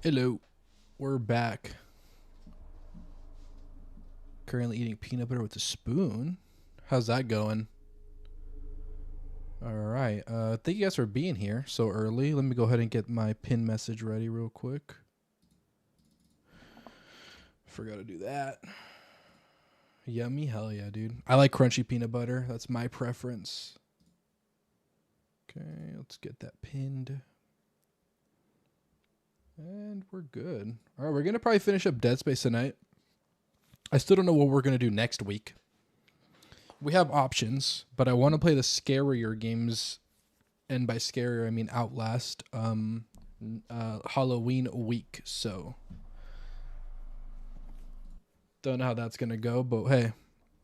Hello, we're back. Currently eating peanut butter with a spoon. How's that going? All right. Thank you guys for being here so early. Let me go ahead and get my pin message ready real quick. Forgot to do that. Yummy, hell yeah, dude. I like crunchy peanut butter. That's my preference. Okay, let's get that pinned. And we're good. All right, we're going to probably finish up Dead Space tonight. I still don't know what we're going to do next week. We have options, but I want to play the scarier games. And by scarier, I mean Outlast. Halloween week, so. Don't know how that's going to go, but hey,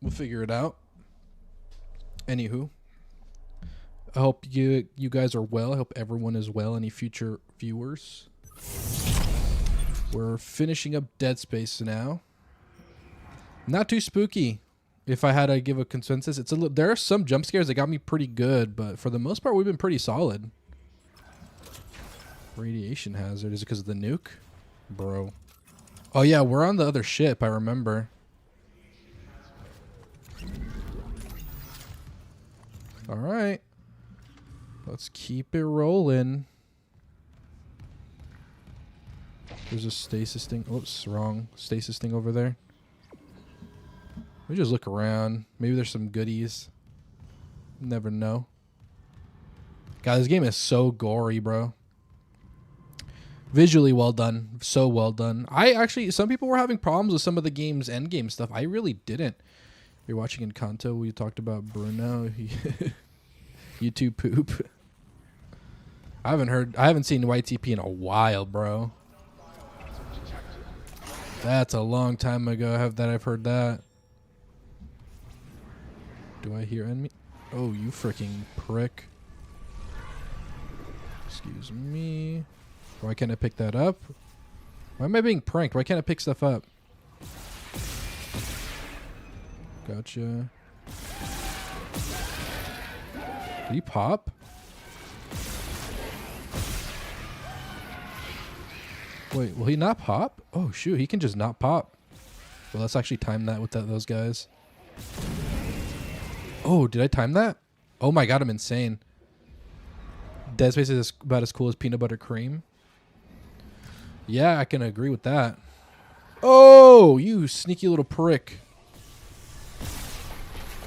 we'll figure it out. Anywho. I hope you guys are well. I hope everyone is well. Any future viewers. We're finishing up Dead Space now. Not too spooky. If I had to give a consensus, it's a little. There are some jump scares that got me pretty good, but for the most part, we've been pretty solid. Radiation hazard. Is it because of the nuke? Bro. Oh yeah, we're on the other ship, I remember. Alright. Let's keep it rolling. There's a stasis thing. Oops, wrong. Stasis thing over there. Let me just look around. Maybe there's some goodies. Never know. God, this game is so gory, bro. Visually well done. So well done. Some people were having problems with some of the game's endgame stuff. I really didn't. You're watching Encanto. We talked about Bruno. YouTube poop. I haven't seen YTP in a while, bro. That's a long time ago I've heard that. Do I hear enemy? Oh, you freaking prick. Excuse me. Why can't I pick that up? Why am I being pranked? Why can't I pick stuff up? Gotcha. Did he pop? Wait, will he not pop? Oh, shoot. He can just not pop. Well, let's actually time that with those guys. Oh, did I time that? Oh my god, I'm insane. Dead Space is about as cool as peanut butter cream. Yeah, I can agree with that. Oh, you sneaky little prick.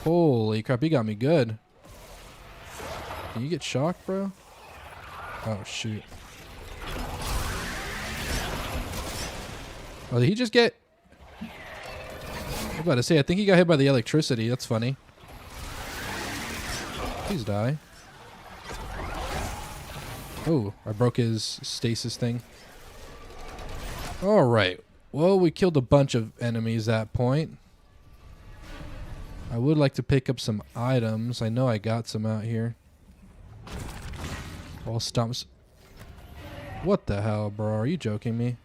Holy crap, he got me good. Can you get shocked, bro? Oh, shoot. Oh, did he just get... I was about to say, I think he got hit by the electricity. That's funny. Please die. Oh, I broke his stasis thing. Alright. Well, we killed a bunch of enemies at that point. I would like to pick up some items. I know I got some out here. All stumps. What the hell, bro? Are you joking me?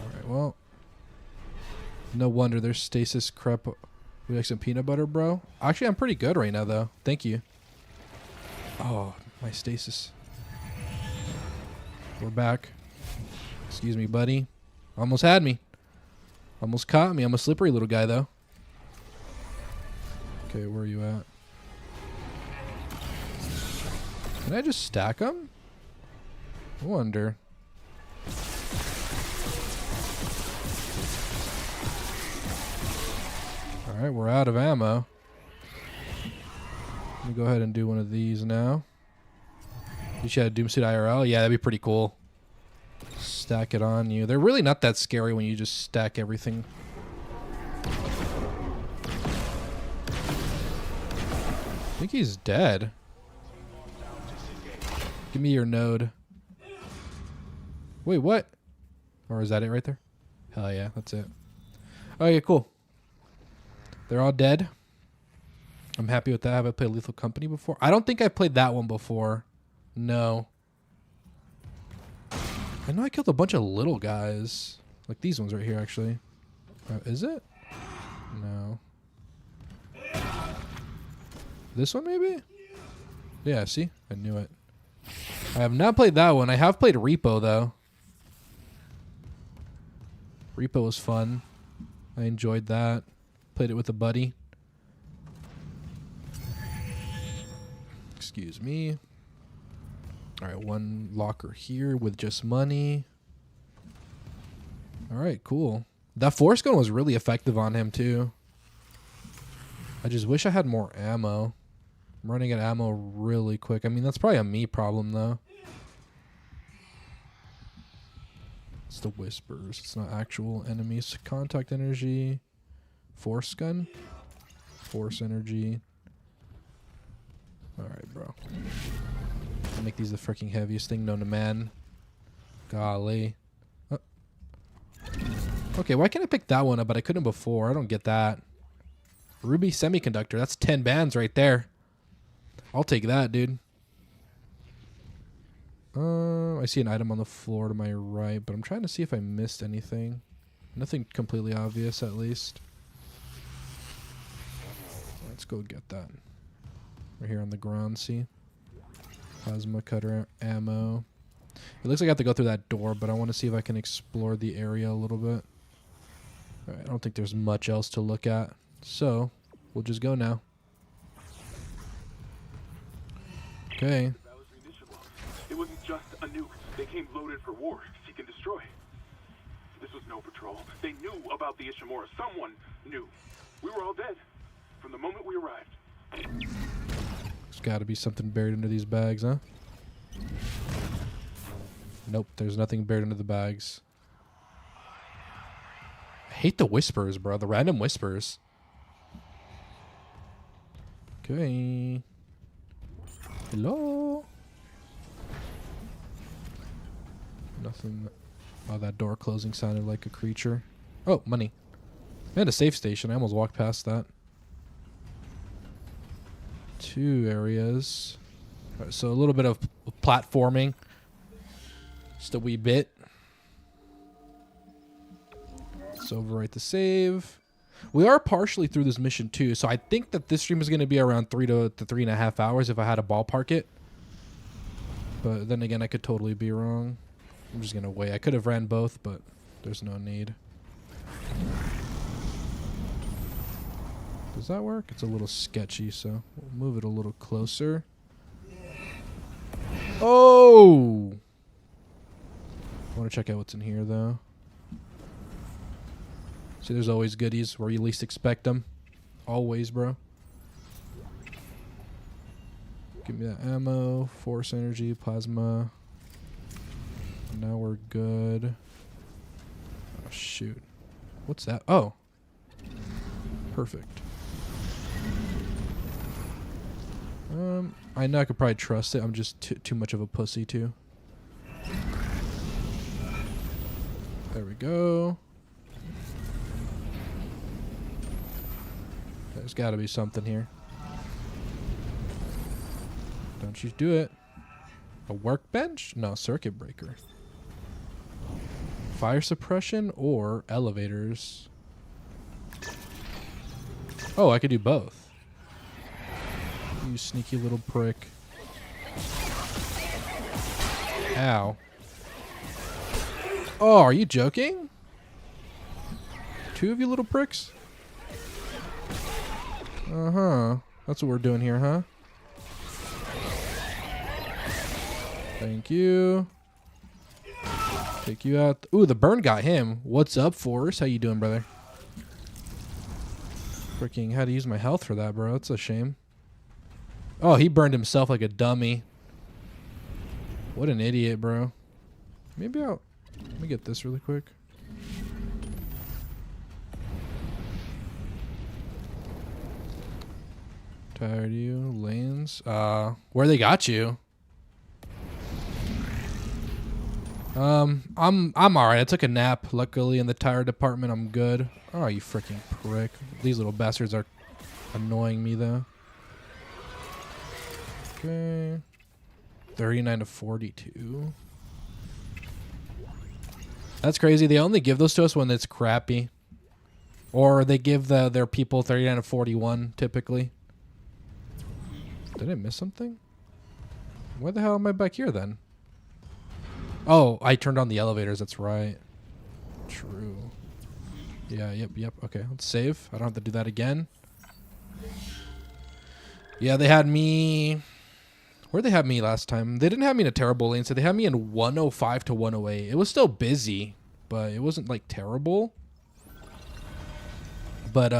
Alright, well. No wonder there's stasis crap. We like some peanut butter, bro. Actually, I'm pretty good right now, though. Thank you. Oh, my stasis. We're back. Excuse me, buddy. Almost had me. Almost caught me. I'm a slippery little guy, though. Okay, where are you at? Can I just stack them? I wonder. Alright, we're out of ammo. Let me go ahead and do one of these now. You should have Doomsuit IRL? Yeah, that'd be pretty cool. Stack it on you. They're really not that scary when you just stack everything. I think he's dead. Give me your node. Wait, what? Or is that it right there? Hell yeah, that's it. Okay, cool. They're all dead. I'm happy with that. Have I played Lethal Company before? I don't think I played that one before. No. I know I killed a bunch of little guys. Like these ones right here, actually. Is it? No. This one, maybe? Yeah, see? I knew it. I have not played that one. I have played Repo, though. Repo was fun. I enjoyed that. Played it with a buddy. Excuse me. Alright, one locker here with just money. Alright, cool. That force gun was really effective on him, too. I just wish I had more ammo. I'm running out of ammo really quick. I mean, that's probably a me problem, though. It's the whispers. It's not actual enemies. Contact energy. Force gun. Force energy. Alright, bro. I'll make these the freaking heaviest thing known to man. Golly. Oh. Okay, why can't I pick that one up, but I couldn't before? I don't get that. Ruby semiconductor. That's 10 bands right there. I'll take that, dude. I see an item on the floor to my right, but I'm trying to see if I missed anything. Nothing completely obvious, at least. Let's go get that. We're here on the ground, see? Plasma cutter ammo. It looks like I have to go through that door, but I want to see if I can explore the area a little bit. Alright, I don't think there's much else to look at. So, we'll just go now. Okay. It wasn't just a nuke. They came loaded for war, seek and destroy. This was no patrol. They knew about the Ishimura. Someone knew. We were all dead from the moment we arrived. There's got to be something buried under these bags, huh? Nope, there's nothing buried under the bags. I hate the whispers, bro. The random whispers. Okay. Hello? Nothing. Oh, that door closing sounded like a creature. Oh, money. And a safe station. I almost walked past that. 2 areas. Right, so a little bit of platforming. Just a wee bit. Let's overwrite the save. We are partially through this mission too, so I think that this stream is going to be around 3 to 3.5 hours if I had to ballpark it. But then again, I could totally be wrong. I'm just going to wait. I could have ran both, but there's no need. Does that work? It's a little sketchy, so we'll move it a little closer. Oh! I want to check out what's in here, though. See, there's always goodies where you least expect them. Always, bro. Give me that ammo, force energy, plasma. Now we're good. Oh, shoot. What's that? Oh. Perfect. I know I could probably trust it. I'm just too much of a pussy, too. There we go. There's got to be something here. Don't you do it. A workbench? No, circuit breaker. Fire suppression or elevators? Oh, I could do both. You sneaky little prick. Ow. Oh, are you joking? 2 of you little pricks? Uh-huh. That's what we're doing here, huh? Thank you. Take you out. Ooh, the burn got him. What's up, Force? How you doing, brother? Freaking had to use my health for that, bro. That's a shame. Oh, he burned himself like a dummy. What an idiot, bro. Maybe I'll... Let me get this really quick. Tired of you. Lanes. Where they got you? I'm alright. I took a nap. Luckily in the tire department I'm good. Oh, you freaking prick. These little bastards are annoying me though. Okay. 39 to 42. That's crazy. They only give those to us when it's crappy. Or they give their people 39 to 41 typically. Did I miss something? Why the hell am I back here then? Oh, I turned on the elevators. That's right. True. Yeah, yep. Okay, let's save. I don't have to do that again. Yeah, they had me... Where'd they have me last time? They didn't have me in a terrible lane, so they had me in 105 to 108. It was still busy, but it wasn't, like, terrible. But,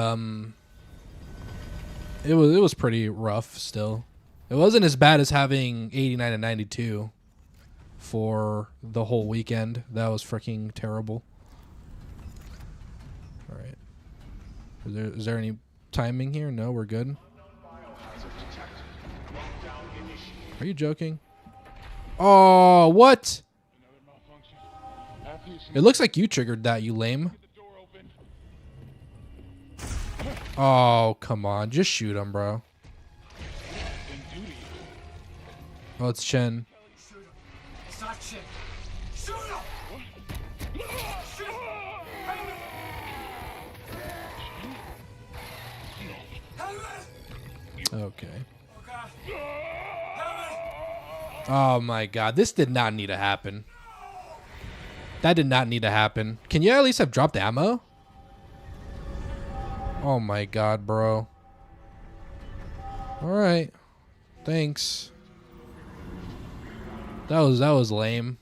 it was pretty rough still. It wasn't as bad as having 89 and 92 for the whole weekend. That was freaking terrible. All right. Is there any timing here? No, we're good. Are you joking? Oh, what? It looks like you triggered that, you lame. Oh, come on. Just shoot him, bro. Oh, it's Chen. It's not Chen. Shoot him! Okay. Oh my god, this did not need to happen. That did not need to happen. Can you at least have dropped ammo? Oh my god, bro. Alright. Thanks. That was lame.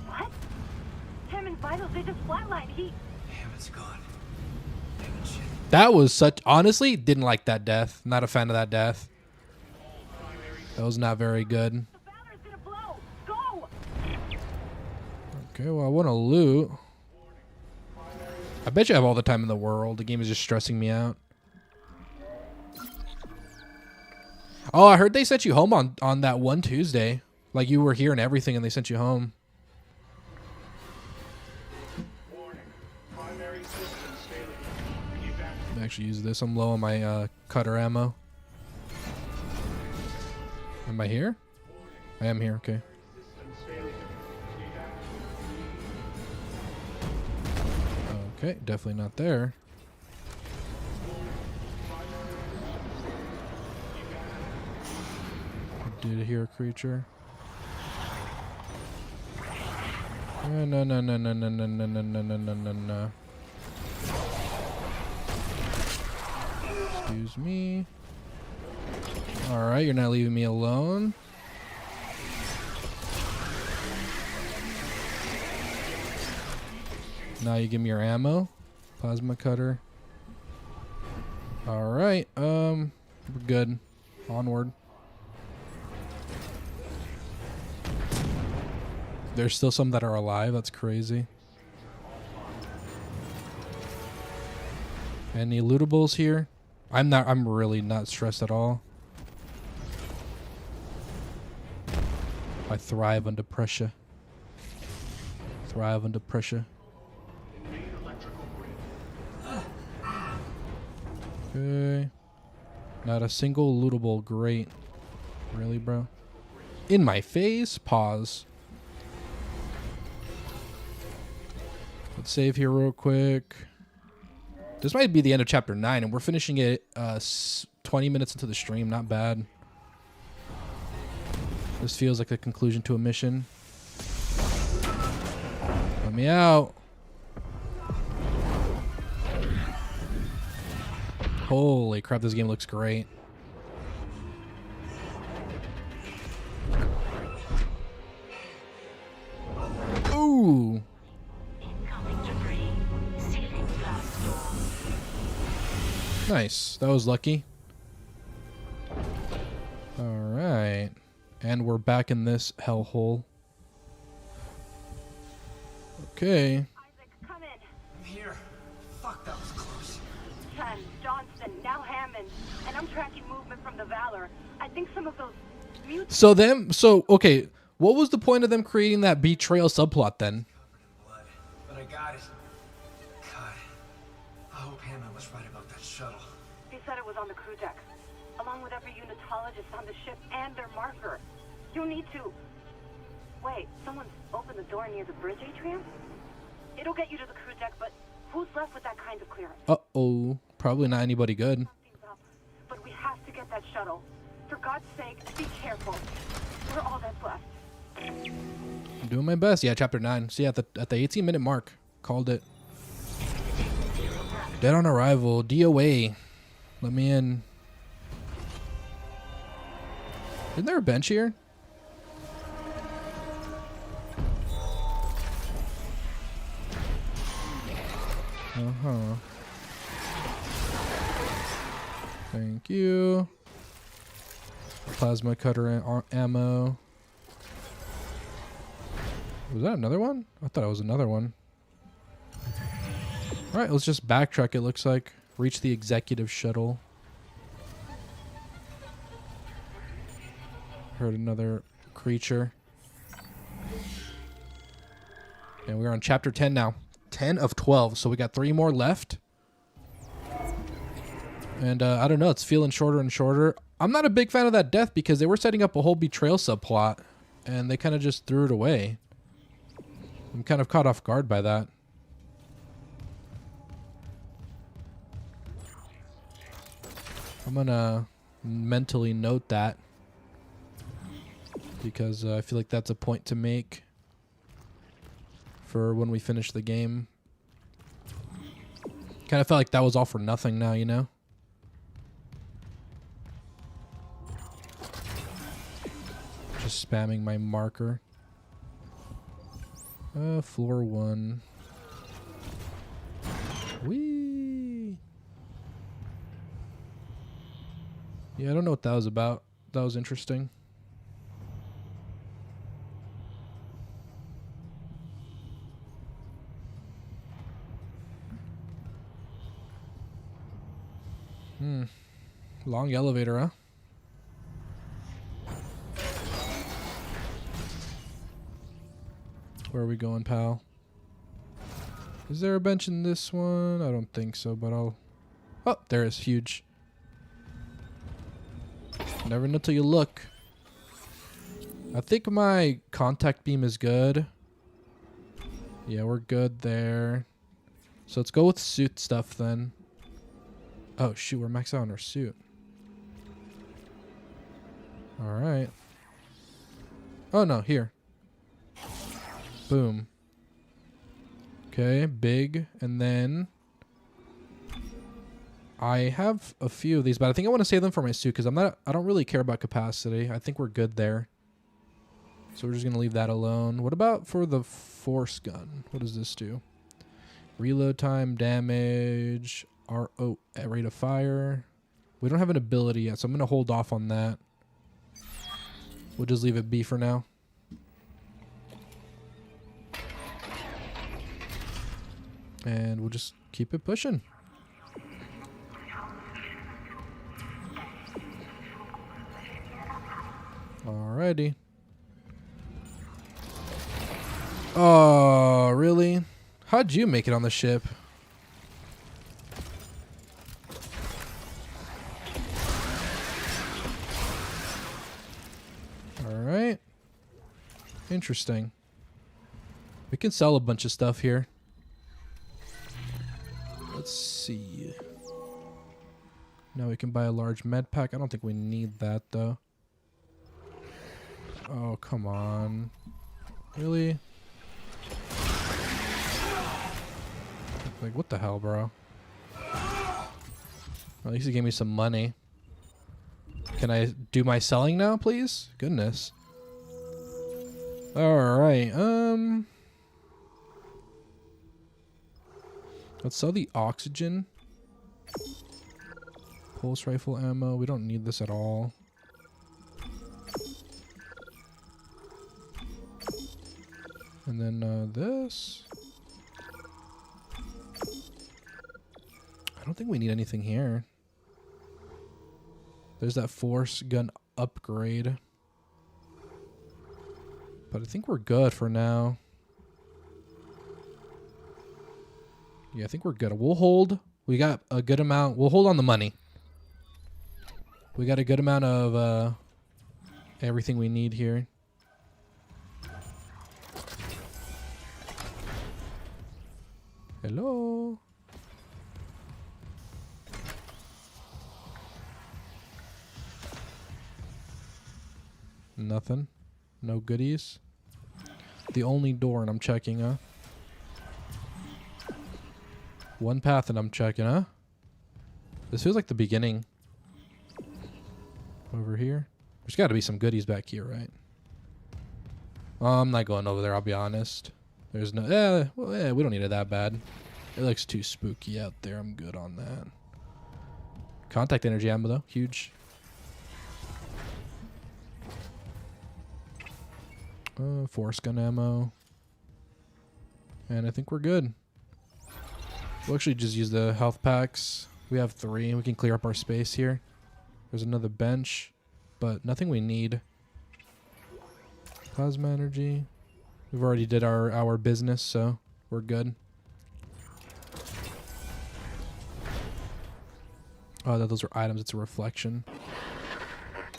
What? Hammond's vitals, they just flatlined. Hammond's gone. Hammond shit. That was such... Honestly, didn't like that death. Not a fan of that death. That was not very good. The Valor's gonna blow. Go! Okay, well, I want to loot. I bet you have all the time in the world. The game is just stressing me out. Oh, I heard they sent you home on that one Tuesday. Like you were here and everything and they sent you home. Let me actually use this. I'm low on my cutter ammo. Am I here? I am here, okay. Okay, definitely not there. I did hear a creature. No. Excuse me. Alright, you're not leaving me alone. Now you give me your ammo. Plasma cutter. Alright, we're good. Onward. There's still some that are alive. That's crazy. Any lootables here? I'm really not stressed at all. I thrive under pressure. Thrive under pressure. Okay. Not a single lootable. Great. Really, bro? In my face? Pause. Let's save here real quick. This might be the end of chapter 9, and we're finishing it 20 minutes into the stream. Not bad. This feels like the conclusion to a mission. Let me out. Holy crap, this game looks great. Ooh. Nice. That was lucky. Alright. And we're back in this hellhole. Okay. Isaac, come in. I'm here. Fuck, that was close. Chen, Johnston, now Hammond. And I'm tracking movement from the Valor. I think some of those mutants... Okay. What was the point of them creating that betrayal subplot then? Blood. But I got it. God. I hope Hammond was right about that shuttle. He said it was on the crew deck, along with every unitologist on the ship and their marker. You need to... Wait, someone's opened the door near the bridge atrium? It'll get you to the crew deck, but who's left with that kind of clearance? Uh-oh. Probably not anybody good. Something's up, but we have to get that shuttle. For God's sake, be careful. We're all that's left. I'm doing my best. Yeah, chapter 9. See, at the 18-minute mark, called it. Dead on arrival. DOA. Let me in. Isn't there a bench here? Uh-huh. Thank you. Plasma cutter ammo. Was that another one? I thought it was another one. Alright, let's just backtrack, it looks like. Reach the executive shuttle. Heard another creature. And we're on chapter 10 now. 10 of 12, so we got 3 more left. And I don't know, it's feeling shorter and shorter. I'm not a big fan of that death because they were setting up a whole betrayal subplot. And they kind of just threw it away. I'm kind of caught off guard by that. I'm gonna mentally note that because I feel like that's a point to make for when we finish the game. Kind of felt like that was all for nothing now, you know? Just spamming my marker. Floor 1. Whee! Yeah, I don't know what that was about. That was interesting. Long elevator, huh? Where are we going, pal? Is there a bench in this one? I don't think so, but I'll... Oh, there is. Huge. Never know till you look. I think my contact beam is good. Yeah, we're good there. So let's go with suit stuff then. Oh, shoot. We're maxed out on our suit. Alright. Oh, no. Here. Boom. Okay, big. And then I have a few of these, but I think I want to save them for my suit because I don't really care about capacity. I think we're good there. So we're just going to leave that alone. What about for the force gun? What does this do? Reload time, damage, rate of fire. We don't have an ability yet, so I'm going to hold off on that. We'll just leave it be for now. And we'll just keep it pushing. Alrighty. Oh, really? How'd you make it on the ship? Alright. Interesting. We can sell a bunch of stuff here. Let's see. Now we can buy a large med pack. I don't think we need that though. Oh, come on. Really? Like, what the hell, bro? At least he gave me some money. Can I do my selling now, please? Goodness. Alright, let's sell the oxygen. Pulse rifle ammo. We don't need this at all. And then this. I don't think we need anything here. There's that force gun upgrade. But I think we're good for now. Yeah, I think we're good. We'll hold. We got a good amount. We'll hold on the money. We got a good amount of everything we need here. Hello. Nothing. No goodies. The only door, and I'm checking, huh? One path, and I'm checking, huh? This feels like the beginning. Over here. There's got to be some goodies back here, right? I'm not going over there, I'll be honest. There's no... we don't need it that bad. It looks too spooky out there. I'm good on that. Contact energy ammo, though. Huge. Force gun ammo. And I think we're good. We'll actually just use the health packs. We have 3. We can clear up our space here. There's another bench, but nothing we need. Plasma energy. We've already did our business, so we're good. Oh, those are items. It's a reflection.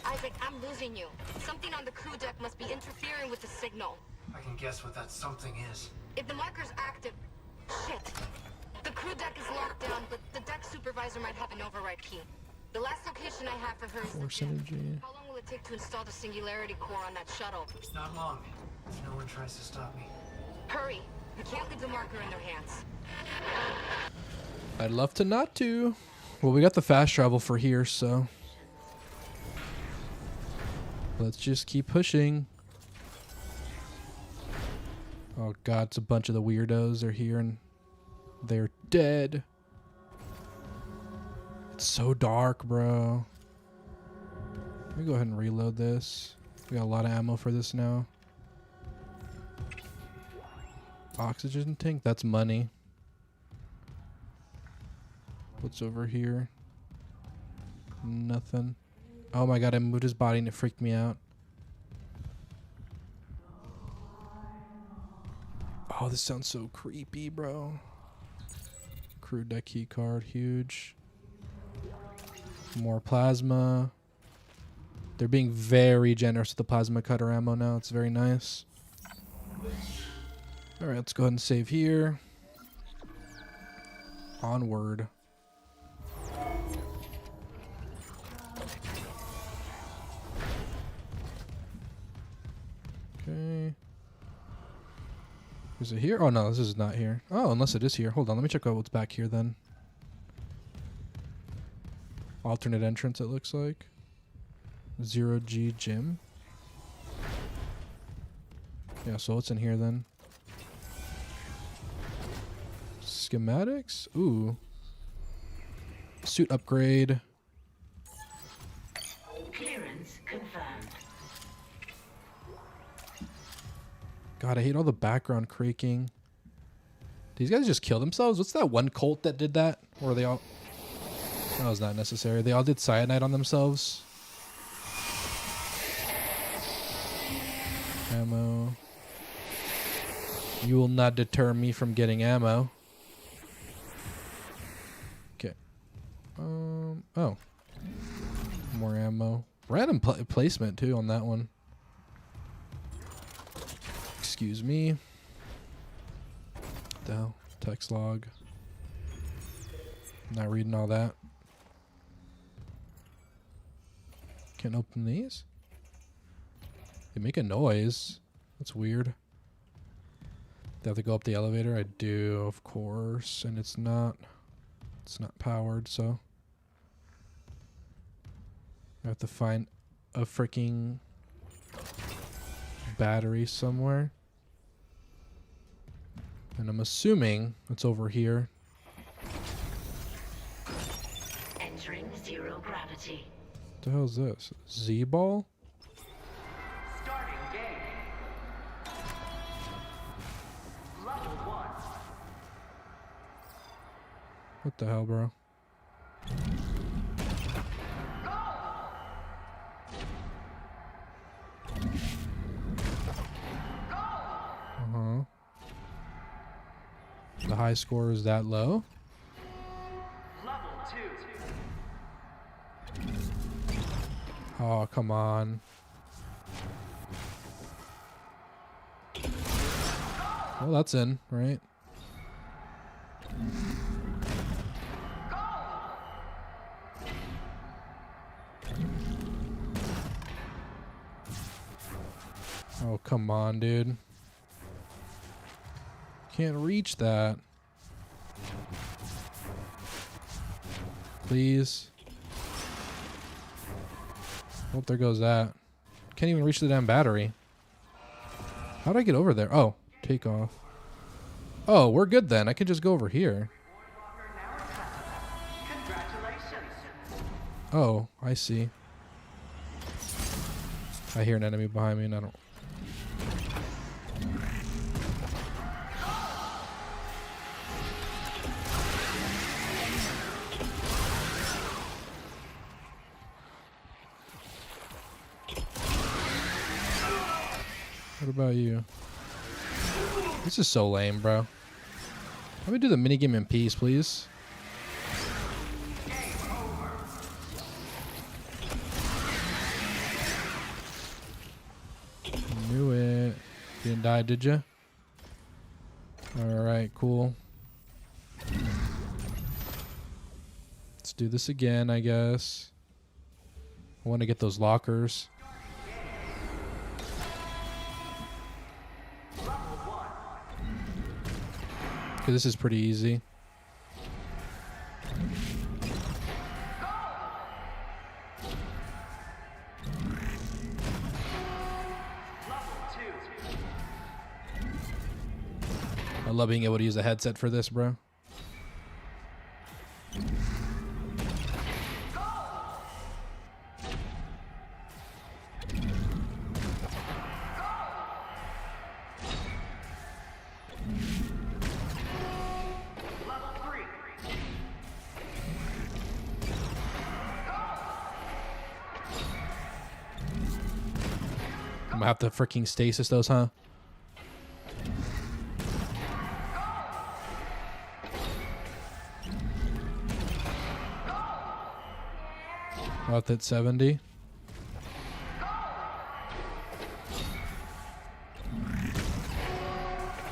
Isaac, I'm losing you. Something on the crew deck must be interfering with the signal. I can guess what that something is. If the marker's active... Shit. The crew deck is locked down, but the deck supervisor might have an override key. The last location I have for her is the Force gym. energy. How long will it take to install the singularity core on that shuttle? It's not long. If no one tries to stop me. Hurry. You can't leave the marker in their hands. I'd love to not to. Well, we got the fast travel for here, so... Let's just keep pushing. Oh god, it's a bunch of the weirdos. They're here and they're dead. It's so dark, bro. Let me go ahead and reload this. We got a lot of ammo for this now. Oxygen tank? That's money. What's over here? Nothing. Oh my god, I moved his body and it freaked me out. Oh, this sounds so creepy, bro. Crew deck key card, huge. More plasma. They're being very generous with the plasma cutter ammo now. It's very nice. Alright, let's go ahead and save here. Onward. Okay. Is it here? Oh no, this is not here. Oh, unless it is here. Hold on, let me check out what's back here then. Alternate entrance, it looks like. 0G gym. Yeah, so what's in here then? Schematics? Ooh. Suit upgrade. Clearance confirmed. God, I hate all the background creaking. These guys just kill themselves? What's that one cult that did that? Or are they all... That was not necessary. They all did cyanide on themselves. Ammo. You will not deter me from getting ammo. Okay. Oh. More ammo. Random placement, too, on that one. Excuse me. What the hell? Text log. Not reading all that. Can't open these? They make a noise. That's weird. They have to go up the elevator? I do, of course. And it's not powered, so I have to find a freaking battery somewhere. And I'm assuming it's over here. Entering zero gravity. What the hell is this? Z-ball? Starting game. Level 1. What the hell, bro? Uh-huh. The high score is that low? Level 2. Oh, come on. Well, that's in, right? Oh, come on, dude. Can't reach that. Please. Oh, there goes that. Can't even reach the damn battery. How'd I get over there? Oh, take off. Oh, we're good then. I can just go over here. Oh, I see. I hear an enemy behind me and I don't... What about you? This is so lame, bro. Let me do the minigame in peace, please. Knew it. Didn't die, did ya? Alright, cool. Let's do this again, I guess. I want to get those lockers. Okay, this is pretty easy. I love being able to use a headset for this, bro. I'm gonna have to freaking stasis those, huh? About that 70.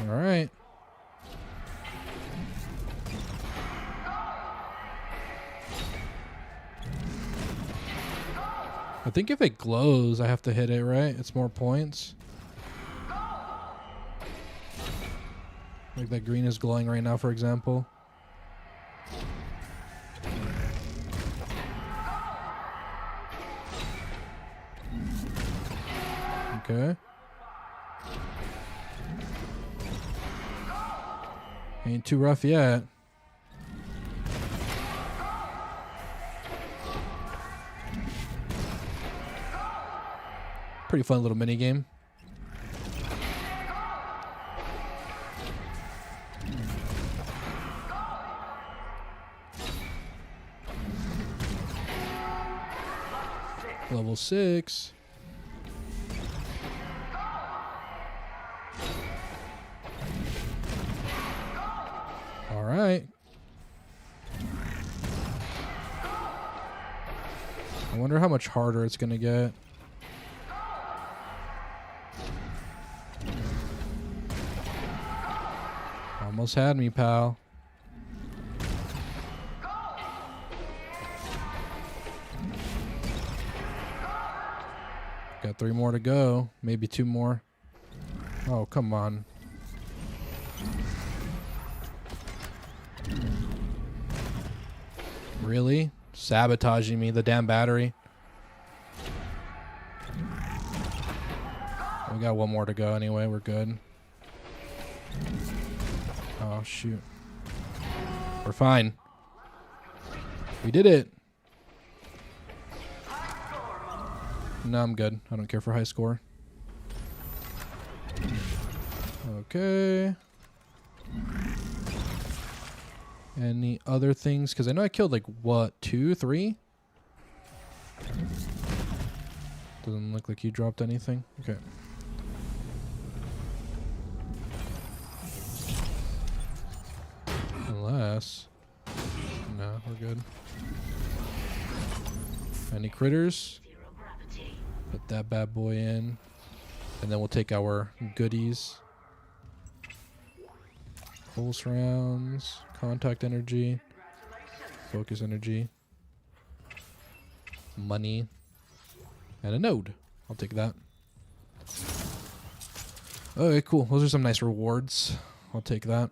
All right. I think if it glows, I have to hit it, right? It's more points. Like that green is glowing right now, for example. Okay. Ain't too rough yet. Pretty fun little mini game. Level 6. All right. I wonder how much harder it's going to get. Almost had me, pal. Got 3 more to go. Maybe 2 more. Oh, come on. Really? Sabotaging me, the damn battery. We got 1 more to go anyway. We're good. Oh, shoot. We're fine. We did it. No, I'm good. I don't care for high score. Okay. Any other things? Because I know I killed like, what, 2, 3? Doesn't look like you dropped anything. Okay. Unless... No, we're good. Any critters? Put that bad boy in. And then we'll take our goodies. Pulse rounds. Contact energy. Focus energy. Money. And a node. I'll take that. Okay, cool. Those are some nice rewards. I'll take that.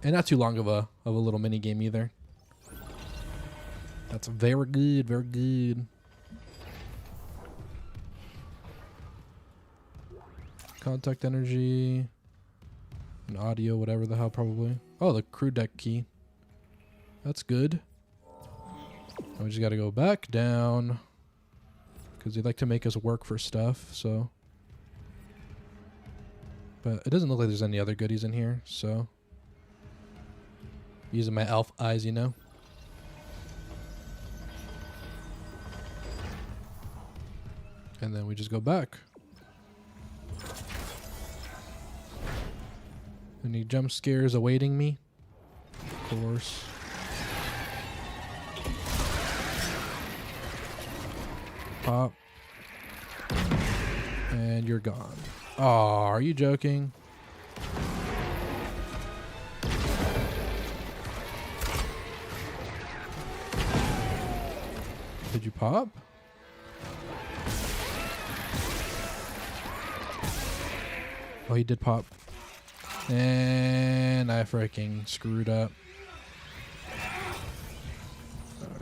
And not too long of a little mini game either. That's very good, very good. Contact energy, and audio, whatever the hell, probably. Oh, the crew deck key. That's good. And we just got to go back down because they like to make us work for stuff. So, but it doesn't look like there's any other goodies in here. So, using my elf eyes, you know. And then we just go back. Any jump scares awaiting me? Of course. Pop. And you're gone. Oh, are you joking? Did you pop? Oh, he did pop. And I freaking screwed up.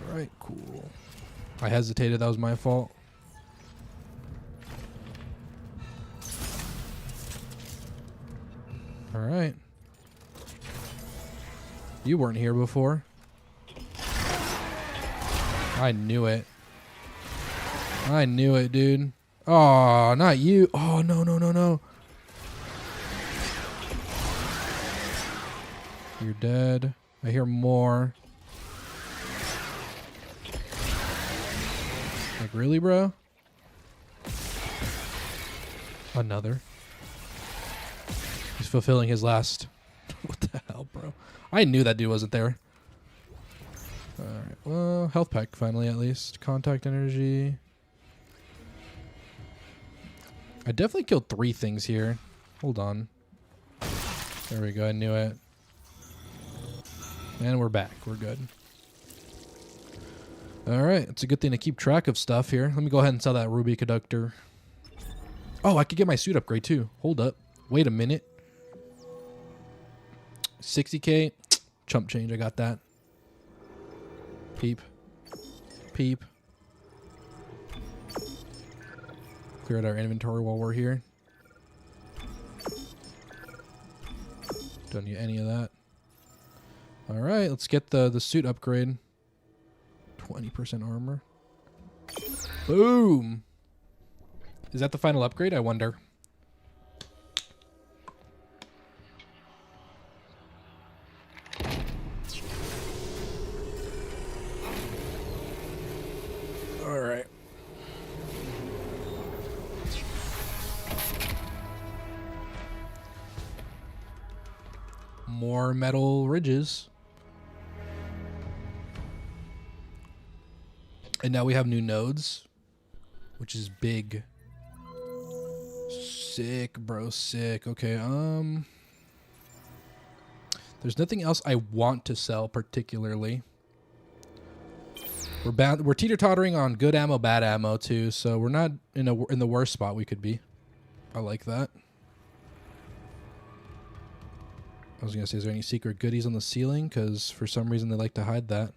Alright, cool. I hesitated, that was my fault. Alright. You weren't here before. I knew it. I knew it, dude. Oh, not you. Oh, no, no, no, no. You're dead. I hear more. Like, really, bro? Another. He's fulfilling his last. What the hell, bro? I knew that dude wasn't there. Alright, well, health pack finally, at least. Contact energy. I definitely killed 3 things here. Hold on. There we go, I knew it. And we're back. We're good. Alright, it's a good thing to keep track of stuff here. Let me go ahead and sell that ruby conductor. Oh, I could get my suit upgrade too. Hold up. Wait a minute. 60k. Chump change. I got that. Peep. Peep. Clear out our inventory while we're here. Don't need any of that. Alright, let's get the suit upgrade. 20% armor. Boom! Is that the final upgrade? I wonder. Alright. More metal ridges. And now we have new nodes, which is big. Sick, bro, sick. Okay, there's nothing else I want to sell particularly. We're teeter-tottering on good ammo, bad ammo too, so we're not in the worst spot we could be. I like that. I was gonna say, is there any secret goodies on the ceiling? Because for some reason they like to hide that.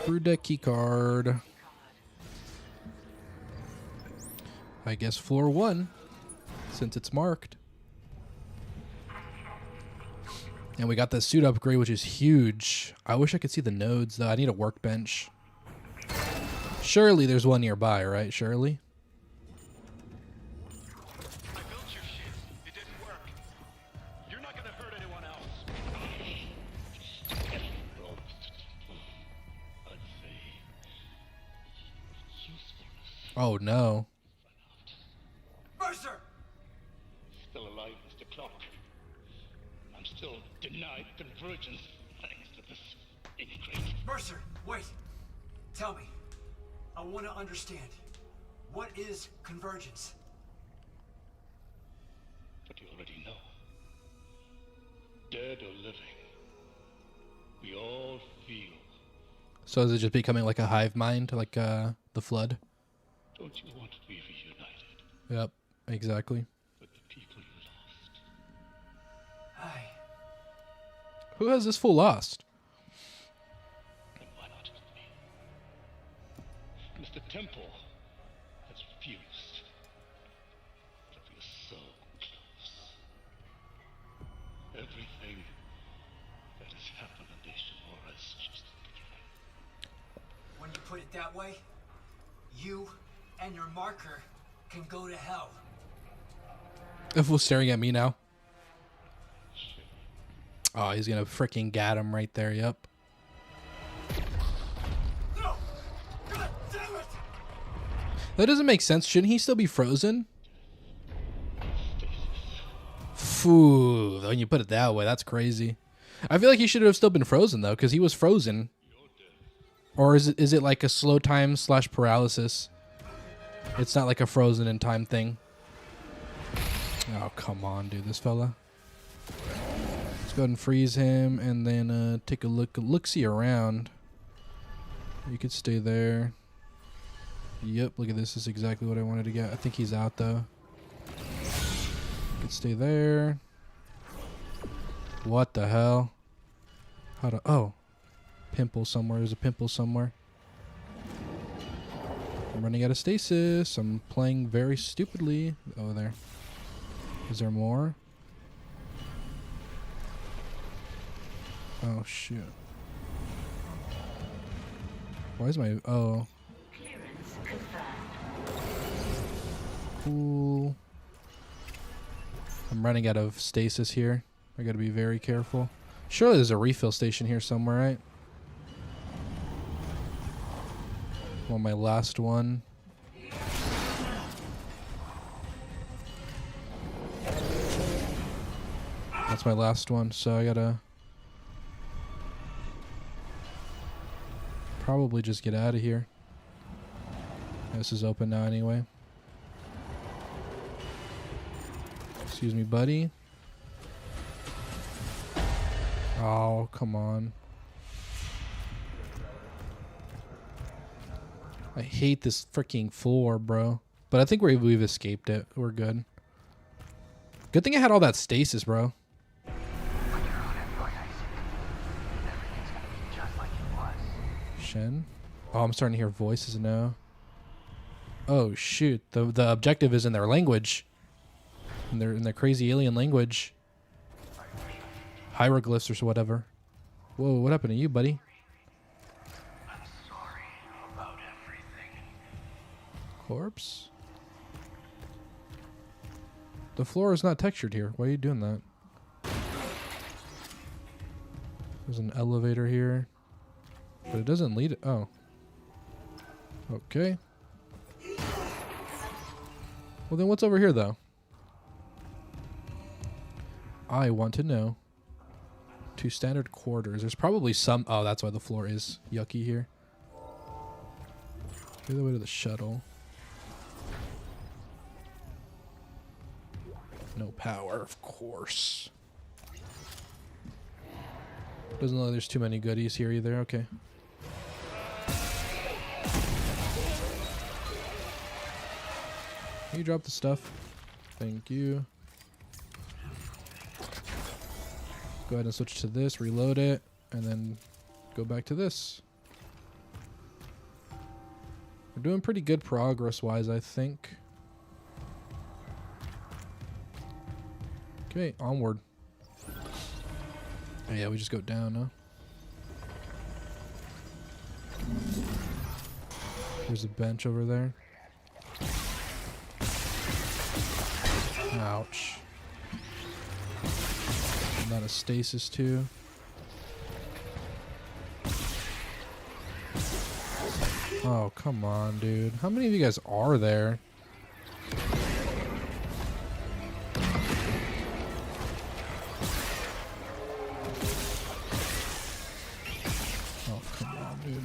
Crew deck key card. I guess floor 1, since it's marked. And we got the suit upgrade, which is huge. I wish I could see the nodes, though. I need a workbench. Surely there's one nearby, right? Surely? I built your ship. It didn't work. You're not gonna hurt anyone else. Oh, no. Mercer! Still alive, Mr. Clark. I'm still denied convergence thanks to this increase. Mercer, wait. Tell me. I want to understand. What is convergence? But you already know. Dead or living, we all feel. So is it just becoming like a hive mind, like the flood? Don't you want to be reunited? Yep. exactly. But the people you lost. Hi. Who has this fool lost? And why not me? Mr. Temple has refused. But we are so close. Everything that has happened on the Ishimura is just the beginning. When you put it that way, you and your marker can go to hell. The fool's staring at me now. Oh, he's gonna freaking get him right there. Yep. No! God damn it! That doesn't make sense. Shouldn't he still be frozen? Phew. When you put it that way, that's crazy. I feel like he should have still been frozen though, because he was frozen. Or is it like a slow time / paralysis? It's not like a frozen in time thing. Oh, come on, dude. This fella. Let's go ahead and freeze him and then take a look-see around. You could stay there. Yep, look at this. This is exactly what I wanted to get. I think he's out, though. You could stay there. What the hell? How to... Oh. Pimple somewhere. There's a pimple somewhere. I'm running out of stasis. I'm playing very stupidly. Oh, there. Is there more? Oh, shoot. Why is my... Oh. Clearance confirmed. Cool. I'm running out of stasis here. I gotta be very careful. Surely there's a refill station here somewhere, right? Well, my last one. That's my last one, so I gotta probably just get out of here. This is open now anyway. Excuse me, buddy. Oh, come on. I hate this freaking floor, bro. But I think we've escaped it. We're good. Good thing I had all that stasis, bro. Shen? Oh, I'm starting to hear voices now. Oh, shoot. The objective is in their language. In their crazy alien language. Hieroglyphs or whatever. Whoa, what happened to you, buddy? Corpse? The floor is not textured here. Why are you doing that? There's an elevator here. But it doesn't lead... Oh. Okay. Well, then what's over here, though? I want to know. 2 standard quarters. There's probably some... Oh, that's why the floor is yucky here. Get the way to the shuttle. No power, of course. Doesn't look like there's too many goodies here either. Okay. Can you drop the stuff? Thank you. Go ahead and switch to this, reload it, and then go back to this. We're doing pretty good progress-wise, I think. Okay, onward. Oh, yeah, we just go down, huh? There's a bench over there. Ouch. Not a stasis too. Oh, come on, dude. How many of you guys are there? Oh, come on, dude.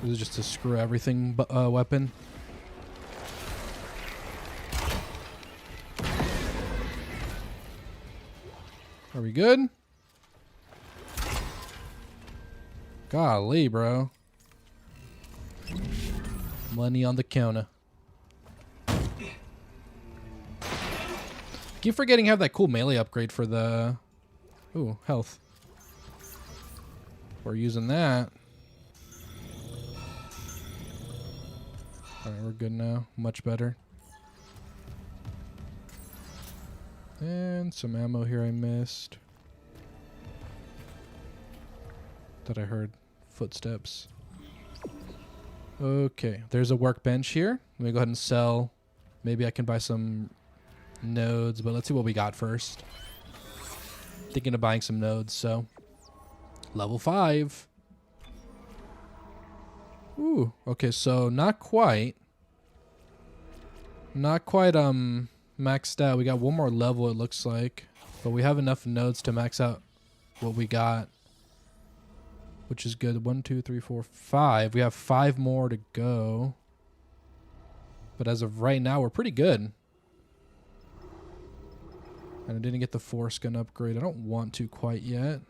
This is just a screw everything weapon. Are we good? Golly, bro. Money on the counter. Keep forgetting to have that cool melee upgrade for the... Ooh, health. We're using that. Alright, we're good now. Much better. And some ammo here I missed. That I heard footsteps. Okay, there's a workbench here. Let me go ahead and sell. Maybe I can buy some nodes, but let's see what we got first. Thinking of buying some nodes, so level 5. Ooh, okay, so not quite maxed out. We got one more level, it looks like, but we have enough nodes to max out what we got, which is good. 1, 2, 3, 4, 5. We have 5 more to go, but as of right now, we're pretty good. And I didn't get the force gun upgrade. I don't want to quite yet.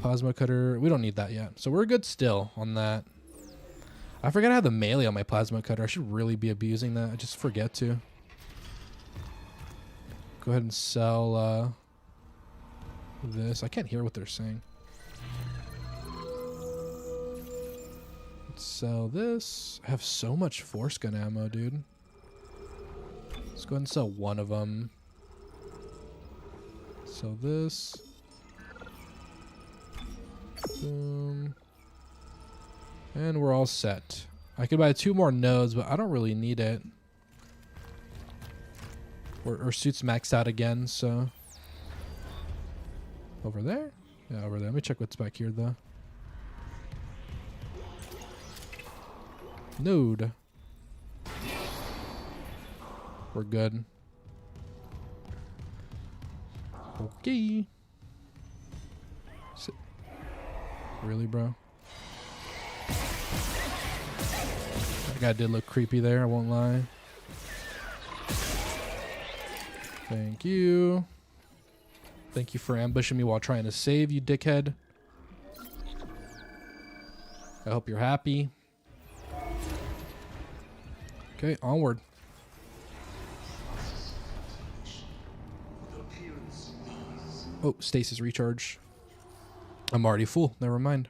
Plasma cutter. We don't need that yet. So we're good still on that. I forgot I had the melee on my plasma cutter. I should really be abusing that. I just forget to. Go ahead and sell this. I can't hear what they're saying. Let's sell this. I have so much force gun ammo, dude. Let's go ahead and sell one of them. Sell this. Boom. And we're all set. I could buy 2 more nodes, but I don't really need it. Our suit's maxed out again, so. Over there? Yeah, over there. Let me check what's back here, though. Node. We're good. Okay. Really, bro? That guy did look creepy there, I won't lie. Thank you. Thank you for ambushing me while trying to save, you dickhead. I hope you're happy. Okay, onward. Oh, stasis recharge. I'm already full. Never mind.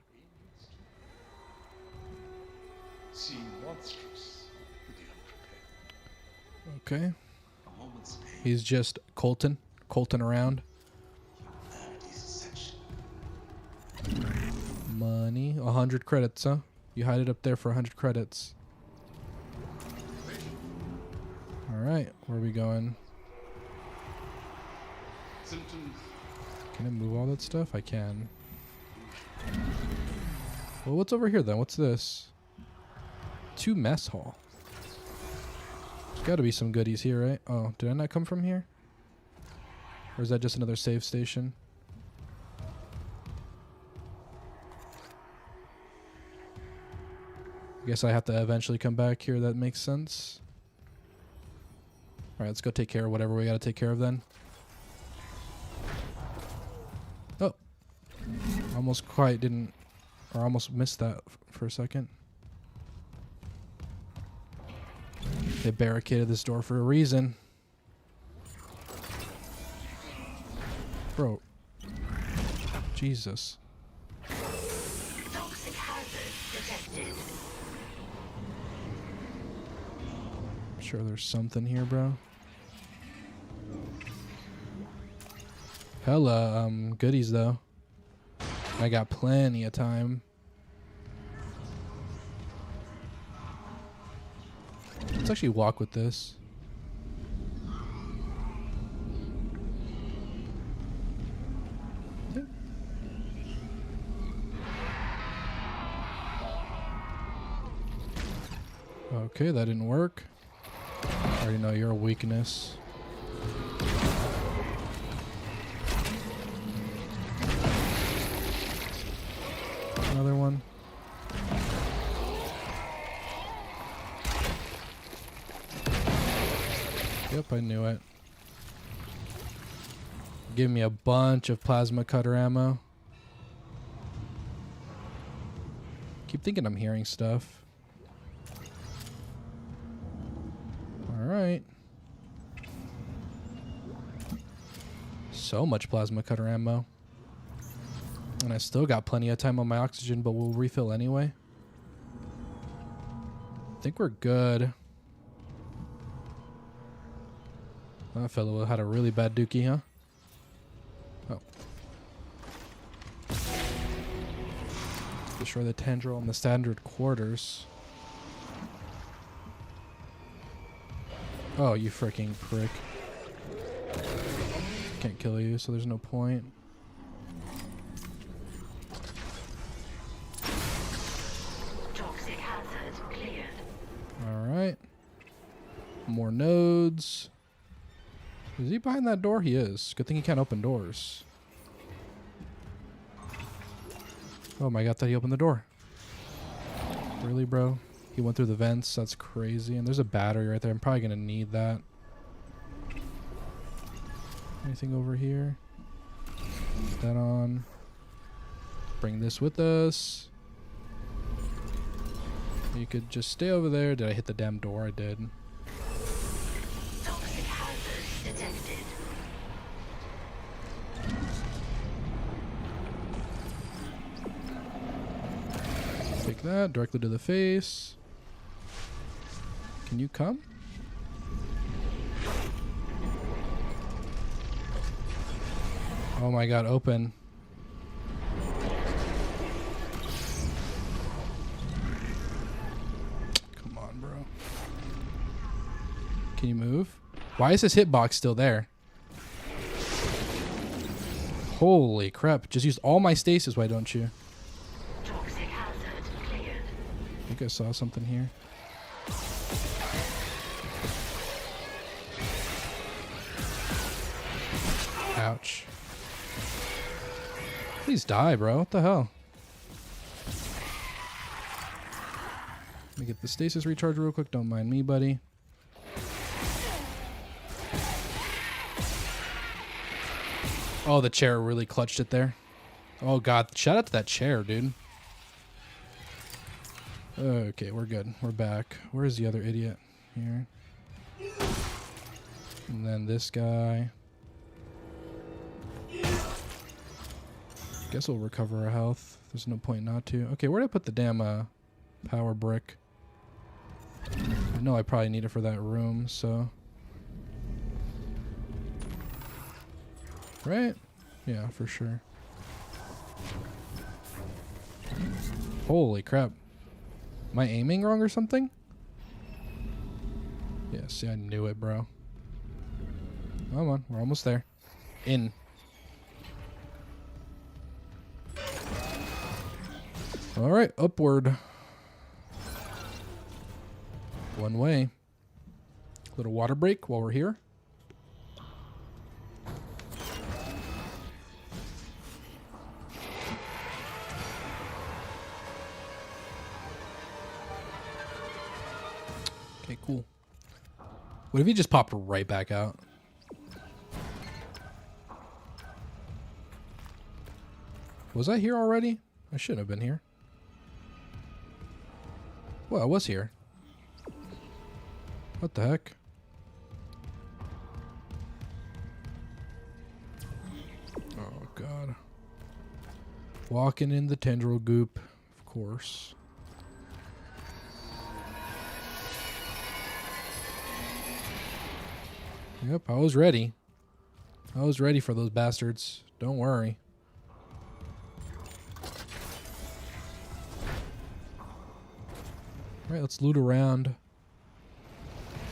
Okay. He's just Colton around. Money. 100 credits, huh? You hide it up there for 100 credits. Alright, where are we going? Can I move all that stuff? I can. Well, what's over here then? What's this? 2 mess hall. There's got to be some goodies here, right? Oh, did I not come from here? Or is that just another save station? I guess I have to eventually come back here. That makes sense. Alright, let's go take care of whatever we got to take care of then. Oh. Almost quite didn't... Or almost missed that for a second. They barricaded this door for a reason. Bro. Jesus. Toxic hazard detected. I'm sure there's something here, bro. Hella goodies though. I got plenty of time. Let's actually walk with this. Okay, that didn't work. I already know your weakness. Another one. Yep, I knew it. Give me a bunch of plasma cutter ammo. Keep thinking I'm hearing stuff. Alright. So much plasma cutter ammo. And I still got plenty of time on my oxygen, but we'll refill anyway. I think we're good. That fellow had a really bad dookie, huh? Oh. Destroy the tendril in the standard quarters. Oh, you freaking prick. Can't kill you, so there's no point. Toxic hazard cleared. Alright. More nodes. Is he behind that door? He is. Good thing he can't open doors. Oh my god, thought he opened the door. Really, bro? He went through the vents. That's crazy. And there's a battery right there. I'm probably going to need that. Anything over here? Put that on. Bring this with us. You could just stay over there. Did I hit the damn door? I did. Toxic hazard detected. Take that directly to the face. Can you come? Oh my god, open. Come on, bro. Can you move? Why is this hitbox still there? Holy crap. Just used all my stasis, why don't you? Toxic hazard cleared. I think I saw something here. Ouch. Please die, bro. What the hell? Let me get the stasis recharge real quick. Don't mind me, buddy. Oh, the chair really clutched it there. Oh, God. Shout out to that chair, dude. Okay, we're good. We're back. Where's the other idiot? Here. And then this guy. Guess we'll recover our health. There's no point not to. Okay, where did I put the damn power brick? I know I probably need it for that room, so. Right? Yeah, for sure. Holy crap. Am I aiming wrong or something? Yeah, see, I knew it, bro. Come on, we're almost there. In. Alright, upward. One way. Little water break while we're here. Okay, cool. What if he just popped right back out? Was I here already? I shouldn't have been here. Well, I was here. What the heck? Oh, God. Walking in the tendril goop, of course. Yep, I was ready. I was ready for those bastards. Don't worry. Alright, let's loot around.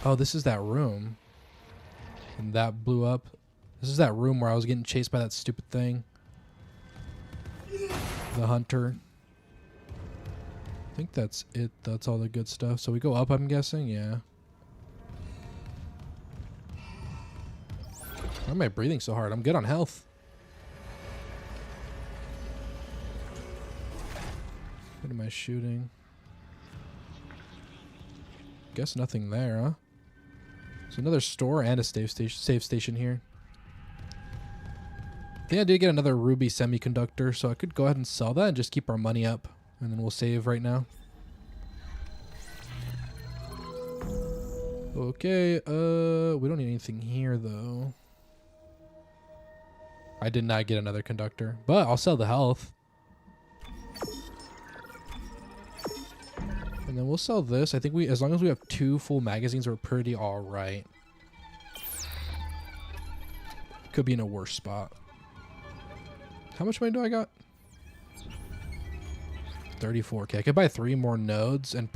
Oh, this is that room. And that blew up. This is that room where I was getting chased by that stupid thing. The hunter. I think that's it. That's all the good stuff. So we go up, I'm guessing? Yeah. Why am I breathing so hard? I'm good on health. What am I shooting? Guess nothing there, huh? There's another store and a save station here. I think I did get another ruby semiconductor, so I could go ahead and sell that and just keep our money up. And then we'll save right now. Okay, we don't need anything here though. I did not get another conductor, but I'll sell the health. And then we'll sell this. I think as long as we have 2 full magazines, we're pretty alright. Could be in a worse spot. How much money do I got? 34k. I could buy 3 more nodes and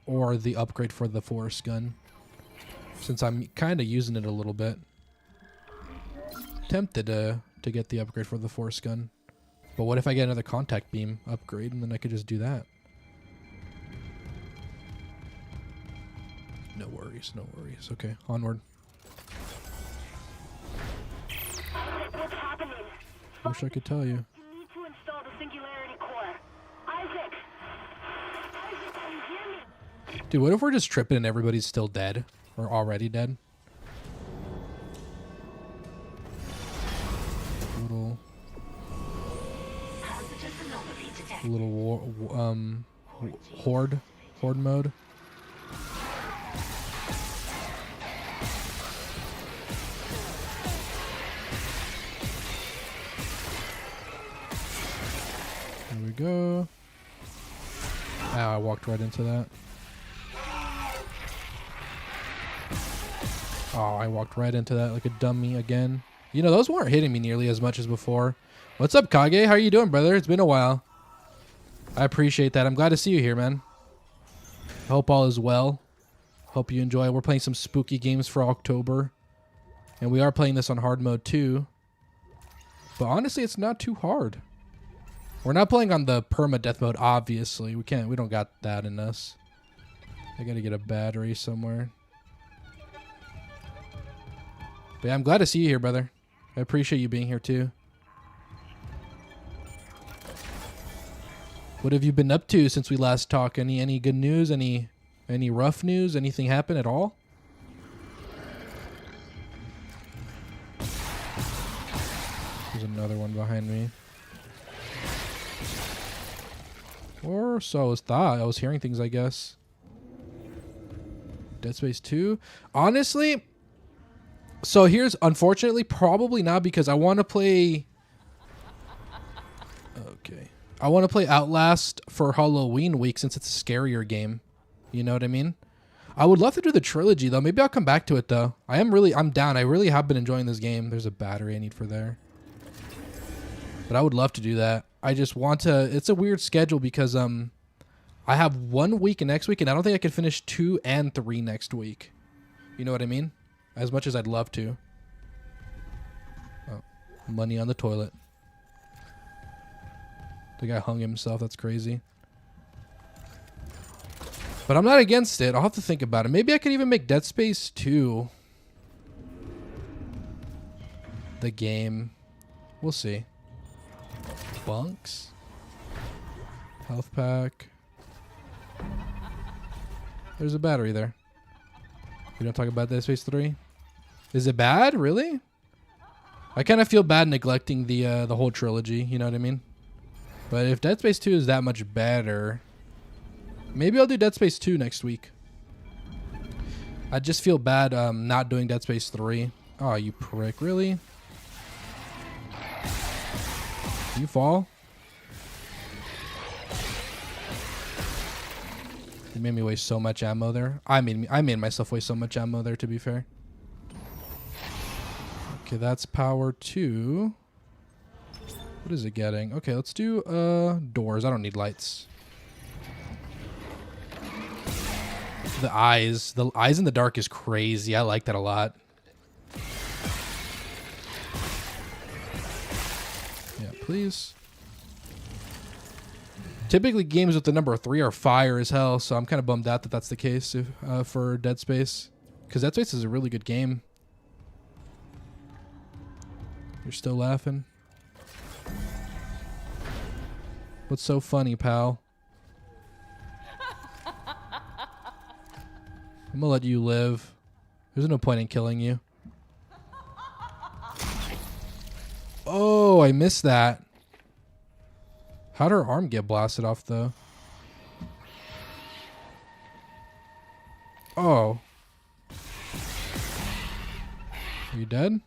or the upgrade for the force gun. Since I'm kind of using it a little bit. Tempted to get the upgrade for the force gun. But what if I get another contact beam upgrade and then I could just do that? No worries, no worries. Okay, onward. What's happening? Wish I could tell you. You need to install the singularity core. Isaac! Isaac, can you hear me? Dude, what if we're just tripping and everybody's still dead? Or already dead? Little horde mode. There we go. Ow, I walked right into that. Oh, I walked right into that like a dummy again. You know, those weren't hitting me nearly as much as before. What's up, Kage? How are you doing, brother? It's been a while. I appreciate that. I'm glad to see you here, man. I hope all is well. Hope you enjoy. We're playing some spooky games for October. And we are playing this on hard mode too. But honestly, it's not too hard. We're not playing on the perma-death mode, obviously. We don't got that in us. I gotta get a battery somewhere. But yeah, I'm glad to see you here, brother. I appreciate you being here too. What have you been up to since we last talked? Any good news? Any rough news? Anything happen at all? There's another one behind me. Or so I was thought. I was hearing things, I guess. Dead Space 2. Honestly, so here's unfortunately probably not, because I want to play. Okay. I want to play Outlast for Halloween week since it's a scarier game. You know what I mean? I would love to do the trilogy though. Maybe I'll come back to it though. I'm down. I really have been enjoying this game. There's a battery I need for there. But I would love to do that. I just want to. It's a weird schedule because I have 1 week and next week, and I don't think I can finish 2 and 3 next week. You know what I mean? As much as I'd love to. Oh, money on the toilet. The guy hung himself. That's crazy. But I'm not against it. I'll have to think about it. Maybe I could even make Dead Space 2 the game. We'll see. Bunks. Health pack. There's a battery there. We don't talk about Dead Space 3. Is it bad? Really? I kind of feel bad neglecting the whole trilogy. You know what I mean? But if Dead Space 2 is that much better, maybe I'll do Dead Space 2 next week. I just feel bad not doing Dead Space 3. Oh, you prick. Really? You fall? You made me waste so much ammo there. I made myself waste so much ammo there, to be fair. Okay, that's power 2. What is it getting? Okay, let's do doors. I don't need lights. The eyes in the dark is crazy. I like that a lot. Yeah, please. Typically games with the number 3 are fire as hell, so I'm kind of bummed out that that's the case for Dead Space, because Dead Space is a really good game. You're still laughing? What's so funny, pal? I'm gonna let you live. There's no point in killing you. Oh, I missed that. How'd her arm get blasted off, though? Oh. Are you dead?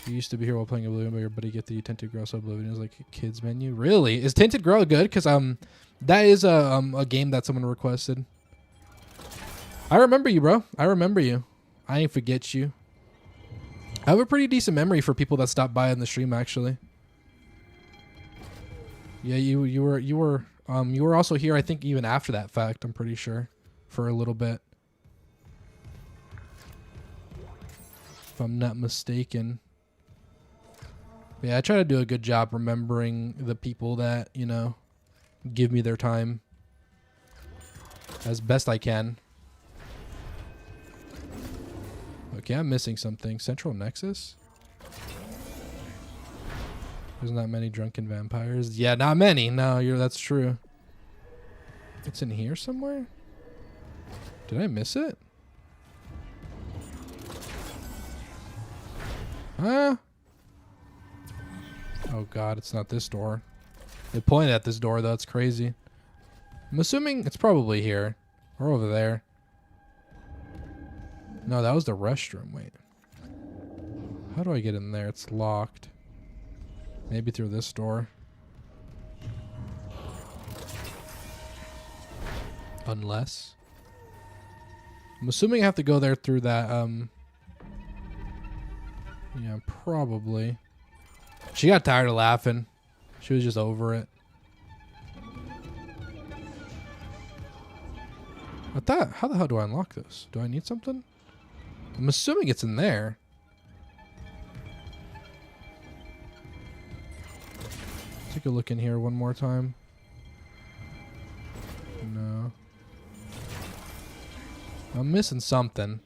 You used to be here while playing Oblivion, but your buddy get the Tinted Grow, so Oblivion is like a kids menu. Really? Is Tinted Grow good? Because that is a game that someone requested. I remember you, bro. I remember you. I ain't forget you. I have a pretty decent memory for people that stopped by on the stream, actually. Yeah, you were also here, I think, even after that fact, I'm pretty sure, for a little bit. If I'm not mistaken. Yeah, I try to do a good job remembering the people that, you know, give me their time as best I can. Okay, I'm missing something. Central Nexus? There's not many drunken vampires. Yeah, not many. No, that's true. It's in here somewhere? Did I miss it? Huh? Oh god, it's not this door. They pointed at this door though, it's crazy. I'm assuming it's probably here. Or over there. No, that was the restroom. Wait. How do I get in there? It's locked. Maybe through this door. Unless. I'm assuming I have to go there through that, yeah, probably. She got tired of laughing. She was just over it. How the hell do I unlock this? Do I need something? I'm assuming it's in there. Take a look in here one more time. No. I'm missing something.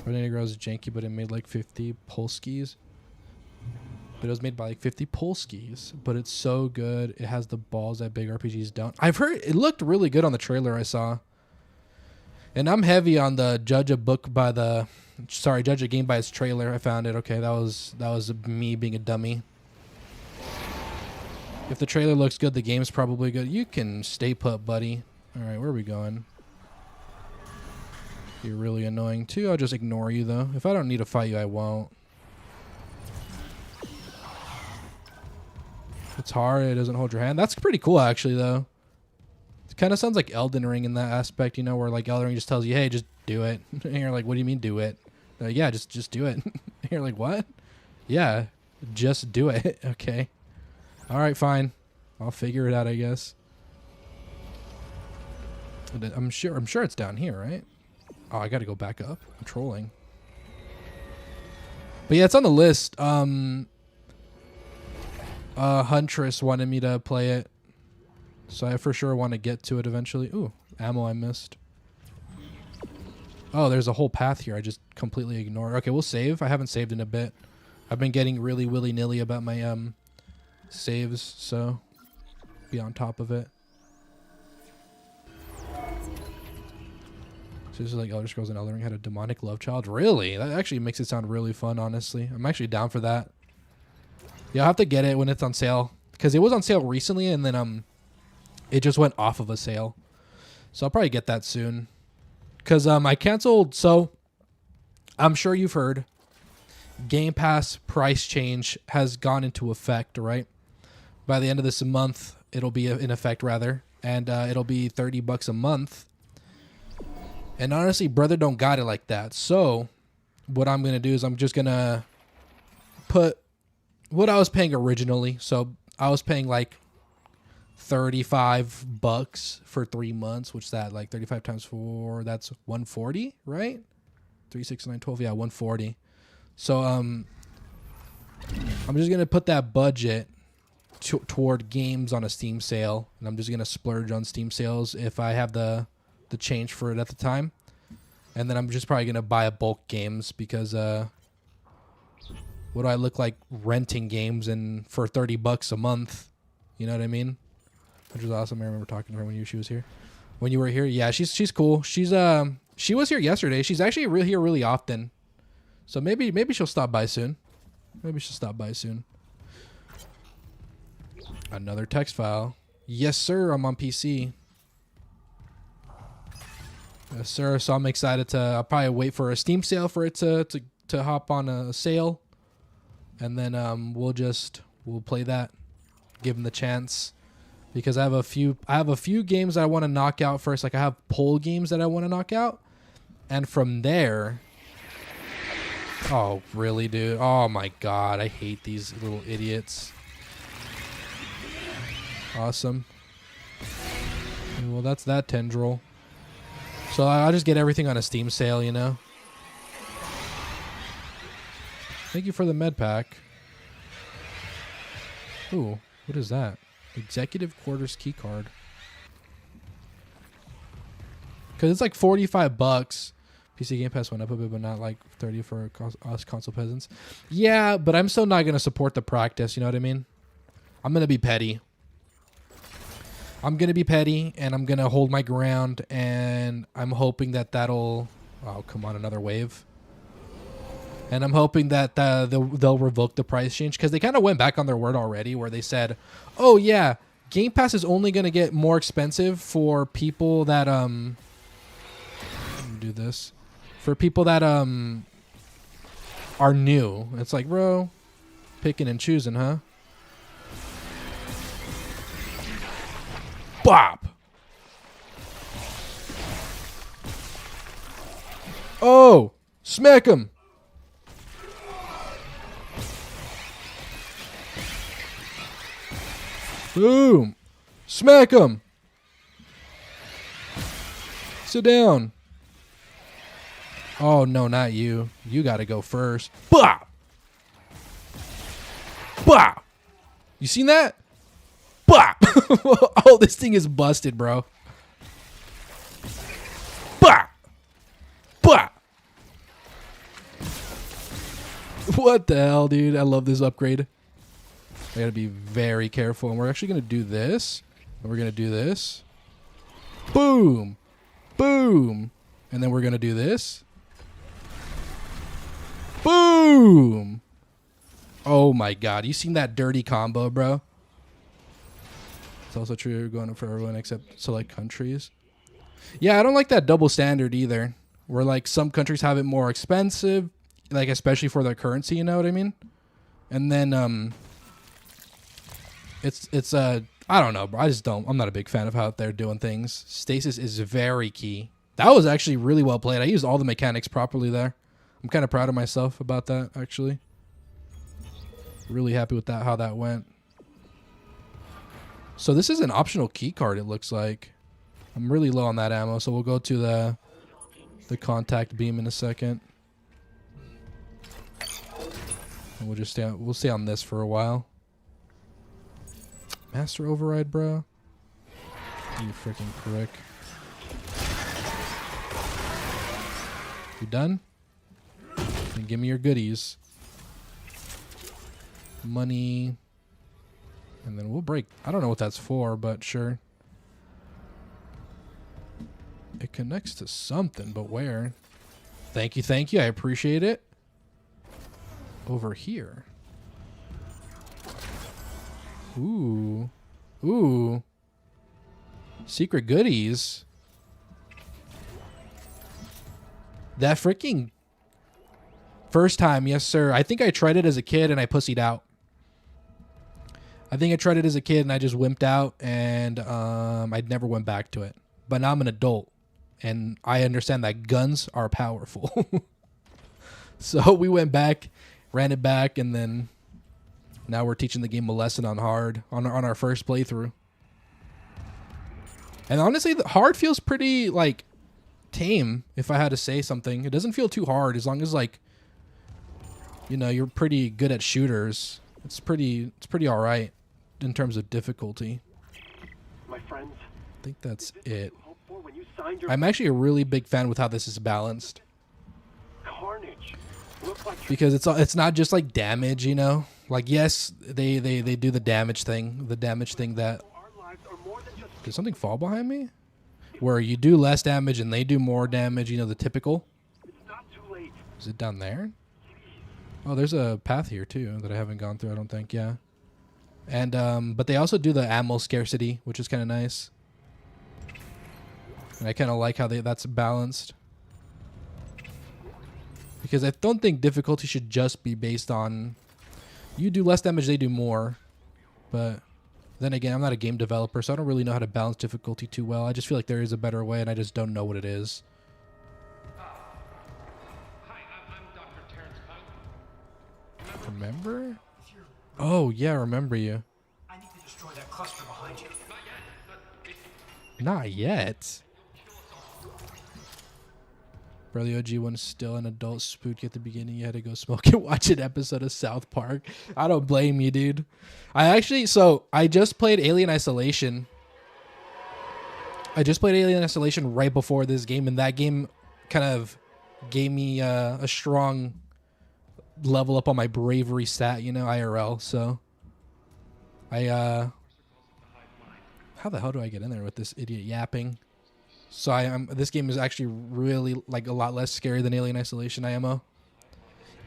Renegro is janky, but it made like 50 Polskis. But it was made by like 50 Polskis. But it's so good. It has the balls that big RPGs don't. I've heard it looked really good on the trailer I saw. And I'm heavy on the judge a game by its trailer. I found it. Okay, that was me being a dummy. If the trailer looks good, the game's probably good. You can stay put, buddy. All right, where are we going? You're really annoying too. I'll just ignore you though. If I don't need to fight you, I won't. It's hard. It doesn't hold your hand. That's pretty cool, actually, though. It kind of sounds like Elden Ring in that aspect, you know, where like Elden Ring just tells you, "Hey, just do it." And you're like, "What do you mean, do it?" Yeah, just do it. And you're like, "What?" Yeah, just do it. Okay. All right, fine. I'll figure it out, I guess. I'm sure it's down here, right? Oh, I got to go back up. I'm trolling. But yeah, it's on the list. Huntress wanted me to play it, so I for sure want to get to it eventually. Ooh, ammo I missed. Oh, there's a whole path here I just completely ignored. Okay, we'll save. I haven't saved in a bit. I've been getting really willy-nilly about my saves, so be on top of it. So this is like Elder Scrolls and Elden Ring had a demonic love child. Really? That actually makes it sound really fun, honestly. I'm actually down for that. Yeah, I'll have to get it when it's on sale. Because it was on sale recently, and then it just went off of a sale. So I'll probably get that soon. Because I canceled, so I'm sure you've heard. Game Pass price change has gone into effect, right? By the end of this month, it'll be in effect, rather. And it'll be $30 a month. And honestly, brother don't got it like that. So what I'm going to do is I'm just going to put what I was paying originally. So I was paying like $35 for 3 months, which is that like 35 times 4, that's 140, right? 3, 6, 9, 12, yeah, 140. So I'm just going to put that budget toward games on a Steam sale, and I'm just going to splurge on Steam sales if I have the change for it at the time. And then I'm just probably going to buy a bulk games because what do I look like renting games and for $30 a month? You know what I mean? Which was awesome. I remember talking to her when she was here. When you were here, yeah, she's cool. She was here yesterday. She's actually here really often. So maybe she'll stop by soon. Maybe she'll stop by soon. Another text file. Yes, sir. I'm on PC. Yes, sir. So I'm excited to. I'll probably wait for a Steam sale for it to hop on a sale, and then we'll play that. Give him the chance, because I have a few games that I want to knock out first. Like I have poll games that I want to knock out, and from there. Oh really, dude? Oh my god, I hate these little idiots. Awesome. Well, that's that tendril. So I'll just get everything on a Steam sale, you know. Thank you for the med pack. Ooh, what is that? Executive quarters key card. Because it's like $45. PC Game Pass went up a bit, but not like 30 for us console peasants. Yeah, but I'm still not going to support the practice, you know what I mean? I'm going to be petty. I'm going to be petty, and I'm going to hold my ground, and I'm hoping that that'll... Oh, come on, another wave. And I'm hoping that they'll revoke the price change, because they kind of went back on their word already, where they said, oh, yeah, Game Pass is only going to get more expensive for people that... Let me do this. For people that are new. It's like, bro, picking and choosing, huh? Bop! Oh! Smack him! Boom! Smack him! Sit down. Oh, no, not you. You gotta go first. Bah! Bah! You seen that? Bah! Oh, this thing is busted, bro. Bah! Bah! What the hell, dude? I love this upgrade. I gotta be very careful. And we're actually gonna do this. And we're gonna do this. Boom! Boom! And then we're gonna do this. Boom! Oh my god, you seen that dirty combo, bro? It's also true going for everyone except select countries. Yeah, I don't like that double standard either. Where like some countries have it more expensive, like especially for their currency, you know what I mean? And then it's I don't know, bro. I'm not a big fan of how they're doing things. Stasis is very key. That was actually really well played. I used all the mechanics properly there. I'm kind of proud of myself about that, actually. Really happy with that, how that went. So this is an optional key card, it looks like. I'm really low on that ammo, so we'll go to the contact beam in a second. And we'll stay on this for a while. Master override, bro. You freaking prick. You done? Then give me your goodies. Money. And then we'll break. I don't know what that's for, but sure. It connects to something, but where? Thank you, thank you. I appreciate it. Over here. Ooh. Ooh. Secret goodies. That freaking first time, yes, sir. I think I tried it as a kid and I pussied out. I think I tried it as a kid and I just wimped out, and I never went back to it. But now I'm an adult and I understand that guns are powerful. So we went back, ran it back, and then now we're teaching the game a lesson on hard on our first playthrough. And honestly, the hard feels pretty like tame, if I had to say something. It doesn't feel too hard as long as, like, you know, you're pretty good at shooters. It's pretty all right in terms of difficulty. My friends, I think that's it. when you signed your I'm actually a really big fan with how this is balanced, carnage, look like because it's not just like damage, you know. Like, yes, they do the damage thing that. our lives are more than just Did something fall behind me? Where you do less damage and they do more damage, you know, the typical. it's not too late. Is it down there? Oh, there's a path here too that I haven't gone through, I don't think. Yeah. And but they also do the ammo scarcity, which is kind of nice. And I kind of like how that's balanced. Because I don't think difficulty should just be based on you do less damage, they do more. But then again, I'm not a game developer, so I don't really know how to balance difficulty too well. I just feel like there is a better way, and I just don't know what it is. Hi, I'm Dr. Terrence Pike. Remember? Oh, yeah, I remember you. I need to destroy that cluster behind you. Not yet. Bro, the OG one's still an adult spook at the beginning. You had to go smoke and watch an episode of South Park. I don't blame you, dude. I just played Alien Isolation. I just played Alien Isolation right before this game, and that game kind of gave me a strong level up on my bravery stat, you know, IRL. So how the hell do I get in there with this idiot yapping? So this game is actually really like a lot less scary than Alien Isolation IMO,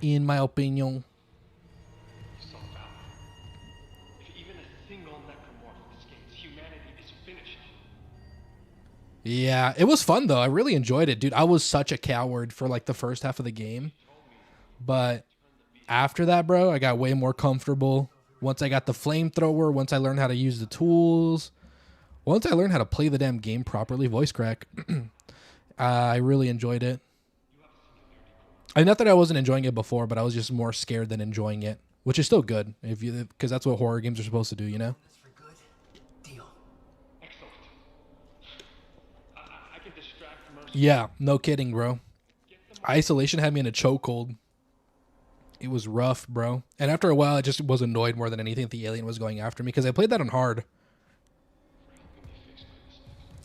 in my opinion. If even a single necromorph escapes, humanity is finished. Yeah, it was fun though. I really enjoyed it, dude. I was such a coward for like the first half of the game, but after that, bro, I got way more comfortable. Once I got the flamethrower, once I learned how to use the tools. Once I learned how to play the damn game properly, voice crack, I really enjoyed it. Not that I wasn't enjoying it before, but I was just more scared than enjoying it, which is still good, because that's what horror games are supposed to do, you know? For good? Deal. Excellent. I can distract Mercy. Yeah, no kidding, bro. Isolation had me in a chokehold. It was rough, bro. And after a while, I just was annoyed more than anything that the alien was going after me, because I played that on hard.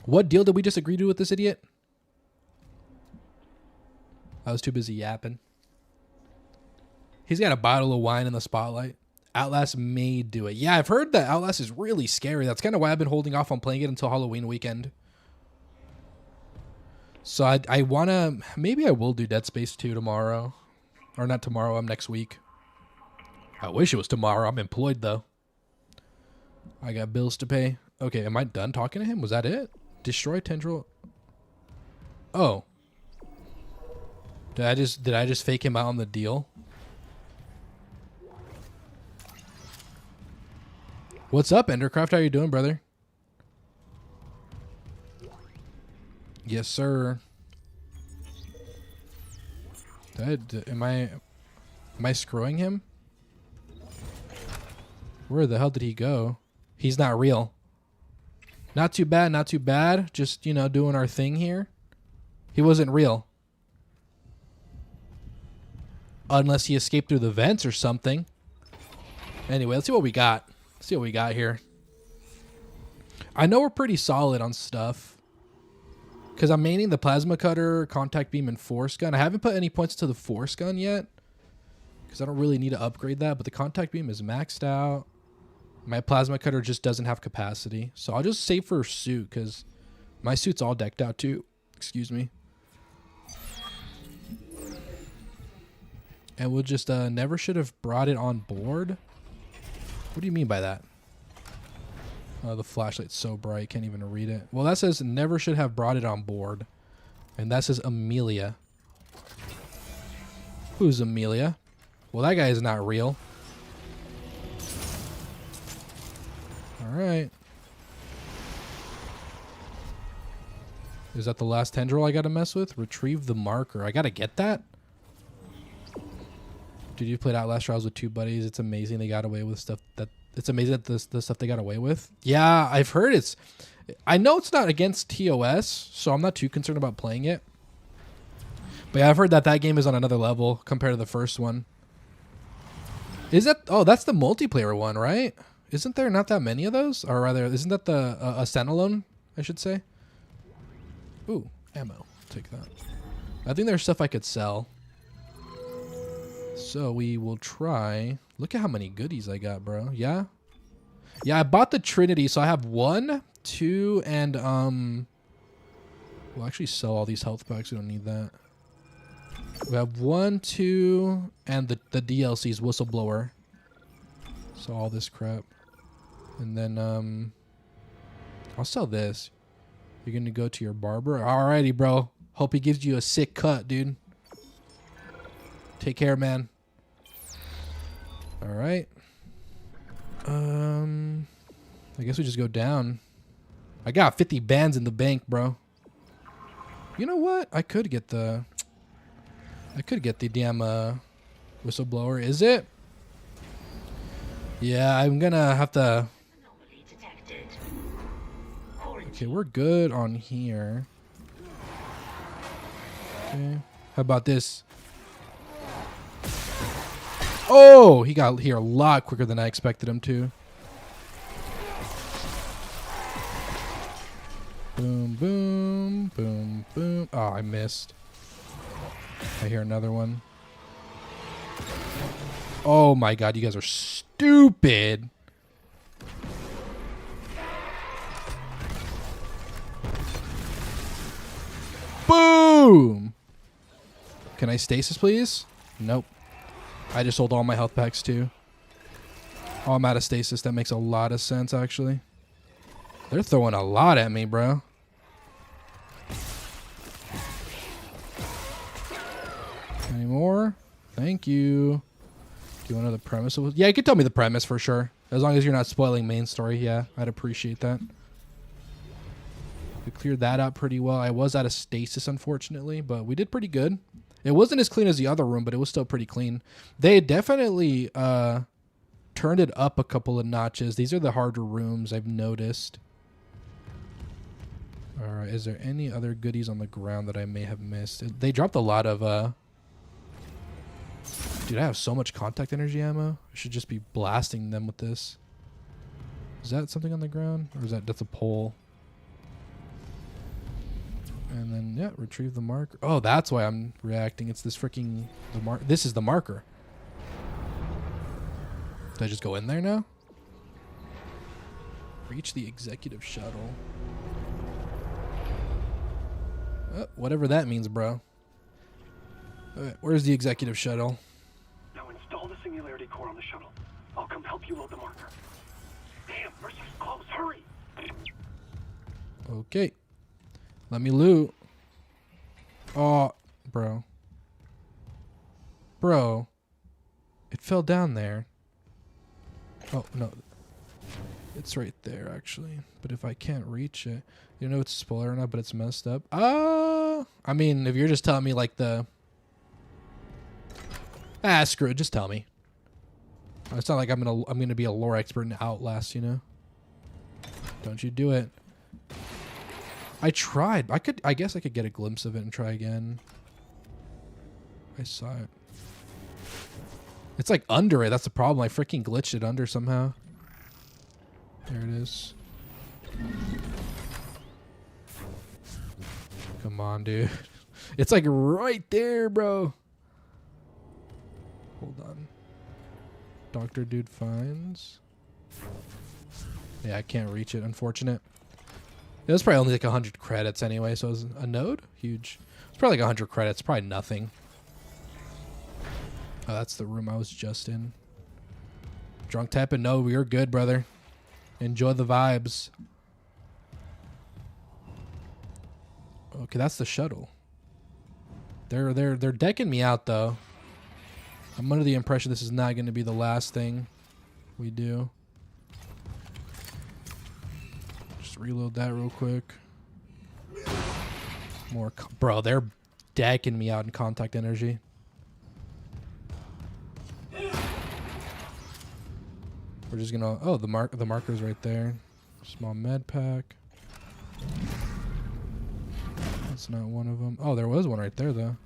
What deal did we just agree to with this idiot? I was too busy yapping. He's got a bottle of wine in the spotlight. Outlast may do it. Yeah, I've heard that Outlast is really scary. That's kind of why I've been holding off on playing it until Halloween weekend. So I want to... Maybe I will do Dead Space 2 tomorrow. Or not tomorrow, next week. I wish it was tomorrow. I'm employed, though. I got bills to pay. Okay, am I done talking to him? Was that it? Destroy tendril. Oh. Did I just fake him out on the deal? What's up, Endercraft? How you doing, brother? Yes, sir. Am I screwing him? Where the hell did he go? He's not real. Not too bad, not too bad. Just, you know, doing our thing here. He wasn't real. Unless he escaped through the vents or something. Anyway, let's see what we got. Let's see what we got here. I know we're pretty solid on stuff. Because I'm maining the plasma cutter, contact beam, and force gun. I haven't put any points to the force gun yet. Because I don't really need to upgrade that. But the contact beam is maxed out. My plasma cutter just doesn't have capacity. So I'll just save for suit. Because my suit's all decked out too. Excuse me. And we'll just never should have brought it on board. What do you mean by that? Oh, the flashlight's so bright, can't even read it. Well, that says never should have brought it on board. And that says Amelia. Who's Amelia? Well, that guy is not real. Alright. Is that the last tendril I gotta mess with? Retrieve the marker. I gotta get that? Dude, you played Outlast Trials with two buddies. It's amazing they got away with stuff that... It's amazing that the stuff they got away with. Yeah, I've heard it's... I know it's not against TOS, so I'm not too concerned about playing it. But yeah, I've heard that game is on another level compared to the first one. Is that... Oh, that's the multiplayer one, right? Isn't there not that many of those? Or rather, isn't that the... a standalone, I should say? Ooh, ammo. Take that. I think there's stuff I could sell. So we will try... Look at how many goodies I got, bro. Yeah? Yeah, I bought the Trinity, so I have 1, 2, and, we'll actually sell all these health packs. We don't need that. We have 1, 2, and the DLC's Whistleblower. So all this crap. And then I'll sell this. You're gonna go to your barber. Alrighty, bro. Hope he gives you a sick cut, dude. Take care, man. All right. I guess we just go down. I got 50 bands in the bank, bro. You know what? I could get the damn whistleblower. Is it? Yeah, I'm gonna have to. Okay, we're good on here. Okay. How about this? Oh, he got here a lot quicker than I expected him to. Boom, boom, boom, boom. Oh, I missed. I hear another one. Oh my god, you guys are stupid. Boom! Can I stasis, please? Nope. I just sold all my health packs, too. Oh, I'm out of stasis. That makes a lot of sense, actually. They're throwing a lot at me, bro. Any more? Thank you. Do you want to know the premise? Yeah, you can tell me the premise for sure. As long as you're not spoiling main story, yeah. I'd appreciate that. We cleared that out pretty well. I was out of stasis, unfortunately, but we did pretty good. It wasn't as clean as the other room, but it was still pretty clean. They definitely turned it up a couple of notches. These are the harder rooms, I've noticed. All right, is there any other goodies on the ground that I may have missed? They dropped a lot of... Dude, I have so much contact energy ammo. I should just be blasting them with this. Is that something on the ground? Or is that's a pole? And then, yeah, retrieve the marker. Oh, that's why I'm reacting. It's this freaking... This is the marker. Did I just go in there now? Reach the executive shuttle. Whatever that means, bro. Alright, where's the executive shuttle? Now install the singularity core on the shuttle. I'll come help you load the marker. Damn, Mercy's close. Hurry! Okay. Let me loot. Oh, bro. Bro. It fell down there. Oh, no. It's right there, actually. But if I can't reach it... You know it's a spoiler or not, but it's messed up. I mean, if you're just telling me, like, the... screw it. Just tell me. It's not like I'm gonna be a lore expert in Outlast, you know? Don't you do it. I tried. I guess I could get a glimpse of it and try again. I saw it. It's like under it. That's the problem. I freaking glitched it under somehow. There it is. Come on, dude. It's like right there, bro. Hold on. Dr. Dude finds. Yeah, I can't reach it. Unfortunate. It was probably only like 100 credits anyway, so it was a node? Huge. It's probably like 100 credits. Probably nothing. Oh, that's the room I was just in. Drunk tapping? No, we are good, brother. Enjoy the vibes. Okay, that's the shuttle. They're decking me out, though. I'm under the impression this is not going to be the last thing we do. Just reload that real quick. More, bro. They're decking me out in contact energy. We're just gonna. Oh, the marker's right there. Small med pack. That's not one of them. Oh, there was one right there though.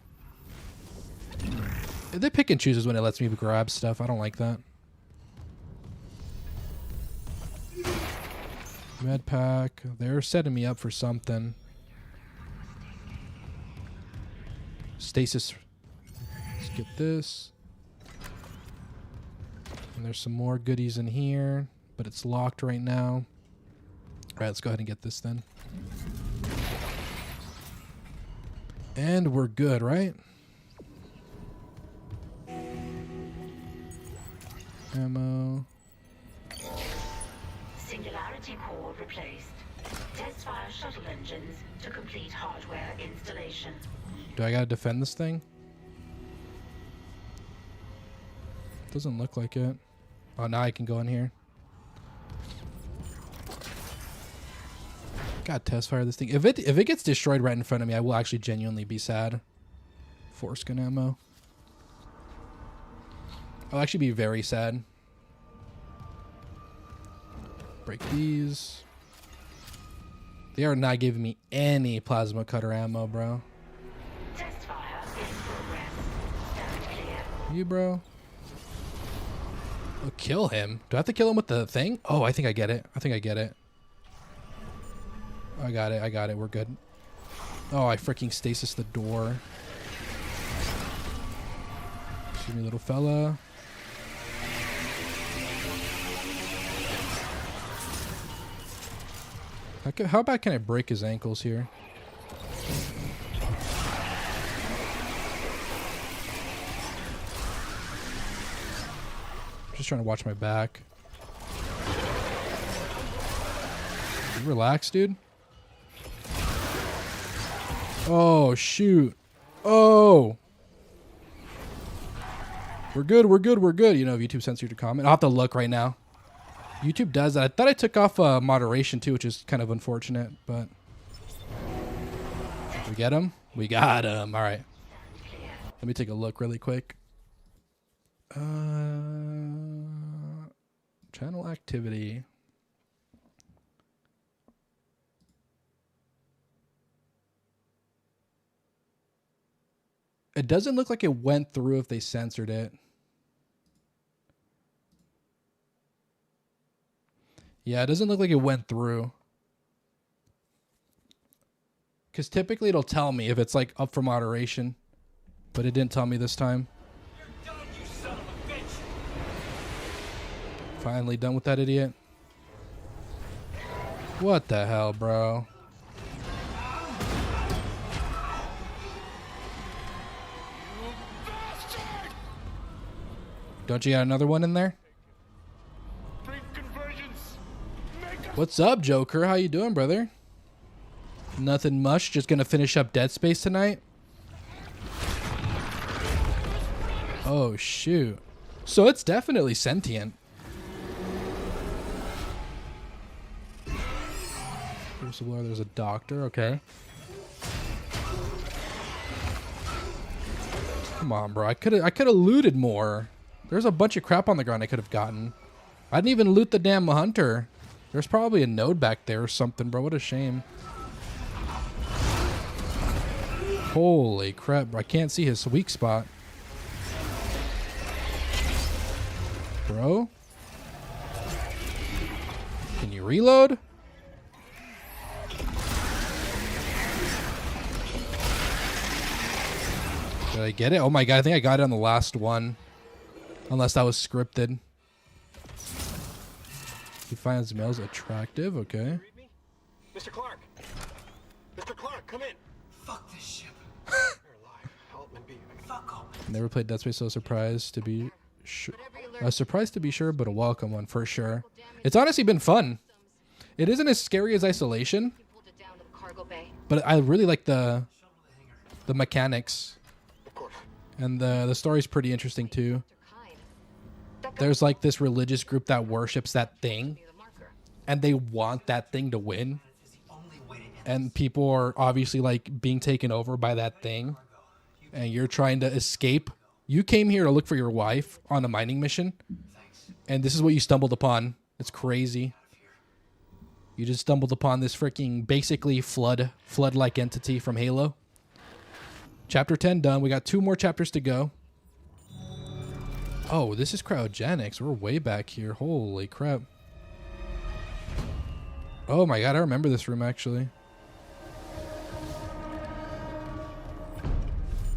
They pick and chooses when it lets me grab stuff. I don't like that. Med pack. They're setting me up for something. Stasis. Let's get this. And there's some more goodies in here, but it's locked right now. All right, let's go ahead and get this then. And we're good, right? Ammo. singularity core replaced. Test fire shuttle engines to complete hardware installation. Do I gotta defend this thing? Doesn't look like it. Oh, now I can go in here. Gotta test fire this thing. If it gets destroyed right in front of me, I will actually genuinely be sad. Foreskin ammo. I'll actually be very sad. Break these. They are not giving me any plasma cutter ammo, bro. Test fire in progress. Stand clear. You, bro. Oh, kill him. Do I have to kill him with the thing? Oh, I think I get it. I think I get it. I got it. I got it. We're good. Oh, I freaking stasis the door. Excuse me, little fella. How about can I break his ankles here? Just trying to watch my back. Relax, dude. Oh, shoot. Oh. We're good, we're good, we're good. You know, if YouTube censors your comment. I'll have to look right now. YouTube does that. I thought I took off moderation too, which is kind of unfortunate, but... We get him? We got him. All right. Let me take a look really quick. Channel activity. It doesn't look like it went through if they censored it. Yeah, it doesn't look like it went through. Because typically it'll tell me if it's like up for moderation. But it didn't tell me this time. You're done, you son of a bitch! Finally done with that idiot. What the hell, bro? Don't you got another one in there? What's up, Joker? How you doing, brother? Nothing much. Just gonna finish up Dead Space tonight. Oh, shoot. So it's definitely sentient. Crucible, there's a doctor. Okay. Come on, bro. I could have looted more. There's a bunch of crap on the ground I could have gotten. I didn't even loot the damn hunter. There's probably a node back there or something, bro. What a shame. Holy crap, bro. I can't see his weak spot. Bro? Can you reload? Did I get it? Oh my god, I think I got it on the last one. Unless that was scripted. He finds males attractive, okay. Mr. Clark! Mr. Clark, come in! Fuck this ship. You're alive. Help me be. Fuck off. Never played Dead Space, so surprised to be sure. Surprised to be sure, but a welcome one for sure. It's honestly been fun. It isn't as scary as Isolation, but I really like the mechanics. And the story's pretty interesting too. There's like this religious group that worships that thing, and they want that thing to win. And people are obviously like being taken over by that thing, and you're trying to escape. You came here to look for your wife on a mining mission, and this is what you stumbled upon. It's crazy. You just stumbled upon this freaking basically flood-like entity from Halo. Chapter 10 done. We got 2 more chapters to go. Oh, this is cryogenics. We're way back here. Holy crap. Oh my god, I remember this room actually.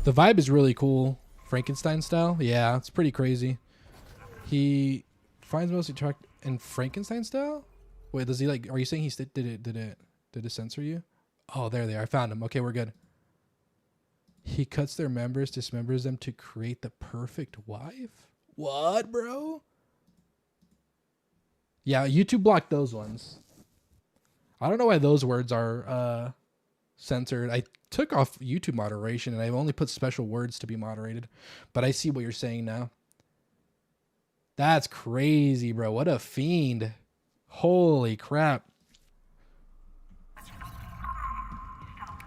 The vibe is really cool. Frankenstein style? Yeah, it's pretty crazy. He finds most attractive in Frankenstein style? Wait, does he like, are you saying he did it censor you? Oh, there they are. I found him. Okay, we're good. He cuts their members, dismembers them to create the perfect wife? What, bro? Yeah, YouTube blocked those ones. I don't know why those words are censored. I took off YouTube moderation and I only put special words to be moderated. But I see what you're saying now. That's crazy, bro. What a fiend. Holy crap.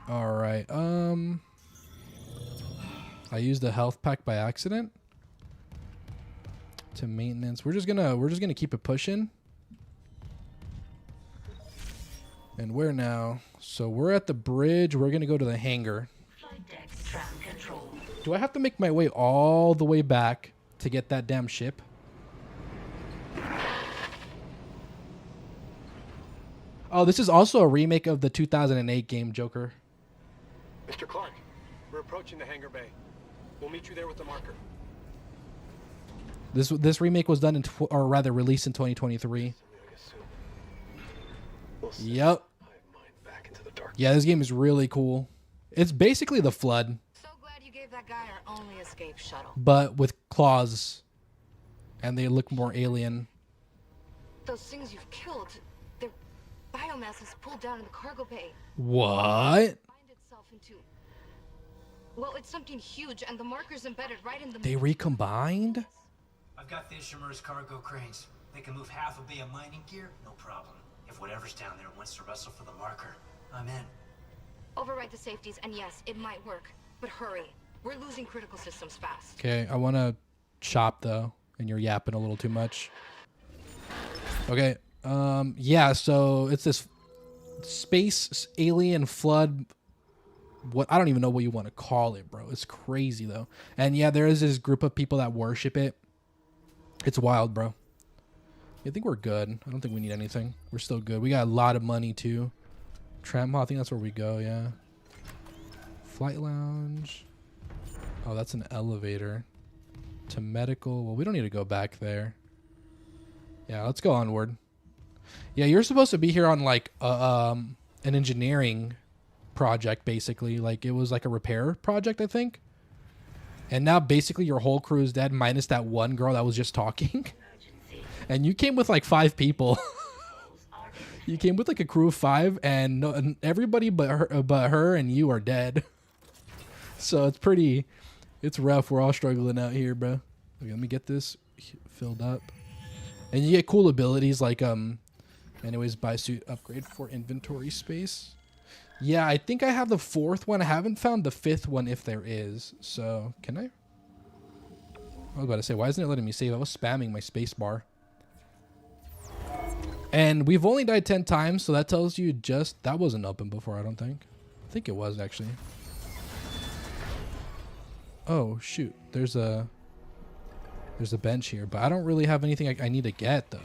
All right. I used a health pack by accident. To maintenance. We're just gonna keep it pushing. And where now? So we're at the bridge. We're gonna go to the hangar. Flight decks tram control. Do I have to make my way all the way back to get that damn ship? Oh, this is also a remake of the 2008 game Joker. Mr. Clark, we're approaching the hangar bay. We'll meet you there with the marker. This remake was done or rather released in 2023. Yep. Yeah, this game is really cool. It's basically The Flood. So glad you gave that guy our only escape shuttle. But with claws. And they look more alien. Those things you've killed, their biomass is pulled down in the cargo bay. What? Bind itself into... Well, it's something huge, and the marker's embedded right in the... They recombined? I've got the Ishimura's cargo cranes. They can move half a bay of mining gear, no problem. If whatever's down there wants to wrestle for the marker, I'm in. Override the safeties, and yes, it might work. But hurry. We're losing critical systems fast. Okay, I want to chop, though. And you're yapping a little too much. Okay. Yeah, so it's this space alien flood. What I don't even know what you want to call it, bro. It's crazy, though. And yeah, there is this group of people that worship it. It's wild, bro. I think we're good. I don't think we need anything. We're still good. We got a lot of money, too. Tram, I think that's where we go, yeah. Flight lounge. Oh, that's an elevator. To medical. Well, we don't need to go back there. Yeah, let's go onward. Yeah, you're supposed to be here on, like, an engineering project, basically. Like, it was like a repair project, I think. And now, basically, your whole crew is dead, minus that one girl that was just talking. And you came with like 5 people. You came with like a crew of 5, and everybody but her and you are dead. So it's rough. We're all struggling out here, bro. Okay, let me get this filled up. And you get cool abilities like anyways, buy suit upgrade for inventory space. Yeah, I think I have the 4th one. I haven't found the 5th one if there is. So can I? I was about to say, why isn't it letting me save? I was spamming my space bar. And we've only died 10 times, so that tells you that wasn't open before, I don't think. I think it was, actually. Oh, shoot. There's a bench here, but I don't really have anything I need to get, though.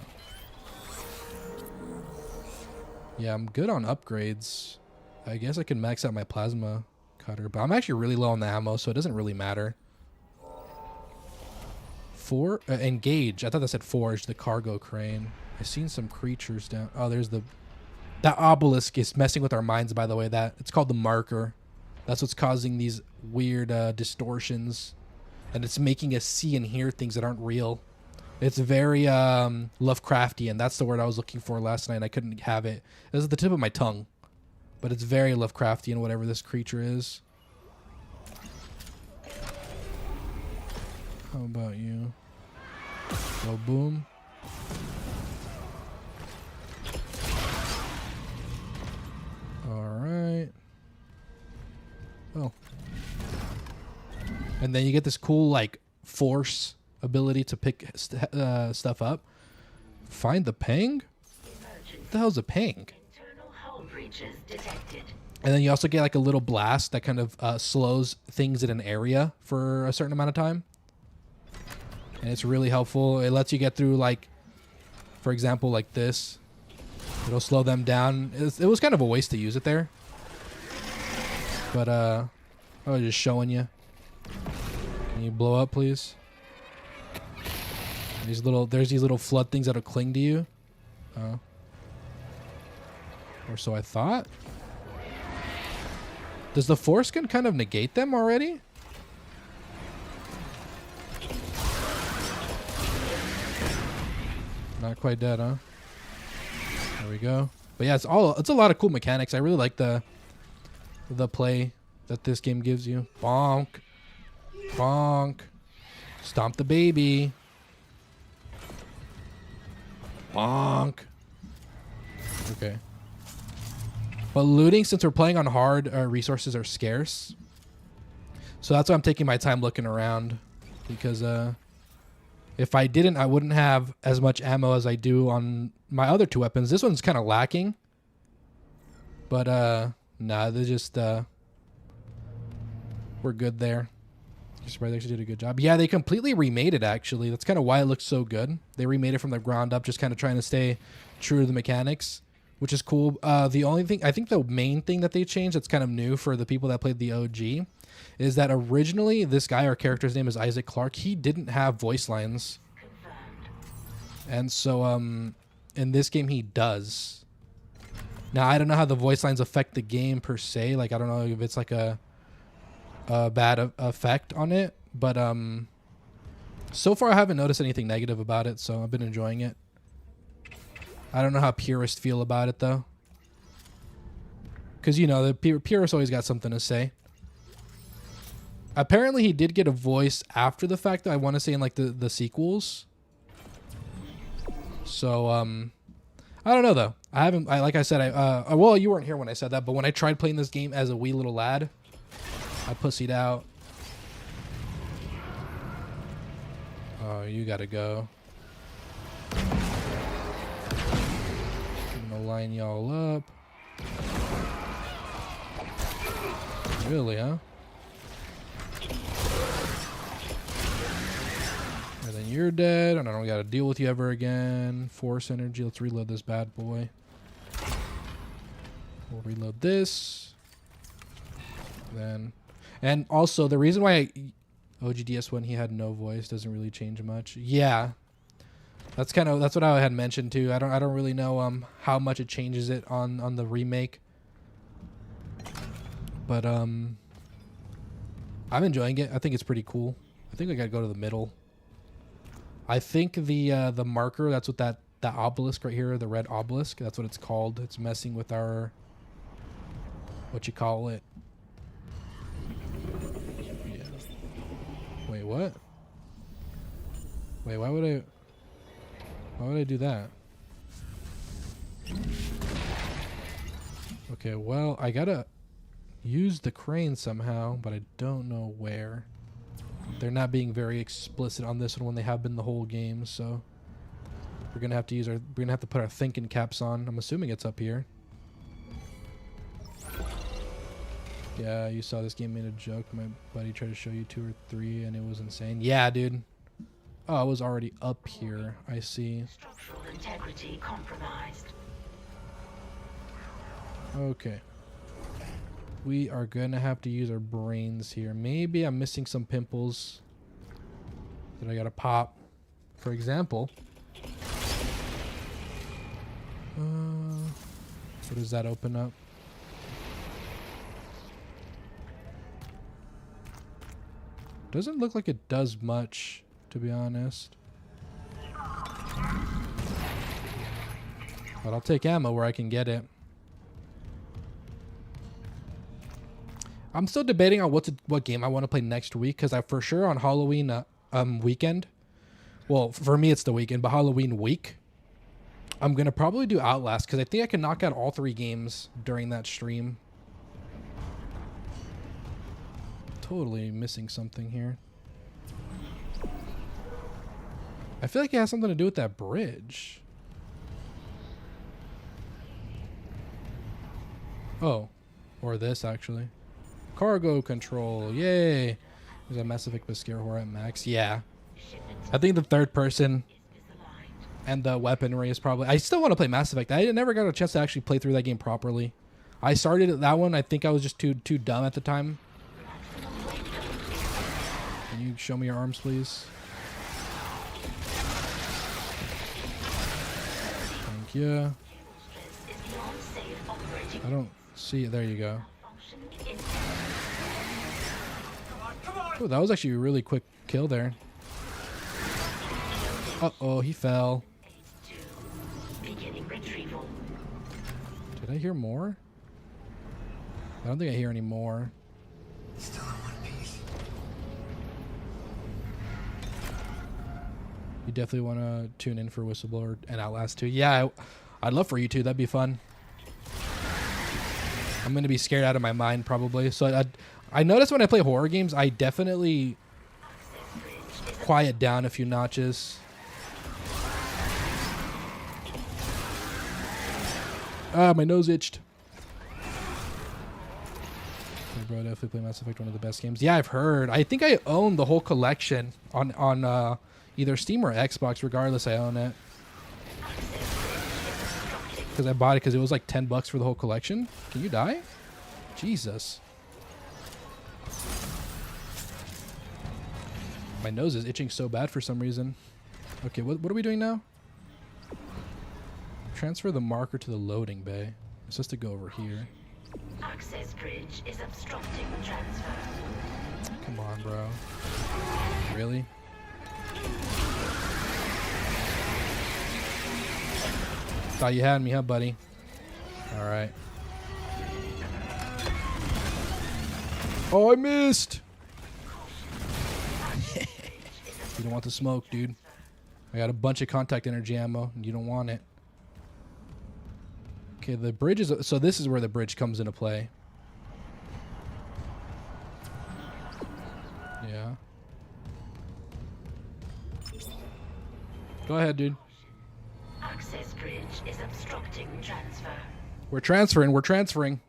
Yeah, I'm good on upgrades. I guess I can max out my plasma cutter, but I'm actually really low on the ammo, so it doesn't really matter. Engage. I thought that said forge, the cargo crane. I've seen some creatures down. Oh, there's that obelisk is messing with our minds, by the way. It's called the marker. That's what's causing these weird distortions. And it's making us see and hear things that aren't real. It's very Lovecraftian. That's the word I was looking for last night. I couldn't have it. It was at the tip of my tongue. But it's very Lovecraftian, whatever this creature is. How about you? Go boom. Alright. Oh. And then you get this cool, like, force ability to pick stuff up. Find the ping? What the hell's a ping? Internal hull breaches detected. And then you also get, like, a little blast that kind of slows things in an area for a certain amount of time. And it's really helpful. It lets you get through, like, for example, like this. It'll slow them down. It was kind of a waste to use it there. But, I was just showing you. Can you blow up, please? There's these little flood things that'll cling to you. Or so I thought. Does the force gun kind of negate them already? Not quite dead, huh? There we go. But yeah, it's a lot of cool mechanics. I really like the play that this game gives you. Bonk. Bonk. Stomp the baby. Bonk. Okay. But looting, since we're playing on hard, resources are scarce. So that's why I'm taking my time looking around. Because if I didn't, I wouldn't have as much ammo as I do on my other two weapons. This one's kind of lacking. But nah, they just we're good there. They actually did a good job. Yeah, they completely remade it, actually. That's kind of why it looks so good. They remade it from the ground up, just kind of trying to stay true to the mechanics, which is cool. The only thing, I think the main thing that they changed that's kind of new for the people that played the OG is that originally this guy, our character's name is Isaac Clarke, he didn't have voice lines. And so in this game, he does. Now, I don't know how the voice lines affect the game per se. Like, I don't know if it's like a bad effect on it, but so far I haven't noticed anything negative about it, so I've been enjoying it. I don't know how purists feel about it though, because you know the purists always got something to say. Apparently he did get a voice after the fact, that I want to say in like the sequels. So I don't know though. Like I said, well, you weren't here when I said that, but when I tried playing this game as a wee little lad, I pussied out. Oh, you gotta go. I'm gonna line y'all up. Really, huh? And then you're dead, and I don't gotta deal with you ever again. Force energy. Let's reload this bad boy. We'll reload this. Then. And also, the reason why OGDS1 he had no voice doesn't really change much. Yeah, that's what I had mentioned too. I don't really know how much it changes it on the remake. But I'm enjoying it. I think it's pretty cool. I think I gotta go to the middle. I think the marker, that's what that obelisk right here, the red obelisk, that's what it's called. It's messing with our, what you call it. Wait, what? Wait, why would I do that? Okay, well, I gotta use the crane somehow, but I don't know where. They're not being very explicit on this one when they have been the whole game, so we're gonna have to put our thinking caps on. I'm assuming it's up here. Yeah, you saw this game made a joke. My buddy tried to show you 2 or 3, and it was insane. Yeah, dude. Oh, it was already up here. I see. Structural integrity compromised. Okay. We are gonna have to use our brains here. Maybe I'm missing some pimples that I gotta pop. For example. What does that open up? Doesn't look like it does much, to be honest. But I'll take ammo where I can get it. I'm still debating on what game I want to play next week, because I for sure on Halloween weekend. Well, for me it's the weekend, but Halloween week, I'm gonna probably do Outlast, because I think I can knock out all 3 games during that stream. Totally missing something here. I feel like it has something to do with that bridge. Oh, or this actually. Cargo control, yay! There's a Mass Effect Baskerhor at max. Yeah, I think the third person and the weaponry is probably. I still want to play Mass Effect. I never got a chance to actually play through that game properly. I started at that one. I think I was just too dumb at the time. Can you show me your arms, please? Thank you. I don't see it. There you go. Oh, that was actually a really quick kill there. Uh-oh, he fell. Did I hear more? I don't think I hear any more. Still in one piece. You definitely want to tune in for Whistleblower and Outlast 2. Yeah, I'd love for you to. That'd be fun. I'm going to be scared out of my mind probably. So I notice when I play horror games, I definitely quiet down a few notches. Ah, my nose itched. Hey bro, definitely play Mass Effect, one of the best games. Yeah, I've heard. I think I own the whole collection on either Steam or Xbox. Regardless, I own it. Because I bought it because it was like $10 for the whole collection. Can you die? Jesus. My nose is itching so bad for some reason. Okay, what are we doing now? Transfer the marker to the loading bay. It's just to go over here. Access bridge is obstructing the transfer. Come on, bro. Really? Thought you had me, huh, buddy? Alright. Oh, I missed! You don't want the smoke, dude. I got a bunch of contact energy ammo, and you don't want it. Okay, the bridge is... So this is where the bridge comes into play. Yeah. Go ahead, dude. Access bridge is obstructing transfer. We're transferring. We're transferring.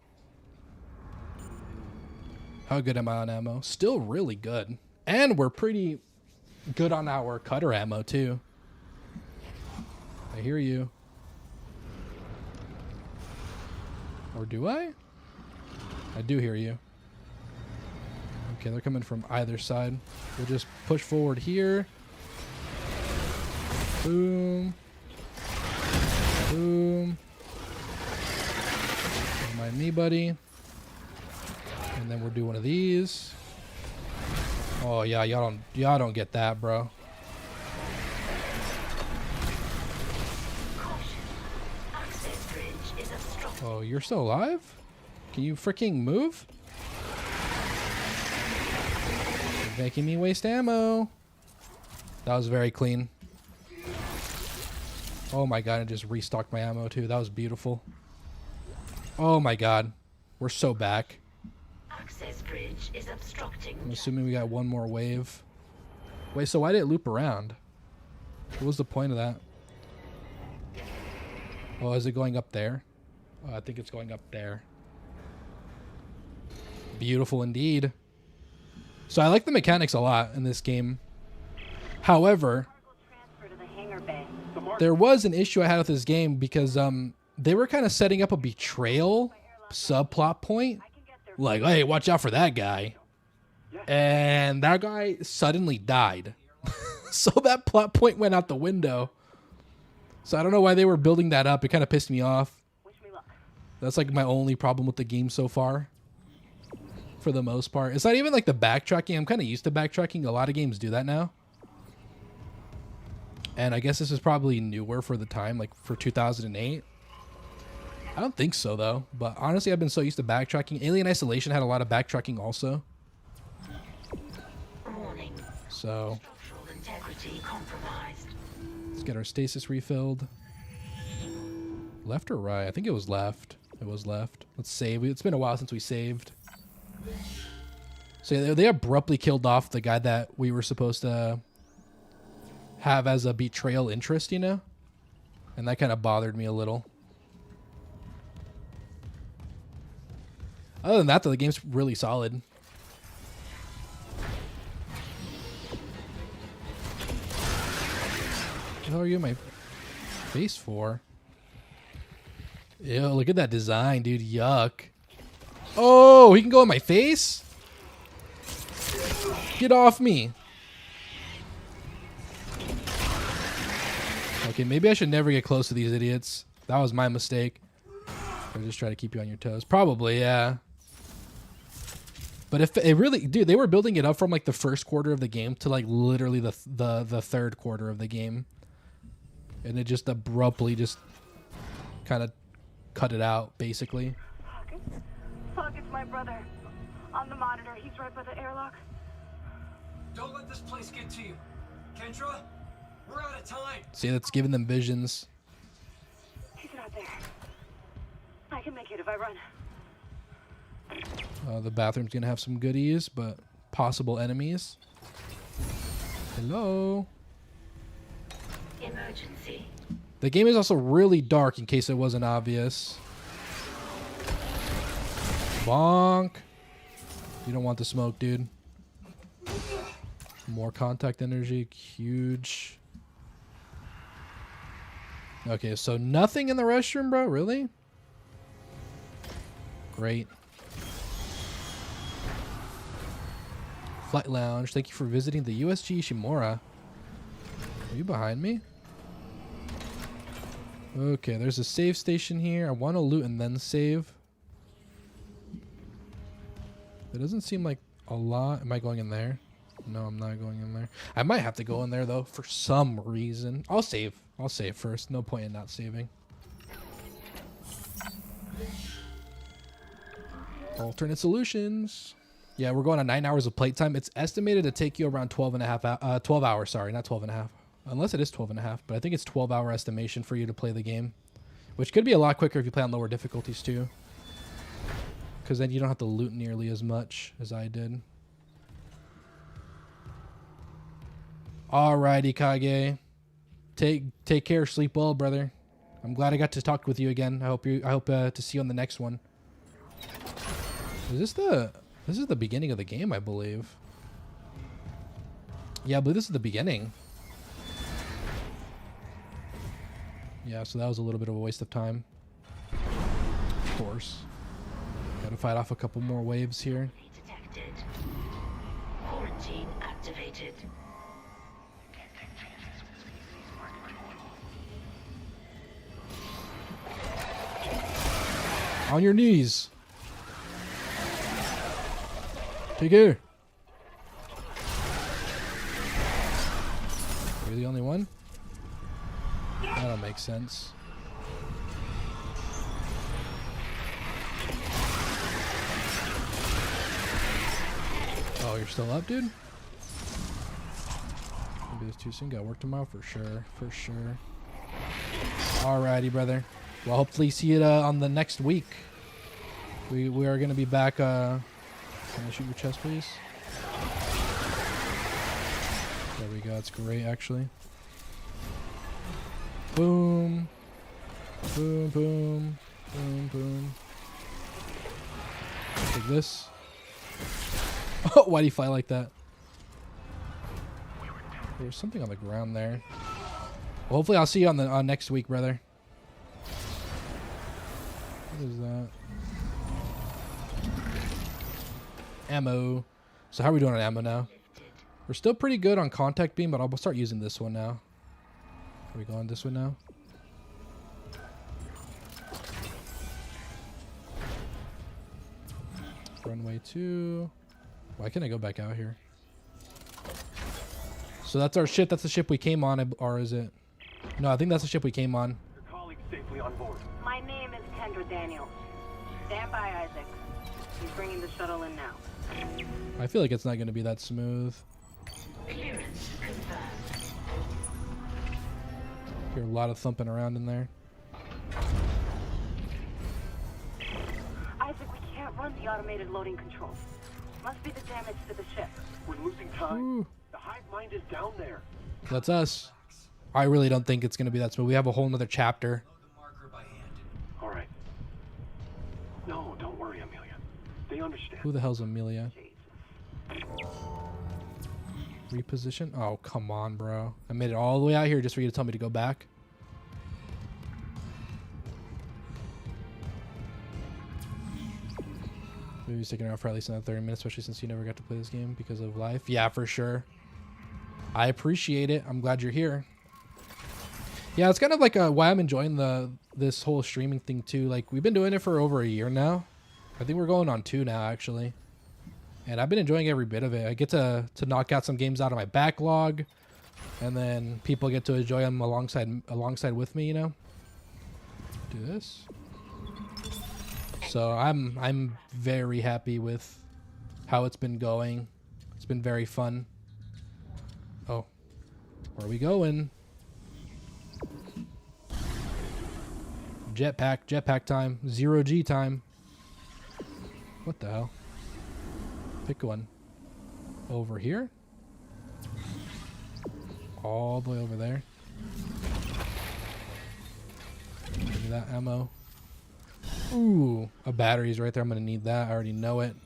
How good am I on ammo? Still really good. And we're pretty good on our cutter ammo, too. I hear you. Or do I? I do hear you. Okay, they're coming from either side. We'll just push forward here. Boom. Boom. Don't mind me, buddy. And then we'll do one of these. Oh yeah, y'all don't get that, bro. Oh, you're still alive? Can you freaking move? You're making me waste ammo. That was very clean. Oh my god, I just restocked my ammo too. That was beautiful. Oh my god. We're so back. Access bridge is obstructing. I'm assuming we got one more wave. Wait, so why did it loop around? What was the point of that? Oh, is it going up there? Oh, I think it's going up there. Beautiful indeed. So I like the mechanics a lot in this game. However, there was an issue I had with this game because they were kind of setting up a betrayal subplot point. Like, hey, watch out for that guy. And that guy suddenly died. So that plot point went out the window. So I don't know why they were building that up. It kind of pissed me off. That's like my only problem with the game so far. For the most part. It's not even like the backtracking. I'm kind of used to backtracking. A lot of games do that now. And I guess this is probably newer for the time, like for 2008. I don't think so, though. But honestly, I've been so used to backtracking. Alien Isolation had a lot of backtracking also. Warning. So, Structural integrity compromised. let's get our stasis refilled. Left or right? I think it was left. It was left. Let's save. It's been a while since we saved. So yeah, they abruptly killed off the guy that we were supposed to have as a betrayal interest, you know? And that kind of bothered me a little. Other than that, though, the game's really solid. What the hell are you in my face for? Ew, look at that design, dude. Yuck. Oh, he can go in my face? Get off me. Okay, maybe I should never get close to these idiots. That was my mistake. Or just try to keep you on your toes. Probably, yeah. But if it really, dude, they were building it up from like the first quarter of the game to like literally the third quarter of the game. And it just abruptly just kind of cut it out, basically. Fuck, it's my brother. On the monitor, he's right by the airlock. Don't let this place get to you. Kendra, we're out of time. See, that's giving them visions. He's not there. I can make it if I run. The bathroom's gonna have some goodies, but possible enemies. Hello. Emergency. The game is also really dark, in case it wasn't obvious. Bonk. You don't want the smoke, dude. More contact energy. Huge. Okay, so nothing in the restroom, bro? Really? Great. Flight Lounge. Thank you for visiting the USG Ishimura. Are you behind me? Okay, there's a save station here. I want to loot and then save. It doesn't seem like a lot. Am I going in there? No, I'm not going in there. I might have to go in there, though, for some reason. I'll save. I'll save first. No point in not saving. Alternate solutions. Yeah, we're going on 9 hours of playtime. It's estimated to take you around 12 hours. Sorry, not 12 and a half. Unless it is 12 and a half. But I think it's 12-hour estimation for you to play the game. Which could be a lot quicker if you play on lower difficulties, too. Because then you don't have to loot nearly as much as I did. Alrighty, Kage. Take care. Sleep well, brother. I'm glad I got to talk with you again. I hope to see you on the next one. This is the beginning of the game, I believe. Yeah, I believe this is the beginning. Yeah, so that was a little bit of a waste of time. Of course. Gotta fight off a couple more waves here. Detected. Quarantine activated. On your knees. Take care. You're the only one? That don't make sense. Oh, you're still up, dude? Maybe it's too soon. Got work tomorrow for sure. For sure. Alrighty, brother. Well, hopefully see it on the next week. We are going to be back. Can I shoot your chest, please? There we go. That's great, actually. Boom. Boom, boom. Boom, boom. Take this. Oh, why do you fly like that? There's something on the ground there. Well, hopefully I'll see you on next week, brother. What is that? Ammo. So how are we doing on ammo now? We're still pretty good on contact beam, but I'll start using this one now. Are we going this one now? Runway 2. Why can't I go back out here? So that's our ship. That's the ship we came on, or is it? No, I think that's the ship we came on. Your colleague's safely on board. My name is Kendra Daniels. Stand by, Isaac. He's bringing the shuttle in now. I feel like it's not going to be that smooth. Clearance confirmed. Hear a lot of thumping around in there. Isaac, we can't run the automated loading controls. Must be the damage to the ship. We're losing time. Ooh. The hive mind is down there. That's us. I really don't think it's going to be that smooth. We have a whole nother chapter. Load the marker by hand. All right. No, don't worry, Amelia. They understand. Who the hell's Amelia? Reposition? Oh, come on, bro. I made it all the way out here just for you to tell me to go back. Maybe sticking around for at least another 30 minutes, especially since you never got to play this game because of life. Yeah, for sure. I appreciate it. I'm glad you're here. Yeah, it's kind of like why I'm enjoying this whole streaming thing too. Like, we've been doing it for over a year now. I think we're going on 2 now, actually. And I've been enjoying every bit of it. I get to knock out some games out of my backlog, and then people get to enjoy them alongside with me, you know? Do this. So I'm very happy with how it's been going. It's been very fun. Oh, where are we going? Jetpack time. 0G time. What the hell? Pick one. Over here? All the way over there. Give me that ammo. Ooh, a battery's right there. I'm gonna need that. I already know it.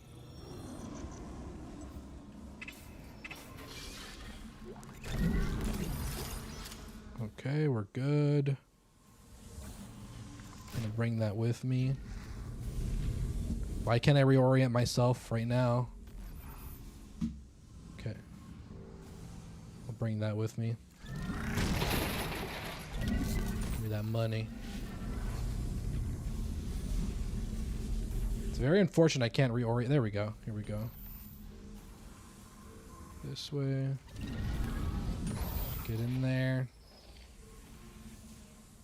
Okay, we're good. Gonna bring that with me. Why can't I reorient myself right now? Okay. I'll bring that with me. Give me that money. It's very unfortunate I can't reorient. There we go. Here we go. This way. Get in there.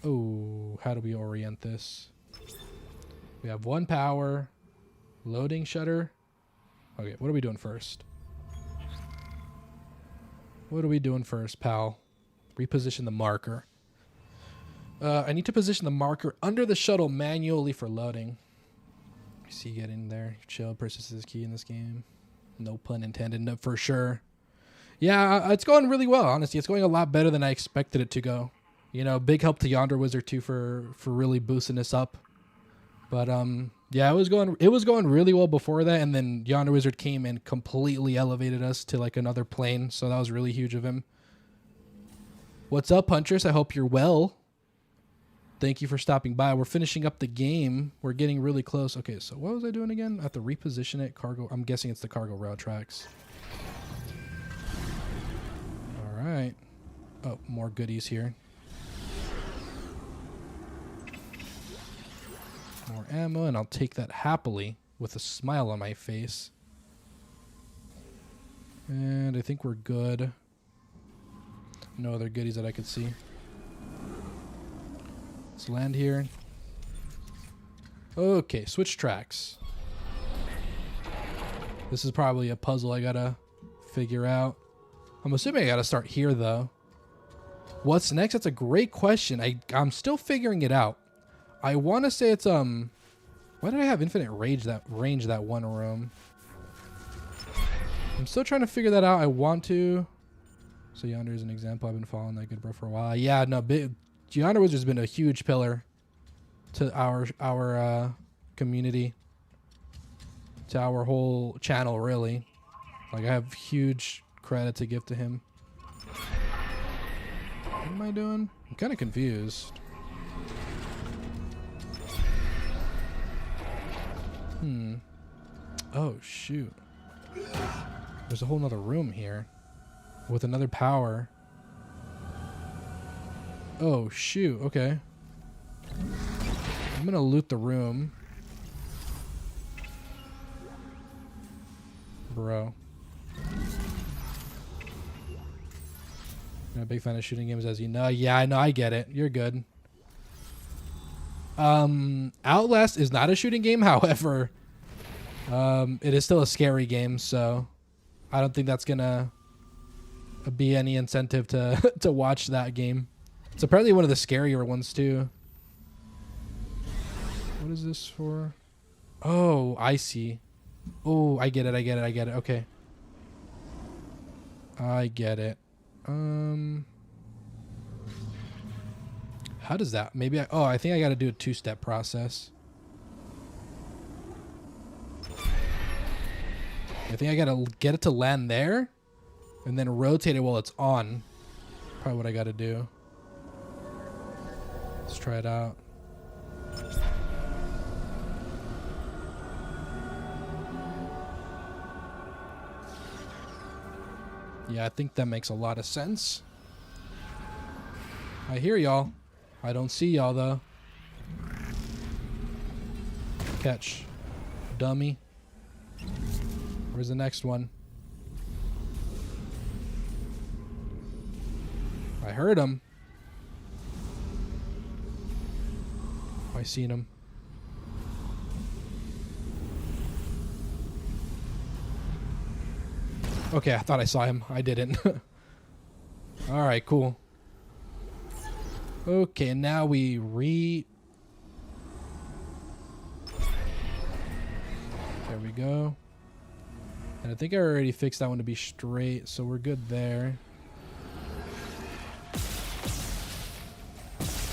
Oh, how do we orient this? We have 1 power. Loading shutter. Okay, what are we doing first? What are we doing first, pal? Reposition the marker. I need to position the marker under the shuttle manually for loading. See, get in there. Chill, persistence is key in this game. No pun intended, no, for sure. Yeah, it's going really well, honestly. It's going a lot better than I expected it to go. You know, big help to Yonder Wizard too for really boosting us up. But yeah, it was going really well before that, and then Yonder Wizard came and completely elevated us to like another plane, so that was really huge of him. What's up, Huntress? I hope you're well. Thank you for stopping by. We're finishing up the game. We're getting really close. Okay, so what was I doing again? I have to reposition it. Cargo. I'm guessing it's the cargo rail tracks. All right. Oh, more goodies here. More ammo, and I'll take that happily with a smile on my face. And I think we're good. No other goodies that I could see. Let's land here. Okay, switch tracks. This is probably a puzzle I gotta figure out. I'm assuming I gotta start here, though. What's next? That's a great question. I'm still figuring it out. I want to say it's why did I have infinite range that one room? I'm still trying to figure that out. I want to. So Yonder is an example. I've been following that good bro for a while. Yeah, no, Yonder Wizard's been a huge pillar to our community, to our whole channel, really. Like, I have huge credit to give to him. What am I doing? I'm kind of confused. Oh, shoot. There's a whole nother room here with another power. Oh, shoot. Okay. I'm going to loot the room. Bro. I'm a big fan of shooting games, as you know. Yeah, I know. I get it. You're good. Outlast is not a shooting game, however, it is still a scary game, so I don't think that's gonna be any incentive to to watch that game. It's apparently one of the scarier ones too. What is this for? Oh, I see. Oh, I get it. Okay. I get it. How does that? Maybe I think I got to do a 2-step process. I think I got to get it to land there and then rotate it while it's on. Probably what I got to do. Let's try it out. Yeah, I think that makes a lot of sense. I hear y'all. I don't see y'all, though. Catch. Dummy. Where's the next one? I heard him. I seen him. Okay, I thought I saw him. I didn't. All right, cool. Okay, now we There we go. And I think I already fixed that one to be straight, so we're good there.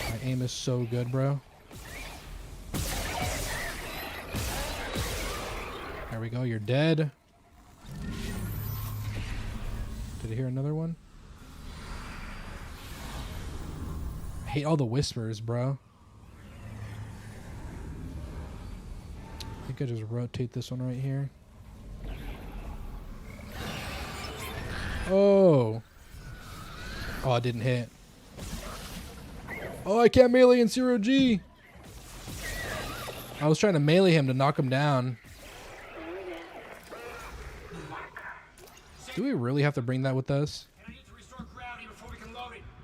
My aim is so good, bro. There we go, you're dead. Did I hear another one? I hate all the whispers, bro. I think I just rotate this one right here. Oh. Oh, it didn't hit. Oh, I can't melee in 0G. I was trying to melee him to knock him down. Do we really have to bring that with us?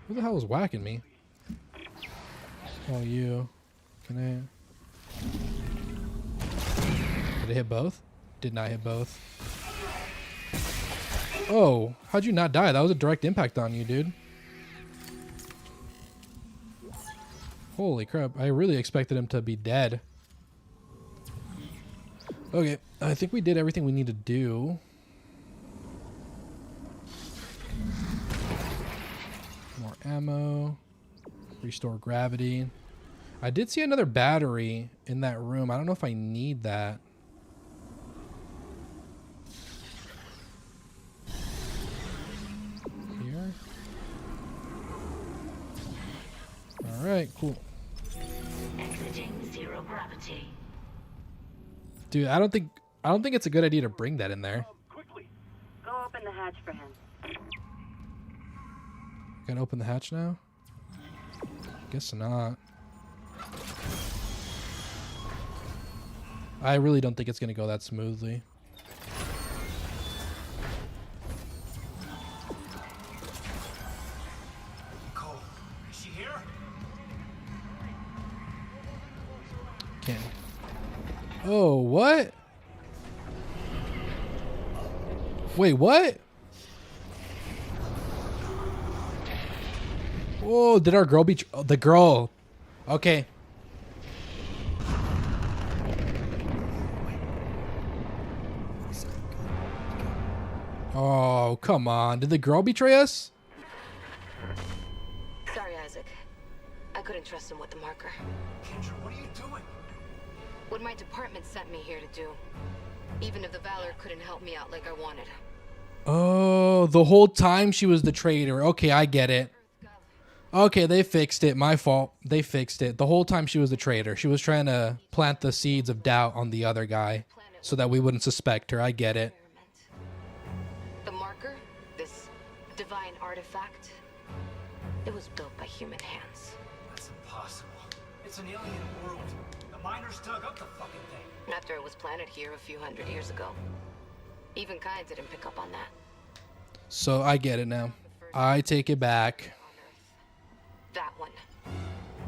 Who the hell is whacking me? Oh, you. Can I... Did it hit both? Did not hit both. Oh, how'd you not die? That was a direct impact on you, dude. Holy crap. I really expected him to be dead. Okay, I think we did everything we need to do. More ammo. Restore gravity. I did see another battery in that room. I don't know if I need that. Here. All right, cool. Exiting zero gravity. Dude, I don't think it's a good idea to bring that in there. Quickly. Go open the hatch for him. Gotta open the hatch now? Guess not. I really don't think it's gonna go that smoothly. Nicole, is she here? Can't. Oh, what? Wait, what? Oh, did our girl be... Oh, the girl. Okay. Oh, come on. Did the girl betray us? Sorry, Isaac. I couldn't trust him with the marker. Kendra, what are you doing? What my department sent me here to do. Even if the Valor couldn't help me out like I wanted. Oh, the whole time she was the traitor. Okay, I get it. Okay, they fixed it. My fault. They fixed it. The whole time she was the traitor. She was trying to plant the seeds of doubt on the other guy so that we wouldn't suspect her. I get it. The marker, this divine artifact, it was built by human hands. That's impossible. It's an alien world. The miners dug up the fucking thing. After it was planted here a few hundred years ago. Even Kind didn't pick up on that. So I get it now. I take it back. That one.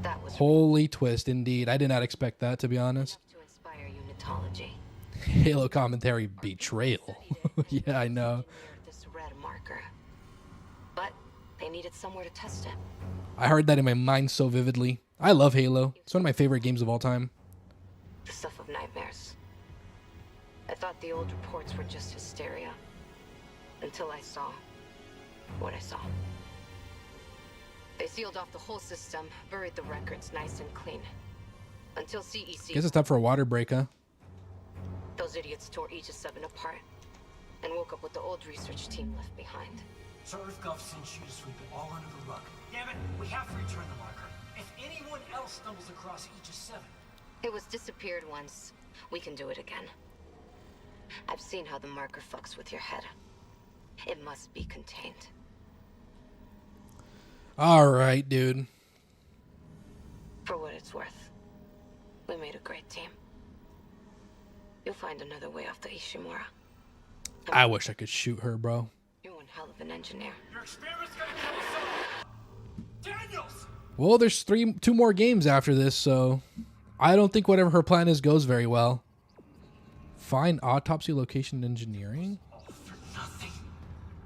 That was Holy twist, indeed. I did not expect that, to be honest. to inspire unitology. Halo commentary betrayal. Yeah, I know. This red marker. But they needed somewhere to test it. I heard that in my mind so vividly. I love Halo. It's one of my favorite games of all time. The stuff of nightmares. I thought the old reports were just hysteria. Until I saw what I saw. They sealed off the whole system, buried the records nice and clean. Until CEC. Guess it's time for a water break, huh? Those idiots tore Aegis 7 apart. And woke up with the old research team left behind. So EarthGov sent you to sweep it all under the rug. Damn it, we have to return the marker. If anyone else stumbles across Aegis 7. It was disappeared once. We can do it again. I've seen how the marker fucks with your head. It must be contained. All right, dude. For what it's worth, we made a great team. You'll find another way off the Ishimura. I wish I could shoot her, bro. You're one hell of an engineer. Your experiment's gonna kill us all. Daniels! Well, there's two more games after this, so I don't think whatever her plan is goes very well. Find autopsy location engineering? All for nothing.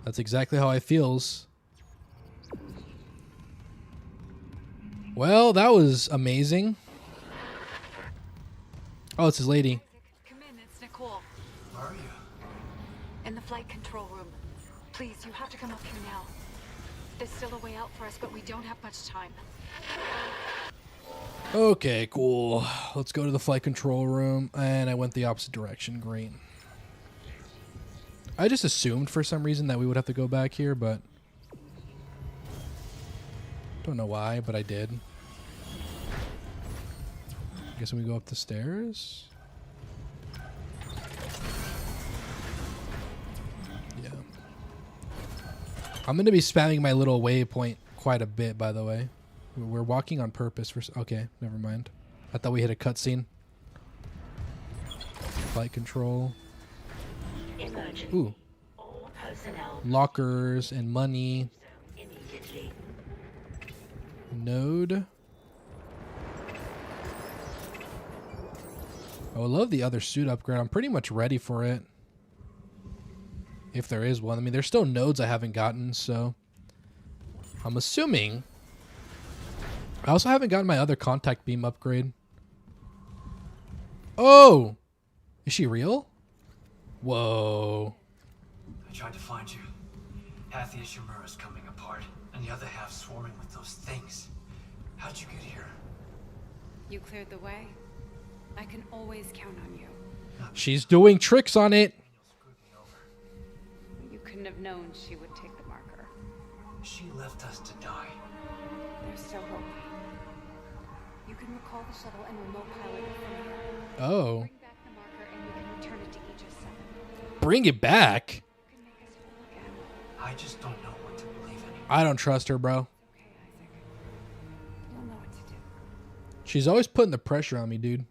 That's exactly how I feels. Well, that was amazing. Oh, it's his lady. Come in, it's Nicole. Where are you? In the flight control room. Please, you have to come up here now. There's still a way out for us, but we don't have much time. Okay, cool. Let's go to the flight control room. And I went the opposite direction. Great. I just assumed for some reason that we would have to go back here, but... don't know why, but I did. I guess when we go up the stairs... yeah. I'm going to be spamming my little waypoint quite a bit, by the way. We're walking on purpose for... okay, never mind. I thought we hit a cutscene. Flight control. Emergency. Ooh. All personnel Lockers and money. immediately. Node. I would love the other suit upgrade. I'm pretty much ready for it. If there is one. I mean, there's still nodes I haven't gotten, so... I'm assuming... I also haven't gotten my other contact beam upgrade. Oh! Is she real? Whoa. I tried to find you. Half the Ishimura is coming apart, and the other half swarming with those things. How'd you get here? You cleared the way. I can always count on you. She's doing tricks on it. Daniel screwed me over. You couldn't have known she would take the marker. She left us to die. There's still hope. You can recall the shuttle and remote pilot it from here. Oh. Bring back the marker and we can return it to Aegis 7. Bring it back? You can make us whole again. I just don't know what to believe anymore. I don't trust her, bro. Okay, Isaac. You'll know what to do. She's always putting the pressure on me, dude.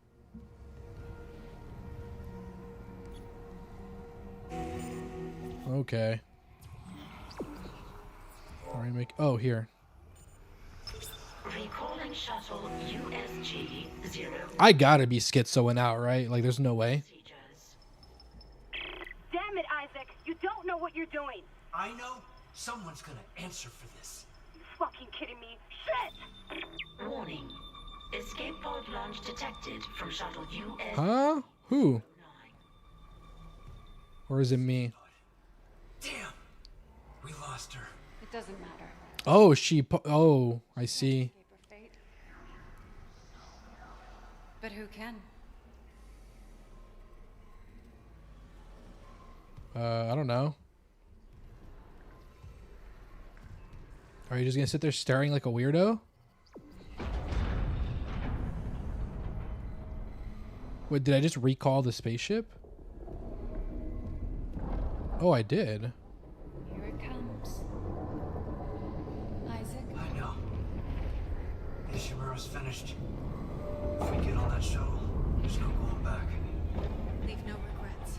Okay. Remake. Oh, here. Recalling shuttle USG 0. I gotta be schizoing out, right? Like, there's no way. Damn it, Isaac! You don't know what you're doing! I know someone's gonna answer for this. You fucking kidding me? Shit! Warning. Escape pod launch detected from shuttle US. Huh? Who? Or is it me? Damn! We lost her. It doesn't matter. Oh, oh, I see. Escape her fate. But who can? I don't know. Are you just gonna sit there staring like a weirdo? Wait, did I just recall the spaceship? Oh, I did. Here it comes. Isaac? I know. The Ishimura's finished. If we get on that shuttle, there's no going back. Leave no regrets.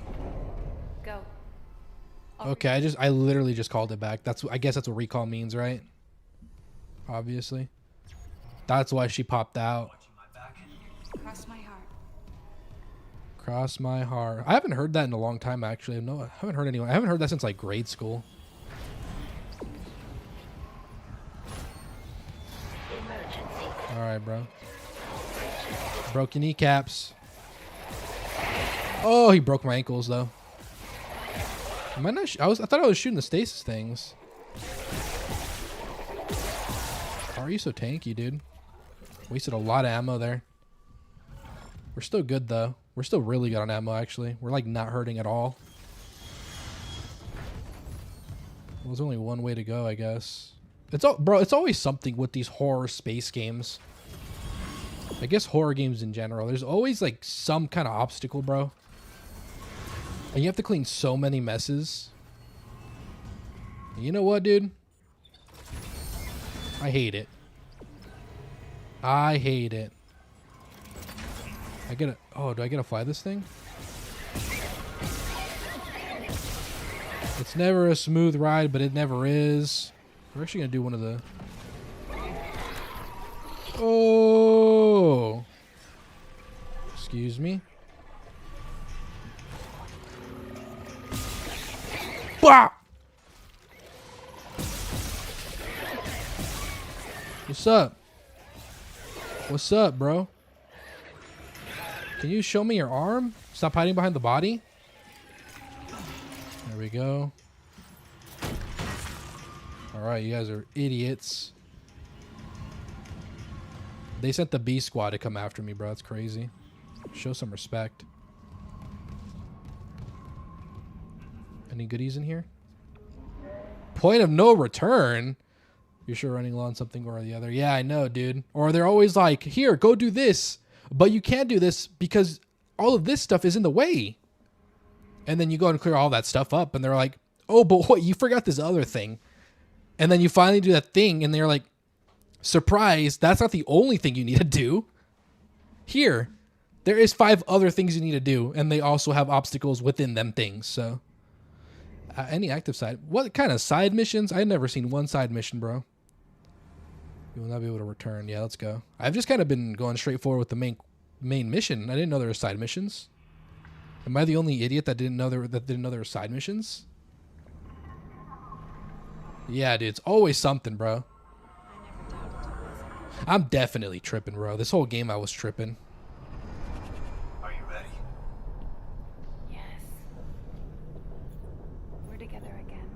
Go. Okay, I literally just called it back. I guess that's what recall means, right? Obviously. That's why she popped out. Watching my back. Cross my heart. Cross my heart. I haven't heard that in a long time, actually. No, I haven't heard anyone. I haven't heard that since like grade school. Emergency. All right, bro. Broke your kneecaps. Oh, he broke my ankles though. Am I not? I thought I was shooting the stasis things. How are you so tanky, dude? Wasted a lot of ammo there. We're still good though. We're still really good on ammo, actually. We're like not hurting at all. Well, there's only one way to go, I guess. Bro, it's always something with these horror space games. I guess horror games in general. There's always like some kind of obstacle, bro. And you have to clean so many messes. And you know what, dude? I hate it. I hate it. Oh, do I get to fly this thing? It's never a smooth ride, but it never is. We're actually going to do one of the... Oh! Excuse me. Bah! What's up? What's up, bro? Can you show me your arm? Stop hiding behind the body. There we go. Alright, you guys are idiots. They sent the B squad to come after me, bro. That's crazy. Show some respect. Any goodies in here? Point of no return? You're sure running low on something or the other. Yeah, I know, dude. Or they're always like, here, go do this. But you can't do this because all of this stuff is in the way. And then you go and clear all that stuff up. And they're like, oh, but what? You forgot this other thing. And then you finally do that thing. And they're like, surprise, that's not the only thing you need to do. Here, there is 5 other things you need to do. And they also have obstacles within them things. So, any active side. What kind of side missions? I've never seen one side mission, bro. You will not be able to return. Yeah, let's go. I've just kind of been going straight forward with the main mission. I didn't know there were side missions. Am I the only idiot that didn't know there were side missions? Yeah, dude, it's always something, bro. I'm definitely tripping, bro. This whole game I was tripping. Are you ready? Yes. We're together again.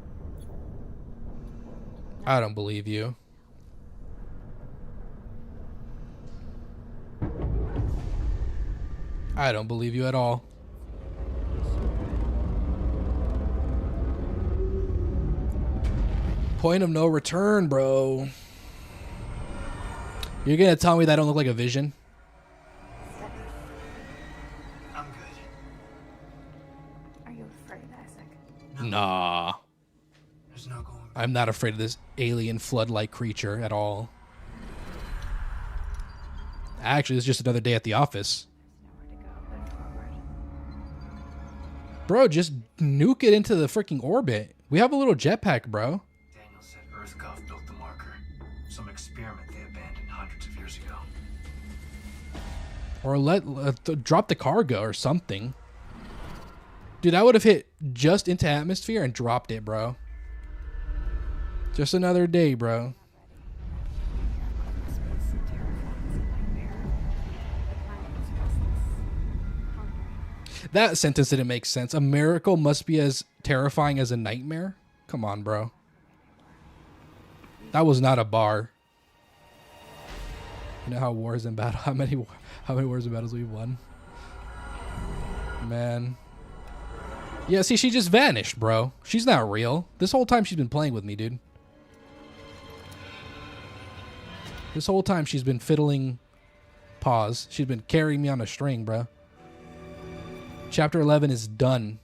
I don't believe you. I don't believe you at all. Point of no return, bro. You're gonna tell me that I don't look like a vision? I'm good. Are you afraid, Isaac? Nah. There's no going back. I'm not afraid of this alien flood-like creature at all. Actually, it's just another day at the office. Nowhere to go but forward. Bro, just nuke it into the freaking orbit. We have a little jetpack, bro. Daniel said EarthGov built the marker. Some experiment they abandoned hundreds of years ago. Or drop the cargo or something. Dude, I would have hit just into atmosphere and dropped it, bro. Just another day, bro. That sentence didn't make sense. A miracle must be as terrifying as a nightmare? Come on, bro. That was not a bar. You know how wars and battle, how many wars and battles we've won? Man. Yeah, see, she just vanished, bro. She's not real. This whole time she's been playing with me, dude. This whole time she's been fiddling. Pause. She's been carrying me on a string, bro. Chapter 11 is done.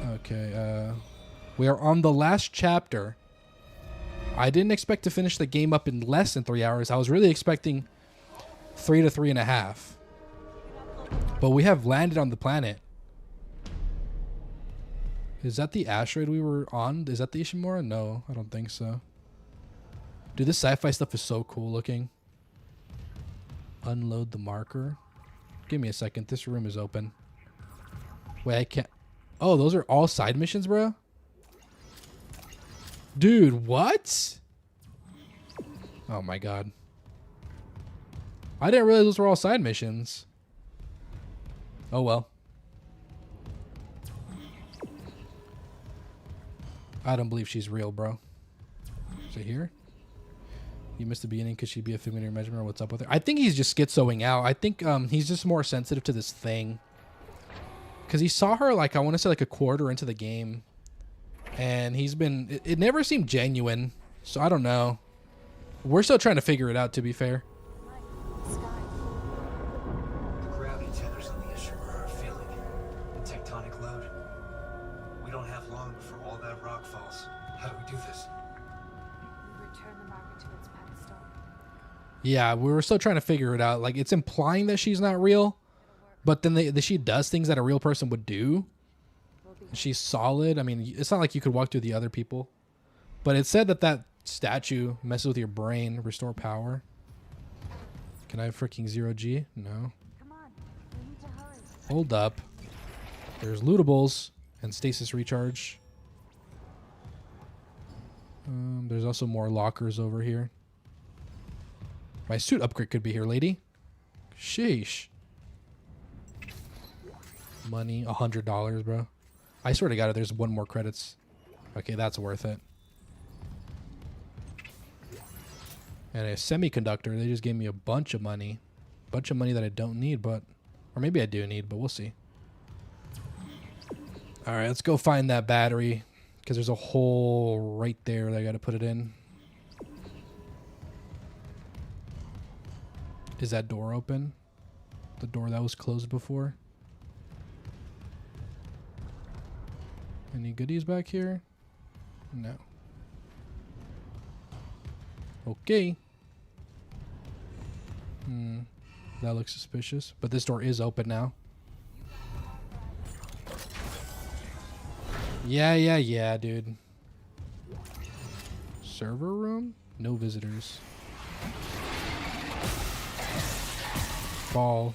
Okay, we are on the last chapter. I didn't expect to finish the game up in less than 3 hours. I was really expecting 3 to 3.5. But we have landed on the planet. Is that the asteroid we were on? Is that the Ishimura? No, I don't think so. Dude, this sci-fi stuff is so cool looking. Unload the marker. Give me a second. This room is open. Wait, I can't. Oh, those are all side missions, bro? Dude, what? Oh my god. I didn't realize those were all side missions. Oh well. I don't believe she's real, bro. Is it here? You missed the beginning. Could she be a figment of your measurement? What's up with her? I think he's just schizoing out. I think he's just more sensitive to this thing. Because he saw her, like, I want to say, like, a quarter into the game. And he's been... It never seemed genuine. So, I don't know. We're still trying to figure it out, to be fair. The gravity tethers on the Ishimura are failing. The tectonic load. We don't have long before all that rock falls. How do we do this? Return the marker to its pedestal. Yeah, we were still trying to figure it out. Like, it's implying that she's not real. But then she does things that a real person would do. She's solid. I mean, it's not like you could walk through the other people. But it said that that statue messes with your brain. Restore power. Can I have freaking 0G? No. Come on, we need to hurry. Hold up. There's lootables and stasis recharge. There's also more lockers over here. My suit upgrade could be here, lady. Sheesh. Money, $100, bro. I swear to God, there's one more credits. Okay, that's worth it. And a semiconductor, they just gave me a bunch of money. Bunch of money that I don't need, but... Or maybe I do need, but we'll see. Alright, let's go find that battery. Because there's a hole right there that I gotta put it in. Is that door open? The door that was closed before? Any goodies back here? No. Okay. That looks suspicious. But this door is open now. Yeah, dude. Server room? No visitors. Ball.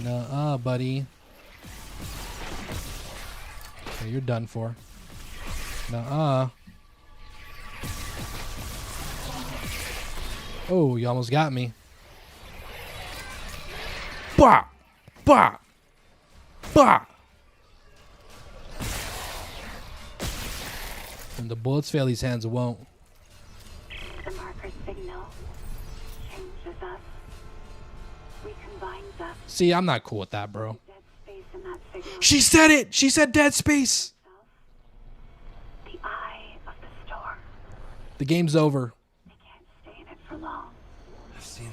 Nuh-uh, buddy. Okay, you're done for. Nuh-uh. Oh, you almost got me. Bah! Bah! Bah! And the bullets fail, these hands won't. The marker signal changes us, recombines us. See, I'm not cool with that, bro. Dead space in that signal. She said it! She said dead space! The eye of the storm. The game's over. They can't stay in it for long. I've seen it.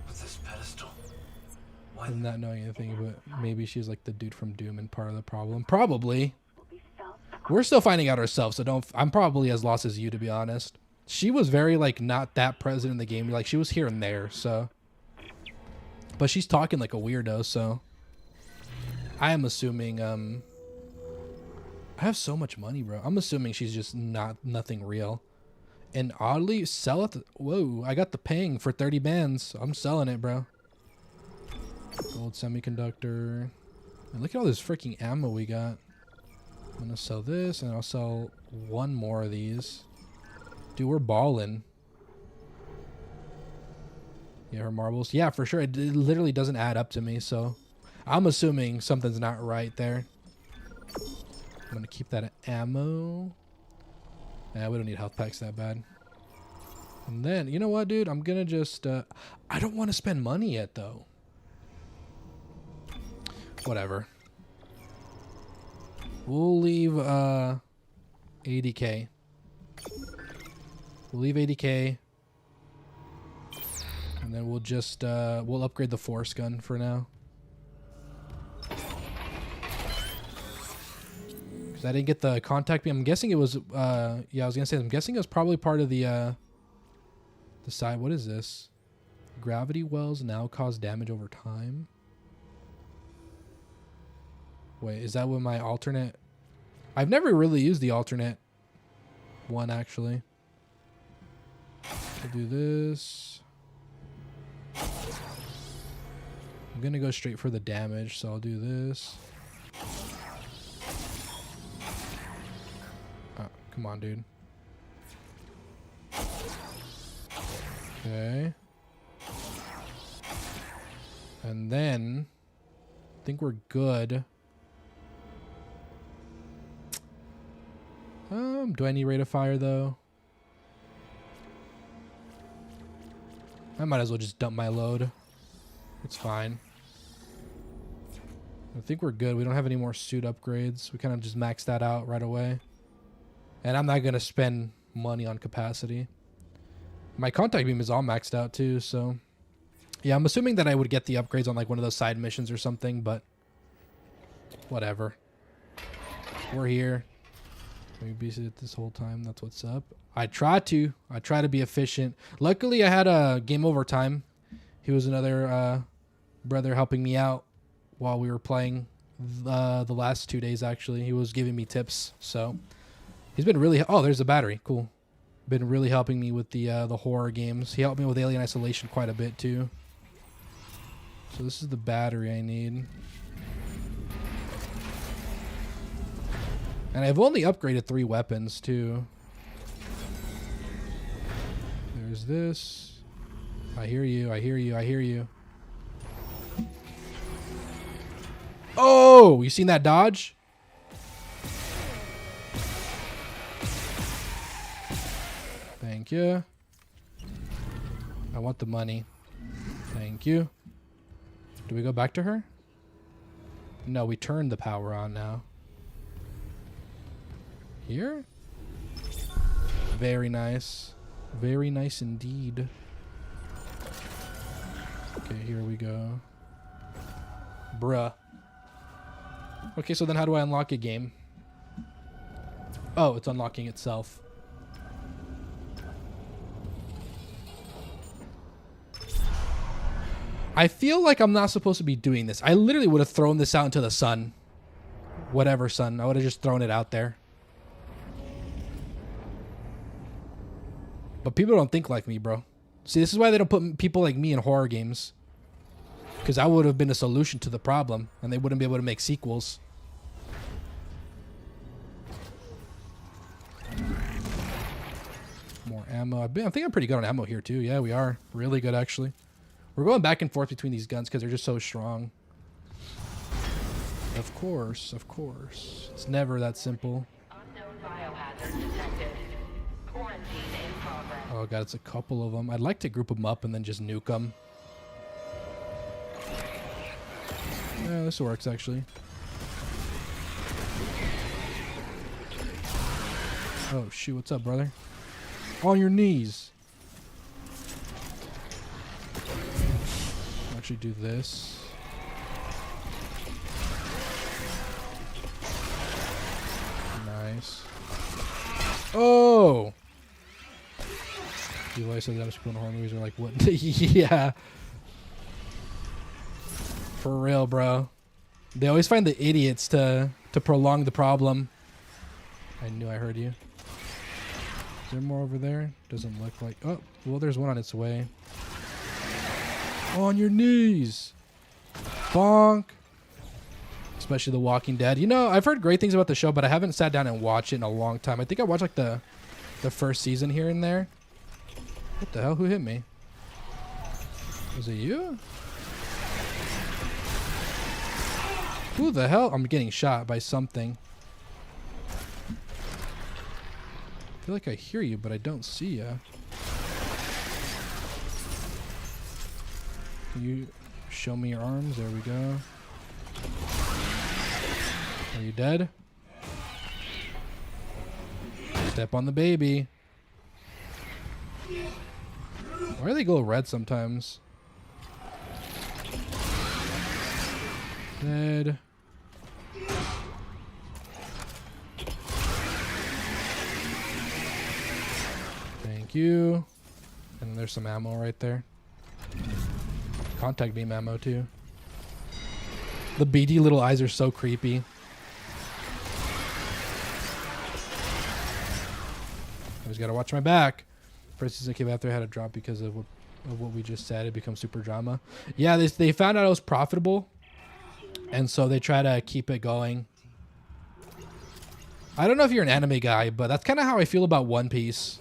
With this pedestal. Why? I'm not knowing anything, but maybe she's like the dude from Doom and part of the problem. Probably. We're still finding out ourselves, so don't... I'm probably as lost as you, to be honest. She was very, like, not that present in the game. Like, she was here and there, so... But she's talking like a weirdo, so... I am assuming, I have so much money, bro. I'm assuming she's just nothing real. And oddly, sell it... Whoa, I got the ping for 30 bands. I'm selling it, bro. Gold semiconductor. And look at all this freaking ammo we got. I'm gonna sell this, and I'll sell one more of these. Dude, we're balling. Yeah, her marbles. Yeah, for sure. It literally doesn't add up to me, so... I'm assuming something's not right there. I'm gonna keep that ammo. Yeah, we don't need health packs that bad. And then, you know what, dude? I'm gonna just... I don't want to spend money yet, though. Whatever. We'll leave 80k. We'll leave 80k. And then we'll just we'll upgrade the force gun for now. Cuz I didn't get the contact beam. I'm guessing it was yeah, I was going to say I'm guessing it was probably part of the side. What is this? Gravity wells now cause damage over time. Wait, is that what my alternate... I've never really used the alternate one, actually. I'll do this. I'm going to go straight for the damage, so I'll do this. Oh, come on, dude. Okay. And then... I think we're good. Do I need rate of fire though? I might as well just dump my load. It's fine. I think we're good. We don't have any more suit upgrades. We kind of just maxed that out right away. And I'm not going to spend money on capacity. My contact beam is all maxed out too, so... Yeah, I'm assuming that I would get the upgrades on like one of those side missions or something, but... Whatever. We're here. We Backseat this whole time. That's what's up. I try to be efficient. Luckily, I had a game over time. He was another brother helping me out while we were playing the last 2 days, actually. He was giving me tips. So he's been really... Oh, there's a battery. Cool. Been really helping me with the horror games. He helped me with Alien Isolation quite a bit, too. So this is the battery I need. And I've only upgraded 3 weapons, too. There's this. I hear you, I hear you, I hear you. Oh! You seen that dodge? Thank you. I want the money. Thank you. Do we go back to her? No, we turned the power on now. Here? Very nice. Very nice indeed. Okay, here we go. Bruh. Okay, so then how do I unlock a game? Oh, it's unlocking itself. I feel like I'm not supposed to be doing this. I literally would have thrown this out into the sun. Whatever sun. I would have just thrown it out there. But people don't think like me, bro. See, this is why they don't put people like me in horror games. Because I would have been a solution to the problem. And they wouldn't be able to make sequels. More ammo. I think I'm pretty good on ammo here, too. Yeah, we are. Really good, actually. We're going back and forth between these guns because they're just so strong. Of course, of course. It's never that simple. Unknown biohazard detected. Quarantine in progress. Oh god, it's a couple of them. I'd like to group them up and then just nuke them. Yeah, this works actually. Oh shoot, what's up, brother? On your knees. Actually do this. Nice. Oh! Eli said that people in horror movies are like, what? Yeah. For real, bro. They always find the idiots to prolong the problem. I knew I heard you. Is there more over there? Doesn't look like... Oh, well, there's one on its way. On your knees. Bonk. Especially The Walking Dead. You know, I've heard great things about the show, but I haven't sat down and watched it in a long time. I think I watched like the first season here and there. What the hell? Who hit me? Was it you? Who the hell? I'm getting shot by something. I feel like I hear you, but I don't see ya. Can you show me your arms? There we go. Are you dead? Step on the baby. Why do they go red sometimes? Dead. Thank you. And there's some ammo right there. Contact beam ammo too. The beady little eyes are so creepy. I just gotta watch my back. First season came after I had a drop because of what we just said. It becomes super drama. Yeah, they found out it was profitable, and so they try to keep it going. I don't know if you're an anime guy, but that's kind of how I feel about One Piece.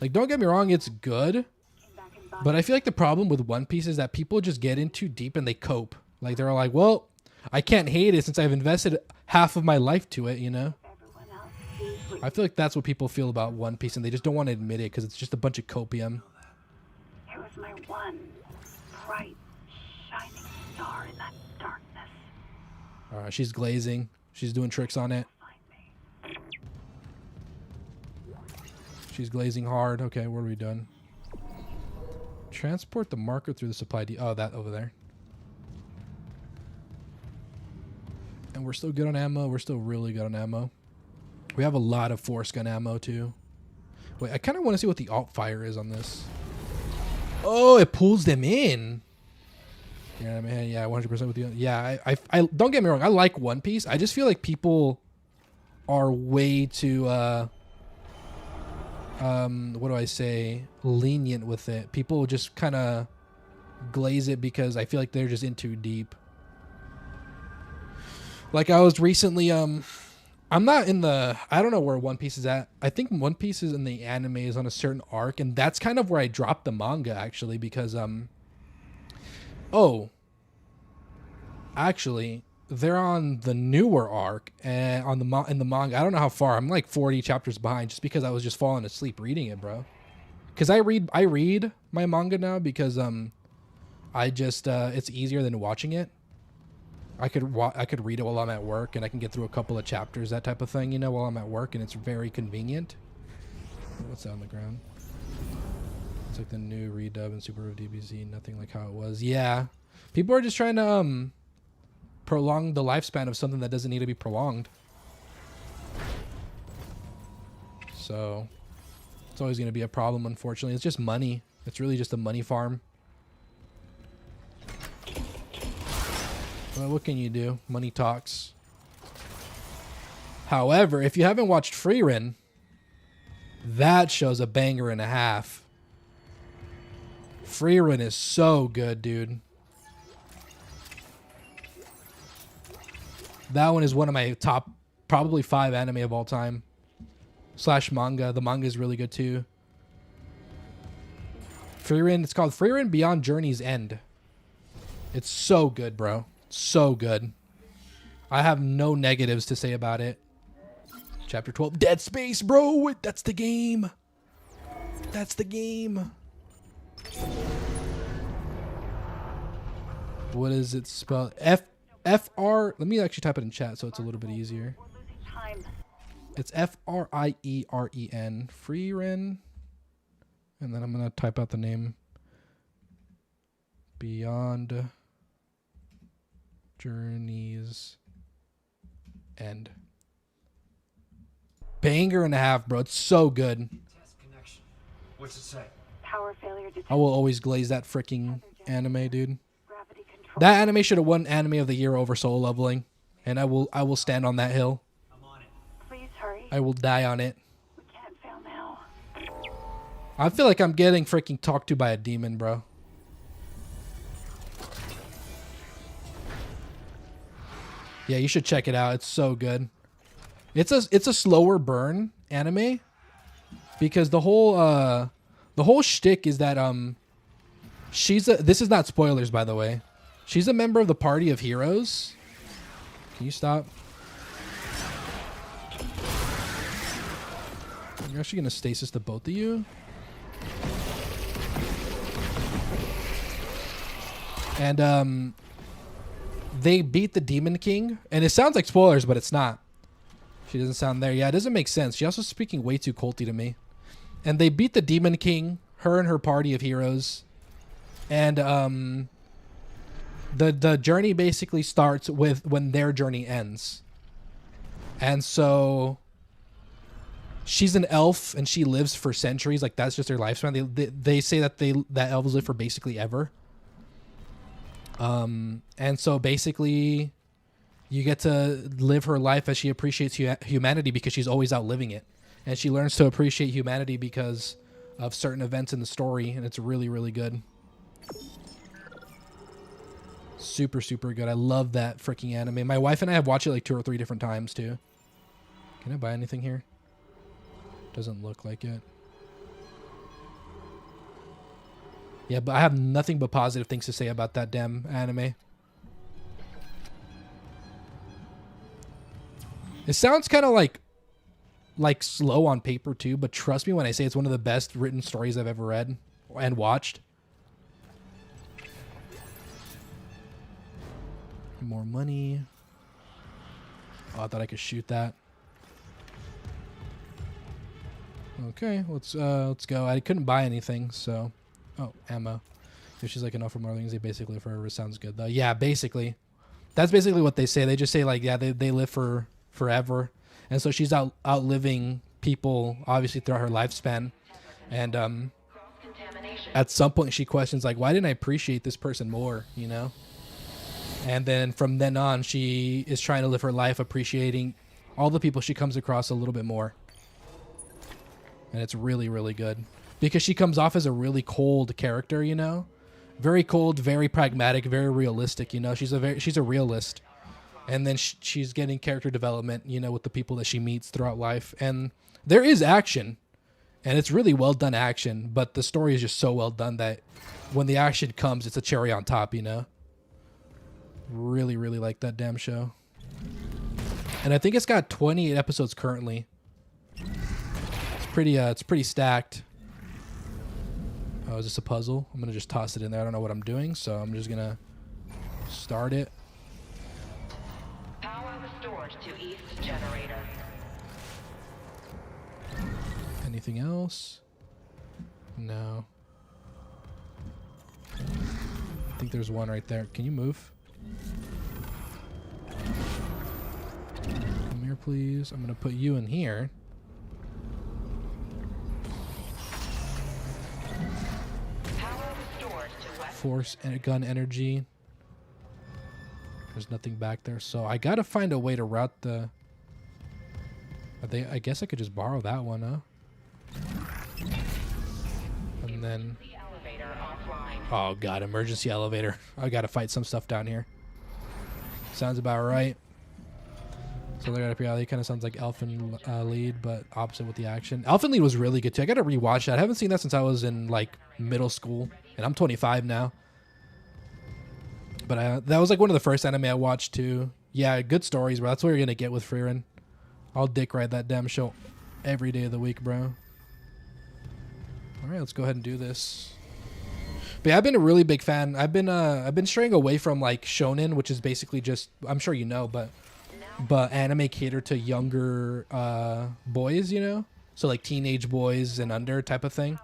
Like, don't get me wrong, it's good. But I feel like the problem with One Piece is that people just get in too deep and they cope. Like, they're like, well, I can't hate it since I've invested half of my life to it, you know? I feel like that's what people feel about One Piece, and they just don't want to admit it because it's just a bunch of copium. It was my one bright, shining star in that darkness. Alright, she's glazing. She's doing tricks on it. She's glazing hard. Okay, what are we doing? Transport the marker through the supply depot. Oh, that over there. And we're still good on ammo. We're still really good on ammo. We have a lot of force gun ammo too. Wait, I kind of want to see what the alt fire is on this. Oh, it pulls them in. Yeah, I mean, yeah, 100% with you. Yeah, I don't get me wrong. I like One Piece. I just feel like people are way too what do I say, lenient with it. People just kind of glaze it because I feel like they're just in too deep. Like I was recently I'm not in the. I don't know where One Piece is at. I think One Piece is in the anime is on a certain arc, and that's kind of where I dropped the manga actually because Oh, actually, they're on the newer arc and on the in the manga. I don't know how far. I'm like 40 chapters behind just because I was just falling asleep reading it, bro. Because I read my manga now because I just it's easier than watching it. I could read it while I'm at work and I can get through a couple of chapters, that type of thing, you know, while I'm at work, and it's very convenient. What's that on the ground? It's like the new redub and Super of DBZ, nothing like how it was. Yeah. People are just trying to prolong the lifespan of something that doesn't need to be prolonged. So it's always going to be a problem, unfortunately. It's just money. It's really just a money farm. Well, what can you do? Money talks. However, if you haven't watched Frieren, that show's a banger and a half. Frieren is so good, dude. That one is one of my top, probably 5 anime of all time. / manga. The manga is really good too. Frieren, it's called Frieren Beyond Journey's End. It's so good, bro. So good. I have no negatives to say about it. Chapter 12. Dead Space, bro. That's the game. That's the game. What is it spelled? FR. Let me actually type it in chat so it's a little bit easier. It's Frieren. Frieren. And then I'm going to type out the name. Beyond Journey's End. Banger and a half, bro. It's so good. What's it say? Power failure detected. I will always glaze that freaking anime, dude. That anime should have won Anime of the Year over Soul Leveling, and I will stand on that hill. I'm on it. Please hurry. I will die on it. We can't fail now. I feel like I'm getting freaking talked to by a demon, bro. Yeah, you should check it out. It's so good. It's a slower burn anime because the whole shtick is that this is not spoilers, by the way. She's a member of the Party of Heroes. Can you stop? You're actually gonna stasis the both of you? And they beat the Demon King, and it sounds like spoilers, but it's not. She doesn't sound there. Yeah, it doesn't make sense. She's also speaking way too culty to me. And they beat the Demon King, her and her Party of Heroes. And the journey basically starts with when their journey ends. And so she's an elf and she lives for centuries. Like, that's just her lifespan. They say that that elves live for basically ever. And so basically you get to live her life as she appreciates humanity because she's always outliving it. And she learns to appreciate humanity because of certain events in the story. And it's really, really good. Super, super good. I love that freaking anime. My wife and I have watched it like 2 or 3 different times too. Can I buy anything here? Doesn't look like it. Yeah, but I have nothing but positive things to say about that damn anime. It sounds kind of like slow on paper too, but trust me when I say it's one of the best written stories I've ever read and watched. More money. Oh, I thought I could shoot that. Okay, let's go. I couldn't buy anything, so. Oh, ammo. If she's like enough for more things, they basically for her. Sounds good though. Yeah, basically. That's basically what they say. They just say like, yeah, they live for forever. And so she's outliving people obviously throughout her lifespan. And at some point she questions like, why didn't I appreciate this person more, you know? And then from then on, she is trying to live her life appreciating all the people she comes across a little bit more. And it's really, really good. Because she comes off as a really cold character, you know? Very cold, very pragmatic, very realistic, you know? She's a realist. And then she's getting character development, you know, with the people that she meets throughout life. And there is action, and it's really well done action, but the story is just so well done that when the action comes, it's a cherry on top, you know? Really, really like that damn show. And I think it's got 28 episodes currently. It's pretty stacked. Oh, is this a puzzle? I'm gonna just toss it in there. I don't know what I'm doing, so I'm just gonna start it. Power restored to east generator. Anything else? No. I think there's one right there. Can you move? Come here, please. I'm gonna put you in here. Force and gun energy. There's nothing back there, so I gotta find a way to route the. I guess I could just borrow that one, huh? And then. Oh god, emergency elevator. I gotta fight some stuff down here. Sounds about right. So they're up here. It kind of sounds like Elfin Lead, but opposite with the action. Elfin Lead was really good too. I gotta rewatch that. I haven't seen that since I was in like middle school, and I'm 25 now. But that was like one of the first anime I watched too. Yeah, good stories, bro. That's what you're gonna get with Frieren. I'll dick ride that damn show every day of the week, bro. All right, let's go ahead and do this. But yeah, I've been a really big fan. I've been straying away from like shonen, which is basically just, I'm sure you know, but anime cater to younger boys, you know, so like teenage boys and under type of thing.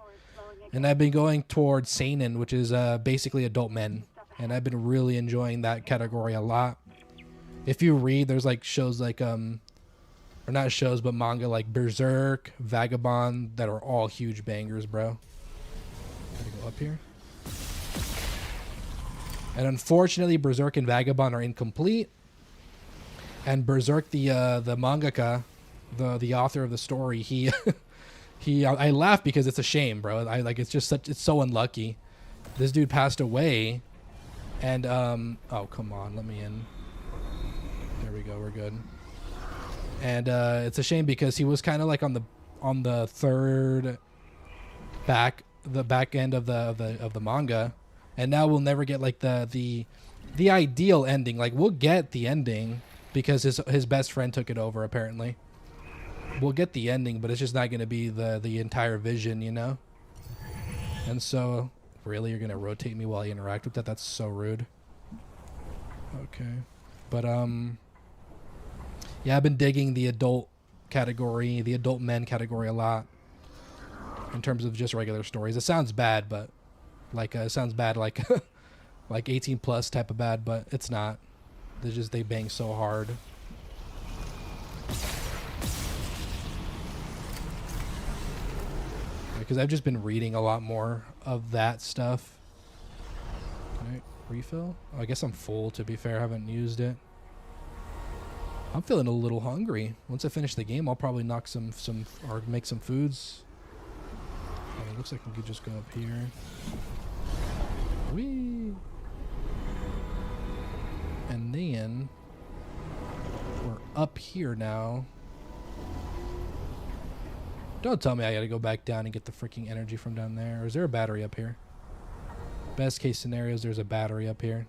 And I've been going towards seinen, which is basically adult men, and I've been really enjoying that category a lot. If you read, there's like shows like or not shows, but manga like Berserk, Vagabond, that are all huge bangers, bro. Gotta go up here. And unfortunately, Berserk and Vagabond are incomplete. And Berserk, the mangaka, the author of the story, he I laugh because it's a shame, bro. It's so unlucky. This dude passed away, and oh come on, let me in. There we go, we're good. And it's a shame because he was kind of like on the third back end of the manga, and now we'll never get like the ideal ending. Like we'll get the ending because his best friend took it over apparently. We'll get the ending, but it's just not going to be the entire vision, you know? And so, really, you're going to rotate me while you interact with that? That's so rude. Okay. But, yeah, I've been digging the adult category, the adult men category a lot in terms of just regular stories. It sounds bad, but, like, it sounds bad like, like 18 plus type of bad, but it's not. They bang so hard. Because I've just been reading a lot more of that stuff. Can I refill? Oh, I guess I'm full, to be fair. I haven't used it. I'm feeling a little hungry. Once I finish the game, I'll probably knock some or make some foods. Oh, it looks like we could just go up here. Whee! And then we're up here now. Don't tell me I gotta go back down and get the freaking energy from down there. Or is there a battery up here? Best case scenario is there's a battery up here.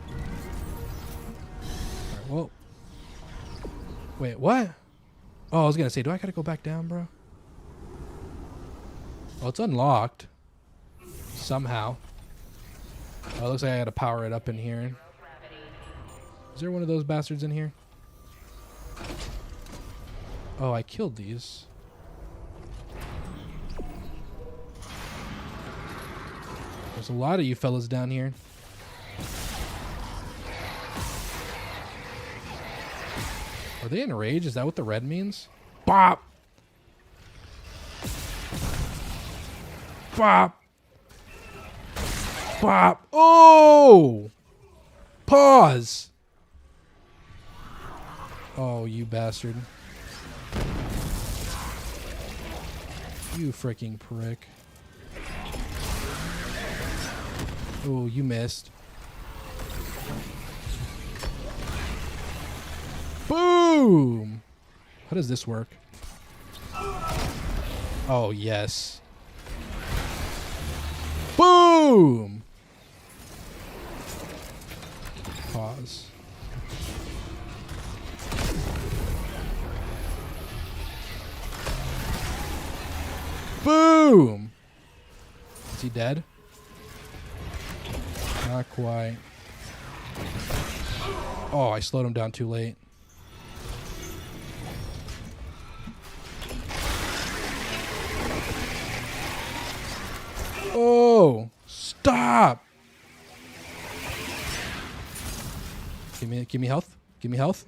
Alright, well. Wait, what? Oh, I was gonna say, do I gotta go back down, bro? Well, it's unlocked. Somehow. Oh, it looks like I gotta power it up in here. Is there one of those bastards in here? Oh, I killed these. There's a lot of you fellas down here. Are they in rage? Is that what the red means? Bop! Bop! Bop! Oh! Pause! Oh, you bastard. You freaking prick. Oh, you missed. Boom! How does this work? Oh, yes. Boom! Pause. Boom! Is he dead? Not quite. Oh, I slowed him down too late. Oh, stop! Give me health. Give me health.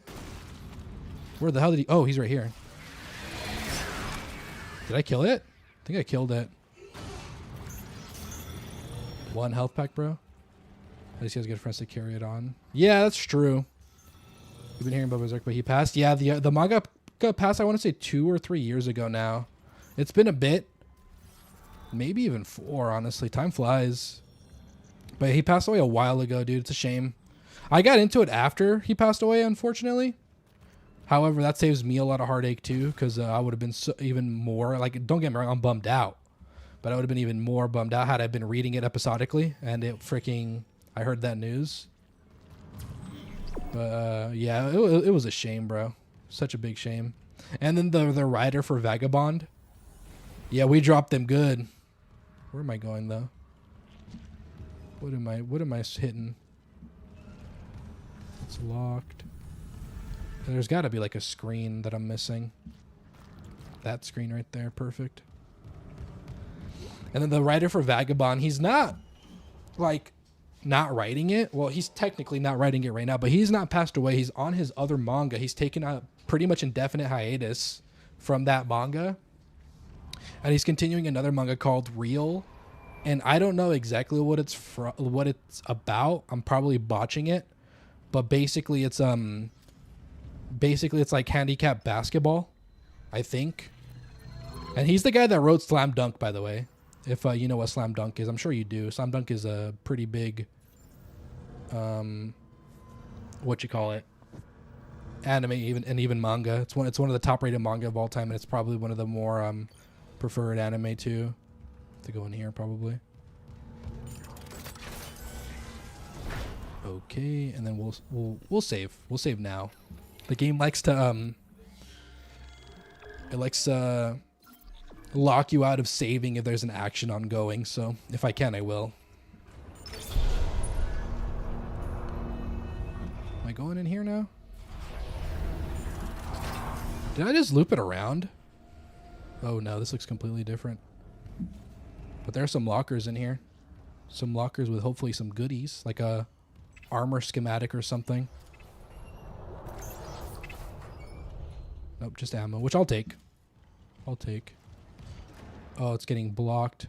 Where the hell did he? Oh, he's right here. Did I kill it? I think I killed it. 1 health pack, bro. At least he has good friends to carry it on. Yeah, that's true. You've been hearing about Berserk, but he passed. Yeah, the manga passed, I want to say 2 or 3 years ago now. It's been a bit. Maybe even 4, honestly. Time flies. But he passed away a while ago, dude. It's a shame. I got into it after he passed away, unfortunately. However, that saves me a lot of heartache, too, because I would have been even more... Like, don't get me wrong, I'm bummed out. But I would have been even more bummed out had I been reading it episodically. And it freaking... I heard that news. But, yeah, it was a shame, bro. Such a big shame. And then the writer for Vagabond. Yeah, we dropped them good. Where am I going, though? What am I hitting? It's locked. There's got to be like a screen that I'm missing. That screen right there. Perfect. And then the writer for Vagabond, he's not like not writing it. Well, he's technically not writing it right now, but he's not passed away. He's on his other manga. He's taken a pretty much indefinite hiatus from that manga. And he's continuing another manga called Real. And I don't know exactly what it's about. I'm probably botching it. But basically it's like handicap basketball, I think. And he's the guy that wrote Slam Dunk, by the way. If you know what Slam Dunk is. I'm sure you do. Slam Dunk is a pretty big what you call it? Anime even manga. It's one of the top rated manga of all time, and it's probably one of the more preferred anime too. To go in here probably. Okay, and then we'll save. We'll save now. The game likes to lock you out of saving if there's an action ongoing, so if I can I will. Am I going in here now? Did I just loop it around? Oh no, this looks completely different. But there are some lockers in here. Some lockers with hopefully some goodies, like a armor schematic or something. Nope, just ammo, which I'll take. I'll take. Oh, it's getting blocked.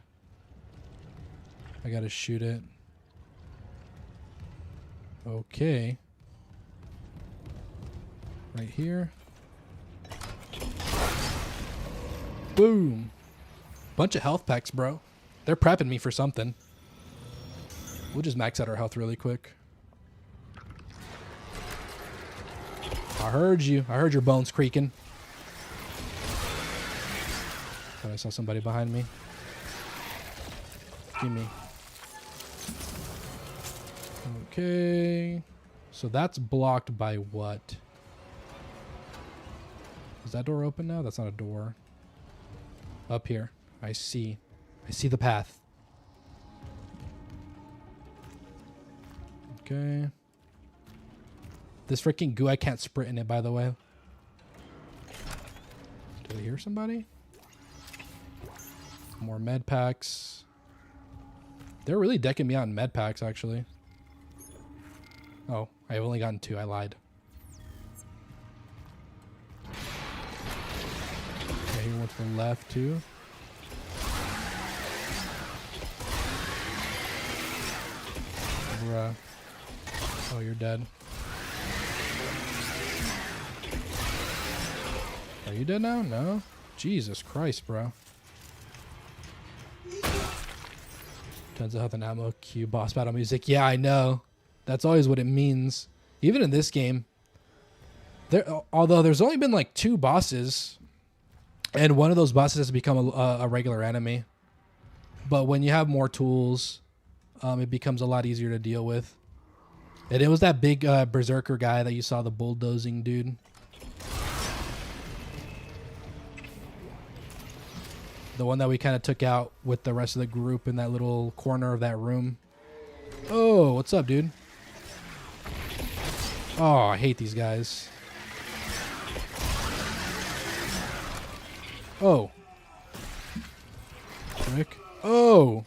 I gotta shoot it. Okay. Right here. Boom. Bunch of health packs, bro. They're prepping me for something. We'll just max out our health really quick. I heard you. I heard your bones creaking. Thought I saw somebody behind me. Gimme. Okay. So that's blocked by what? Is that door open now? That's not a door. Up here. I see. I see the path. Okay. This freaking goo, I can't sprint in it, by the way. Did I hear somebody? More med packs. They're really decking me out in med packs, actually. Oh, I've only gotten 2. I lied. Okay, here one to the left, too. Bruh. Oh, you're dead. Are you dead now? No? Jesus Christ, bro. Tons of health and ammo. Cue boss battle music. Yeah, I know. That's always what it means. Even in this game. Although there's only been like 2 bosses, and one of those bosses has become a regular enemy. But when you have more tools, it becomes a lot easier to deal with. And it was that big berserker guy that you saw, the bulldozing dude. The one that we kind of took out with the rest of the group in that little corner of that room. Oh, what's up, dude? Oh, I hate these guys. Oh. Frick. Oh.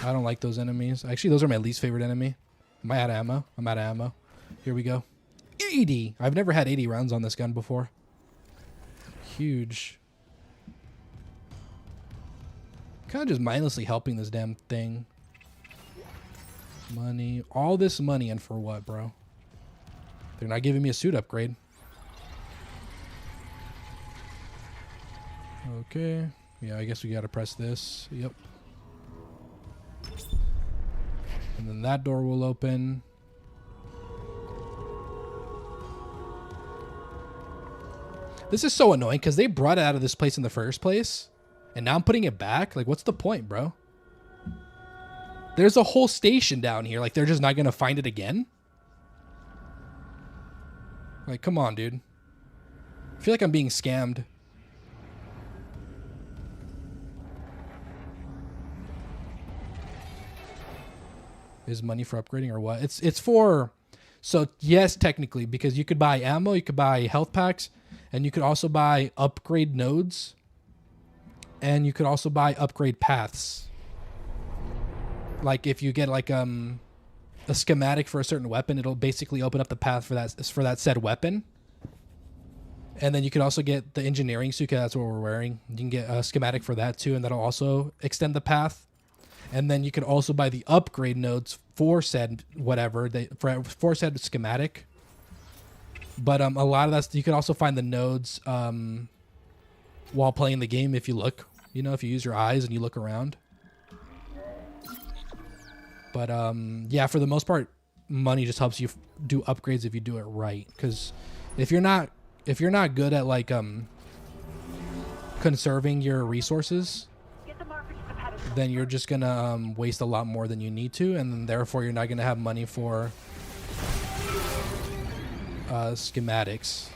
I don't like those enemies. Actually, those are my least favorite enemy. Am I out of ammo? I'm out of ammo. Here we go. 80. I've never had 80 rounds on this gun before. Huge. Kind of just mindlessly helping this damn thing. Money. All this money, and for what, bro? They're not giving me a suit upgrade. Okay. Yeah, I guess we gotta press this. Yep. And then that door will open. This is so annoying because they brought it out of this place in the first place. And now I'm putting it back. Like, what's the point, bro? There's a whole station down here. Like, they're just not going to find it again? Like, come on, dude. I feel like I'm being scammed. Is money for upgrading or what? It's for... So, yes, technically, because you could buy ammo, you could buy health packs, and you could also buy upgrade nodes, and you could also buy upgrade paths. Like, if you get, like, a schematic for a certain weapon, it'll basically open up the path for that said weapon. And then you could also get the engineering suit, 'cause that's what we're wearing. You can get a schematic for that, too, and that'll also extend the path. And then you can also buy the upgrade nodes for said whatever, for said schematic. But a lot of that, you can also find the nodes while playing the game if you look. You know, if you use your eyes and you look around. But yeah, for the most part, money just helps you do upgrades if you do it right. Because if you're not good at like conserving your resources, then you're just gonna waste a lot more than you need to, and therefore you're not gonna have money for schematics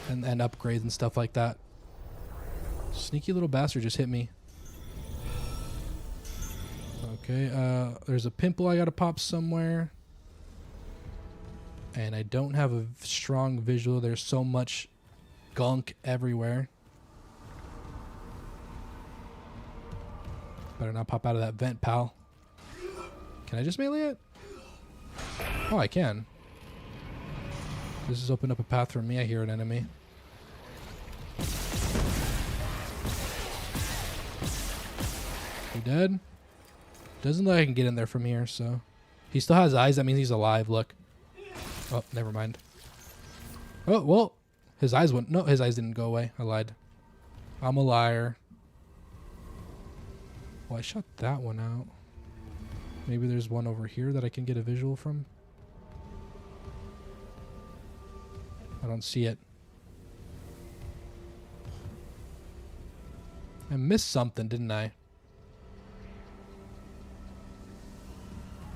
and upgrades and stuff like that. Sneaky little bastard just hit me. Okay, there's a pimple I gotta pop somewhere, and I don't have a strong visual. There's so much gunk everywhere. Better not pop out of that vent, pal. Can I just melee it? Oh, I can. This has opened up a path for me. I hear an enemy. You dead? Doesn't look like I can get in there from here, so... He still has eyes. That means he's alive. Look. Oh, never mind. Oh, well. His eyes went... No, his eyes didn't go away. I lied. I'm a liar. Well, I shot that one out. Maybe there's one over here that I can get a visual from. I don't see it. I missed something, didn't I?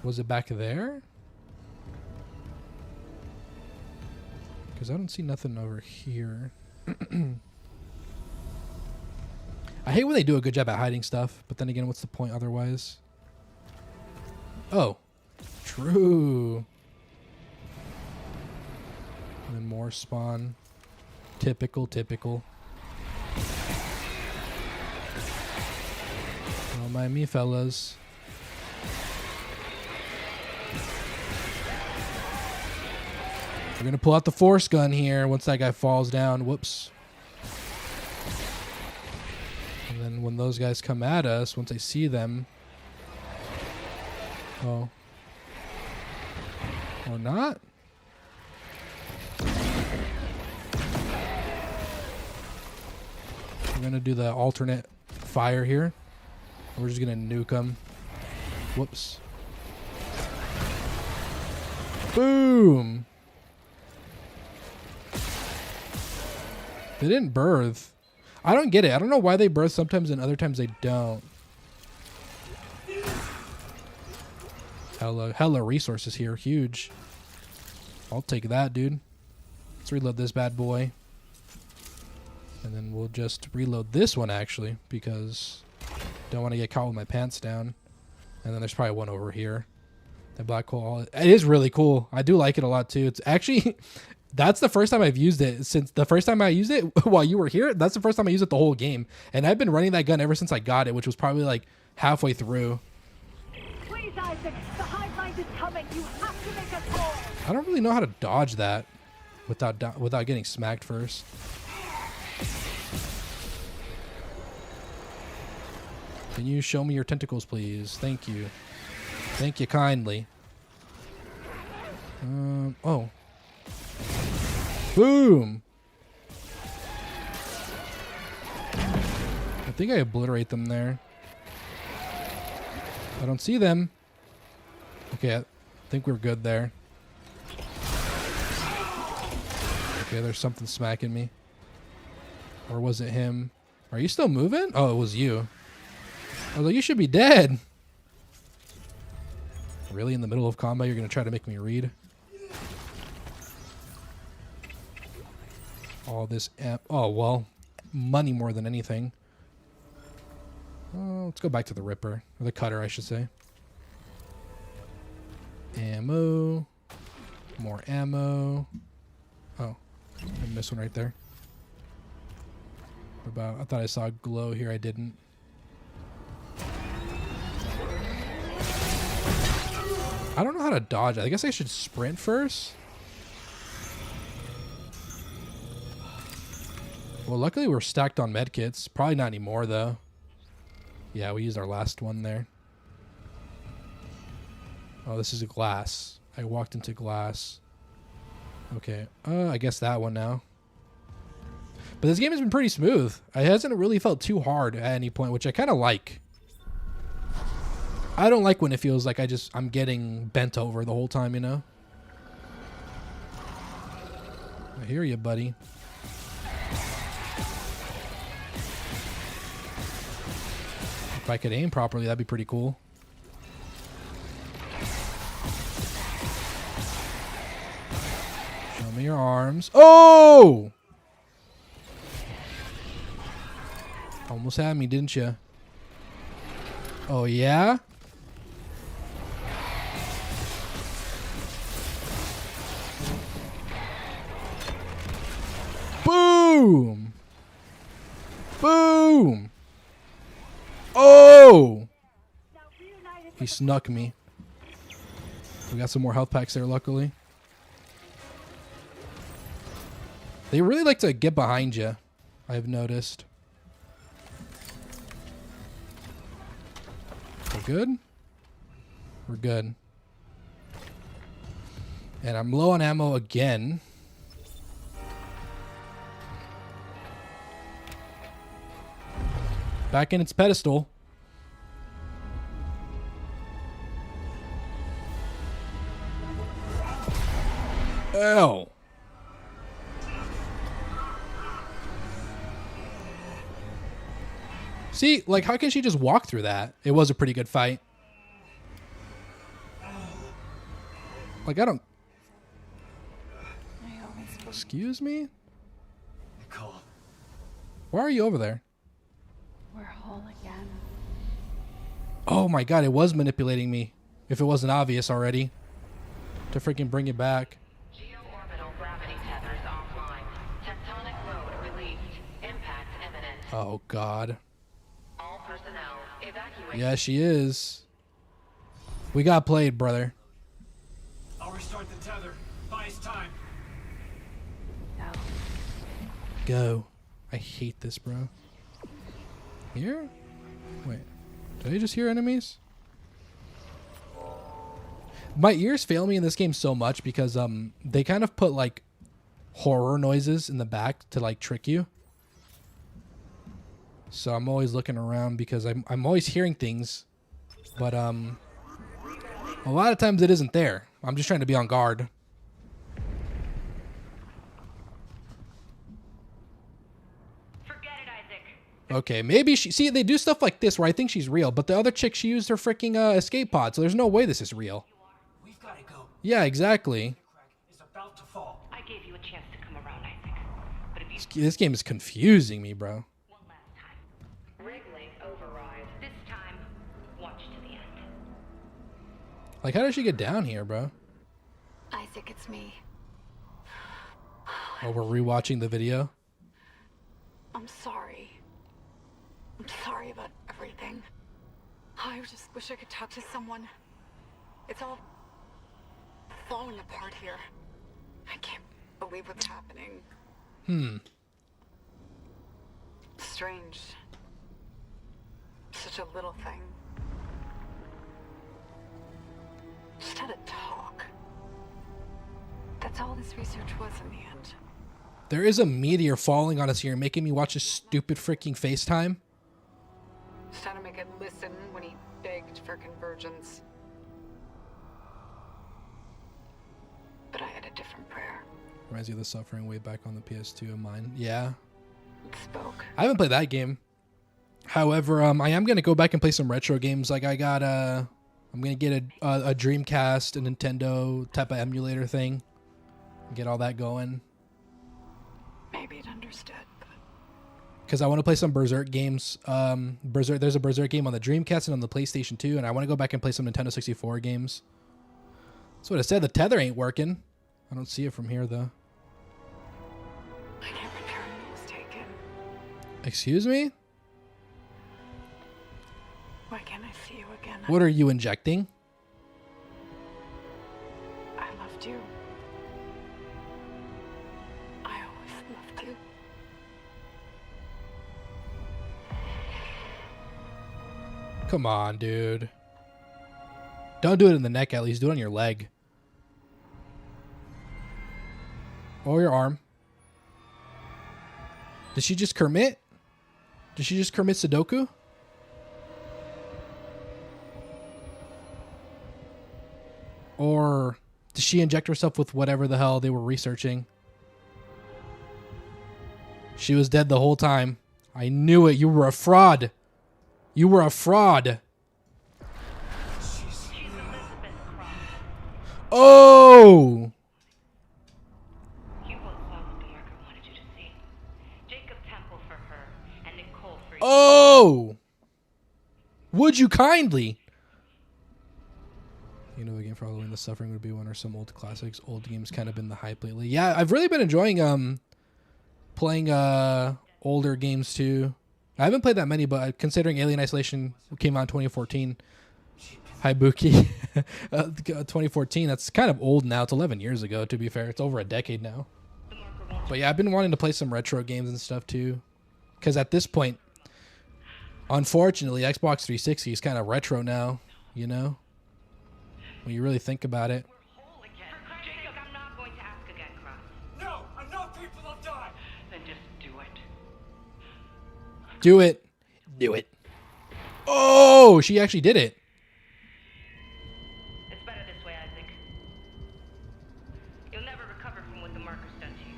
Was it back there? Because I don't see nothing over here. I hate when they do a good job at hiding stuff, but then again, what's the point otherwise? Oh, true. And then more spawn. Typical. Don't mind me, fellas. We're gonna pull out the force gun here once that guy falls down. Whoops. And then when those guys come at us, once I see them... Oh. Or not? We're going to do the alternate fire here. We're just going to nuke them. Whoops. Boom. They didn't birth. I don't get it. I don't know why they birth sometimes and other times they don't. Hella resources here. Huge. I'll take that, dude. Let's reload this bad boy. And then we'll just reload this one, actually, because don't want to get caught with my pants down. And then there's probably one over here. The black hole. It is really cool. I do like it a lot, too. It's actually... That's the first time I've used it. Since the first time I used it while you were here, that's the first time I used it the whole game. And I've been running that gun ever since I got it, which was probably like halfway through. Please, Isaac, the hive mind is coming. You have to make us whole. I don't really know how to dodge that without getting smacked first. Can you show me your tentacles, please? Thank you. Thank you kindly. Oh. Boom! I think I obliterate them there. I don't see them. Okay, I think we're good there. Okay, there's something smacking me. Or was it him? Are you still moving? Oh, it was you. I was like, you should be dead. Really? In the middle of combat, you're going to try to make me read? All this oh, well, money more than anything. Let's go back to the Ripper. Or the Cutter, I should say. Ammo. More ammo. Oh, I missed one right there. What about, I thought I saw a glow here. I didn't. I don't know how to dodge. I guess I should sprint first. Well, luckily we're stacked on medkits. Probably not anymore, though. Yeah, we used our last one there. Oh, this is a glass. I walked into glass. Okay. I guess that one now. But this game has been pretty smooth. It hasn't really felt too hard at any point, which I kind of like. I don't like when it feels like I'm getting bent over the whole time, you know? I hear you, buddy. If I could aim properly, that'd be pretty cool. Show me your arms. Oh! Almost had me, didn't you? Oh, yeah? Boom! Boom! Oh! He snuck me. We got some more health packs there, luckily. They really like to get behind you, I've noticed. We're good? We're good. And I'm low on ammo again. Back in its pedestal. Ow. See, like, how can she just walk through that? It was a pretty good fight. Like, I don't... Excuse me? Nicole. Why are you over there? We're whole again. Oh my god, it was manipulating me. If it wasn't obvious already. To freaking bring it back. Geo-orbital gravity tethers offline. Tectonic load released. Impact imminent. Oh god. All personnel evacuate. Yeah, she is. We got played, brother. I'll restart the tether. Buy us time. No. Go. I hate this, bro. Here? Wait. Did I just hear enemies? My ears fail me in this game so much because they kind of put like horror noises in the back to like trick you. So I'm always looking around because I'm always hearing things, but a lot of times it isn't there. I'm just trying to be on guard. Forget it, Isaac. Okay, maybe she... See, they do stuff like this where I think she's real, but the other chick, she used her freaking escape pod, so there's no way this is real. We've got to go. Yeah, exactly. It's about to fall. I gave you a chance to come around, Isaac. But if you This game is confusing me, bro. one last time, Wrigley override. This time, watch to the end. Like, how did she get down here, bro? Isaac, it's me. Oh, we're rewatching the video? I'm sorry. I'm sorry about everything. I just wish I could talk to someone. It's all falling apart here. I can't believe what's happening. Strange. Such a little thing. Just had a talk. That's all this research was in the end. There is a meteor falling on us here, making me watch a stupid freaking FaceTime. Just had to make it listen when he begged for convergence. But I had a different prayer. Reminds me of the suffering way back on the PS2 of mine. Yeah. It spoke. I haven't played that game. However, I am going to go back and play some retro games. Like, I got I'm going to get a Dreamcast, a Nintendo type of emulator thing. Get all that going. Maybe it understood, but... Because I want to play some Berserk games. There's a Berserk game on the Dreamcast and on the PlayStation 2, and I want to go back and play some Nintendo 64 games. That's what I said. The tether ain't working. I don't see it from here, though. I can't return what was taken. Excuse me? Why can't I see you again? What are you injecting? I loved you. I always loved you. Come on, dude. Don't do it in the neck, at least. Do it on your leg. Or your arm. Did she just commit? Did she just commit Sudoku? Or did she inject herself with whatever the hell they were researching? She was dead the whole time. I knew it. You were a fraud. You were a fraud. Oh! You both saw what the marker wanted you to see. Jacob Temple for her, and Nicole for you. Oh! Would you kindly? You know, a game for Halloween, The Suffering would be one, or some old classics. Old games kind of been the hype lately. Yeah, I've really been enjoying playing older games too. I haven't played that many, but considering Alien Isolation came out in 2014, Hibuki, 2014, that's kind of old now. It's 11 years ago, to be fair. It's over a decade now. But yeah, I've been wanting to play some retro games and stuff too. Because at this point, unfortunately, Xbox 360 is kind of retro now, you know? When you really think about it. Jacob, I'm not going to ask again, Cross. No, enough people have died. Then just do it. Do it. Do it. Oh, she actually did it. It's better this way, Isaac. You'll never recover from what the marker's done to you.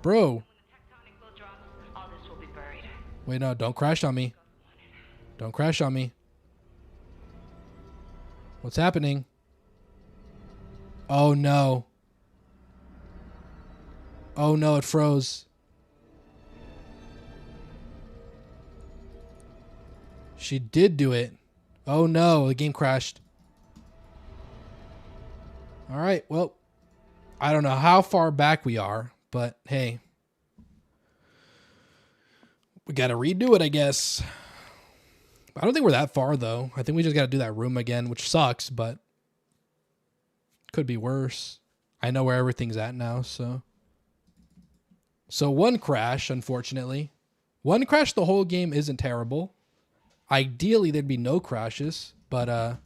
Bro. When the tectonic will drops, all this will be buried. Wait, no, don't crash on me. Don't crash on me. What's happening? Oh, no. Oh, no, it froze. She did do it. Oh, no, the game crashed. All right, well, I don't know how far back we are, but hey. We got to redo it, I guess. I don't think we're that far, though. I think we just got to do that room again, which sucks, but could be worse. I know where everything's at now, so. So one crash, unfortunately. One crash the whole game isn't terrible. Ideally, there'd be no crashes, but,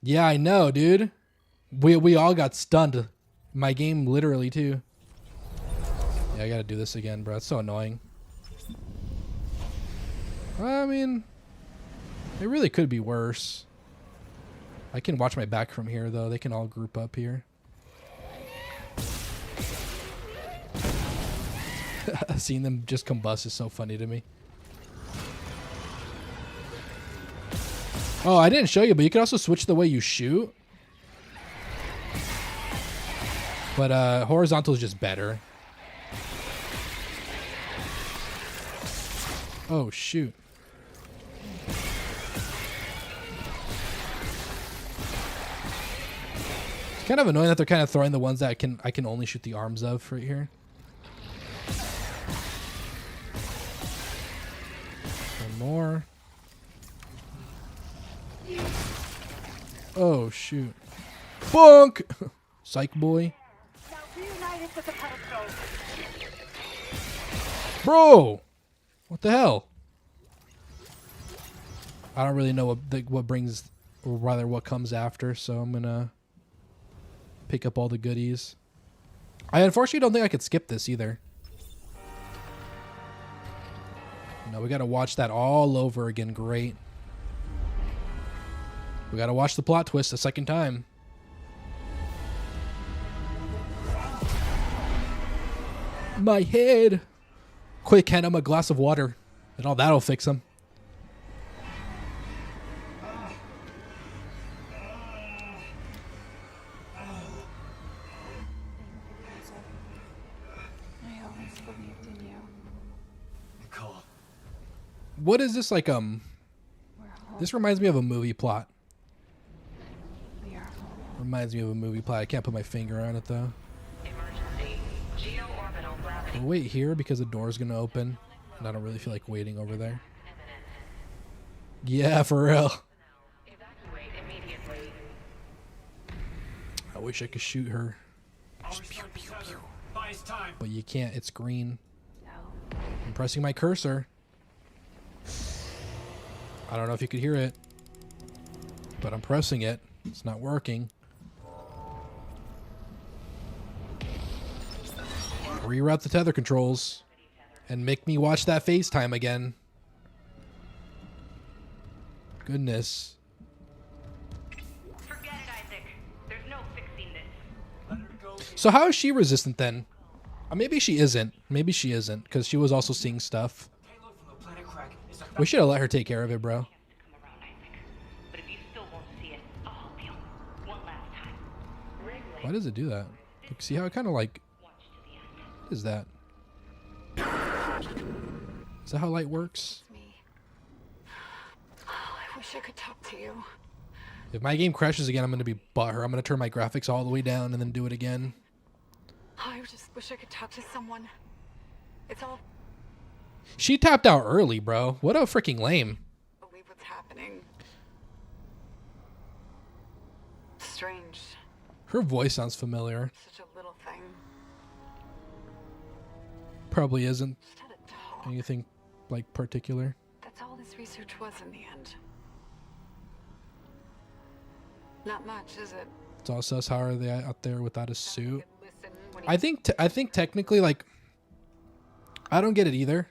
yeah, I know, dude. We all got stunned. My game, literally, too. Yeah, I got to do this again, bro. It's so annoying. I mean, It really could be worse. I can watch my back from here, though. They can all group up here. Seeing them just combust is so funny to me. Oh, I didn't show you, but you can also switch the way you shoot. But horizontal is just better. Oh, shoot. It's kind of annoying that they're kind of throwing the ones that I can only shoot the arms of right here. One more. Oh, shoot. Bonk! Psych boy. Now reunite us at the pedestal. Bro! What the hell? I don't really know what brings, or rather what comes after, so I'm gonna pick up all the goodies. I unfortunately don't think I could skip this either. No, we gotta watch that all over again. Great. We gotta watch the plot twist a second time. My head. Quick, hand him a glass of water, and all that'll fix him. I always believed in you. Nicole. What is this like? This reminds me of a movie plot. We are home. Reminds me of a movie plot. I can't put my finger on it though. Emergency. Geo-orbital gravity. We'll wait here because the door's gonna open, and I don't really feel like waiting over there. Yeah, for real. Evacuate immediately. I wish I could shoot her. Just pew, pew, pew. Buys time. But you can't. It's green. No. I'm pressing my cursor. I don't know if you could hear it, but I'm pressing it. It's not working. Reroute the tether controls and make me watch that FaceTime again. Goodness. Forget it, Isaac. There's no fixing this. Let her go. So how is she resistant then? Maybe she isn't. Maybe she isn't, because she was also seeing stuff. Payload from the planet crack is a We should have let her take care of it, bro. Come around, Isaac. But if you still won't see it, I'll help you. One last time. Regulate. Why does it do that? Look, see how it kind of like... Watch to the end. What is that? Is that how light works? Me. Oh, I wish I could talk to you. If my game crashes again, I'm going to be butthurt. I'm going to turn my graphics all the way down and then do it again. Oh, I just wish I could talk to someone. It's all She tapped out early, bro. What a freaking lame. believe what's happening. Strange. Her voice sounds familiar. Such a little thing. Probably isn't Just had a talk. anything like particular. That's all this research was in the end. Not much, is it? It's all sus. How are they out there without a suit? Listen when I think technically, like, I don't get it either.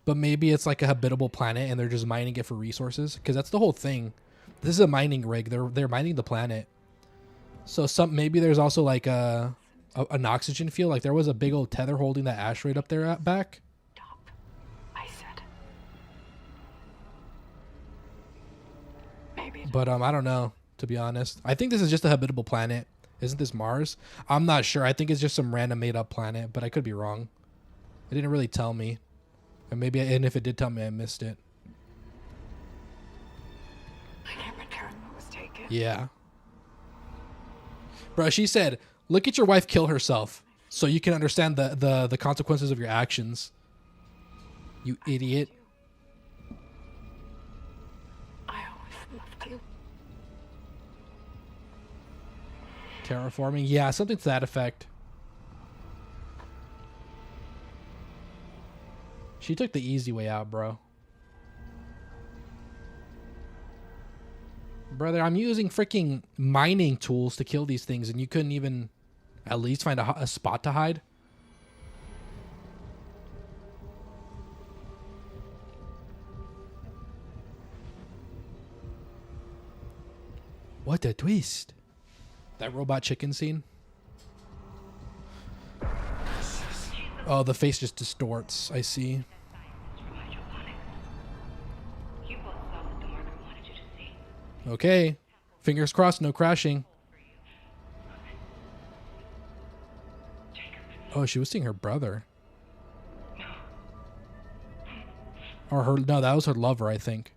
But maybe it's like a habitable planet and they're just mining it for resources, because that's the whole thing. This is a mining rig. They're mining the planet. So maybe there's also like an oxygen field. Like there was a big old tether holding that asteroid up there at back. Stop. I said. Maybe. But I don't know, to be honest. I think this is just a habitable planet. Isn't this Mars? I'm not sure. I think it's just some random made up planet, but I could be wrong. It didn't really tell me. And and if it did tell me, I missed it. I can't return what was taken. Yeah. Bro, she said, look at your wife kill herself so you can understand the consequences of your actions. You idiot. I always loved you. Terraforming? Yeah, something to that effect. She took the easy way out, bro. Brother, I'm using freaking mining tools to kill these things, and you couldn't even at least find a spot to hide? What a twist. That robot chicken scene. Oh, the face just distorts. I see. Okay. Fingers crossed, no crashing. Oh, she was seeing her brother. Or her, no, that was her lover, I think.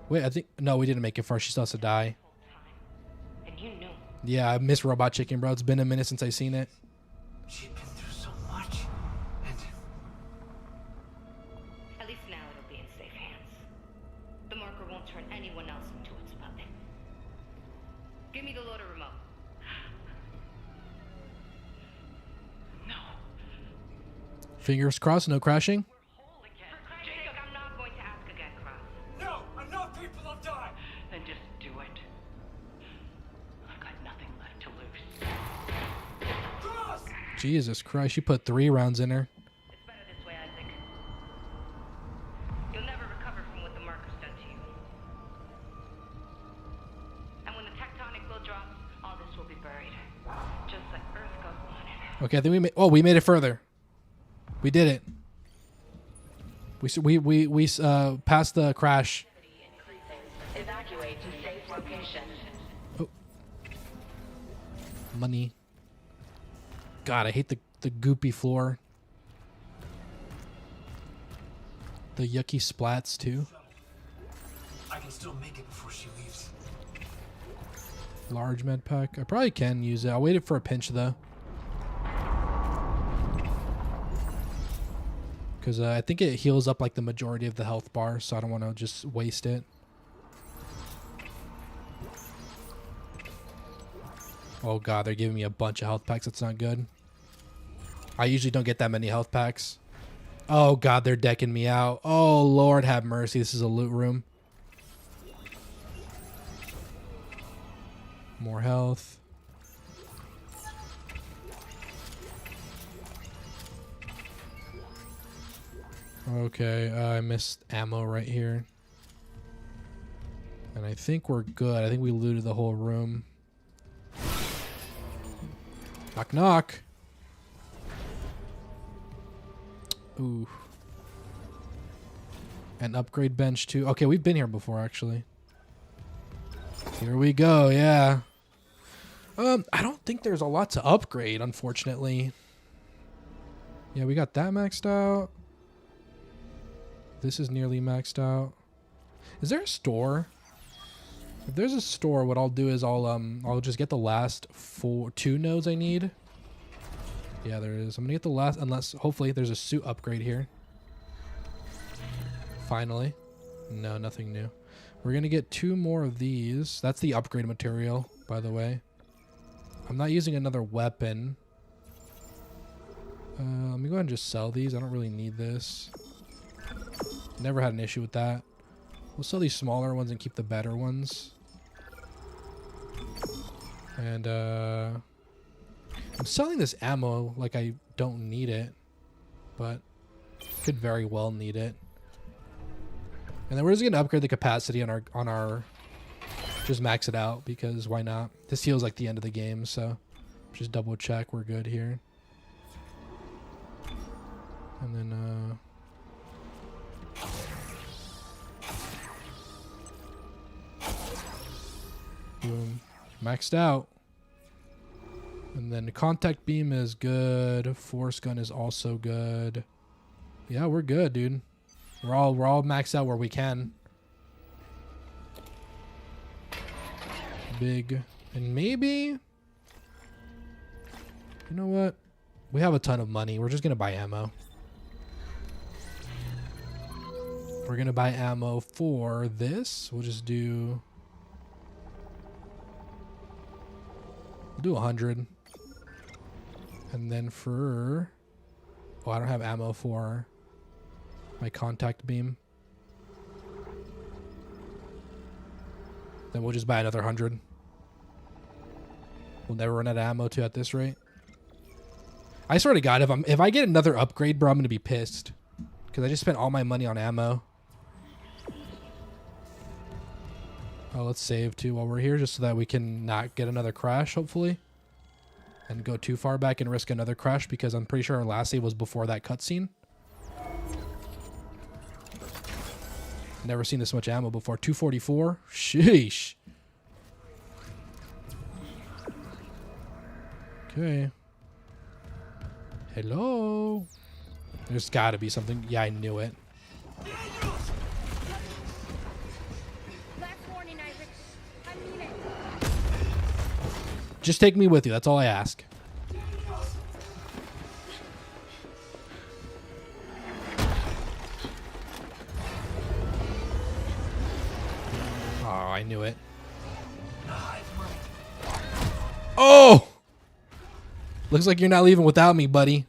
Wait, I think, no, we didn't make it far. She still has to die. Yeah, I miss Robot Chicken, bro. It's been a minute since I seen it. She'd been through so much, and At least now it'll be in safe hands. The marker won't turn anyone else into its puppet. Give me the loader remote. No. Fingers crossed, no crashing. Jacob, I'm not going to ask again, Cross. no, enough people have died. Then just do it. I've got nothing left to lose. Cross! Jesus Christ, she put 3 rounds in her. It's better this way, Isaac. You'll never recover from what the marker's done to you. And when the tectonic will drops, all this will be buried. Just like Earth got wanted. Okay, I think we made, oh, we made it further. We did it. We passed the crash. Evacuate to safe location. Oh. Money. God, I hate the goopy floor. The yucky splats too. I can still make it before she leaves. Large med pack. I probably can use it. I'll wait for a pinch though. Because I think it heals up like the majority of the health bar, so I don't want to just waste it. Oh god, they're giving me a bunch of health packs. That's not good. I usually don't get that many health packs. Oh god, they're decking me out. Oh Lord have mercy. This is a loot room. More health. Okay, I missed ammo right here. And I think we're good. I think we looted the whole room. Knock, knock. Ooh. An upgrade bench too. Okay, we've been here before actually. Here we go, yeah. I don't think there's a lot to upgrade, unfortunately. Yeah, we got that maxed out. This is nearly maxed out. Is there a store? If there's a store, what I'll do is I'll just get the last 2 nodes I need. Yeah, there is. I'm gonna get the last, unless hopefully there's a suit upgrade here. Finally. No, nothing new. We're gonna get 2 more of these. That's the upgrade material, by the way. I'm not using another weapon. Let me go ahead and just sell these. I don't really need this. Never had an issue with that. We'll sell these smaller ones and keep the better ones. And I'm selling this ammo like I don't need it, but could very well need it. And then we're just gonna upgrade the capacity on our just max it out, because why not? This feels like the end of the game, so just double check we're good here. And then boom, maxed out. And then the contact beam is good. Force gun is also good. Yeah, we're good, dude. We're all maxed out where we can. Big. And maybe, you know what? We have a ton of money. We're just gonna buy ammo. We're gonna buy ammo for this. We'll just do 100. And then for, oh, I don't have ammo for my contact beam. Then we'll just buy another 100. We'll never run out of ammo too at this rate. I swear to God, if I get another upgrade, bro, I'm gonna be pissed, because I just spent all my money on ammo. Oh, let's save too while we're here, just so that we can not get another crash, hopefully. And go too far back and risk another crash, because I'm pretty sure our last save was before that cutscene. Never seen this much ammo before. 244? Sheesh. Okay. Hello? There's gotta be something. Yeah, I knew it. Just take me with you. That's all I ask. Oh, I knew it. Oh! Looks like you're not leaving without me, buddy.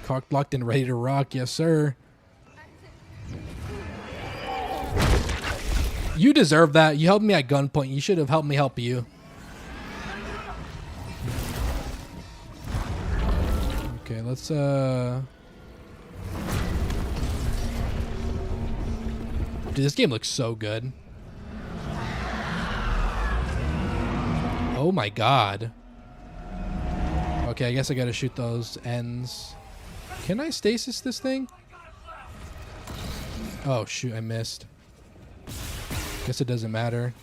Cocked, locked, and ready to rock. Yes, sir. You deserve that. You helped me at gunpoint. You should have helped me help you. Okay, let's Dude, this game looks so good. Oh my god. Okay, I guess I gotta shoot those ends. Can I stasis this thing? Oh shoot, I missed. Guess it doesn't matter.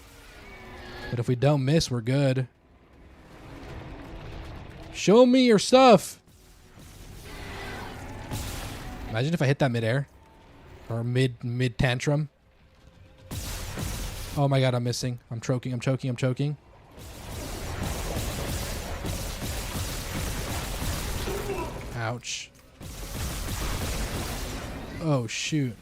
But if we don't miss, we're good. Show me your stuff. Imagine if I hit that midair. Or mid tantrum. Oh my god, I'm missing. I'm choking, I'm choking, I'm choking. Ouch. Oh shoot.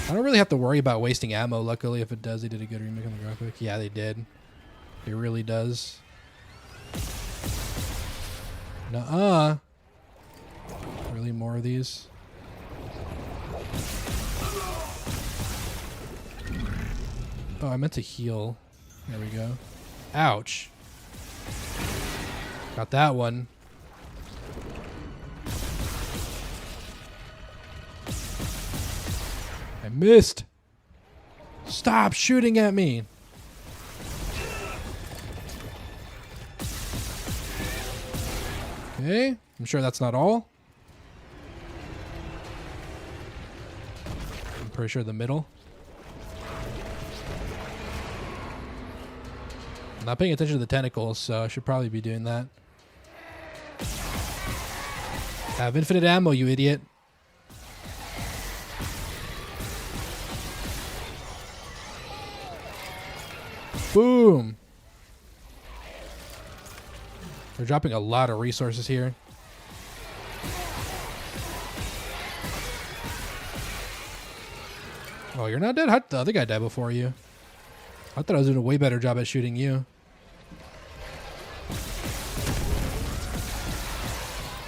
I don't really have to worry about wasting ammo. Luckily, if it does, they did a good remake on the graphic. Yeah, they did. It really does. Nuh-uh. Really more of these? Oh, I meant to heal. There we go. Ouch. Got that one. I missed. Stop shooting at me. Okay, I'm sure that's not all. I'm pretty sure the middle. I'm not paying attention to the tentacles, so I should probably be doing that. Have infinite ammo, you idiot. Boom. We're dropping a lot of resources here. Oh, you're not dead? How did the other guy die before you? I thought I was doing a way better job at shooting you.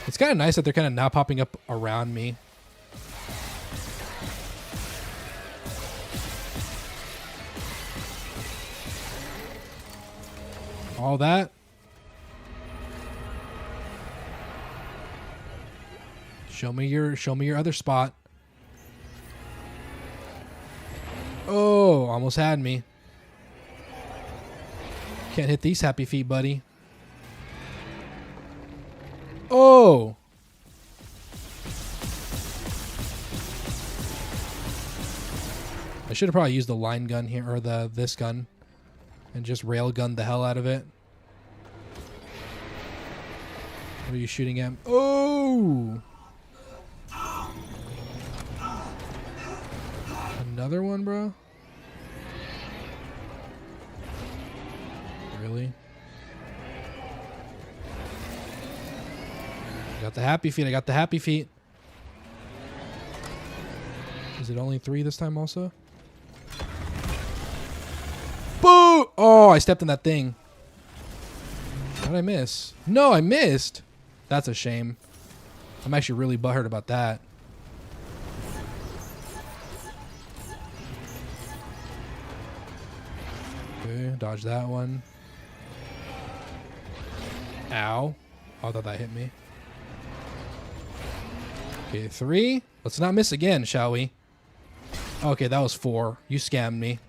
It's kind of nice that they're kind of now popping up around me. All that. Show me your other spot. Oh, almost had me. Can't hit these happy feet, buddy. Oh. I should have probably used the line gun here, or this gun, and just railgun the hell out of it. What are you shooting at? Oh! Another one, bro? Really? I got the happy feet. I got the happy feet. Is it only 3 this time also? Boo! Oh, I stepped in that thing. How did I miss? No, I missed. That's a shame. I'm actually really butthurt about that. Okay, dodge that one. Ow. Oh, I thought that hit me. Okay, 3. Let's not miss again, shall we? Okay, that was 4. You scammed me.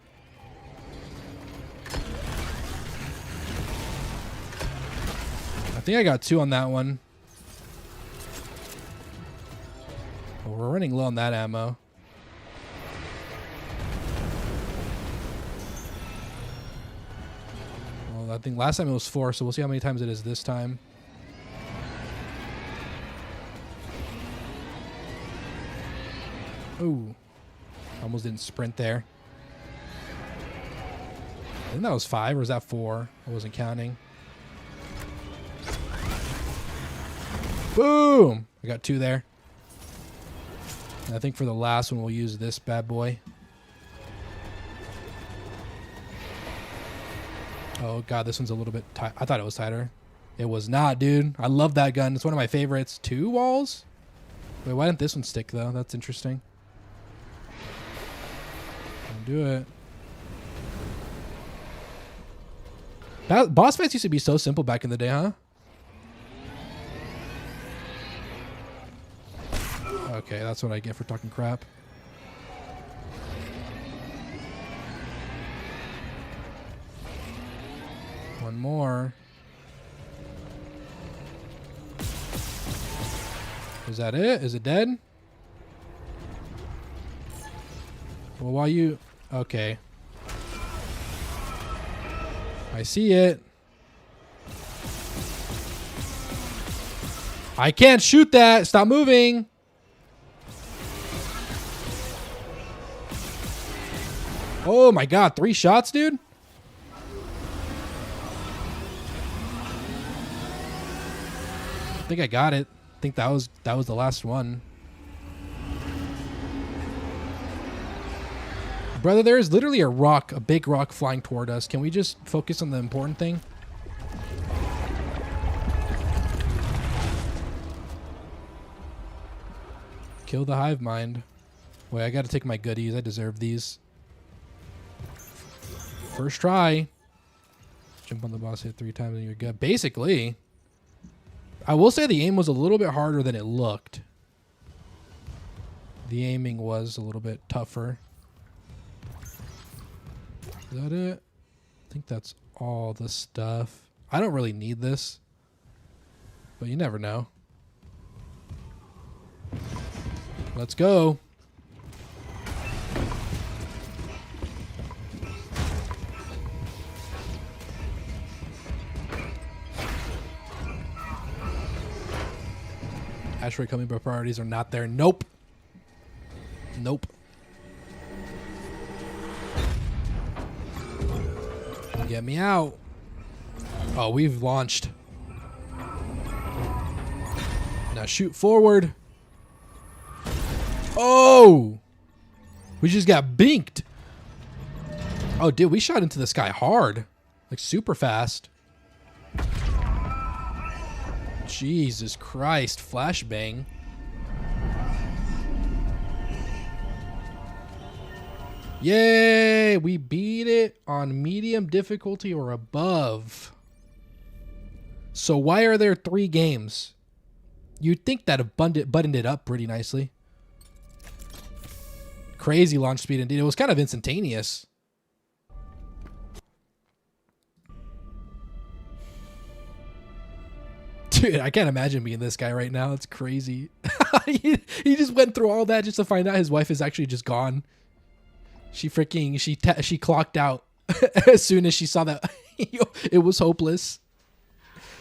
I think I got 2 on that one. Well, we're running low on that ammo. Well, I think last time it was 4, so we'll see how many times it is this time. Ooh. Almost didn't sprint there. I think that was 5, or was that 4? I wasn't counting. Boom! I got 2 there. And I think for the last one, we'll use this bad boy. Oh, God, this one's a little bit tight. I thought it was tighter. It was not, dude. I love that gun. It's one of my favorites. 2 walls? Wait, why didn't this one stick, though? That's interesting. Do it. That boss fights used to be so simple back in the day, huh? Okay, that's what I get for talking crap. One more. Is that it? Is it dead? Well, while you... Okay. I see it. I can't shoot that. Stop moving. Oh my God, 3 shots, dude. I think I got it. I think that was the last one. Brother, there is literally a big rock flying toward us. Can we just focus on the important thing? Kill the hive mind. Wait, I gotta take my goodies. I deserve these. First try. Jump on the boss, hit 3 times and you're good. Basically, I will say the aim was a little bit harder than it looked. The aiming was a little bit tougher. Is that it? I think that's all the stuff. I don't really need this, but you never know. Let's go. Asteroid coming, but priorities are not there. Nope. Nope. Get me out. Oh, we've launched. Now shoot forward. Oh! We just got binked. Oh, dude, we shot into the sky hard. Like super fast. Jesus Christ. Flashbang. Yay! We beat it on medium difficulty or above. So why are there 3 games? You'd think that have buttoned it up pretty nicely. Crazy launch speed indeed. It was kind of instantaneous. Dude, I can't imagine being this guy right now. It's crazy. he just went through all that just to find out his wife is actually just gone. She clocked out as soon as she saw that it was hopeless.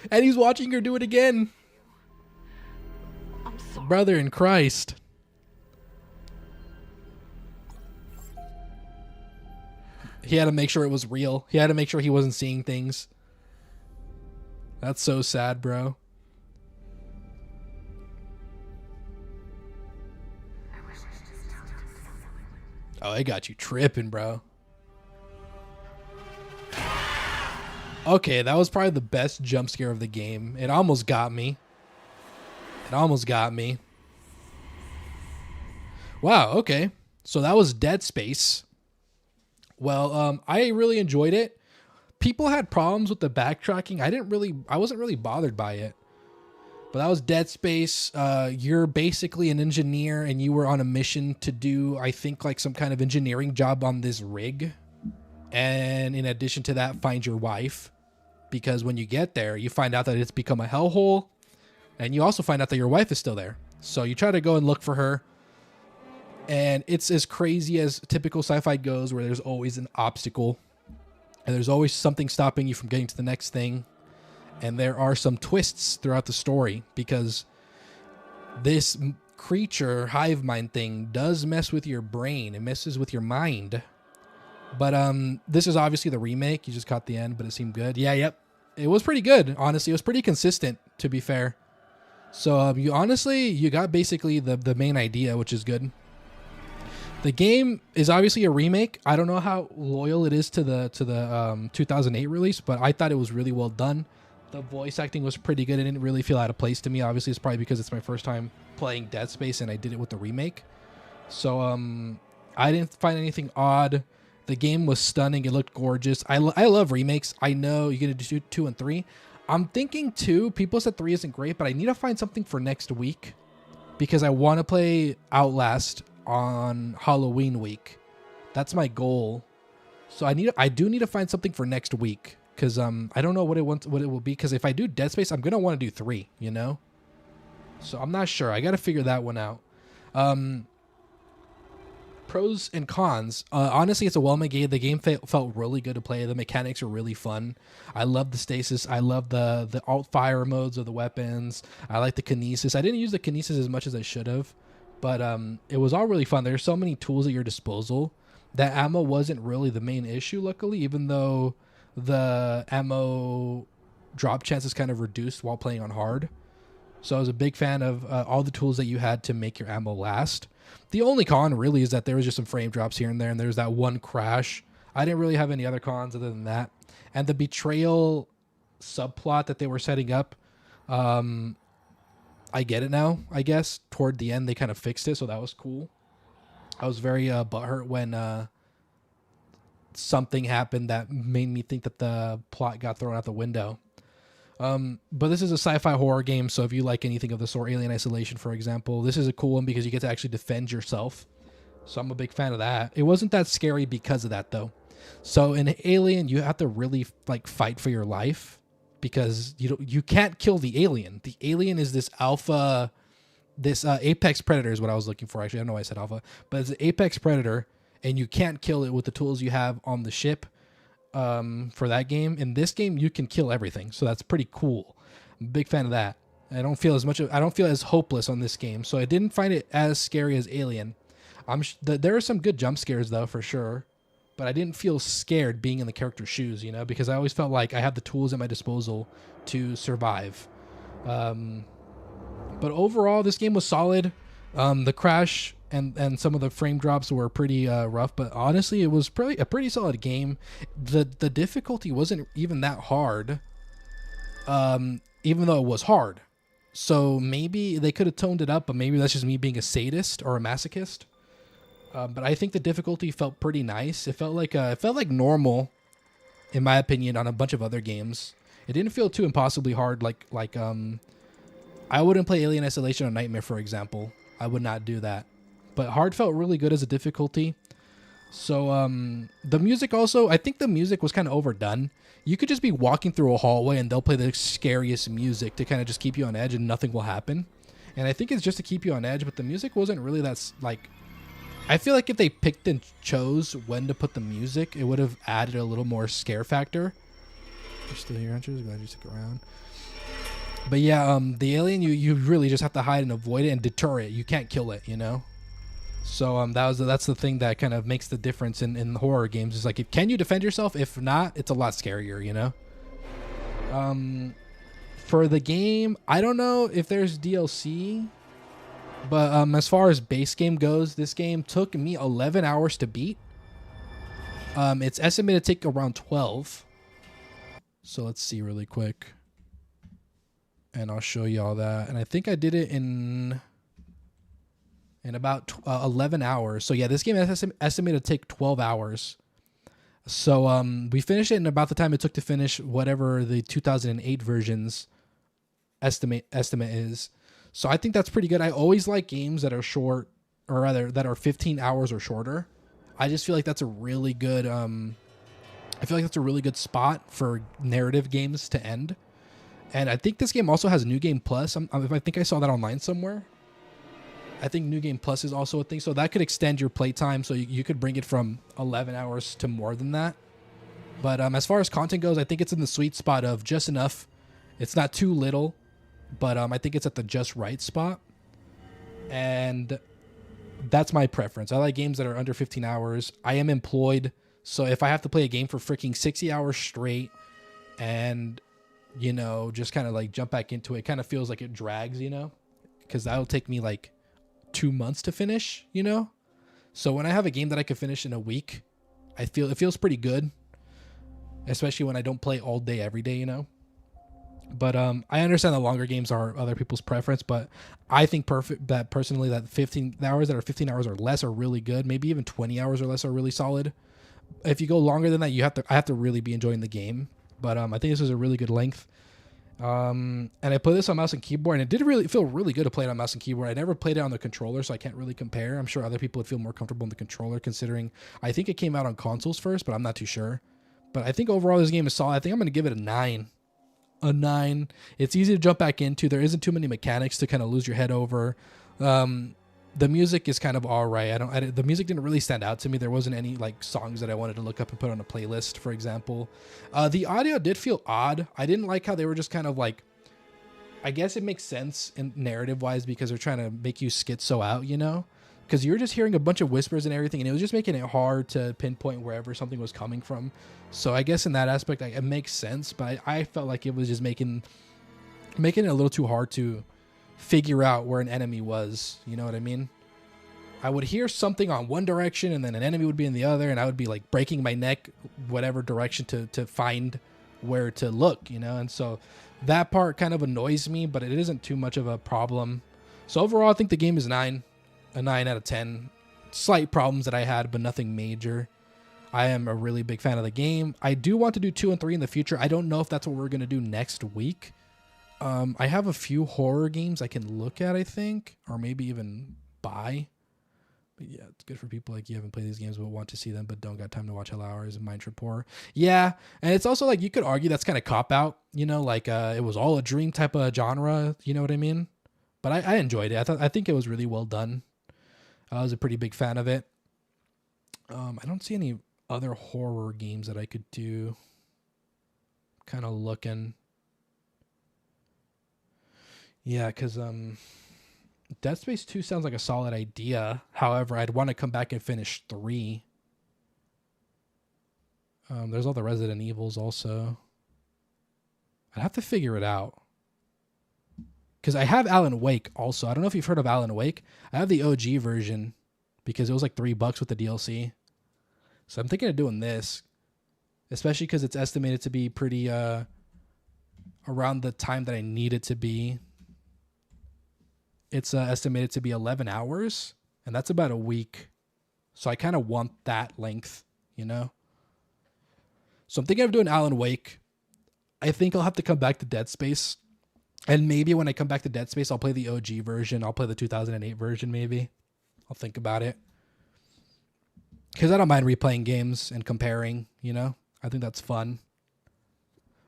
And he's watching her do it again. I'm sorry. Brother in Christ. He had to make sure it was real. He had to make sure he wasn't seeing things. That's so sad, bro. Oh, it got you tripping, bro. Okay, that was probably the best jump scare of the game. It almost got me. It almost got me. Wow, okay. So that was Dead Space. Well, I really enjoyed it. People had problems with the backtracking. I wasn't really bothered by it. But that was Dead Space. You're basically an engineer, and you were on a mission to do, I think, like some kind of engineering job on this rig. And in addition to that, find your wife. Because when you get there, you find out that it's become a hellhole. And you also find out that your wife is still there. So you try to go and look for her. And it's as crazy as typical sci-fi goes, where there's always an obstacle. And there's always something stopping you from getting to the next thing. And there are some twists throughout the story, because this creature, hive mind thing, does mess with your brain. It messes with your mind. But this is obviously the remake. You just caught the end, but it seemed good. Yeah, yep. It was pretty good, honestly. It was pretty consistent, to be fair. So you got basically the main idea, which is good. The game is obviously a remake. I don't know how loyal it is to the 2008 release, but I thought it was really well done. The voice acting was pretty good. It didn't really feel out of place to me. Obviously, it's probably because it's my first time playing Dead Space and I did it with the remake. So I didn't find anything odd. The game was stunning. It looked gorgeous. I love remakes. I know you're going to do 2 and 3. I'm thinking 2. People said 3 isn't great, but I need to find something for next week because I want to play Outlast on Halloween week. That's my goal. So I do need to find something for next week. Because I don't know what it will be. Because if I do Dead Space, I'm going to want to do 3, you know? So I'm not sure. I got to figure that one out. Pros and cons. Honestly, it's a well-made game. The game felt really good to play. The mechanics are really fun. I love the stasis. I love the alt-fire modes of the weapons. I like the kinesis. I didn't use the kinesis as much as I should have. But it was all really fun. There's so many tools at your disposal. That ammo wasn't really the main issue, luckily, even though the ammo drop chance is kind of reduced while playing on hard. So I was a big fan of all the tools that you had to make your ammo last. The only con really is that there was just some frame drops here and there, and there's that one crash. I didn't really have any other cons other than that. And the betrayal subplot that they were setting up, I get it now, I guess. Toward the end, they kind of fixed it, so that was cool. I was very butthurt when something happened that made me think that the plot got thrown out the window. But this is a sci-fi horror game, so if you like anything of the sort, Alien Isolation, for example, this is a cool one because you get to actually defend yourself. So I'm a big fan of that. It wasn't that scary because of that, though. So in Alien, you have to really like fight for your life because you can't kill the alien. The alien is this alpha, this apex predator is what I was looking for. Actually, I don't know why I said alpha, but it's an apex predator. And you can't kill it with the tools you have on the ship for that game. In this game, you can kill everything. So that's pretty cool. I'm a big fan of that. I don't feel as hopeless on this game. So I didn't find it as scary as Alien. There are some good jump scares, though, for sure. But I didn't feel scared being in the character's shoes, you know, because I always felt like I have the tools at my disposal to survive. But overall, this game was solid. The crash and some of the frame drops were pretty rough, but honestly, it was a pretty solid game. The difficulty wasn't even that hard, even though it was hard. So maybe they could have toned it up, but maybe that's just me being a sadist or a masochist. But I think the difficulty felt pretty nice. It felt like normal, in my opinion, on a bunch of other games. It didn't feel too impossibly hard. Like I wouldn't play Alien Isolation on Nightmare, for example. I would not do that. But hard felt really good as a difficulty. So the music also, I think the music was kind of overdone. You could just be walking through a hallway and they'll play the scariest music to kind of just keep you on edge and nothing will happen. And I think it's just to keep you on edge, but the music wasn't really that, like... I feel like if they picked and chose when to put the music, it would have added a little more scare factor. You're still here, aren't you? Glad you stick around. But yeah, the alien, you really just have to hide and avoid it and deter it. You can't kill it, you know? So that's the thing that kind of makes the difference in horror games. Is like, can you defend yourself? If not, it's a lot scarier, you know? For the game, I don't know if there's DLC, but as far as base game goes, this game took me 11 hours to beat. It's estimated to take around 12. So let's see really quick. And I'll show you all that. And I think I did it in about 11 hours. So yeah, this game is estimated to take 12 hours. So we finished it in about the time it took to finish whatever the 2008 versions estimate is. So I think that's pretty good. I always like games that are short, or rather that are 15 hours or shorter. I just feel like that's a really good I feel like that's a really good spot for narrative games to end. And I think this game also has New Game Plus. I think I saw that online somewhere. I think New Game Plus is also a thing. So that could extend your playtime. So you could bring it from 11 hours to more than that. But as far as content goes, I think it's in the sweet spot of just enough. It's not too little, but I think it's at the just right spot. And that's my preference. I like games that are under 15 hours. I am employed. So if I have to play a game for freaking 60 hours straight and, you know, just kind of like jump back into it, kind of feels like it drags, you know, because that'll take me like 2 months to finish, you know. So when I have a game that I could finish in a week, it feels pretty good, especially when I don't play all day every day, you know. But I understand that longer games are other people's preference, but I think personally that 15 hours that are 15 hours or less are really good. Maybe even 20 hours or less are really solid. If you go longer than that, I have to really be enjoying the game. But I think this is a really good length. And I played this on mouse and keyboard, and it did really feel really good to play it on mouse and keyboard. I never played it on the controller, so I can't really compare. I'm sure other people would feel more comfortable on the controller, considering I think it came out on consoles first, but I'm not too sure. But I think overall this game is solid. I think I'm going to give it a 9. A 9. It's easy to jump back into. There isn't too many mechanics to kind of lose your head over. The music is kind of all right. The music didn't really stand out to me. There wasn't any like songs that I wanted to look up and put on a playlist, for example. The audio did feel odd. I didn't like how they were just kind of like, I guess it makes sense in narrative wise because they're trying to make you schizo out, you know, because you're just hearing a bunch of whispers and everything, and it was just making it hard to pinpoint wherever something was coming from. So I guess in that aspect, it makes sense, but I felt like it was just making it a little too hard to figure out where an enemy was. You know what I mean? I would hear something on one direction and then an enemy would be in the other, and I would be like breaking my neck whatever direction to find where to look, you know. And so that part kind of annoys me, but it isn't too much of a problem. So overall, I think the game is a 9 out of 10. Slight problems that I had, but nothing major. I am a really big fan of the game. I do want to do 2 and 3 in the future. I don't know if that's what we're going to do next week. I have a few horror games I can look at, I think, or maybe even buy. But yeah, it's good for people like you haven't played these games but want to see them but don't got time to watch Hell Hours and Mind Trip Horror. Yeah, and it's also like you could argue that's kind of cop out, you know, like it was all a dream type of genre, you know what I mean? But I enjoyed it. I think it was really well done. I was a pretty big fan of it. I don't see any other horror games that I could do. Kind of looking. Yeah, because Dead Space 2 sounds like a solid idea. However, I'd want to come back and finish 3. There's all the Resident Evils also. I'd have to figure it out. Because I have Alan Wake also. I don't know if you've heard of Alan Wake. I have the OG version because it was like $3 with the DLC. So I'm thinking of doing this. Especially because it's estimated to be pretty around the time that I need it to be. It's estimated to be 11 hours, and that's about a week. So I kind of want that length, you know? So I'm thinking of doing Alan Wake. I think I'll have to come back to Dead Space. And maybe when I come back to Dead Space, I'll play the OG version. I'll play the 2008 version, maybe. I'll think about it. Because I don't mind replaying games and comparing, you know? I think that's fun.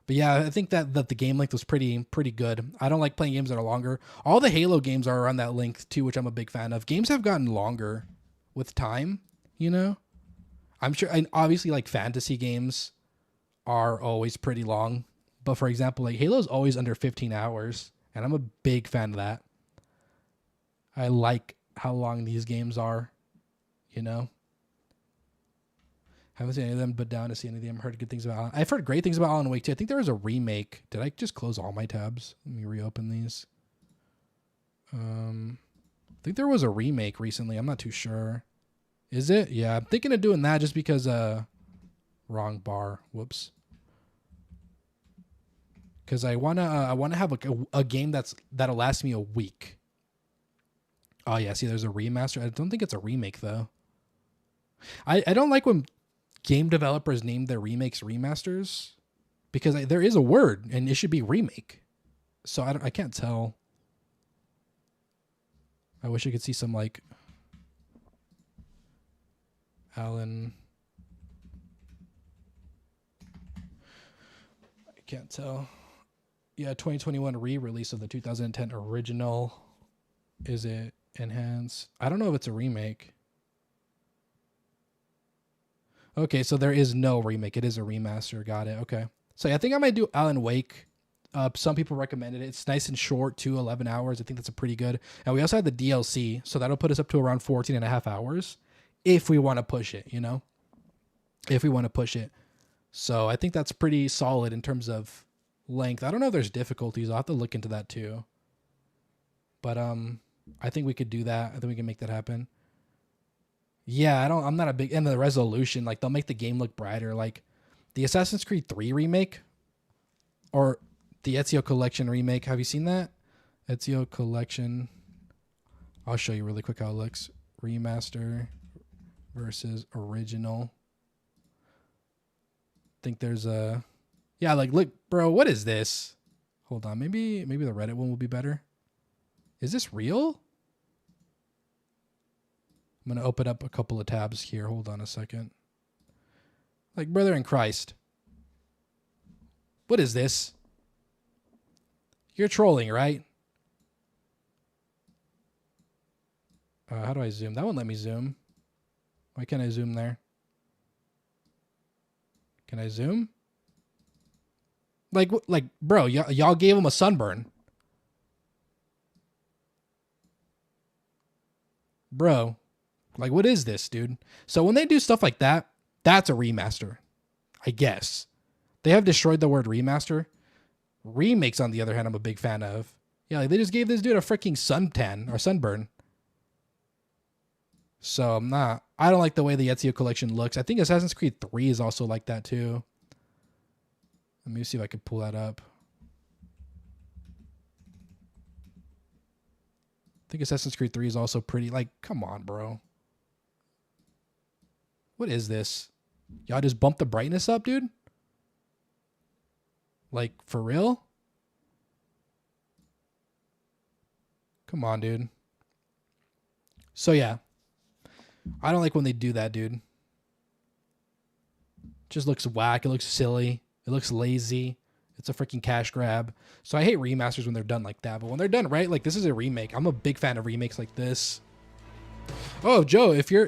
But yeah, I think that the game length was pretty good. I don't like playing games that are longer. All the Halo games are around that length too, which I'm a big fan of. Games have gotten longer with time, you know? I'm sure, and obviously like fantasy games are always pretty long. But for example, like Halo's always under 15 hours, and I'm a big fan of that. I like how long these games are, you know? Haven't seen any of them, but down to see any of them. Heard good things about Alan. I've heard great things about Alan Wake too. I think there was a remake. Did I just close all my tabs? Let me reopen these. I think there was a remake recently. I'm not too sure. Is it? Yeah, I'm thinking of doing that just because wrong bar. Whoops. Because I wanna have a game that'll last me a week. Oh yeah, see, there's a remaster. I don't think it's a remake though. I don't like when game developers name their remakes remasters, because there is a word and it should be remake. So I can't tell. I wish I could see some like Alan. I can't tell. Yeah, 2021 re-release of the 2010 original. Is it enhanced? I don't know if it's a remake. Okay, so there is no remake. It is a remaster. Got it. Okay. So yeah, I think I might do Alan Wake. Some people recommended it. It's nice and short, too, 11 hours. I think that's a pretty good. And we also had the DLC, so that'll put us up to around 14 and a half hours if we want to push it, you know? If we want to push it. So I think that's pretty solid in terms of length. I don't know if there's difficulties. I'll have to look into that, too. But I think we could do that. I think we can make that happen. Yeah, I'm not a big... And the resolution, like, they'll make the game look brighter. Like, the Assassin's Creed 3 remake... Or... The Ezio Collection remake. Have you seen that? Ezio Collection. I'll show you really quick how it looks. Remaster versus original. Think there's a... Yeah, like, look, bro, what is this? Hold on. Maybe the Reddit one will be better. Is this real? I'm going to open up a couple of tabs here. Hold on a second. Like, brother in Christ. What is this? You're trolling, right? How do I zoom? That won't let me zoom. Why can't I zoom there? Can I zoom? Like, bro, y'all gave him a sunburn. Bro, like, what is this, dude? So when they do stuff like that, that's a remaster, I guess. They have destroyed the word remaster. Remakes, on the other hand, I'm a big fan of. Yeah, like they just gave this dude a freaking suntan or sunburn. So I don't like the way the Ezio Collection looks. I think Assassin's Creed 3 is also like that too. Let me see if I can pull that up. I think Assassin's Creed 3 is also pretty, like, come on, bro. What is this? Y'all just bumped the brightness up, dude? Like, for real? Come on, dude. So, yeah. I don't like when they do that, dude. Just looks whack. It looks silly. It looks lazy. It's a freaking cash grab. So I hate remasters when they're done like that. But when they're done right, like this is a remake. I'm a big fan of remakes like this. Oh, Joe, if you're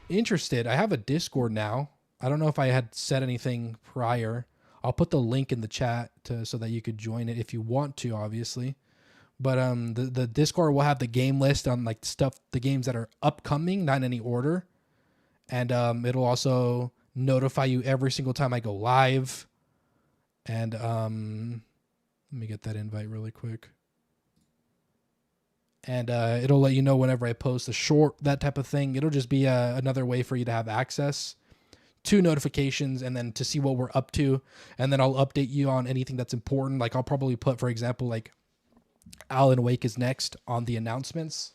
interested, I have a Discord now. I don't know if I had said anything prior. I'll put the link in the chat so that you could join it if you want to, obviously. But the Discord will have the game list on like the games that are upcoming, not in any order. And it'll also notify you every single time I go live. And let me get that invite really quick. And it'll let you know whenever I post a short, that type of thing. It'll just be another way for you to have access to notifications and then to see what we're up to. And then I'll update you on anything that's important. Like I'll probably put, for example, like Alan Wake is next on the announcements.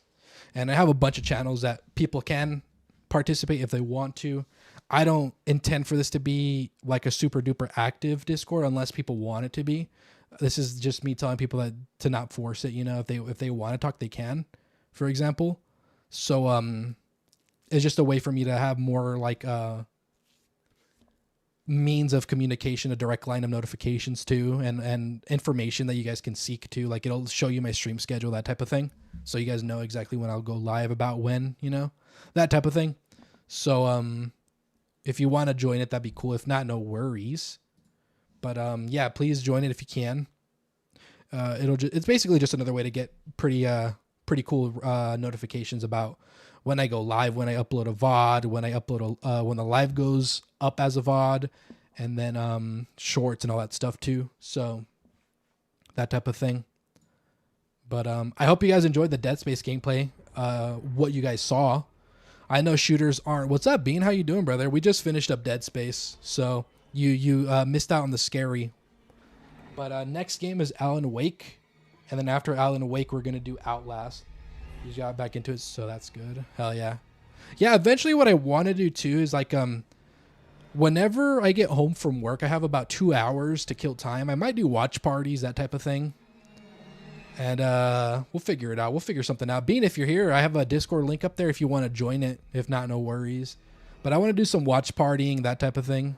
And I have a bunch of channels that people can participate if they want to. I don't intend for this to be like a super duper active Discord unless people want it to be. This is just me telling people that to not force it, you know, if they want to talk, they can, for example. So it's just a way for me to have more like means of communication, a direct line of notifications too, and information that you guys can seek to. Like it'll show you my stream schedule, that type of thing. So you guys know exactly when I'll go live, about when, you know, that type of thing. So if you want to join it, that'd be cool. If not, no worries. But yeah, please join it if you can. It's basically just another way to get pretty cool notifications about when I go live, when I upload a VOD, when I upload when the live goes up as a VOD, and then shorts and all that stuff too. So that type of thing. But I hope you guys enjoyed the Dead Space gameplay. What you guys saw. I know shooters aren't. What's up, Bean? How you doing, brother? We just finished up Dead Space, so you missed out on the scary. But next game is Alan Wake, and then after Alan Wake, we're gonna do Outlast. You got back into it, so that's good. Hell yeah, yeah. Eventually, what I want to do too is like whenever I get home from work, I have about 2 hours to kill time. I might do watch parties, that type of thing. And we'll figure it out. We'll figure something out. Bean, if you're here, I have a Discord link up there if you want to join it. If not, no worries. But I want to do some watch partying, that type of thing.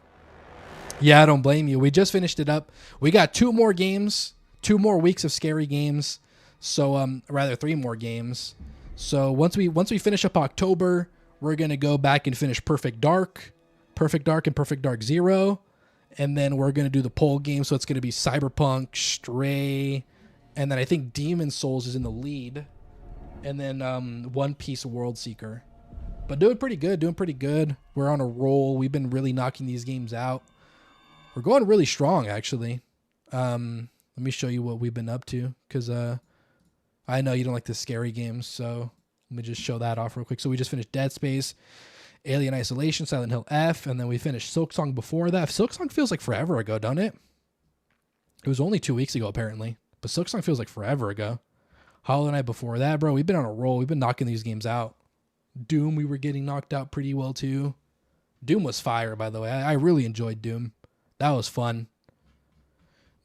Yeah, I don't blame you. We just finished it up. We got 2 more games, 2 more weeks of scary games. So rather 3 more games. So once we finish up October, we're gonna go back and finish Perfect Dark, and Perfect Dark 0, and then we're gonna do the poll game. So it's gonna be Cyberpunk, Stray, and then I think Demon Souls is in the lead, and then One Piece World Seeker. But doing pretty good. We're on a roll. We've been really knocking these games out. We're going really strong, actually. Let me show you what we've been up to, because I know you don't like the scary games, so let me just show that off real quick. So we just finished Dead Space, Alien Isolation, Silent Hill F, and then we finished Silksong before that. Silksong feels like forever ago, doesn't it? It was only 2 weeks ago, apparently. But Silksong feels like forever ago. Hollow Knight before that, bro. We've been on a roll. We've been knocking these games out. Doom, we were getting knocked out pretty well, too. Doom was fire, by the way. I really enjoyed Doom. That was fun.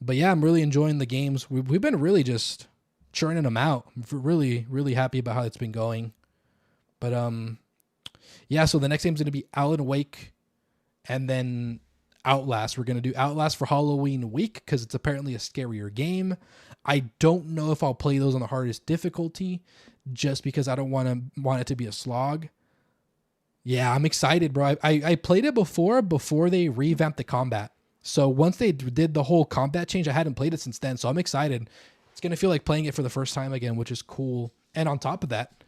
But yeah, I'm really enjoying the games. We've been really just churning them out. I'm really, really happy about how it's been going. But yeah, so the next game's going to be Alan Wake and then Outlast. We're going to do Outlast for Halloween week because it's apparently a scarier game. I don't know if I'll play those on the hardest difficulty just because I don't want it to be a slog. Yeah, I'm excited, bro. I played it before they revamped the combat. So once they did the whole combat change, I hadn't played it since then. So I'm excited. It's going to feel like playing it for the first time again, which is cool. And on top of that,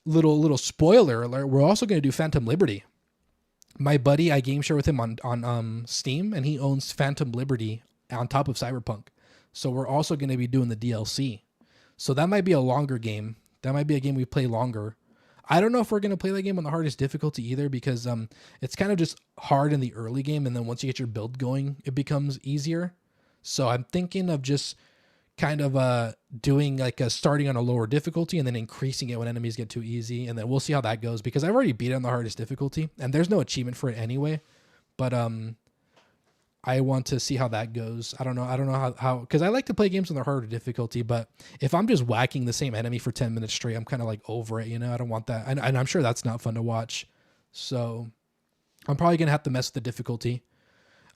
little spoiler alert, we're also going to do Phantom Liberty. My buddy, I game share with him on Steam, and he owns Phantom Liberty on top of Cyberpunk. So we're also going to be doing the DLC. So that might be a longer game. That might be a game we play longer. I don't know if we're going to play that game on the hardest difficulty either because it's kind of just hard in the early game, and then once you get your build going, it becomes easier. So I'm thinking of just kind of doing like a starting on a lower difficulty and then increasing it when enemies get too easy, and then we'll see how that goes because I've already beat it on the hardest difficulty, and there's no achievement for it anyway. But I want to see how that goes. I don't know how because I like to play games on the harder difficulty, but if I'm just whacking the same enemy for 10 minutes straight, I'm kind of like over it, you know? I don't want that. And I'm sure that's not fun to watch. So I'm probably going to have to mess with the difficulty.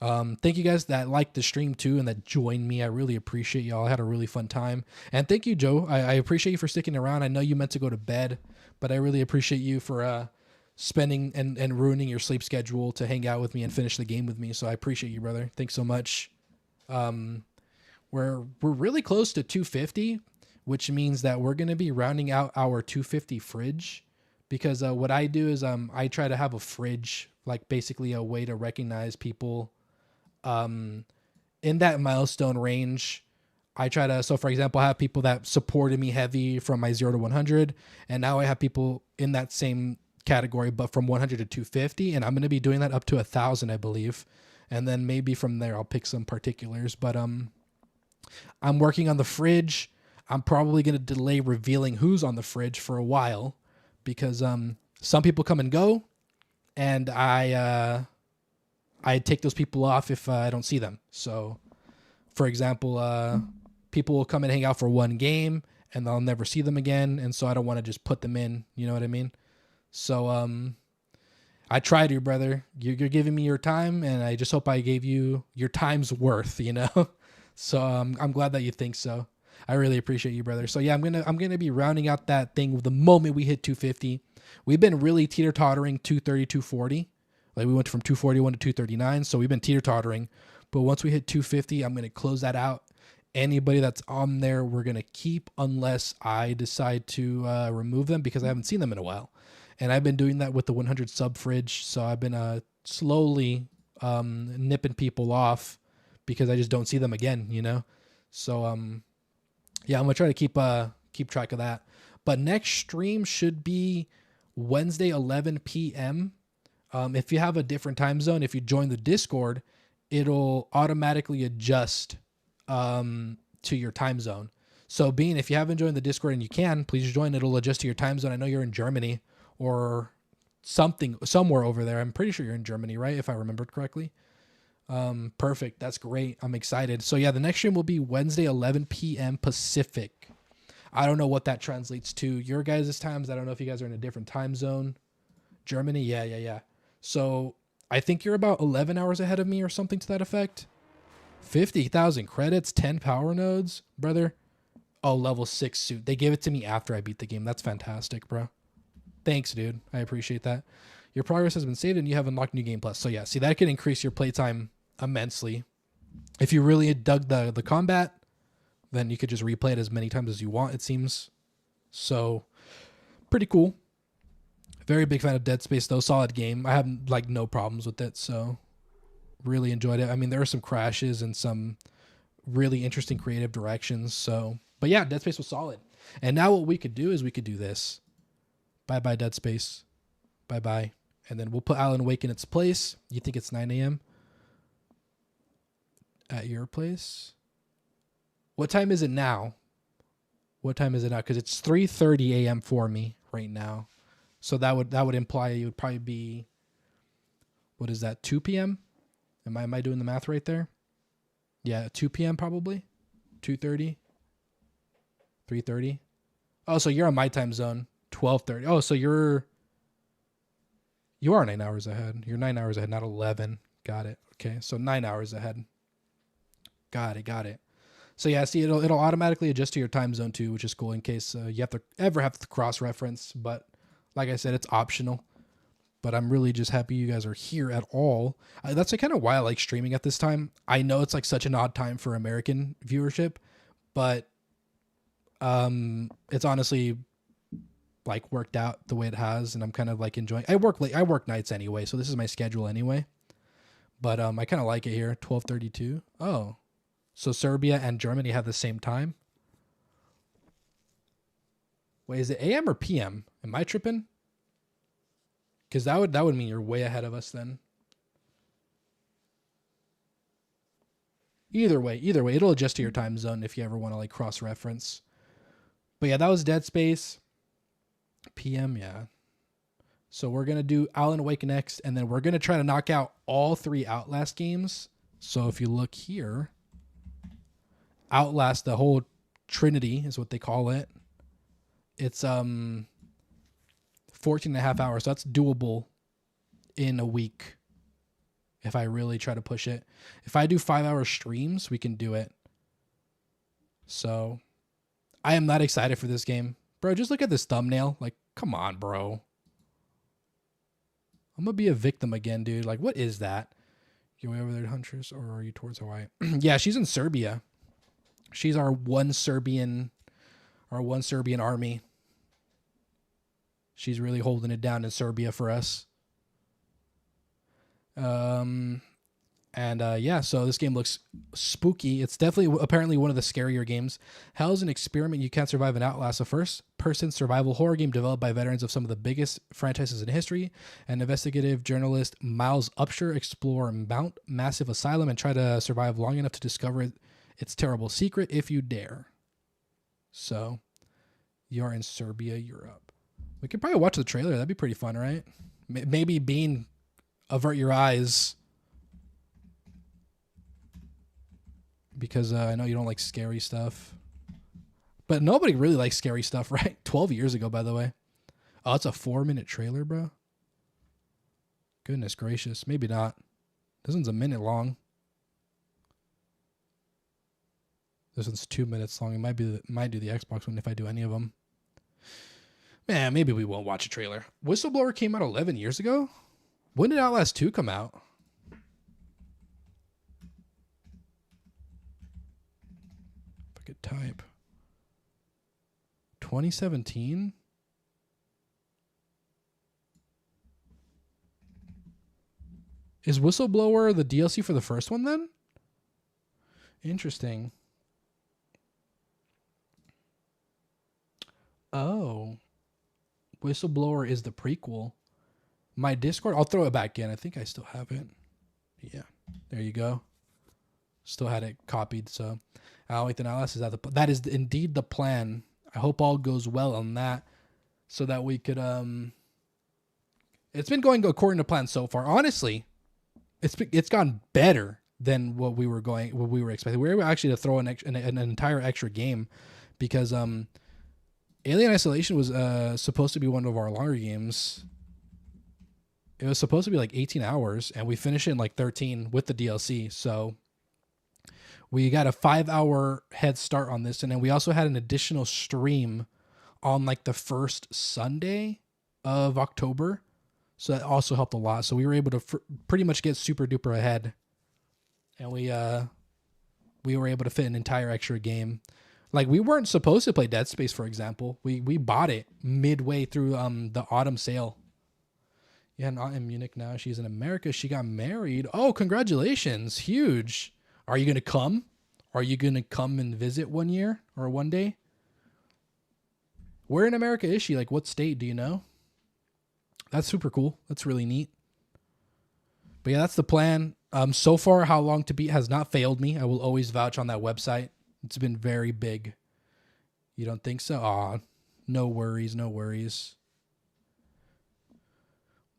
Thank you guys that liked the stream too and that joined me. I really appreciate y'all. I had a really fun time. And thank you, Joe. I appreciate you for sticking around. I know you meant to go to bed, but I really appreciate you for spending and ruining your sleep schedule to hang out with me and finish the game with me. So I appreciate you, brother. Thanks so much. We're really close to 250, which means that we're going to be rounding out our 250 fridge because what I do is I try to have a fridge, like basically a way to recognize people in that milestone range. I try to, so for example, I have people that supported me heavy from my 0 to 100, and now I have people in that same category, but from 100 to 250, and I'm going to be doing that up to 1,000, I believe, and then maybe from there I'll pick some particulars. But I'm working on the fridge. I'm probably going to delay revealing who's on the fridge for a while because some people come and go, and I take those people off if I don't see them. So, for example, people will come and hang out for one game, and I'll never see them again, and so I don't want to just put them in. You know what I mean? So I try to, brother. You're giving me your time, and I just hope I gave you your time's worth, you know? So I'm glad that you think so. I really appreciate you, brother. So yeah, I'm gonna be rounding out that thing the moment we hit 250. We've been really teeter-tottering 230, 240. Like we went from 241 to 239, so we've been teeter-tottering. But once we hit 250, I'm gonna close that out. Anybody that's on there, we're gonna keep unless I decide to remove them because I haven't seen them in a while. And I've been doing that with the 100 sub fridge. So I've been slowly nipping people off because I just don't see them again, you know? So, yeah, I'm going to try to keep track of that. But next stream should be Wednesday, 11 p.m. If you have a different time zone, if you join the Discord, it'll automatically adjust to your time zone. So Bean, if you haven't joined the Discord and you can, please join. It'll adjust to your time zone. I know you're in Germany or somewhere over there. I'm pretty sure you're in Germany, right? If I remembered correctly. Perfect. That's great. I'm excited. So yeah, the next stream will be Wednesday, 11 p.m. Pacific. I don't know what that translates to your guys' times. I don't know if you guys are in a different time zone. Germany. Yeah. So I think you're about 11 hours ahead of me or something to that effect. 50,000 credits, 10 power nodes, brother. Oh, level 6 suit. They gave it to me after I beat the game. That's fantastic, bro. Thanks, dude. I appreciate that. Your progress has been saved and you have unlocked New Game Plus. So yeah, see, that can increase your playtime immensely. If you really dug the combat, then you could just replay it as many times as you want, it seems. So, pretty cool. Very big fan of Dead Space, though. Solid game. I have, like, no problems with it, so really enjoyed it. I mean, there are some crashes and some really interesting creative directions, so... But yeah, Dead Space was solid. And now what we could do is we could do this. Bye-bye, Dead Space. Bye-bye. And then we'll put Alan Wake in its place. You think it's 9 a.m.? At your place? What time is it now? What time is it now? Because it's 3:30 a.m. for me right now. So that would imply it would probably be... What is that? 2 p.m.? Am I doing the math right there? Yeah, 2 p.m. probably. 2:30. 3:30. Oh, so you're on my time zone. 12:30. Oh, so you are 9 hours ahead. You're 9 hours ahead, not 11. Got it. Okay, so 9 hours ahead. Got it. So yeah, see, it'll automatically adjust to your time zone too, which is cool in case you have to cross-reference. But like I said, it's optional. But I'm really just happy you guys are here at all. That's kind of why I like streaming at this time. I know it's like such an odd time for American viewership, but it's honestly like worked out the way it has, and I'm kind of like enjoying. I work nights anyway, so this is my schedule anyway. But I kind of like it here. 12:32. Oh, so Serbia and Germany have the same time. Wait, is it AM or PM? Am I tripping? Because that would mean you're way ahead of us then. Either way, it'll adjust to your time zone if you ever want to like cross-reference. But yeah, that was Dead Space. PM, yeah. So we're going to do Alan Wake next, and then we're going to try to knock out all 3 Outlast games. So if you look here, Outlast, the whole Trinity is what they call it. It's 14 and a half hours. So that's doable in a week if I really try to push it. If I do 5-hour streams, we can do it. So I am not excited for this game. Bro, just look at this thumbnail. Like, come on, bro. I'm going to be a victim again, dude. Like, what is that? You way over there, Huntress, or are you towards Hawaii? Yeah, she's in Serbia. She's our one Serbian army. She's really holding it down in Serbia for us. Yeah, so this game looks spooky. It's definitely, apparently, one of the scarier games. Hell is an experiment you can't survive in Outlast, a first-person survival horror game developed by veterans of some of the biggest franchises in history. And investigative journalist Miles Upshur explore Mount Massive Asylum and try to survive long enough to discover its terrible secret if you dare. So, you're in Serbia, Europe. We could probably watch the trailer. That'd be pretty fun, right? Maybe Bean, avert your eyes. Because I know you don't like scary stuff. But nobody really likes scary stuff, right? 12 years ago, by the way. Oh, it's a 4-minute trailer, bro. Goodness gracious. Maybe not. This one's a minute long. This one's 2 minutes long. It might do the Xbox one if I do any of them. Man, maybe we won't watch a trailer. Whistleblower came out 11 years ago? When did Outlast 2 come out? If I could type. 2017? Is Whistleblower the DLC for the first one then? Interesting. Oh. Whistleblower is the prequel. My Discord, I'll throw it back in. I think I still have it. Yeah. There you go. Still had it copied, so Ethan Alice is that is indeed the plan. I hope all goes well on that so that we could It's been going according to plan so far. Honestly, it's gone better than what we were expecting. We were able actually to throw an entire extra game because Alien Isolation was supposed to be one of our longer games. It was supposed to be like 18 hours, and we finished it in like 13 with the DLC. So we got a 5-hour head start on this, and then we also had an additional stream on like the first Sunday of October. So that also helped a lot. So we were able to pretty much get super duper ahead, and we were able to fit an entire extra game. Like, we weren't supposed to play Dead Space, for example. We bought it midway through the autumn sale. Yeah, not in Munich now. She's in America. She got married. Oh, congratulations. Huge. Are you going to come? Are you going to come and visit one year or one day? Where in America is she? Like, what state? Do you know? That's super cool. That's really neat. But yeah, that's the plan. So far, How Long to Beat has not failed me. I will always vouch on that website. It's been very big. You don't think so? Aw, no worries, no worries.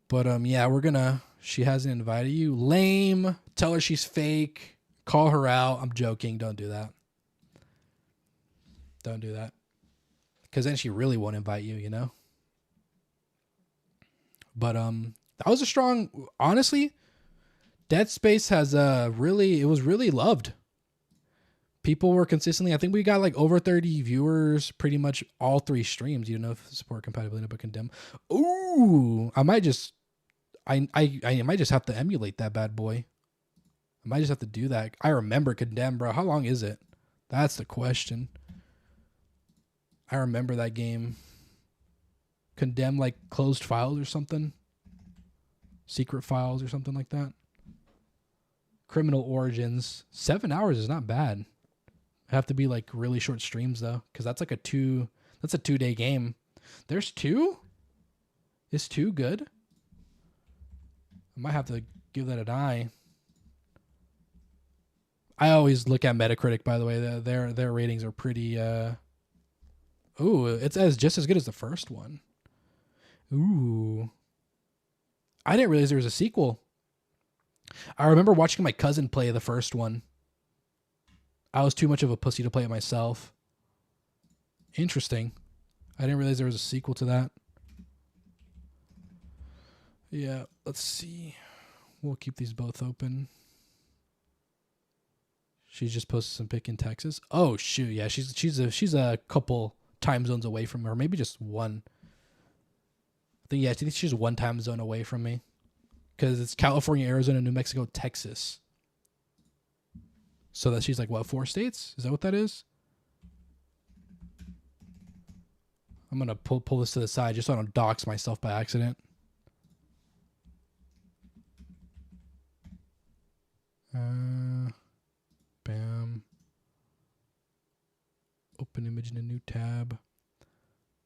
But yeah, she hasn't invited you. Lame. Tell her she's fake. Call her out. I'm joking. Don't do that. Don't do that. Because then she really won't invite you, you know? But that was a strong, honestly, Dead Space has it was really loved. People were consistently, I think we got like over 30 viewers, pretty much all 3 streams. You know, if support compatibility, but condemn. Ooh, I might just have to emulate that bad boy. I might just have to do that. I remember Condemn, bro. How long is it? That's the question. I remember that game. Condemn, like closed files or something. Secret files or something like that. Criminal Origins. 7 hours is not bad. I have to be like really short streams though, because that's like a 2-day game. There's 2? Is 2 good? I might have to give that an eye. I always look at Metacritic, by the way. Their ratings are pretty ooh, it's just as good as the first one. Ooh. I didn't realize there was a sequel. I remember watching my cousin play the first one. I was too much of a pussy to play it myself. Interesting. I didn't realize there was a sequel to that. Yeah, let's see. We'll keep these both open. She just posted some pic in Texas. Oh shoot, yeah, she's a couple time zones away from me, or maybe just one. I think she's 1 time zone away from me, because it's California, Arizona, New Mexico, Texas. So that she's like, what, 4 states? Is that what that is? I'm gonna pull this to the side just so I don't dox myself by accident. Bam. Open image in a new tab.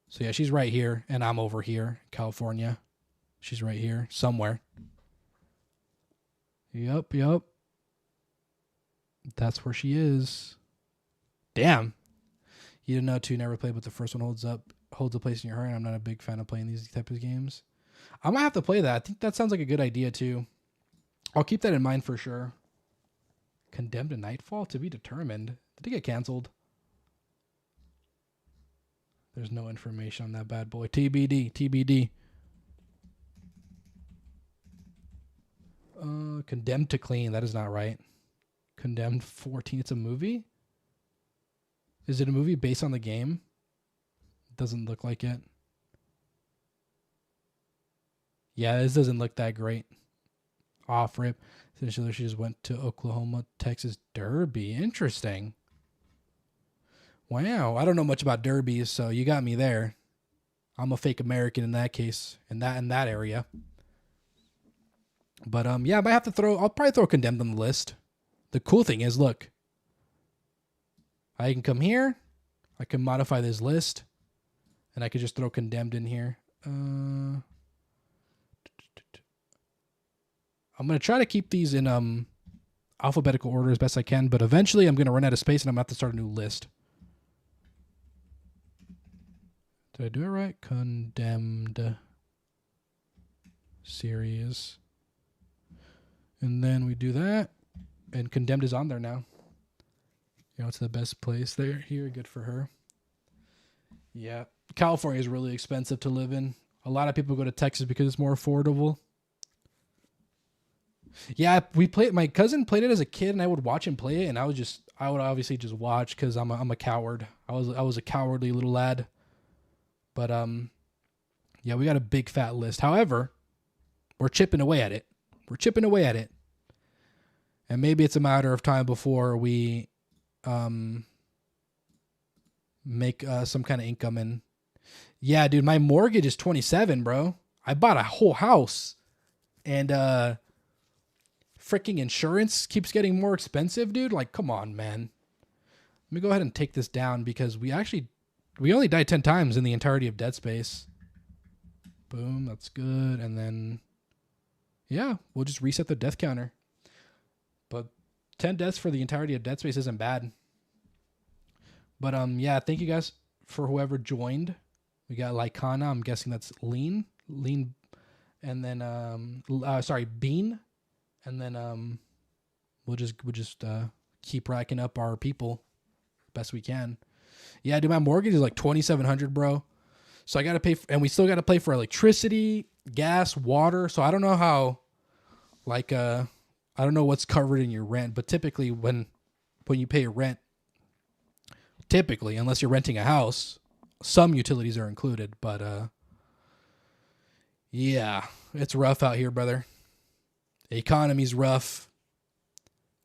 So yeah, she's right here, and I'm over here, California. She's right here, somewhere. Yup. That's where she is. Damn. You didn't know 2 never played, but the first one holds a place in your heart, and I'm not a big fan of playing these type of games. I might have to play that. I think that sounds like a good idea, too. I'll keep that in mind for sure. Condemned to Nightfall? To be determined. Did it get canceled? There's no information on that bad boy. TBD. Condemned to Clean. That is not right. Condemned 14. It's a movie? Is it a movie based on the game? Doesn't look like it. Yeah, this doesn't look that great. Off rip. Essentially, she just went to Oklahoma, Texas Derby. Interesting. Wow, I don't know much about derbies, so you got me there. I'm a fake American in that case, in that area. But yeah, I might have to I'll probably throw Condemned on the list. The cool thing is, look, I can come here, I can modify this list, and I could just throw Condemned in here. I'm gonna try to keep these in alphabetical order as best I can, but eventually I'm gonna run out of space and I'm gonna have to start a new list. Did I do it right? Condemned. series. And then we do that. And Condemned is on there now. You know, it's the best place there. Here, good for her. Yeah. California is really expensive to live in. A lot of people go to Texas because it's more affordable. Yeah, my cousin played it as a kid, and I would watch him play it, and I would obviously just watch because I'm a coward. I was a cowardly little lad. But yeah, we got a big fat list. However, we're chipping away at it. And maybe it's a matter of time before we make some kind of income. And yeah, dude, my mortgage is 27, bro. I bought a whole house, and freaking insurance keeps getting more expensive, dude. Like, come on, man. Let me go ahead and take this down because we only died 10 times in the entirety of Dead Space. Boom, that's good. And then, yeah, we'll just reset the death counter. But 10 deaths for the entirety of Dead Space isn't bad. But yeah, thank you guys for whoever joined. We got Lycana, I'm guessing that's Lean, and then Bean, and then we'll just keep racking up our people best we can. Yeah, dude, my mortgage is like $2,700, bro. So I gotta pay, and we still gotta pay for electricity, gas, water. So I don't know how, I don't know what's covered in your rent, but typically when you pay rent, unless you're renting a house, some utilities are included. But yeah, it's rough out here, brother. The economy's rough.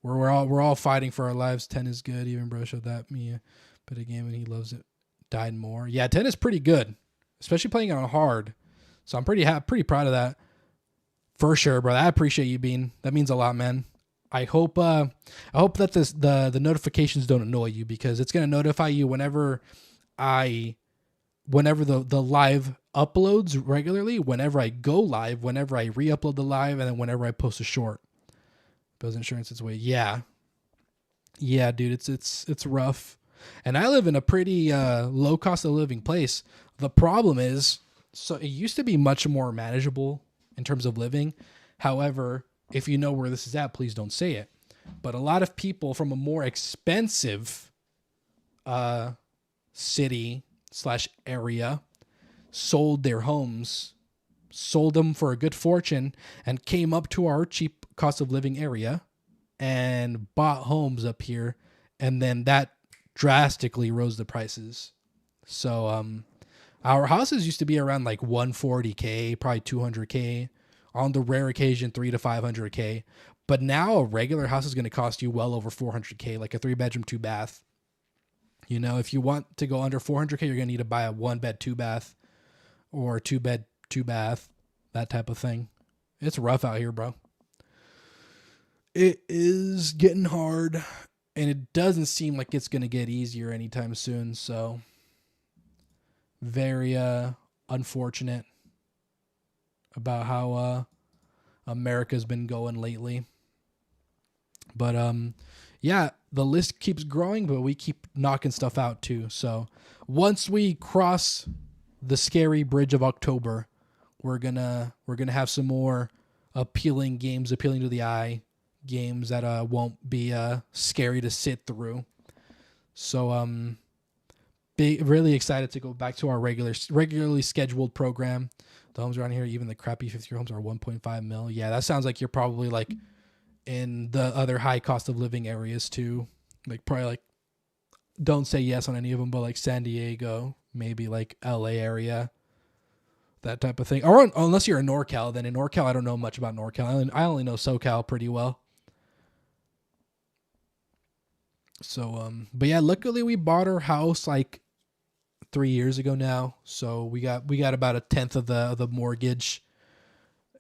We're all fighting for our lives. 10 is good. Even bro showed that me, but again, when he loves it, died more. Yeah, 10 is pretty good, especially playing it on hard. So I'm pretty proud of that. For sure, brother. I appreciate you, Bean. That means a lot, man. I hope that the notifications don't annoy you, because it's gonna notify you whenever the live uploads regularly, whenever I go live, whenever I re-upload the live, and then whenever I post a short. Bills insurance its way. Yeah, dude, it's rough. And I live in a pretty low cost of living place. The problem is, so it used to be much more manageable in terms of living. However, if you know where this is at, please don't say it. But a lot of people from a more expensive city/area sold their homes, sold them for a good fortune, and came up to our cheap cost of living area and bought homes up here. And then that drastically rose the prices. So our houses used to be around like $140K, probably $200K, on the rare occasion $300 to $500K. But now a regular house is going to cost you well over $400K, like a 3-bedroom, 2-bath. You know, if you want to go under $400K, you're going to need to buy a 1-bed, 2-bath, or a 2-bed, 2-bath, that type of thing. It's rough out here, bro. It is getting hard, and it doesn't seem like it's going to get easier anytime soon. So very unfortunate about how America's been going lately. But yeah, the list keeps growing, but we keep knocking stuff out too. So once we cross the scary bridge of October, we're gonna have some more appealing games, appealing to the eye, games that won't be scary to sit through. So really excited to go back to our regularly scheduled program. The homes around here, even the crappy 50-year homes, are 1.5 mil. Yeah, that sounds like you're probably like in the other high cost of living areas too. Like probably like, don't say yes on any of them, but like San Diego, maybe like LA area, that type of thing. Or unless you're in NorCal, then in NorCal, I don't know much about NorCal. I only know SoCal pretty well. So, but yeah, luckily we bought our house like 3 years ago now. So we got about 1/10 of the mortgage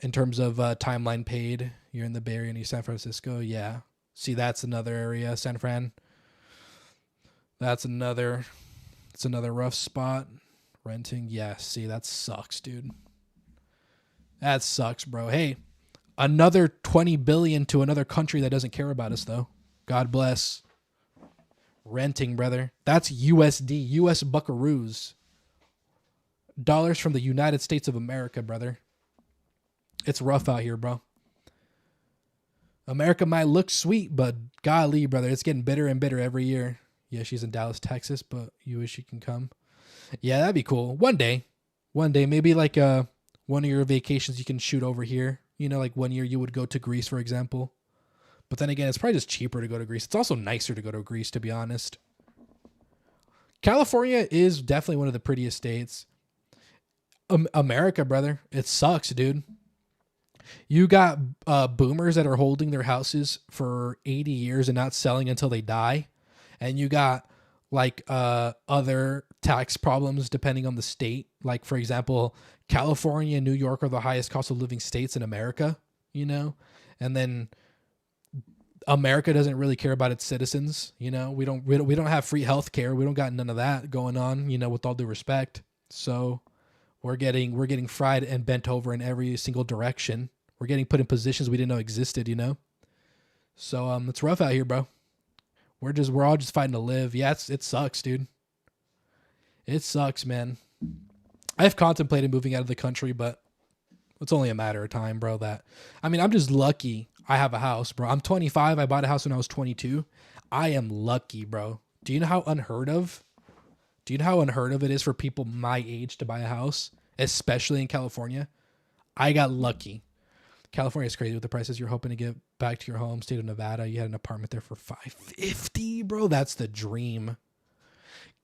in terms of timeline paid. You're in the Bay Area, San Francisco. Yeah. See, that's another area, San Fran. It's another rough spot. Renting. Yeah. See, that sucks, dude. That sucks, bro. Hey, another 20 billion to another country that doesn't care about us though. God bless. Renting, brother. That's USD, US buckaroos. Dollars from the United States of America, brother. It's rough out here, bro. America might look sweet, but golly, brother, it's getting bitter and bitter every year. Yeah, she's in Dallas, Texas, but you wish she can come. Yeah, that'd be cool. One day, maybe like one of your vacations you can shoot over here. You know, like 1 year you would go to Greece, for example. But then again, it's probably just cheaper to go to Greece. It's also nicer to go to Greece, to be honest. California is definitely one of the prettiest states. America, brother, it sucks, dude. You got boomers that are holding their houses for 80 years and not selling until they die. And you got like other tax problems depending on the state. Like, for example, California and New York are the highest cost of living states in America, you know? And then America doesn't really care about its citizens. You know, we don't have free health care. We don't got none of that going on, you know, with all due respect. So we're getting fried and bent over in every single direction. We're getting put in positions we didn't know existed, you know? So it's rough out here, bro. We're all just fighting to live. Yeah, it sucks, dude. It sucks, man. I've contemplated moving out of the country, but it's only a matter of time, bro. I'm just lucky I have a house, bro. I'm 25. I bought a house when I was 22. I am lucky, bro. Do you know how unheard of it is for people my age to buy a house, especially in California? I got lucky. California is crazy with the prices. You're hoping to get back to your home state of Nevada. You had an apartment there for $550, bro. That's the dream.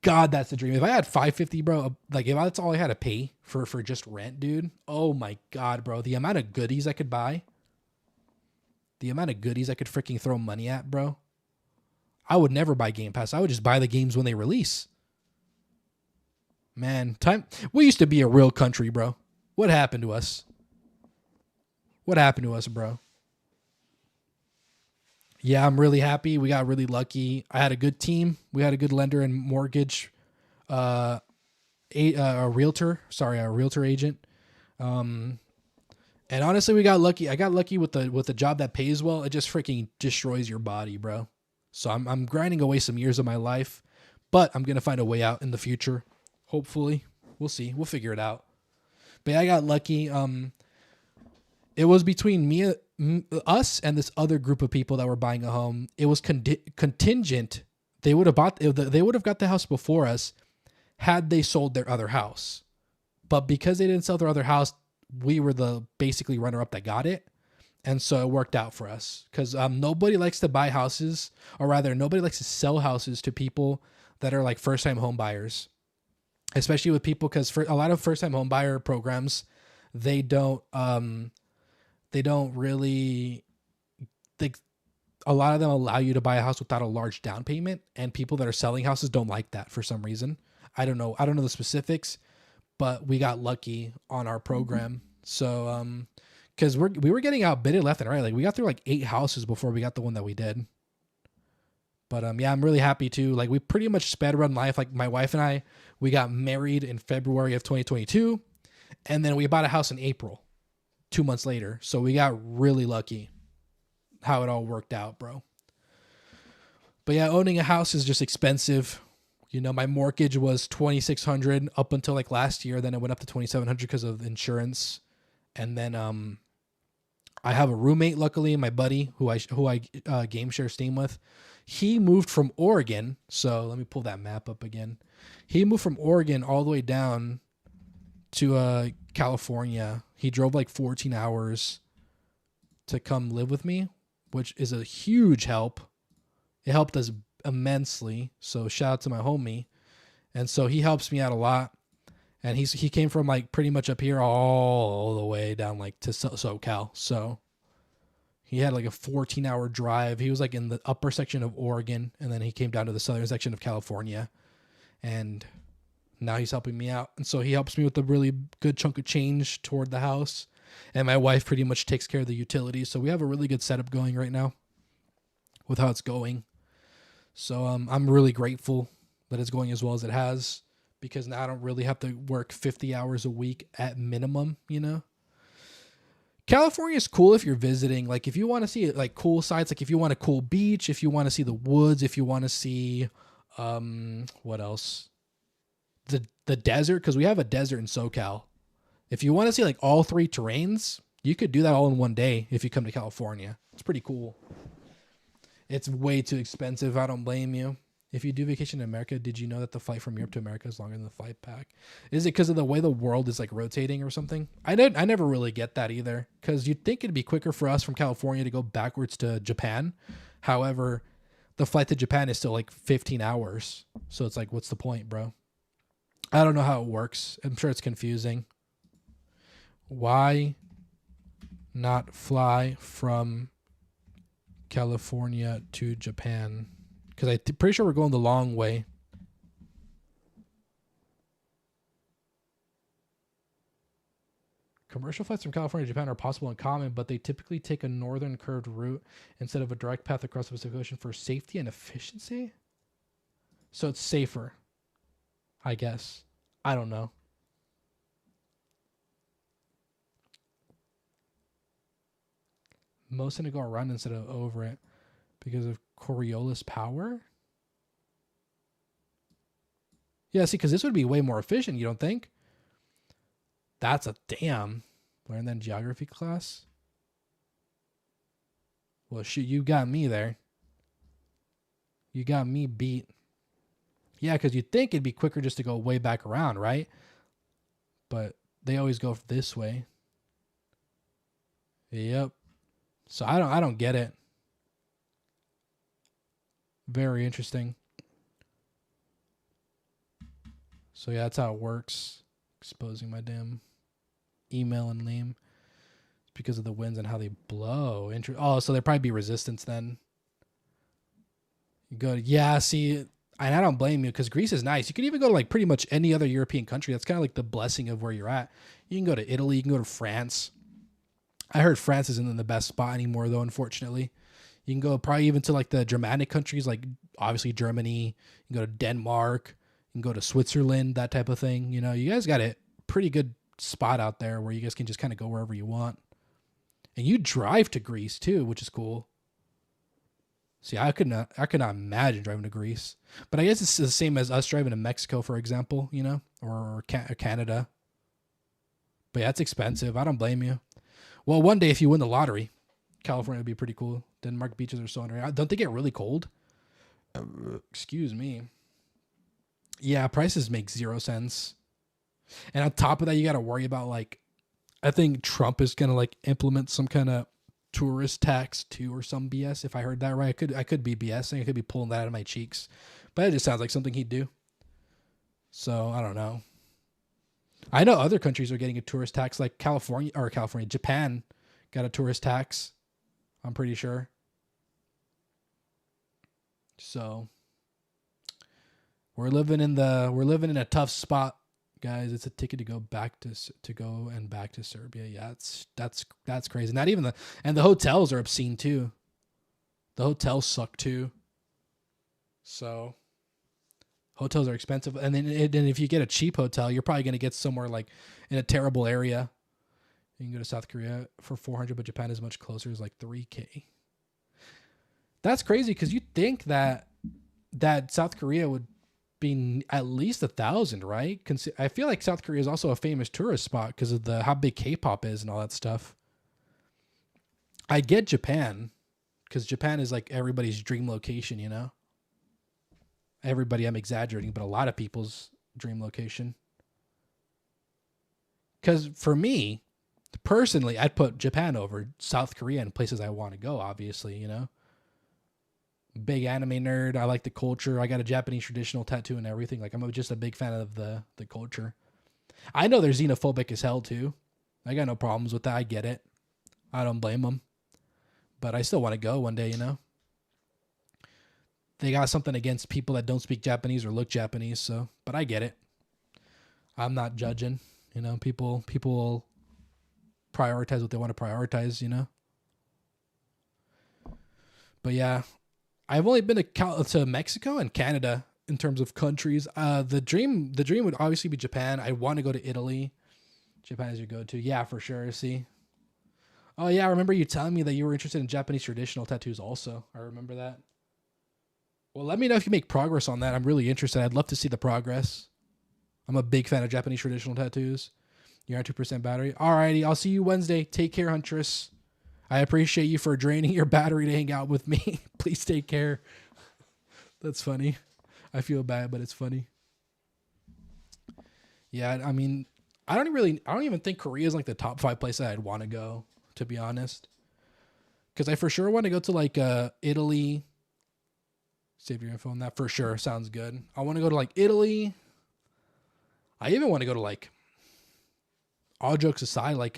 God, that's the dream. If I had $550, bro, like if that's all I had to pay for just rent, dude. Oh my God, bro. The amount of goodies I could buy. The amount of goodies I could freaking throw money at, bro. I would never buy Game Pass. I would just buy the games when they release. Man, we used to be a real country, bro. What happened to us? What happened to us, bro? Yeah, I'm really happy. We got really lucky. I had a good team. We had a good lender and mortgage, a realtor agent. And honestly, we got lucky. I got lucky with the job that pays well. It just freaking destroys your body, bro. So I'm grinding away some years of my life, but I'm going to find a way out in the future. Hopefully. We'll see. We'll figure it out. But yeah, I got lucky. It was between us and this other group of people that were buying a home. It was contingent. They would have got the house before us had they sold their other house. But because they didn't sell their other house, we were the basically runner-up that got it. And so it worked out for us because nobody likes to buy houses, or rather nobody likes to sell houses to people that are like first-time home buyers, especially with people, because for a lot of first-time home buyer programs, they don't really, a lot of them allow you to buy a house without a large down payment, and people that are selling houses don't like that for some reason. I don't know the specifics, but we got lucky on our program. So, cause we were getting outbidded left and right. Like we got through like 8 houses before we got the one that we did. But, yeah, I'm really happy too. Like we pretty much sped run life. Like my wife and I, we got married in February of 2022, and then we bought a house in April, 2 months later. So we got really lucky how it all worked out, bro. But yeah, owning a house is just expensive. You know, my mortgage was $2,600 up until like last year. Then it went up to $2,700 because of insurance. And then I have a roommate, luckily, my buddy, who I game share Steam with. He moved from Oregon. So let me pull that map up again. He moved from Oregon all the way down to California. He drove like 14 hours to come live with me, which is a huge help. It helped us immensely. So shout out to my homie. And so he helps me out a lot. And he came from like pretty much up here all the way down like to SoCal. So he had like a 14-hour drive. He was like in the upper section of Oregon, and then he came down to the southern section of California. And now he's helping me out. And so he helps me with a really good chunk of change toward the house. And my wife pretty much takes care of the utilities. So we have a really good setup going right now with how it's going. So I'm really grateful that it's going as well as it has, because now I don't really have to work 50 hours a week at minimum, you know? California is cool if you're visiting. Like if you want to see like cool sites, like if you want a cool beach, if you want to see the woods, if you want to see, what else? The desert, because we have a desert in SoCal. If you want to see like all 3 terrains, You could do that all in one day if you come to California. It's pretty cool. It's way too expensive. I don't blame you. If you do vacation in America, did you know that the flight from Europe to America is longer than the flight back? Is it because of the way the world is like rotating or something? I never really get that either, because you'd think it'd be quicker for us from California to go backwards to Japan. However, the flight to Japan is still like 15 hours. So it's like, what's the point, bro? I don't know how it works. I'm sure it's confusing. Why not fly from California to Japan? Because I'm pretty sure we're going the long way. Commercial flights from California to Japan are possible and common, but they typically take a northern curved route instead of a direct path across the Pacific Ocean for safety and efficiency. So it's safer, I guess. I don't know. Most tend to go around instead of over it because of Coriolis power. Yeah, see, because this would be way more efficient, you don't think? That's a damn. Learn that in geography class. Well, shoot, you got me there. You got me beat. Yeah, because you'd think it'd be quicker just to go way back around, right? But they always go this way. Yep. So I don't get it. Very interesting. So yeah, that's how it works. Exposing my damn email and name. It's because of the winds and how they blow. Oh, so there'd probably be resistance then. Good. Yeah, see, and I don't blame you because Greece is nice. You can even go to like pretty much any other European country. That's kind of like the blessing of where you're at. You can go to Italy. You can go to France. I heard France isn't in the best spot anymore, though, unfortunately. You can go probably even to like the Germanic countries, like obviously Germany. You can go to Denmark. You can go to Switzerland, that type of thing. You know, you guys got a pretty good spot out there where you guys can just kind of go wherever you want. And you drive to Greece too, which is cool. See, I could not imagine driving to Greece. But I guess it's the same as us driving to Mexico, for example, you know, or Canada. But yeah, it's expensive. I don't blame you. Well, one day if you win the lottery, California would be pretty cool. Denmark beaches are so underrated. Don't they get really cold? Excuse me. Yeah, prices make 0 sense. And on top of that, you got to worry about like, I think Trump is going to like implement some kind of tourist tax too or some BS. If I heard that right, I could be BSing. I could be pulling that out of my cheeks. But it just sounds like something he'd do. So I don't know. I know other countries are getting a tourist tax, like Japan got a tourist tax. I'm pretty sure. So we're living in a tough spot, guys. It's a ticket to go back to go and back to Serbia. Yeah, that's crazy. Not even the hotels are obscene too. The hotels suck too. So hotels are expensive, and then if you get a cheap hotel, you're probably going to get somewhere like in a terrible area. You can go to South Korea for $400, but Japan is much closer. It's like $3,000. That's crazy because you'd think that South Korea would be at least 1,000, right? I feel like South Korea is also a famous tourist spot because of how big K-pop is and all that stuff. I get Japan because Japan is like everybody's dream location, you know? Everybody, I'm exaggerating, but a lot of people's dream location. Because for me, personally, I'd put Japan over South Korea and places I want to go, obviously, you know? Big anime nerd. I like the culture. I got a Japanese traditional tattoo and everything. Like, I'm just a big fan of the culture. I know they're xenophobic as hell, too. I got no problems with that. I get it. I don't blame them. But I still want to go one day, you know? They got something against people that don't speak Japanese or look Japanese, so, but I get it. I'm not judging, you know, people will prioritize what they want to prioritize, you know? But yeah, I've only been to Mexico and Canada in terms of countries. The dream would obviously be Japan. I want to go to Italy. Japan is your go-to. Yeah, for sure. See? Oh yeah, I remember you telling me that you were interested in Japanese traditional tattoos also. I remember that. Well, let me know if you make progress on that. I'm really interested. I'd love to see the progress. I'm a big fan of Japanese traditional tattoos. You're on 2% battery. Alrighty, I'll see you Wednesday. Take care, Huntress. I appreciate you for draining your battery to hang out with me. Please take care. That's funny. I feel bad, but it's funny. Yeah, I mean, I don't even think Korea is like the top 5 places I'd want to go, to be honest. Because I for sure want to go to like Italy. Save your info on that for sure. Sounds good. I want to go to like Italy. I even want to go to like, all jokes aside, like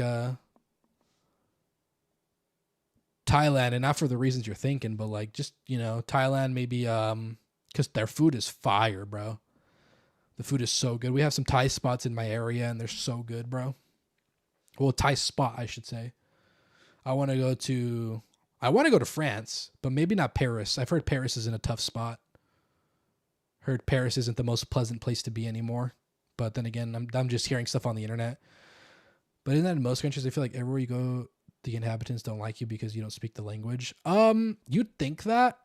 Thailand, and not for the reasons you're thinking, but like just, you know, Thailand maybe because their food is fire, bro. The food is so good. We have some Thai spots in my area, and they're so good, bro. Well, Thai spot, I should say. I want to go to France, but maybe not Paris. I've heard Paris is in a tough spot. Heard Paris isn't the most pleasant place to be anymore. But then again, I'm just hearing stuff on the internet. But isn't that in most countries? I feel like everywhere you go, the inhabitants don't like you because you don't speak the language. You'd think that.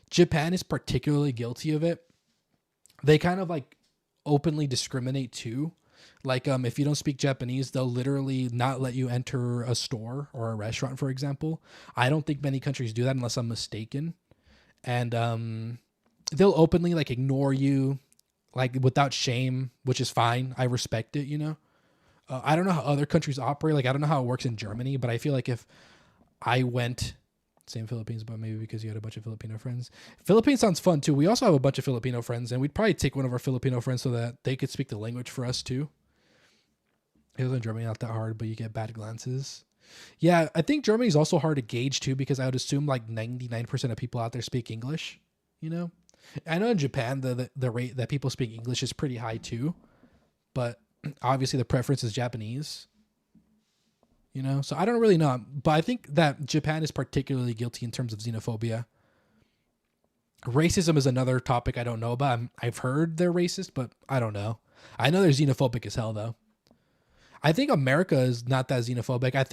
Japan is particularly guilty of it. They kind of like openly discriminate too. Like if you don't speak Japanese, they'll literally not let you enter a store or a restaurant, for example. I don't think many countries do that unless I'm mistaken. And they'll openly like ignore you, like without shame, which is fine. I respect it, you know. I don't know how other countries operate. Like I don't know how it works in Germany, but I feel like if I went, same Philippines, but maybe because you had a bunch of Filipino friends. Philippines sounds fun too. We also have a bunch of Filipino friends, and we'd probably take one of our Filipino friends so that they could speak the language for us too. It was in Germany, not that hard, but you get bad glances. Yeah, I think Germany is also hard to gauge too, because I would assume like 99% of people out there speak English, you know? I know in Japan, the rate that people speak English is pretty high too, but obviously the preference is Japanese, you know? So I don't really know, but I think that Japan is particularly guilty in terms of xenophobia. Racism is another topic I don't know about. I've heard they're racist, but I don't know. I know they're xenophobic as hell though. I think America is not that xenophobic. I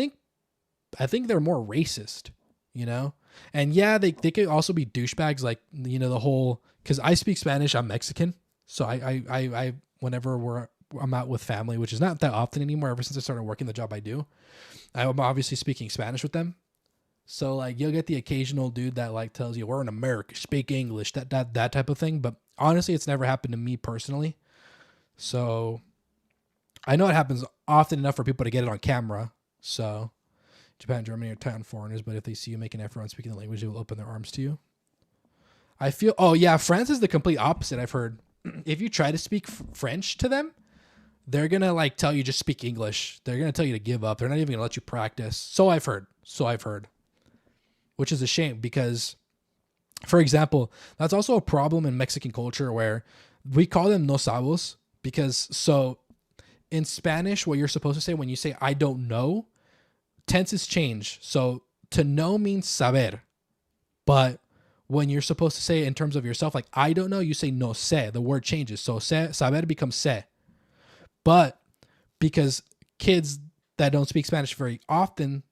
think they're more racist, you know? And yeah, they could also be douchebags, like, you know, the whole, because I speak Spanish, I'm Mexican. So I whenever I'm out with family, which is not that often anymore, ever since I started working the job I do, I'm obviously speaking Spanish with them. So like you'll get the occasional dude that like tells you we're in America, speak English, that type of thing. But honestly, it's never happened to me personally. So I know it happens often enough for people to get it on camera. So Japan and Germany are tight on foreigners, but if they see you make an effort on speaking the language, they will open their arms to you. I feel, oh yeah, France is the complete opposite. I've heard if you try to speak French to them, they're going to like tell you just speak English. They're going to tell you to give up. They're not even going to let you practice. So I've heard, which is a shame because, for example, that's also a problem in Mexican culture where we call them no sabos because so in Spanish, what you're supposed to say when you say, I don't know, tenses change. So to know means saber. But when you're supposed to say it in terms of yourself, like, I don't know, you say no sé. The word changes. So saber becomes sé. But because kids that don't speak Spanish very often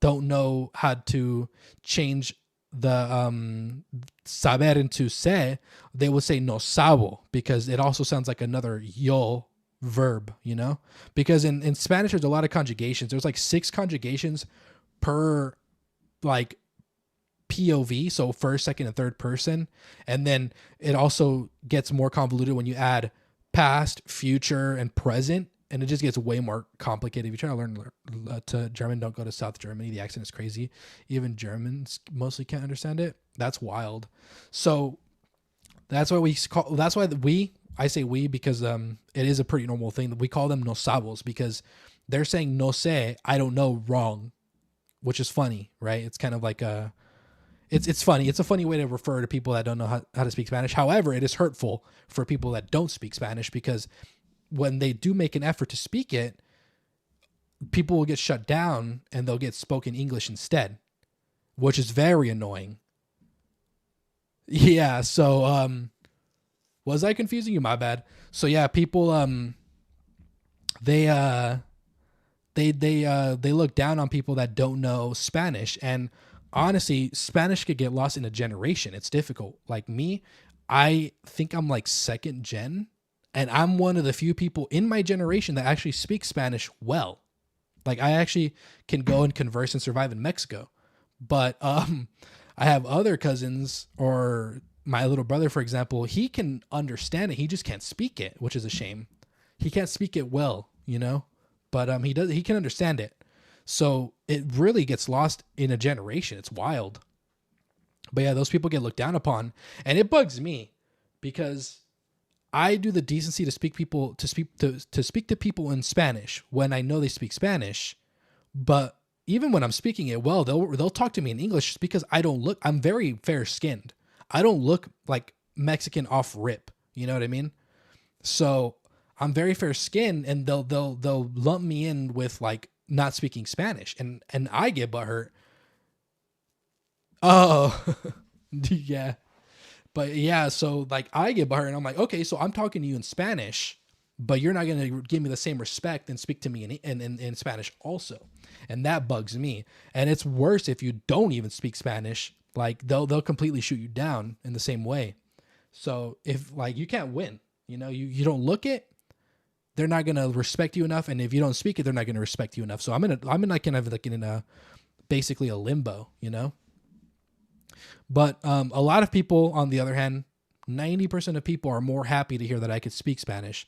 don't know how to change the saber into sé, they will say no sabo because it also sounds like another yo verb, you know, because in Spanish there's a lot of conjugations. There's like 6 conjugations per like POV, so first, second, and third person, and then it also gets more convoluted when you add past, future, and present, and it just gets way more complicated. If you try to learn to German, don't go to South Germany. The accent is crazy. Even Germans mostly can't understand it. That's wild. So that's why I say we because it is a pretty normal thing that we call them no sabos because they're saying no sé, I don't know, wrong, which is funny, right? It's kind of like it's funny. It's a funny way to refer to people that don't know how to speak Spanish. However, it is hurtful for people that don't speak Spanish because when they do make an effort to speak it, people will get shut down and they'll get spoken English instead, which is very annoying. Yeah, so was I confusing you? My bad. So yeah, people they look down on people that don't know Spanish, and honestly, Spanish could get lost in a generation. It's difficult. Like me, I think I'm like second gen And I'm one of the few people in my generation that actually speaks Spanish well. Like I actually can go and converse and survive in Mexico. But I have other cousins, or my little brother, for example, he can understand it. He just can't speak it, which is a shame. He can't speak it well, you know, but he can understand it. So it really gets lost in a generation. It's wild. But yeah, those people get looked down upon, and it bugs me because I do the decency to speak to people in Spanish when I know they speak Spanish, but even when I'm speaking it well, they'll talk to me in English just because I'm very fair skinned. I don't look like Mexican off rip. You know what I mean? So I'm very fair skinned, and they'll lump me in with like not speaking Spanish, and I get butthurt. Oh, yeah. But yeah, so like I get butthurt and I'm like, okay, so I'm talking to you in Spanish, but you're not going to give me the same respect and speak to me in Spanish also. And that bugs me. And it's worse if you don't even speak Spanish. Like they'll completely shoot you down in the same way. So if like you can't win, you know, you don't look it, they're not going to respect you enough. And if you don't speak it, they're not going to respect you enough. So I'm in basically a limbo, you know? But a lot of people, on the other hand, 90% of people are more happy to hear that I could speak Spanish.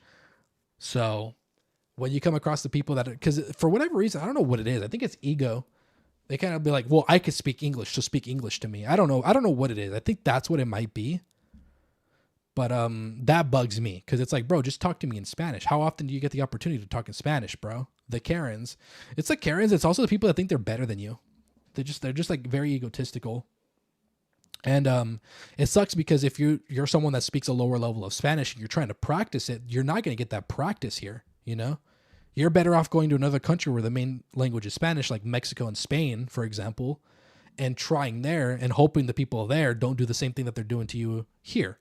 So when you come across the people that, because for whatever reason, I don't know what it is. I think it's ego. They kind of be like, well, I could speak English, so speak English to me. I don't know what it is. I think that's what it might be. But that bugs me because it's like, bro, just talk to me in Spanish. How often do you get the opportunity to talk in Spanish, bro? The Karens. It's the Karens. It's also the people that think they're better than you. They're just like very egotistical. And it sucks because if you're someone that speaks a lower level of Spanish and you're trying to practice it, you're not going to get that practice here, you know? You're better off going to another country where the main language is Spanish, like Mexico and Spain, for example, and trying there and hoping the people there don't do the same thing that they're doing to you here.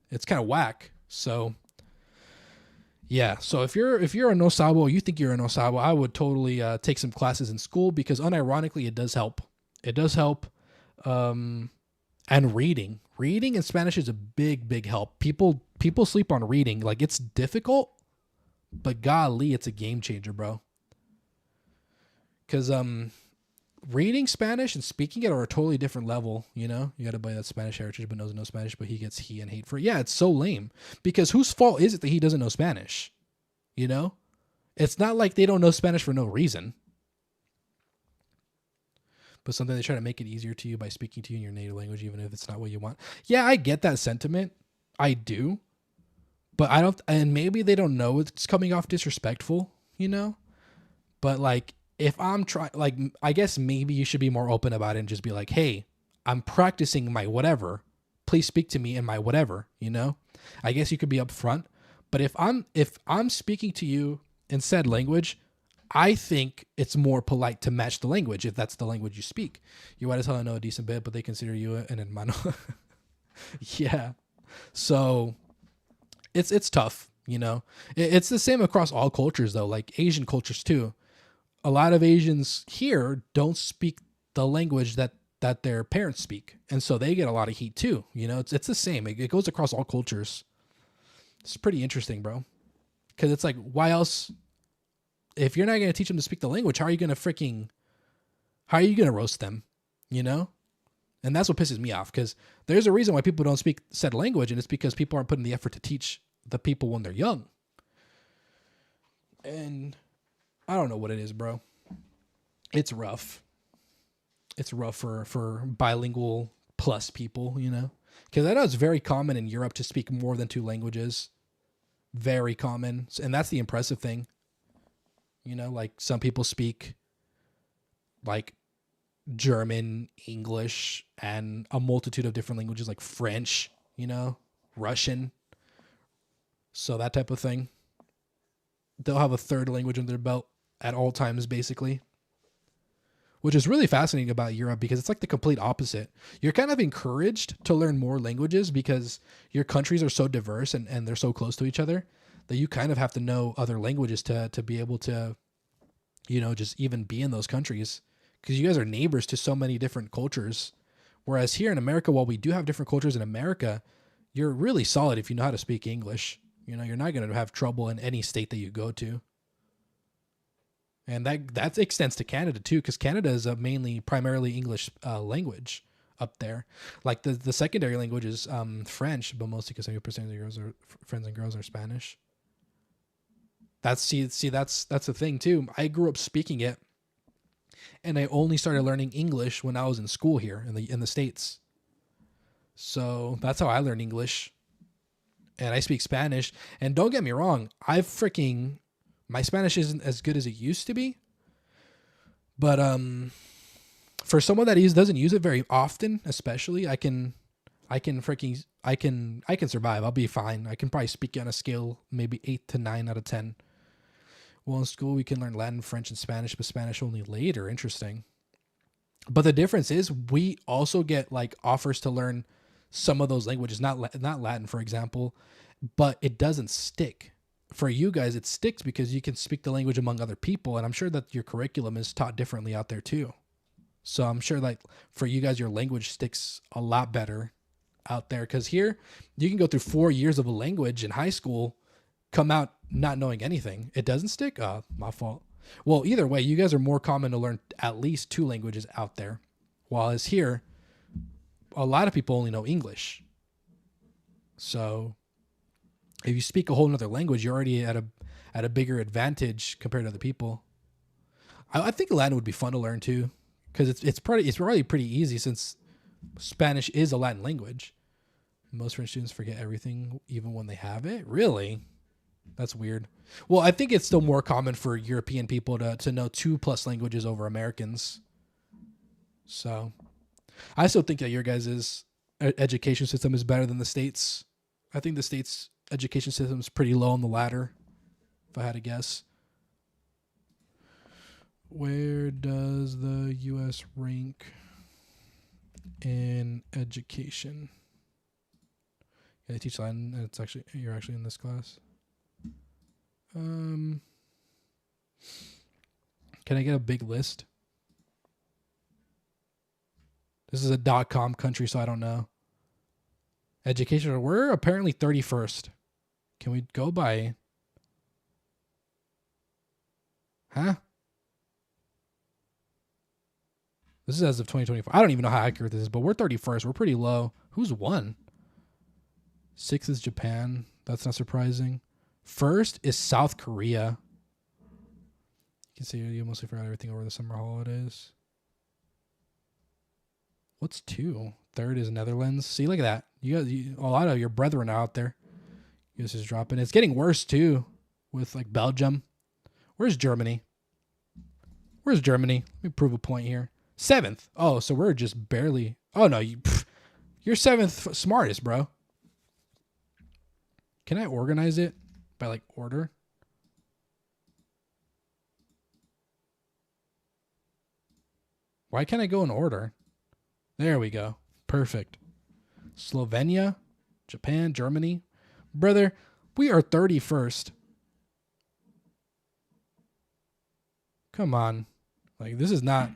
It's kind of whack. So yeah, so if you're a no sabo, you think you're a no sabo, I would totally take some classes in school because unironically it does help. It does help. And reading in Spanish is a big help. People sleep on reading. Like it's difficult, but golly, it's a game changer, bro. Cause, reading Spanish and speaking it are a totally different level. You know, you got to buy that Spanish heritage, but knows no Spanish, but he gets he and hate for it. Yeah. It's so lame because whose fault is it that he doesn't know Spanish? You know, it's not like they don't know Spanish for no reason. But something they try to make it easier to you by speaking to you in your native language, even if it's not what you want. Yeah, I get that sentiment. I do. But I don't, and maybe they don't know it's coming off disrespectful, you know? But like, if I'm trying, like, I guess maybe you should be more open about it and just be like, hey, I'm practicing my whatever. Please speak to me in my whatever, you know? I guess you could be upfront. But if I'm speaking to you in said language, I think it's more polite to match the language if that's the language you speak. You might as well know a decent bit, but they consider you an hermano. Yeah. So it's tough, you know. It's the same across all cultures though, like Asian cultures too. A lot of Asians here don't speak the language that their parents speak. And so they get a lot of heat too. You know, it's the same. It goes across all cultures. It's pretty interesting, bro. Cause it's like, why else? If you're not going to teach them to speak the language, how are you going to roast them? You know? And that's what pisses me off because there's a reason why people don't speak said language. And it's because people aren't putting the effort to teach the people when they're young. And I don't know what it is, bro. It's rough. It's rough for bilingual plus people, you know? Because I know it's very common in Europe to speak more than 2 languages. Very common. And that's the impressive thing. You know, like some people speak like German, English, and a multitude of different languages like French, you know, Russian. So that type of thing. They'll have a 3rd language under their belt at all times, basically. Which is really fascinating about Europe because it's like the complete opposite. You're kind of encouraged to learn more languages because your countries are so diverse and they're so close to each other that you kind of have to know other languages to be able to, you know, just even be in those countries because you guys are neighbors to so many different cultures. Whereas here in America, while we do have different cultures in America, you're really solid if you know how to speak English. You know, you're not going to have trouble in any state that you go to. And that extends to Canada too, because Canada is a primarily English language up there. Like the secondary language is French, but mostly because 70% of the girls are friends and girls are Spanish. That's the thing too. I grew up speaking it, and I only started learning English when I was in school here in the States. So that's how I learned English. And I speak Spanish. And don't get me wrong, my Spanish isn't as good as it used to be. But for someone that doesn't use it very often, especially, I can survive. I'll be fine. I can probably speak on a scale maybe 8 to 9 out of 10. Well, in school we can learn Latin, French, and Spanish, but Spanish only later. Interesting. But the difference is we also get like offers to learn some of those languages, not Latin, for example, but it doesn't stick. For you guys, it sticks because you can speak the language among other people, and I'm sure that your curriculum is taught differently out there too. So I'm sure like for you guys, your language sticks a lot better out there, because here you can go through 4 years of a language in high school, come out not knowing anything. It doesn't stick. My fault. Well, either way, you guys are more common to learn at least 2 languages out there, while as here, a lot of people only know English. So if you speak a whole nother language, you're already at a bigger advantage compared to other people. I think Latin would be fun to learn too, because it's probably pretty easy since Spanish is a Latin language. Most French students forget everything even when they have it. Really? That's weird. Well, I think it's still more common for European people to know 2+ languages over Americans. So I still think that your guys' education system is better than the States. I think the States' education system is pretty low on the ladder, if I had to guess. Where does the U.S. rank in education? Yeah, I teach Latin, and you're actually in this class. Can I get a big list? This is a .com country, so I don't know. Education, we're apparently 31st. Can we go by? Huh? This is as of 2024. I don't even know how accurate this is, but we're 31st. We're pretty low. Who's won? 6th is Japan. That's not surprising. First is South Korea. You can see you mostly forgot everything over the summer holidays. What's 2? 3rd is Netherlands. See, look at that. You got a lot of your brethren out there. You guys just dropping. It's getting worse too, with like Belgium. Where's Germany? Where's Germany? Let me prove a point here. 7th. Oh, so we're just barely. Oh no, you're 7th smartest, bro. Can I organize it by like order? Why can't I go in order? There we go. Perfect. Slovenia, Japan, Germany. Brother, we are 31st. Come on. Like, this is not.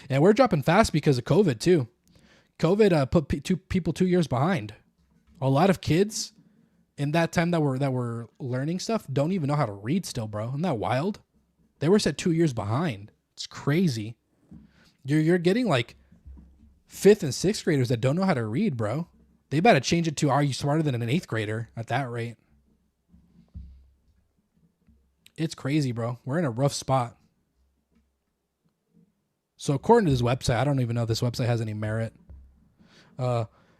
And we're dropping fast because of COVID, too. COVID put people 2 years behind. A lot of kids in that time that were learning stuff don't even know how to read still, bro. Isn't that wild? They were set 2 years behind. It's crazy. You're getting like 5th and 6th graders that don't know how to read, bro. They better change it to, are you smarter than an 8th grader at that rate? It's crazy, bro. We're in a rough spot. So according to this website, I don't even know if this website has any merit.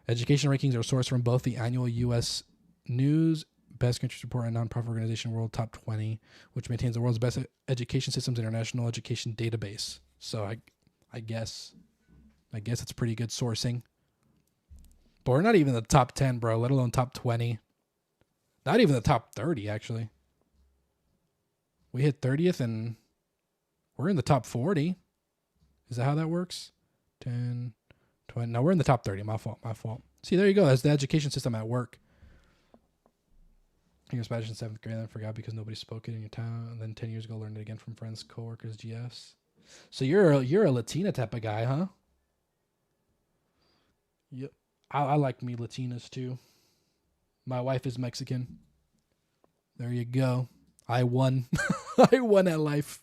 Education rankings are sourced from both the annual U.S. News Best Countries Report and nonprofit organization World Top 20, which maintains the world's best education systems international education database. So I guess it's pretty good sourcing. But we're not even the top 10, bro, let alone top 20. Not even the top 30, actually. We hit 30th and we're in the top 40. Is that how that works? 10, 20. No, we're in the top 30. My fault. See, there you go. That's the education system at work. You're Spanish in 7th grade, then forgot because nobody spoke it in your town. And then 10 years ago, learned it again from friends, coworkers, GFs. So you're a Latina type of guy, huh? Yep. I like me Latinas too. My wife is Mexican. There you go. I won. I won at life.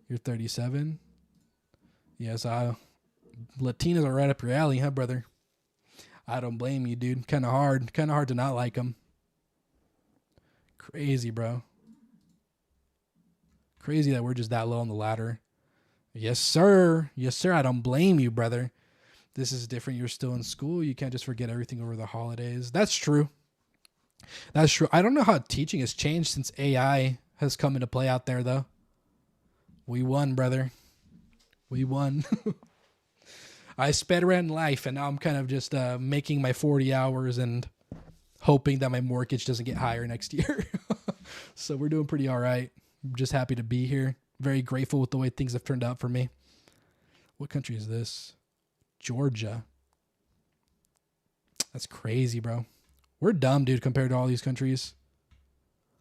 You're 37. Yes, Latinos are right up your alley, huh, brother? I don't blame you, dude. Kind of hard to not like them. Crazy, bro. Crazy that we're just that low on the ladder. Yes, sir. Yes, sir. I don't blame you, brother. This is different. You're still in school. You can't just forget everything over the holidays. That's true. That's true. I don't know how teaching has changed since AI has come into play out there, though. We won, brother. We won. I sped around life, and now I'm kind of just making my 40 hours and hoping that my mortgage doesn't get higher next year. So we're doing pretty all right. I'm just happy to be here. Very grateful with the way things have turned out for me. What country is this? Georgia. That's crazy, bro. We're dumb, dude, compared to all these countries.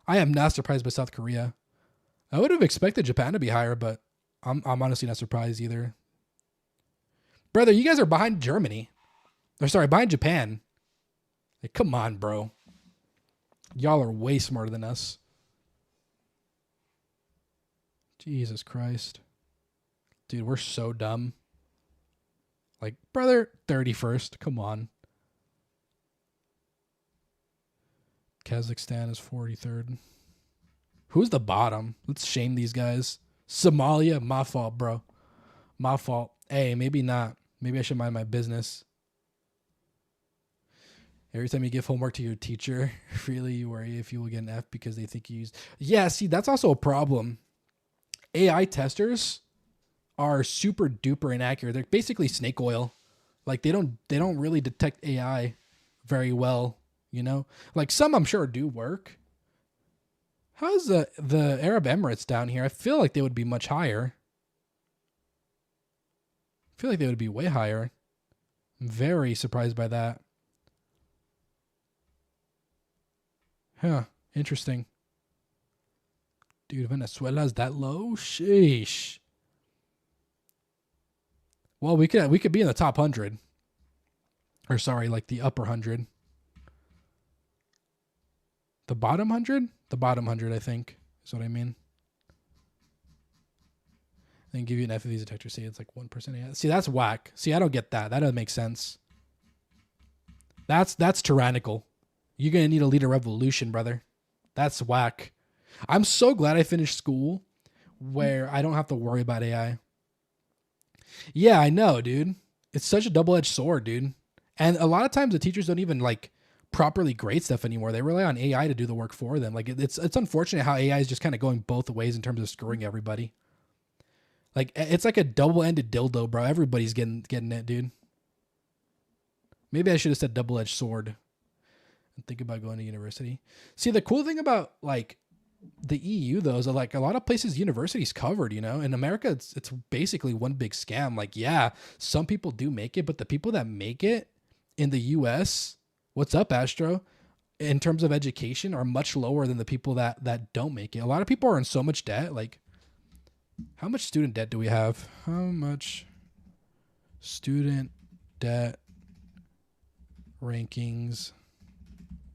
I am not surprised by South Korea. I would have expected Japan to be higher, but I'm honestly not surprised either. Brother, you guys are behind Germany. Or sorry, behind Japan. Like, come on, bro. Y'all are way smarter than us. Jesus Christ. Dude, we're so dumb. Like, brother, 31st. Come on. Kazakhstan is 43rd. Who's the bottom? Let's shame these guys. Somalia? My fault, bro. My fault. Hey, maybe not. Maybe I should mind my business. Every time you give homework to your teacher, really you worry if you will get an F because they think you used... Yeah, see, that's also a problem. AI testers are super duper inaccurate. They're basically snake oil. Like they don't really detect AI very well, you know? Like some I'm sure do work. How's the Arab Emirates down here? I feel like they would be much higher. I feel like they would be way higher. I'm very surprised by that. Huh, interesting. Dude, Venezuela's that low? Sheesh. Well, we could be in the top 100. Or sorry, like the upper 100. The bottom 100? The bottom 100, I think, is what I mean. Then give you an F of these detectors. See, it's like 1%. Yeah. See, that's whack. See, I don't get that. That doesn't make sense. That's tyrannical. You're going to need to lead a revolution, brother. That's whack. I'm so glad I finished school where I don't have to worry about AI. Yeah, I know, dude. It's such a double-edged sword, dude. And a lot of times the teachers don't even like properly grade stuff anymore. They rely on AI to do the work for them. Like it's unfortunate how AI is just kind of going both ways in terms of screwing everybody. Like it's like a double-ended dildo, bro. Everybody's getting it, dude. Maybe I should have said double-edged sword. And think about going to university. See, the cool thing about like the EU though is that, like a lot of places university's covered, you know. In America it's basically one big scam. Like yeah, some people do make it, but the people that make it in the US, what's up, Astro, in terms of education are much lower than the people that don't make it. A lot of people are in so much debt. Like how much student debt do we have? How much student debt rankings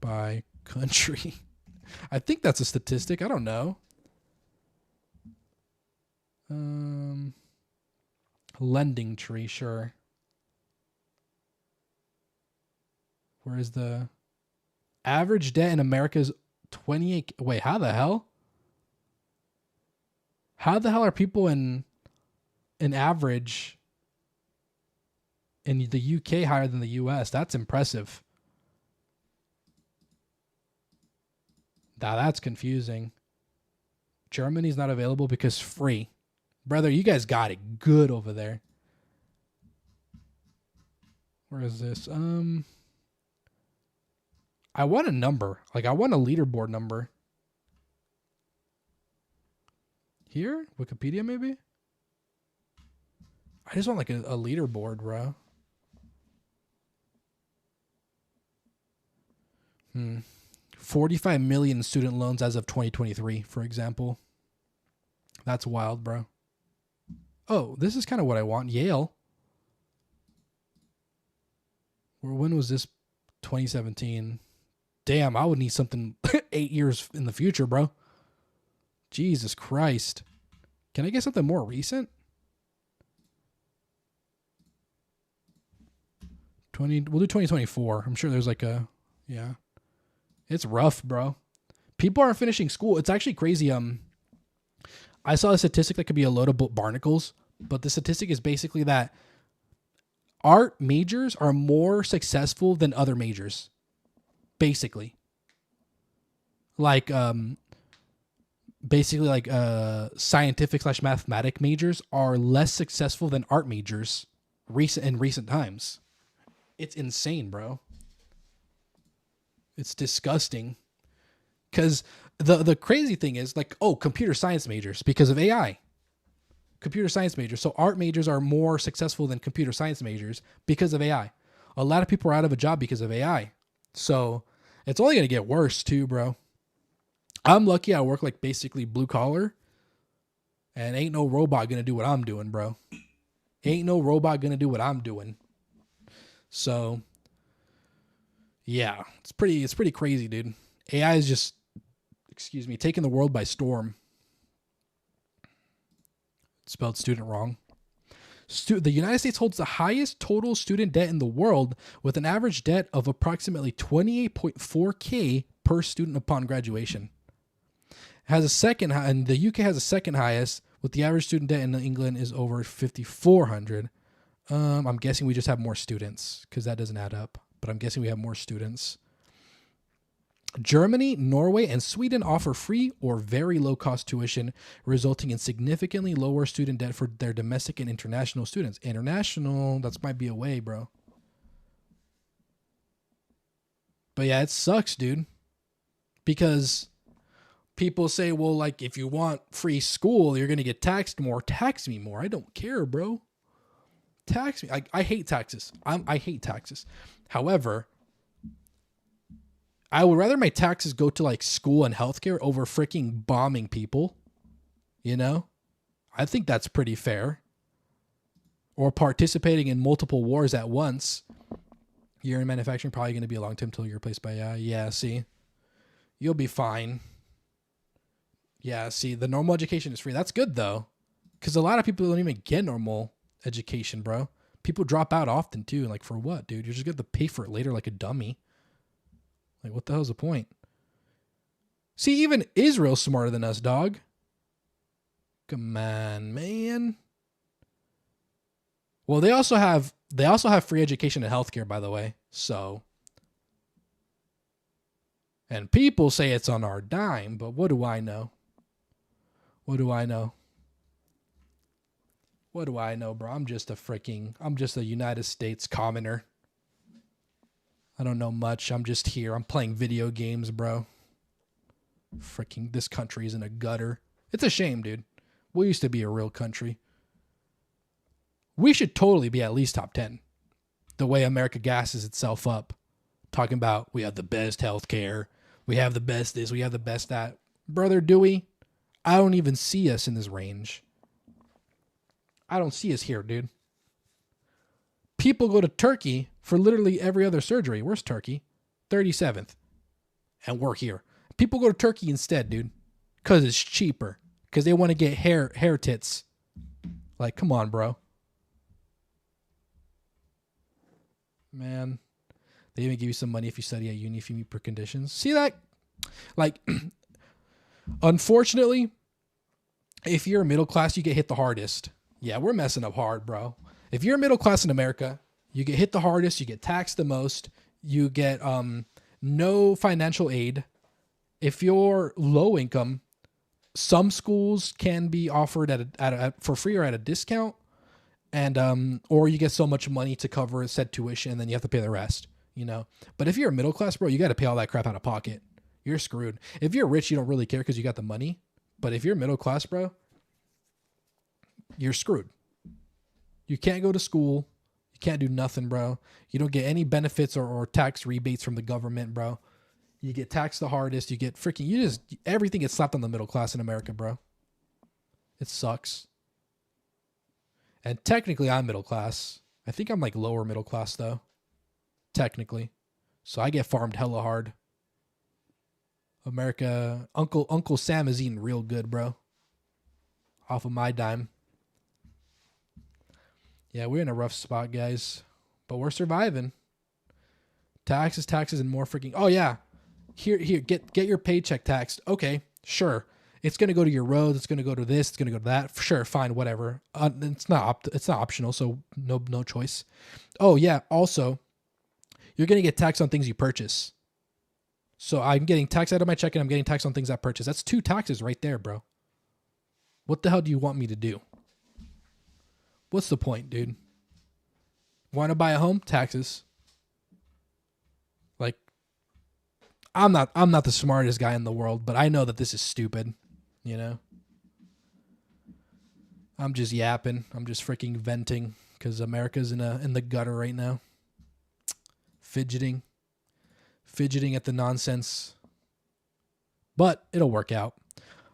by country? I think that's a statistic. I don't know. Lending tree, sure. Where is the average debt in America is 28? Wait, how the hell? How the hell are people in an average in the UK higher than the US? That's impressive. Now that's confusing. Germany's not available because free. Brother, you guys got it good over there. Where is this? I want a number. Like I want a leaderboard number. Here? Wikipedia maybe? I just want like a leaderboard, bro. 45 million student loans as of 2023, for example. That's wild, bro. Oh, this is kind of what I want. Yale. When was this? 2017. damn, I would need something 8 years in the future, bro. Jesus Christ. Can I get something more recent? We'll do 2024. I'm sure there's like a, yeah. It's rough, bro. People aren't finishing school. It's actually crazy. I saw a statistic that could be a load of barnacles, but the statistic is basically that art majors are more successful than other majors. Basically. Like, scientific / mathematic majors are less successful than art majors in recent times. It's insane, bro. It's disgusting. Because the crazy thing is, like, oh, computer science majors because of AI. Computer science majors. So art majors are more successful than computer science majors because of AI. A lot of people are out of a job because of AI. So it's only going to get worse too, bro. I'm lucky I work like basically blue collar. And ain't no robot going to do what I'm doing, bro. Ain't no robot going to do what I'm doing. So, yeah, it's pretty crazy, dude. AI is just, taking the world by storm. Spelled student wrong. The United States holds the highest total student debt in the world with an average debt of approximately $28.4K per student upon graduation. It has a second, and the UK has a second highest, with the average student debt in England is over $5,400. I'm guessing we just have more students because that doesn't add up, but I'm guessing we have more students. Germany, Norway, and Sweden offer free or very low-cost tuition, resulting in significantly lower student debt for their domestic and international students. International, that might be a way, bro. But yeah, it sucks, dude. Because people say, well, like, if you want free school, you're going to get taxed more. Tax me more. I don't care, bro. Tax me. I hate taxes. I hate taxes. However, I would rather my taxes go to like school and healthcare over freaking bombing people. You know? I think that's pretty fair. Or participating in multiple wars at once. You're in manufacturing, probably going to be a long time until you're replaced by AI. Yeah, see? You'll be fine. Yeah, see, the normal education is free. That's good, though. Because a lot of people don't even get normal education, bro. People drop out often, too. Like, for what, dude? You're just going to pay for it later like a dummy. Like, what the hell's the point? See, even Israel's smarter than us, dog. Come on, man. Well, they also have free education and healthcare, by the way. So, and people say it's on our dime, but what do I know? What do I know? What do I know, bro? I'm just a United States commoner. I don't know much. I'm just here. I'm playing video games, bro. Freaking, this country is in a gutter. It's a shame, dude. We used to be a real country. We should totally be at least top 10. The way America gasses itself up. Talking about, we have the best healthcare. We have the best this. We have the best that. Brother Dewey, I don't even see us in this range. I don't see us here, dude. People go to Turkey for literally every other surgery. Where's Turkey? 37th. And we're here. People go to Turkey instead, dude. Because it's cheaper. Because they want to get hair tits. Like, come on, bro. Man. They even give you some money if you study at uni if you meet preconditions. See that? Like, unfortunately, if you're middle class, you get hit the hardest. Yeah, we're messing up hard, bro. If you're middle class in America, you get hit the hardest, you get taxed the most, you get no financial aid. If you're low income, some schools can be offered for free or at a discount, and or you get so much money to cover said tuition, and then you have to pay the rest. You know, but if you're a middle class, bro, you got to pay all that crap out of pocket. You're screwed. If you're rich, you don't really care because you got the money. But if you're middle class, bro, you're screwed. You can't go to school. You can't do nothing, bro. You don't get any benefits or tax rebates from the government, bro. You get taxed the hardest. You get freaking, everything gets slapped on the middle class in America, bro. It sucks. And technically, I'm middle class. I think I'm like lower middle class, though. Technically. So I get farmed hella hard. America, Uncle Sam is eating real good, bro. Off of my dime. Yeah, we're in a rough spot, guys. But we're surviving. Taxes, and more freaking... Oh, yeah. Here, get your paycheck taxed. Okay, sure. It's going to go to your roads. It's going to go to this. It's going to go to that. Sure, fine, whatever. It's not optional, so no choice. Oh, yeah, also, you're going to get taxed on things you purchase. So I'm getting taxed out of my check and I'm getting taxed on things I purchase. That's 2 taxes right there, bro. What the hell do you want me to do? What's the point, dude? Want to buy a home? Taxes. Like, I'm not the smartest guy in the world, but I know that this is stupid, you know? I'm just yapping. I'm just freaking venting because America's in the gutter right now. Fidgeting at the nonsense. But it'll work out.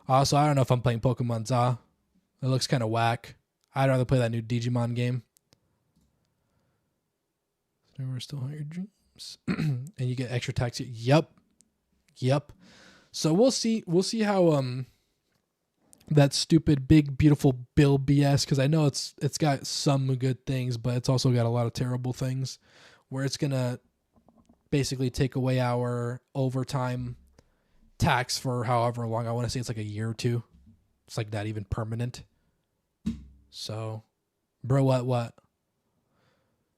Also, I don't know if I'm playing Pokemon Za. It looks kind of whack. I'd rather play that new Digimon game. So we're still on your dreams. And you get extra tax. Yep. So we'll see how that stupid big beautiful bill BS, because I know it's got some good things, but it's also got a lot of terrible things where it's gonna basically take away our overtime tax for however long. I want to say it's like a year or 2. It's like not even permanent. So, bro, what?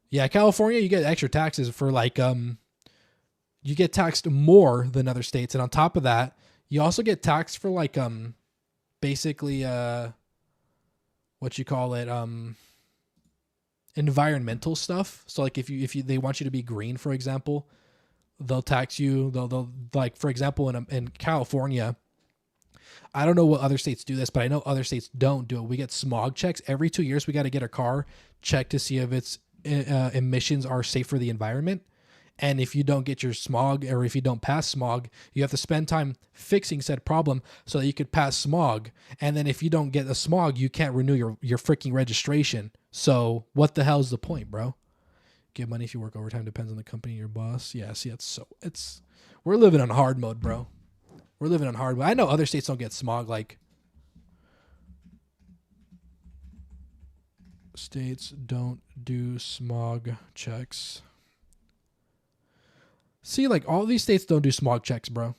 Yeah, California, you get extra taxes for like you get taxed more than other states, and on top of that, you also get taxed for like basically what you call it environmental stuff. So like if you they want you to be green, for example, they'll tax you. They'll like, for example, in California, I don't know what other states do this, but I know other states don't do it. We get smog checks every 2 years. We got to get a car checked to see if its emissions are safe for the environment. And if you don't get your smog, or if you don't pass smog, you have to spend time fixing said problem so that you could pass smog. And then if you don't get the smog, you can't renew your freaking registration. So what the hell is the point, bro? Get money if you work overtime. Depends on the company, your boss. Yeah, see, we're living on hard mode, bro. We're living on hard mode. I know other states don't get smog. Like, states don't do smog checks. See, like, all these states don't do smog checks, bro.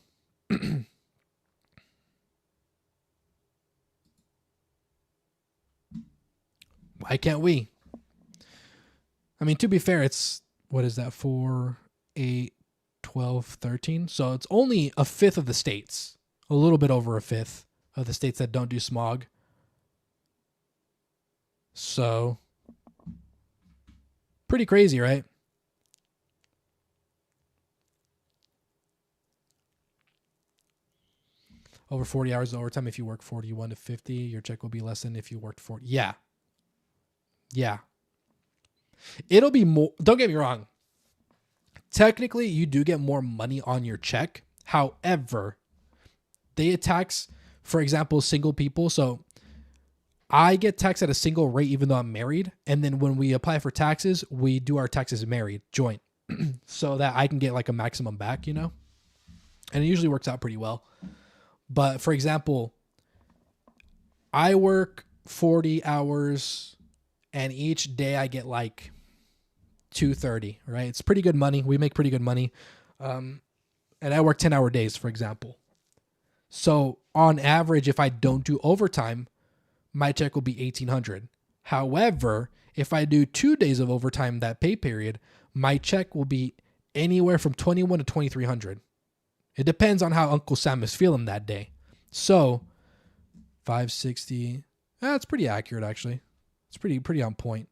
Why can't we? I mean, to be fair, it's, what is that, 4, 8, 12, 13? So it's only a fifth of the states. A little bit over a fifth of the states that don't do smog. So, pretty crazy, right? Over 40 hours of overtime. If you work 41 to 50, your check will be less than if you worked 40. Yeah. It'll be more. Don't get me wrong. Technically, you do get more money on your check. However, they tax, for example, single people. So I get taxed at a single rate even though I'm married. And then when we apply for taxes, we do our taxes married, joint, so that I can get like a maximum back, you know? And it usually works out pretty well. But for example, I work 40 hours and each day I get like $230, right? It's pretty good money. We make pretty good money. And I work 10-hour days, for example. So on average, if I don't do overtime, my check will be $1,800. However, if I do 2 days of overtime that pay period, my check will be anywhere from $2,100 to $2,300. It depends on how Uncle Sam is feeling that day. So, 560. That's pretty accurate, actually. It's pretty on point.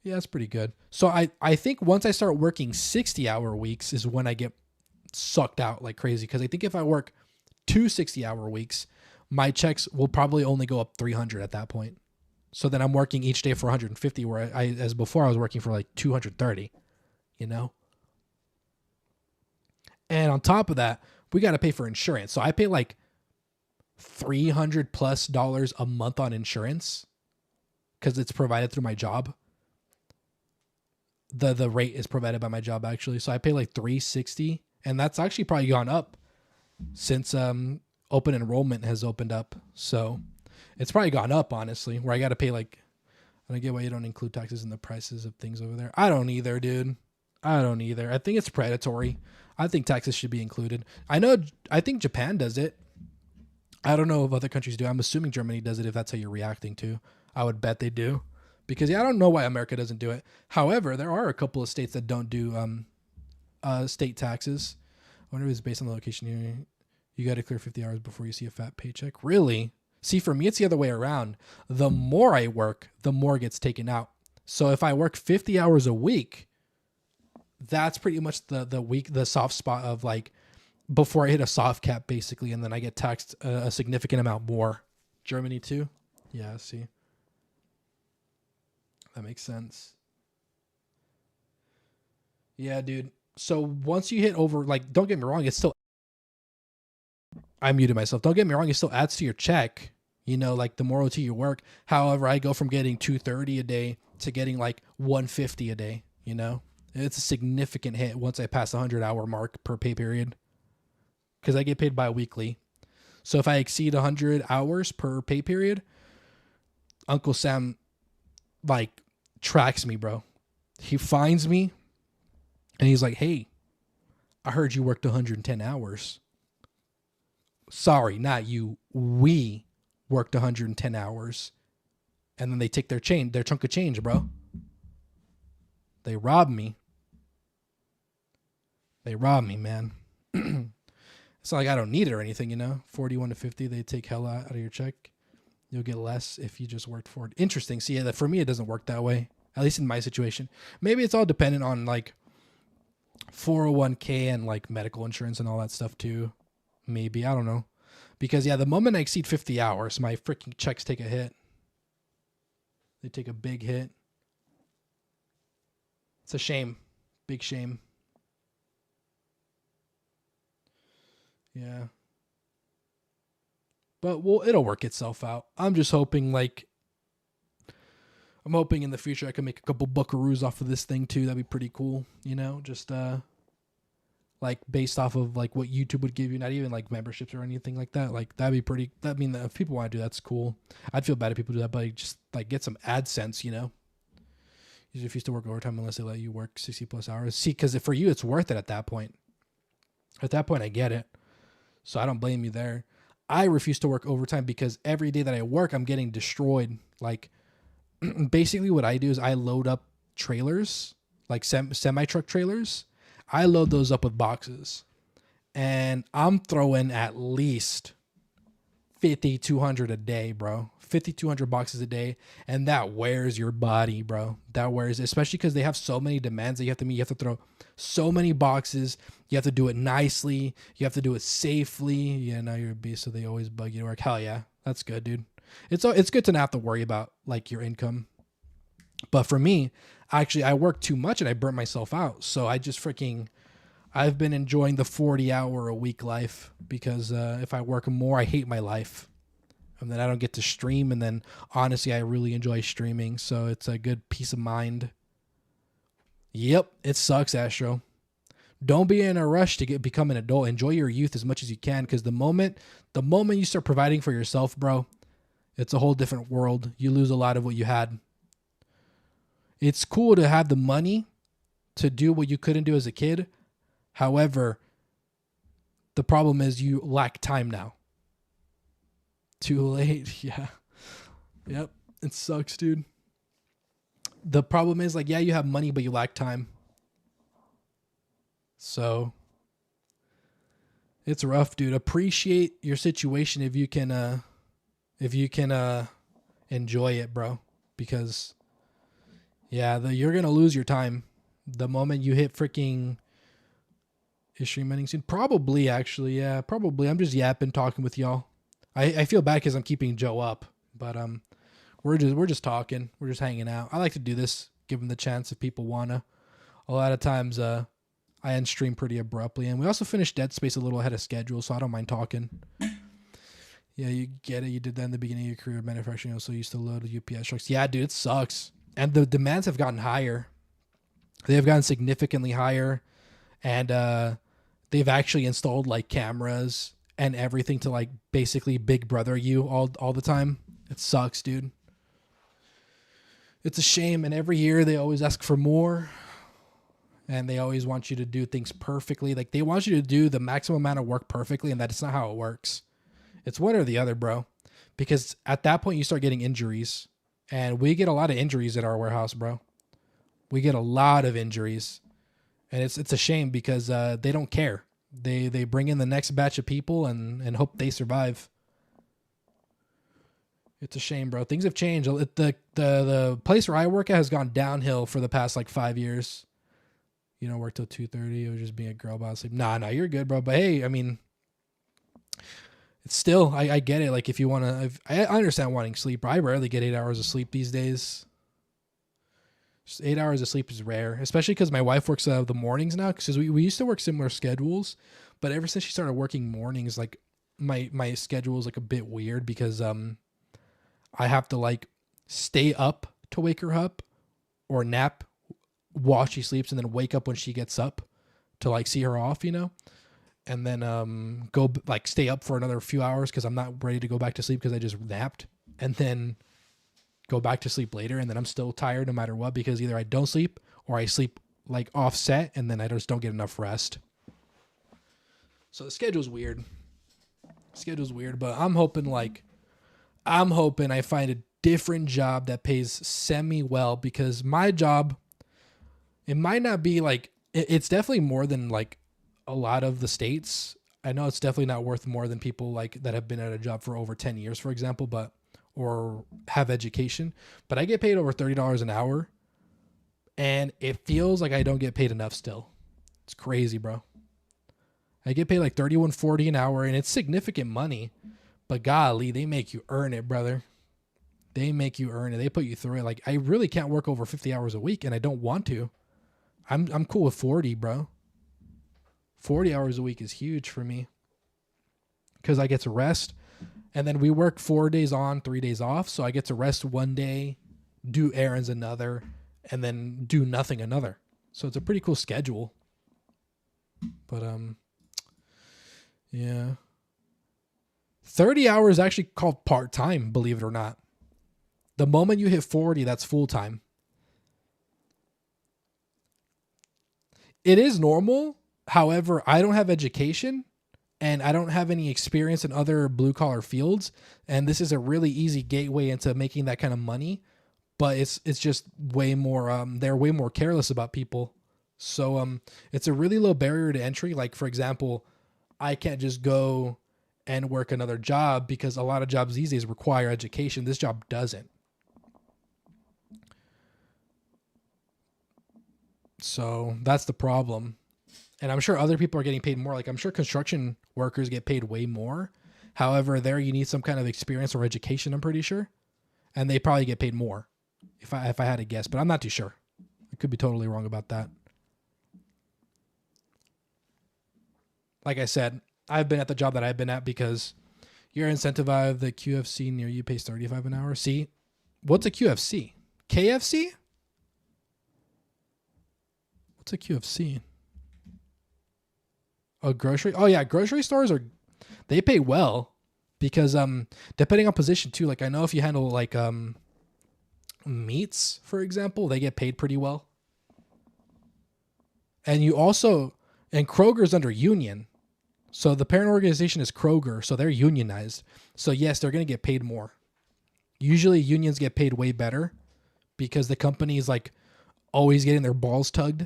Yeah, that's pretty good. So I think once I start working 60-hour weeks is when I get sucked out like crazy. Because I think if I work 2 60-hour weeks, my checks will probably only go up $300 at that point. So then I'm working each day for $150, where as before I was working for like $230, you know? And on top of that, we got to pay for insurance. So I pay like $300+ a month on insurance because it's provided through my job. The rate is provided by my job, actually. So I pay like $360 And that's actually probably gone up since open enrollment has opened up. So it's probably gone up, honestly, where I got to pay like, I don't get why you don't include taxes in the prices of things over there. I don't either, dude. I don't either. I think it's predatory. I think taxes should be included. I think Japan does it. I don't know if other countries do. I'm assuming Germany does it if that's how you're reacting to. I would bet they do. Because, yeah, I don't know why America doesn't do it. However, there are a couple of states that don't do state taxes. I wonder if it's based on the location here. You got to clear 50 hours before you see a fat paycheck. Really? See, for me, it's the other way around. The more I work, the more gets taken out. So if I work 50 hours a week, that's pretty much the soft spot of like before I hit a soft cap, basically, and then I get taxed a significant amount more. Germany too? Yeah, see. That makes sense. Yeah, dude. So once you hit over, like, don't get me wrong, it's still, I muted myself. Don't get me wrong, it still adds to your check, you know, like the more OT you work. However, I go from getting $230 a day to getting like $150 a day, you know? It's a significant hit once I pass the 100-hour mark per pay period, because I get paid bi-weekly. So if I exceed 100 hours per pay period, Uncle Sam like tracks me, bro. He finds me and he's like, hey, I heard you worked 110 hours. Sorry, not you. We worked 110 hours. And then they take their chunk of change, bro. They rob me. They rob me, man. It's not like I don't need it or anything, you know. 41 to 50, they take hella out of your check. You'll get less if you just worked for it. Interesting. See, yeah, for me, it doesn't work that way. At least in my situation. Maybe it's all dependent on like 401k and like medical insurance and all that stuff too. Maybe. I don't know. Because, yeah, the moment I exceed 50 hours, my freaking checks take a hit. They take a big hit. It's a shame. Big shame. Yeah. But it'll work itself out. I'm just hoping I'm hoping in the future I can make a couple buckaroos off of this thing too. That'd be pretty cool, you know, just like based off of like what YouTube would give you, not even like memberships or anything like that. Like that'd be pretty, if people want to do that's cool. I'd feel bad if people do that, but just like get some AdSense, you know. You refuse to work overtime unless they let you work 60 plus hours. See, because for you, it's worth it at that point. At that point, I get it. So I don't blame you there. I refuse to work overtime because every day that I work, I'm getting destroyed. Like, basically what I do is I load up trailers, like semi-truck trailers. I load those up with boxes. And I'm throwing at least 5,200 a day, bro. 5,200 boxes a day. And that wears your body, bro. That wears, especially because they have so many demands that you have to meet. You have to throw so many boxes. You have to do it nicely. You have to do it safely. Yeah, now you're a beast, so they always bug you to work. Hell yeah. That's good, dude. It's good to not have to worry about like your income. But for me, actually, I work too much and I burn myself out. So I just I've been enjoying the 40-hour-a-week life because if I work more, I hate my life. And then I don't get to stream. And then honestly, I really enjoy streaming. So it's a good peace of mind. Yep, it sucks, Astro. Don't be in a rush to become an adult. Enjoy your youth as much as you can, because the moment you start providing for yourself, bro, it's a whole different world. You lose a lot of what you had. It's cool to have the money to do what you couldn't do as a kid. However, the problem is you lack time now. Too late. Yeah. Yep. It sucks, dude. The problem is like, yeah, you have money, but you lack time. So it's rough, dude. Appreciate your situation if you can enjoy it, bro. Because yeah, you're going to lose your time the moment you hit freaking is stream ending soon. Probably, actually. Yeah, probably. I'm just yapping, talking with y'all. I feel bad because I'm keeping Joe up, but we're just talking. We're just hanging out. I like to do this, give them the chance if people wanna. A lot of times, I end stream pretty abruptly, and we also finished Dead Space a little ahead of schedule, so I don't mind talking. Yeah, you get it. You did that in the beginning of your career manufacturing, so you used to load UPS trucks. Yeah, dude, it sucks. And the demands have gotten higher. They have gotten significantly higher, and they've actually installed like cameras and everything to like basically Big Brother you all the time. It sucks, dude. It's a shame. And every year they always ask for more. And they always want you to do things perfectly. Like they want you to do the maximum amount of work perfectly, and that's not how it works. It's one or the other, bro. Because at that point you start getting injuries. And we get a lot of injuries at our warehouse, bro. We get a lot of injuries. And it's a shame because they don't care. They bring in the next batch of people and hope they survive. It's a shame, bro. Things have changed. The place where I work at has gone downhill for the past like 5 years. You know, work till 2:30. It was just being a girl about sleep. Nah, you're good, bro. But hey, I mean, it's still, I get it. Like if you want to, I understand wanting sleep, bro. I rarely get 8 hours of sleep these days. Just 8 hours of sleep is rare, especially because my wife works the mornings now. Because we used to work similar schedules, but ever since she started working mornings, like my schedule is like a bit weird because I have to like stay up to wake her up or nap while she sleeps and then wake up when she gets up to like see her off, you know, and then go like stay up for another few hours because I'm not ready to go back to sleep because I just napped, and then go back to sleep later, and then I'm still tired no matter what because either I don't sleep or I sleep like offset and then I just don't get enough rest. So the schedule's weird. But I'm hoping I find a different job that pays semi well, because my job, it might not be like, it's definitely more than like a lot of the states. I know it's definitely not worth more than people like that have been at a job for over 10 years, for example, or have education, but I get paid over $30 an hour and it feels like I don't get paid enough still. It's crazy, bro. I get paid like $31.40 an hour and it's significant money, but golly, they make you earn it, brother. They make you earn it. They put you through it. Like I really can't work over 50 hours a week and I don't want to. I'm cool with 40, bro. 40 hours a week is huge for me because I get to rest, and then we work 4 days on, 3 days off. So I get to rest one day, do errands another, and then do nothing another. So it's a pretty cool schedule. But yeah. 30 hours is actually called part-time, believe it or not. The moment you hit 40, that's full-time. It is normal. However, I don't have education and I don't have any experience in other blue-collar fields. And this is a really easy gateway into making that kind of money. But it's just way more, they're way more careless about people. So it's a really low barrier to entry. Like, for example, I can't just go and work another job because a lot of jobs these days require education. This job doesn't. So that's the problem. And I'm sure other people are getting paid more. Like I'm sure construction workers get paid way more. However, there you need some kind of experience or education, I'm pretty sure. And they probably get paid more if I had to guess, but I'm not too sure. I could be totally wrong about that. Like I said, I've been at the job that I've been at because you're incentivized. The QFC near you pays $35 an hour. See, what's a QFC? KFC? What's a QFC? A grocery? Oh yeah, grocery stores they pay well because depending on position too. Like I know if you handle like meats, for example, they get paid pretty well. And Kroger's under union. So the parent organization is Kroger, so they're unionized. So yes, they're going to get paid more. Usually unions get paid way better because the company is like always getting their balls tugged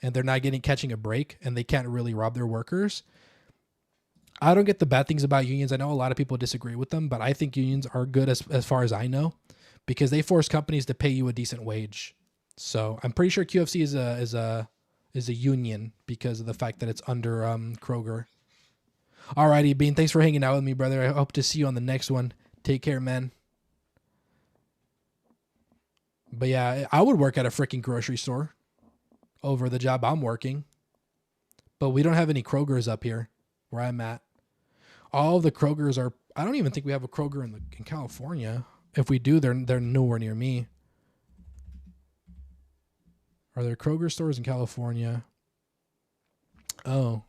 and they're not catching a break and they can't really rob their workers. I don't get the bad things about unions. I know a lot of people disagree with them, but I think unions are good as far as I know because they force companies to pay you a decent wage. So I'm pretty sure QFC is a union because of the fact that it's under Kroger. Alrighty, Bean. Thanks for hanging out with me, brother. I hope to see you on the next one. Take care, man. But yeah, I would work at a freaking grocery store over the job I'm working. But we don't have any Krogers up here where I'm at. All the Krogers are, I don't even think we have a Kroger in California. If we do, they're nowhere near me. Are there Kroger stores in California? Oh.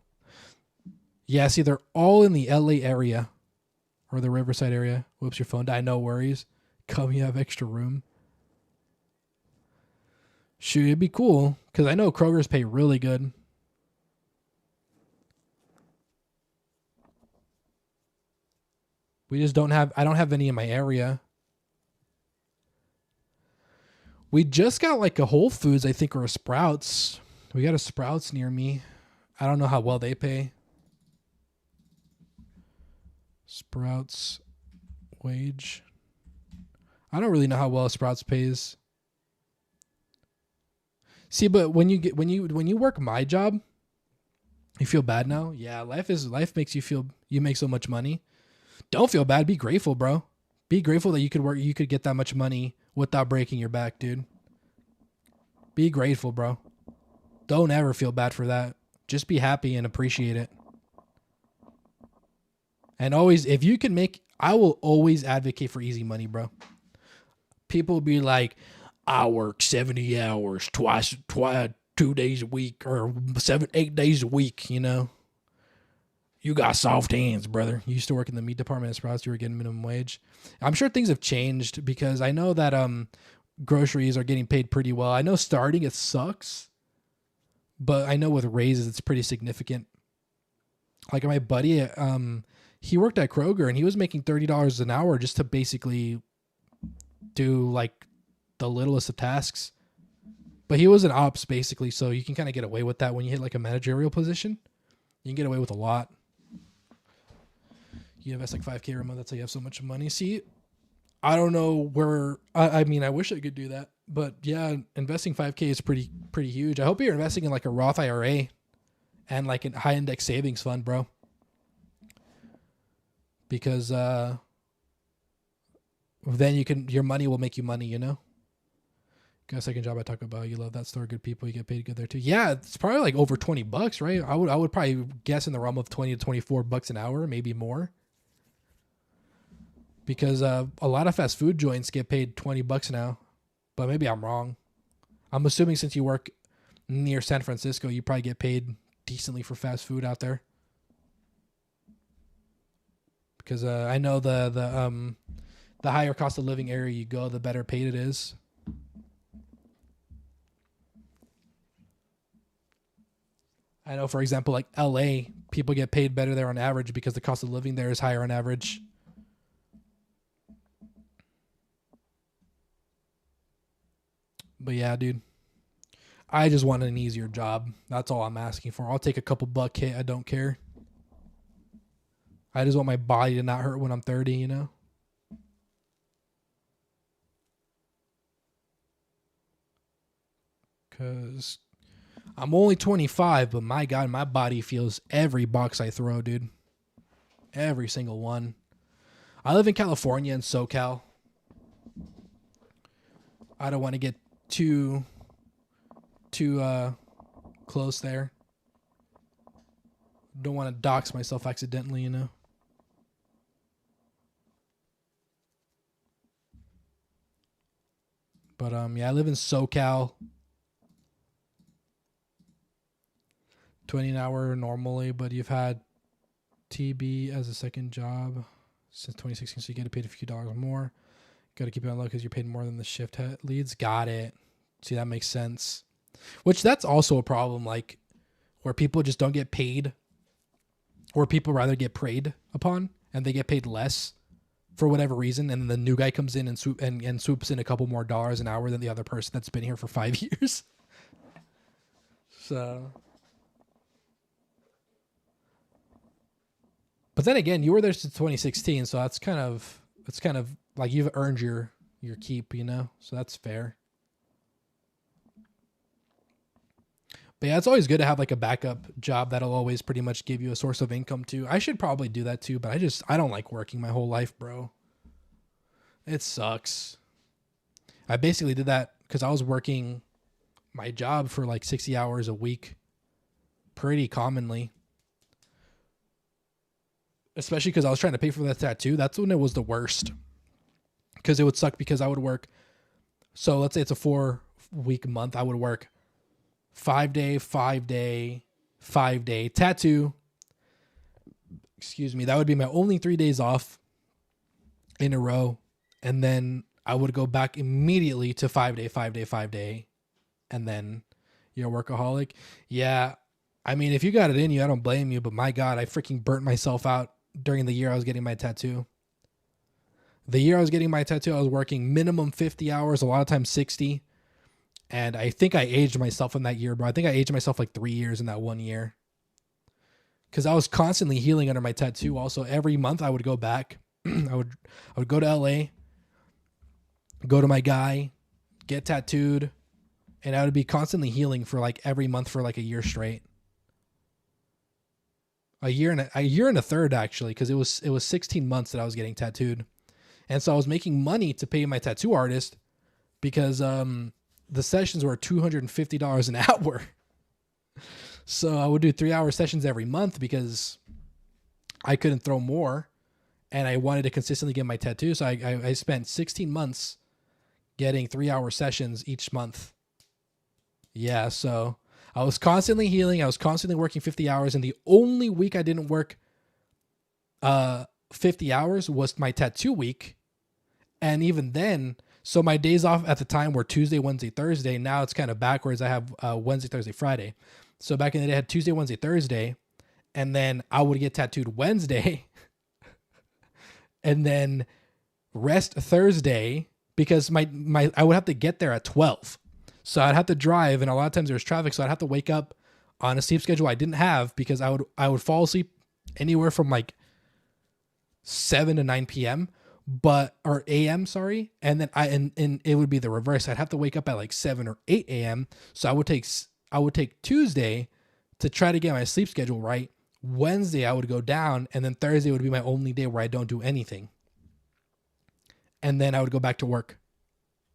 Yeah, see, they're all in the LA area or the Riverside area. Whoops, your phone died. No worries. Come, you have extra room. Shoot, it'd be cool because I know Kroger's pay really good. We just don't have, I don't have any in my area. We just got like a Whole Foods, I think, or a Sprouts. We got a Sprouts near me. I don't know how well they pay. Sprouts wage. I don't really know how well Sprouts pays. See, but when you work my job, you feel bad now. Yeah, life makes you feel you make so much money. Don't feel bad. Be grateful, bro. Be grateful that you could get that much money without breaking your back, dude. Be grateful, bro. Don't ever feel bad for that. Just be happy and appreciate it. And always, if you can make, I will always advocate for easy money, bro. People be like, I work 70 hours twice, 2 days a week, or 8 days a week, you know. You got soft hands, brother. You used to work in the meat department at Sprouts. You were getting minimum wage. I'm sure things have changed because I know that groceries are getting paid pretty well. I know starting it sucks, but I know with raises it's pretty significant. Like my buddy, he worked at Kroger and he was making $30 an hour just to basically do like the littlest of tasks. But he was an ops basically, so you can kind of get away with that when you hit like a managerial position. You can get away with a lot. You invest like $5K a month. That's how you have so much money. See, I don't know where. I mean, I wish I could do that, but yeah, investing $5K is pretty huge. I hope you're investing in like a Roth IRA and like a high index savings fund, bro. Because then your money will make you money. You know. Got a second job I talk about. You love that store. Good people. You get paid good there too. Yeah, it's probably like over $20, right? I would probably guess in the realm of $20 to $24 an hour, maybe more. Because a lot of fast food joints get paid $20 now, but maybe I'm wrong. I'm assuming since you work near San Francisco, you probably get paid decently for fast food out there. Because I know the higher cost of living area you go, the better paid it is. I know, for example, like LA, people get paid better there on average because the cost of living there is higher on average. But yeah, dude, I just want an easier job. That's all I'm asking for. I'll take a couple buck hit. I don't care. I just want my body to not hurt when I'm 30, you know? Because I'm only 25, but my God, my body feels every box I throw, dude. Every single one. I live in California and SoCal. I don't want to get too close there. Don't want to dox myself accidentally, you know. But yeah, I live in SoCal. 20 an hour normally, but you've had TB as a second job since 2016, so you get paid a few dollars more. Got to keep it on low because you're paid more than the shift leads. Got it. See, that makes sense. Which that's also a problem, like where people just don't get paid, or people rather get preyed upon and they get paid less for whatever reason, and then the new guy comes in and swoops in a couple more dollars an hour than the other person that's been here for 5 years. So, but then again, you were there since 2016, so it's kind of like you've earned your keep, you know. So that's fair. But yeah, it's always good to have like a backup job that'll always pretty much give you a source of income too. I should probably do that too, but I don't like working my whole life, bro. It sucks. I basically did that because I was working my job for like 60 hours a week pretty commonly. Especially because I was trying to pay for that tattoo. That's when it was the worst. Because it would suck because I would work. So let's say it's a 4-week month. I would work 5 day, 5 day, 5 day tattoo. excuse me, that would be my only 3 days off in a row. And then I would go back immediately to 5 day, 5 day, 5 day. And then you're a workaholic. Yeah. I mean, if you got it in you, I don't blame you, but my God, I freaking burnt myself out during the year I was getting my tattoo. The year I was getting my tattoo, I was working minimum 50 hours, a lot of times 60. And I think I aged myself in that year, bro. I think I aged myself like 3 years in that 1 year. Because I was constantly healing under my tattoo. Also, every month I would go back. I would go to LA, go to my guy, get tattooed, and I would be constantly healing for like every month for like a year straight. A year and a third actually, because it was 16 months that I was getting tattooed. And so I was making money to pay my tattoo artist because the sessions were $250 an hour. So I would do 3-hour sessions every month because I couldn't throw more and I wanted to consistently get my tattoo. So I spent 16 months getting 3-hour sessions each month. Yeah, so I was constantly healing. I was constantly working 50 hours. And the only week I didn't work 50 hours was my tattoo week. And even then, so my days off at the time were Tuesday, Wednesday, Thursday. Now it's kind of backwards. I have Wednesday, Thursday, Friday. So back in the day, I had Tuesday, Wednesday, Thursday. And then I would get tattooed Wednesday. And then rest Thursday because my I would have to get there at 12. So I'd have to drive, and a lot of times there was traffic, so I'd have to wake up on a sleep schedule I didn't have because I would fall asleep anywhere from like 7 to 9 p.m. or a.m. sorry, and then and it would be the reverse. I'd have to wake up at like 7 or 8 a.m. So I would take Tuesday to try to get my sleep schedule right. Wednesday I would go down, and then Thursday would be my only day where I don't do anything. And then I would go back to work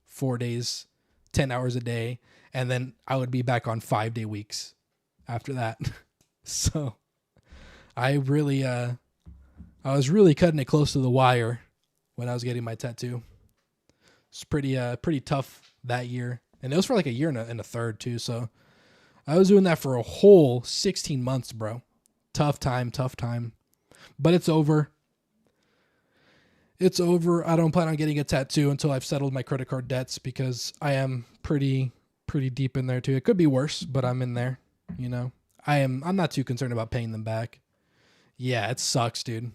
4 days, 10 hours a day, and then I would be back on 5-day weeks after that. So I was really cutting it close to the wire when I was getting my tattoo. It's pretty tough that year. And it was for like a year and a third too. So I was doing that for a whole 16 months, bro. Tough time. But it's over. It's over. I don't plan on getting a tattoo until I've settled my credit card debts because I am pretty deep in there too. It could be worse, but I'm in there, you know. I'm not too concerned about paying them back. Yeah, it sucks, dude.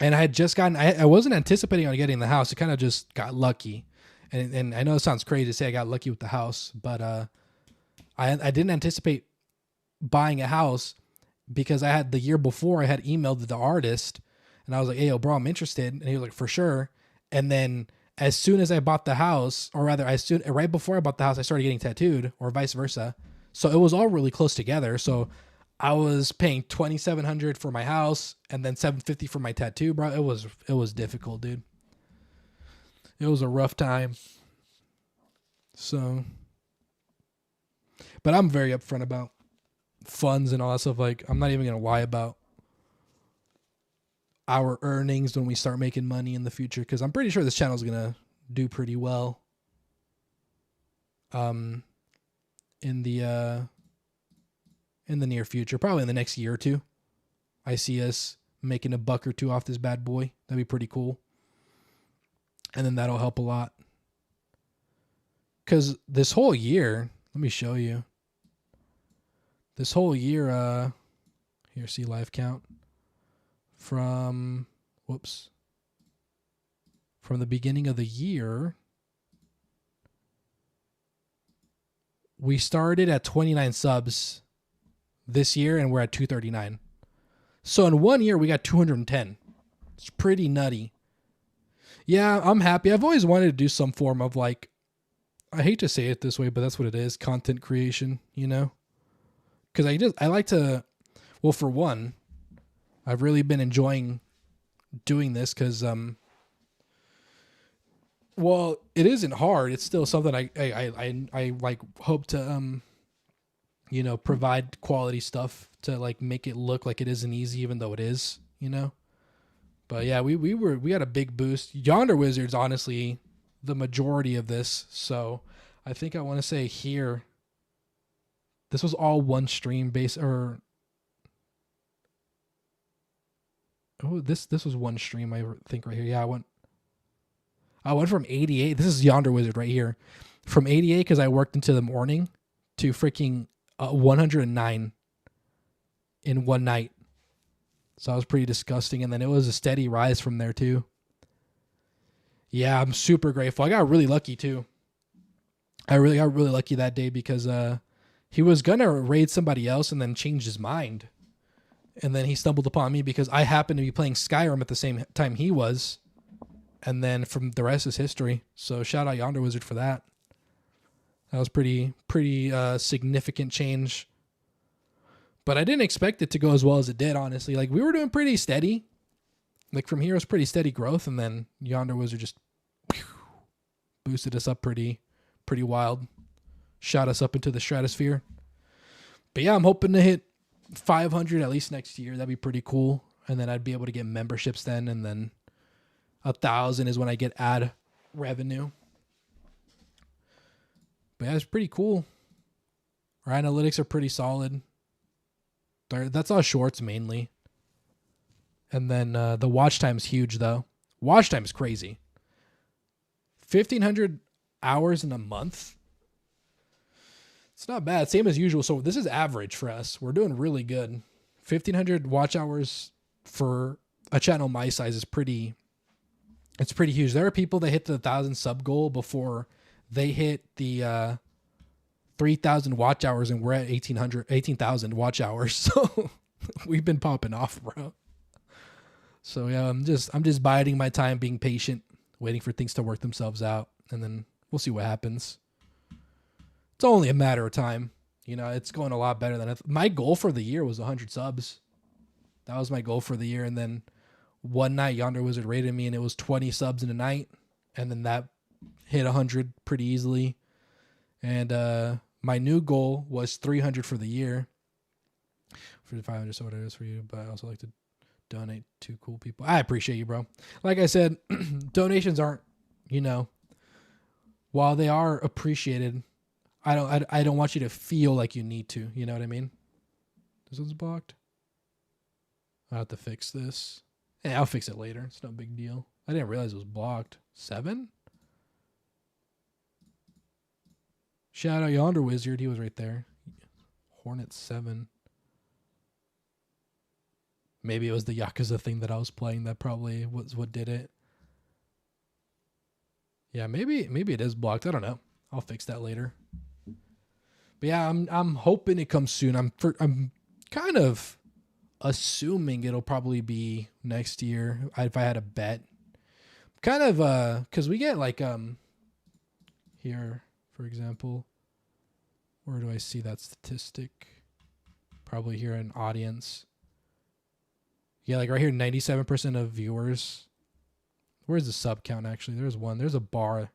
And I had just gotten, I wasn't anticipating on getting the house. It kind of just got lucky. And I know it sounds crazy to say I got lucky with the house, but I didn't anticipate buying a house because I had the year before I had emailed the artist and I was like, hey, yo, bro, I'm interested. And he was like, for sure. And then as soon as I bought the house, or rather right before I bought the house, I started getting tattooed or vice versa. So it was all really close together. So I was paying $2,700 for my house and then $750 for my tattoo, bro. It was difficult, dude. It was a rough time. So, but I'm very upfront about funds and all that stuff. Like, I'm not even going to lie about our earnings when we start making money in the future, because I'm pretty sure this channel is going to do pretty well. In the near future, probably in the next year or two, I see us making a buck or two off this bad boy. That'd be pretty cool. And then that'll help a lot. Because this whole year, let me show you. This whole year, here, see live count. From the beginning of the year, we started at 29 subs this year, and we're at 239. So in 1 year, we got 210. It's pretty nutty. Yeah, I'm happy. I've always wanted to do some form of, like, I hate to say it this way, but that's what it is, content creation, you know? Because I like to, well, for one, I've really been enjoying doing this because, well, it isn't hard. It's still something I like hope to, you know, provide quality stuff to like make it look like it isn't easy, even though it is, you know. But yeah, we had a big boost. Yonder Wizard's honestly the majority of this, so I think I want to say here, this was all one stream base, or Oh, this was one stream I think right here. Yeah, I went from 88. This is Yonder Wizard right here. From 88 because I worked into the morning to freaking 109 in one night. So that was pretty disgusting. And then it was a steady rise from there too. Yeah, I'm super grateful. I got really lucky too. I really got really lucky that day because he was going to raid somebody else and then changed his mind. And then he stumbled upon me because I happened to be playing Skyrim at the same time he was. And then from the rest is history. So shout out Yonder Wizard for that. That was pretty significant change. But I didn't expect it to go as well as it did, honestly. Like, we were doing pretty steady. Like, from here, it was pretty steady growth. And then Yonder Wizard just boosted us up pretty wild. Shot us up into the stratosphere. But yeah, I'm hoping to hit 500 at least next year. That'd be pretty cool. And then I'd be able to get memberships then. And then 1,000 is when I get ad revenue. But yeah, it's pretty cool. Our analytics are pretty solid. That's all shorts mainly. And then the watch time's huge though. Watch time is crazy. 1,500 hours in a month. It's not bad. Same as usual. So this is average for us. We're doing really good. 1,500 watch hours for a channel my size is pretty huge. There are people that hit the 1,000 sub goal before they hit the 3,000 watch hours, and we're at 18,000 watch hours. So we've been popping off, bro. So yeah, I'm just biding my time, being patient, waiting for things to work themselves out, and then we'll see what happens. It's only a matter of time. You know, it's going a lot better than my goal for the year was 100 subs. That was my goal for the year, and then one night Yonder Wizard rated me, and it was 20 subs in a night, and then that hit 100 pretty easily. And my new goal was 300 for the year. For the 500, so what it is for you, but I also like to donate to cool people. I appreciate you, bro. Like I said, donations aren't, you know, while they are appreciated, I don't want you to feel like you need to. You know what I mean? This one's blocked. I have to fix this. Yeah, I'll fix it later. It's no big deal. I didn't realize it was blocked. 7? Shout out Yonder Wizard. He was right there. Hornet 7. Maybe it was the Yakuza thing that I was playing that probably was what did it. Yeah, maybe it is blocked. I don't know. I'll fix that later. But yeah, I'm hoping it comes soon. I'm kind of assuming it'll probably be next year if I had a bet. Kind of cuz we get like here, for example, where do I see that statistic? Probably here in audience. Yeah, like right here, 97% of viewers. Where's the sub count, actually? There's one. There's a bar.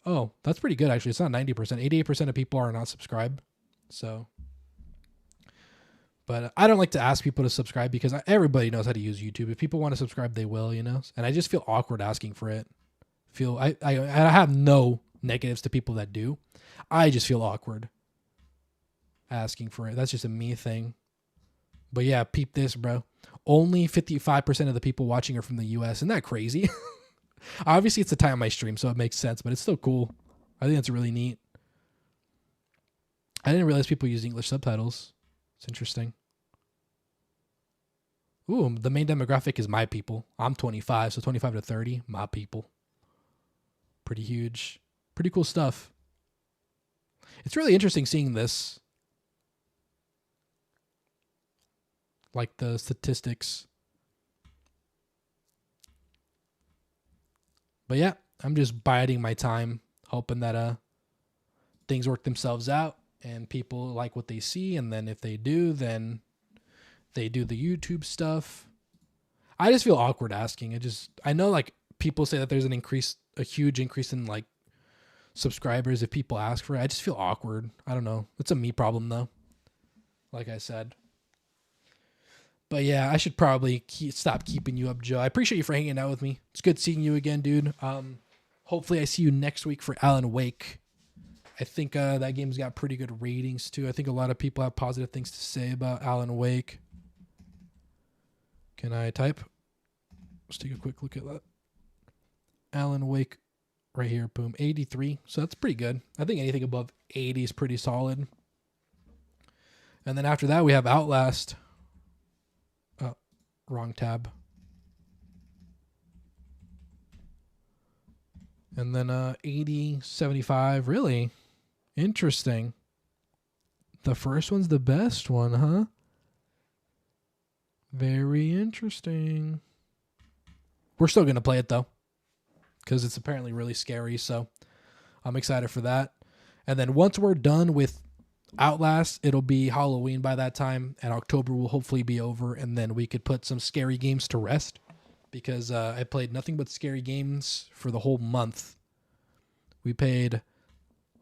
Oh, that's pretty good, actually. It's not 90%. 88% of people are not subscribed. So, but I don't like to ask people to subscribe because everybody knows how to use YouTube. If people want to subscribe, they will, you know? And I just feel awkward asking for it. I have no negatives to people that do. I just feel awkward asking for it. That's just a me thing. But yeah, peep this, bro. Only 55% of the people watching are from the US. Isn't that crazy? Obviously, it's the time of my stream, so it makes sense, but it's still cool. I think that's really neat. I didn't realize people use English subtitles. It's interesting. Ooh, the main demographic is my people. I'm 25, so 25 to 30, my people. Pretty huge. Pretty cool stuff. It's really interesting seeing this. Like the statistics. But yeah, I'm just biding my time, hoping that things work themselves out and people like what they see, and then if they do, then they do the YouTube stuff. I just feel awkward asking. I know like people say that there's a huge increase in like subscribers if people ask for it. I just feel awkward. I don't know. It's a me problem though. Like I said. But yeah, I should probably stop keeping you up, Joe. I appreciate you for hanging out with me. It's good seeing you again, dude. Hopefully I see you next week for Alan Wake. I think that game's got pretty good ratings too. I think a lot of people have positive things to say about Alan Wake. Can I type? Let's take a quick look at that. Alan Wake right here. Boom. 83. So that's pretty good. I think anything above 80 is pretty solid. And then after that, we have Outlast. Oh, wrong tab. And then 80, 75. Really? Interesting. The first one's the best one, huh? Very interesting. We're still going to play it, though, because it's apparently really scary, so I'm excited for that. And then once we're done with Outlast, it'll be Halloween by that time, and October will hopefully be over, and then we could put some scary games to rest, because I played nothing but scary games for the whole month. We played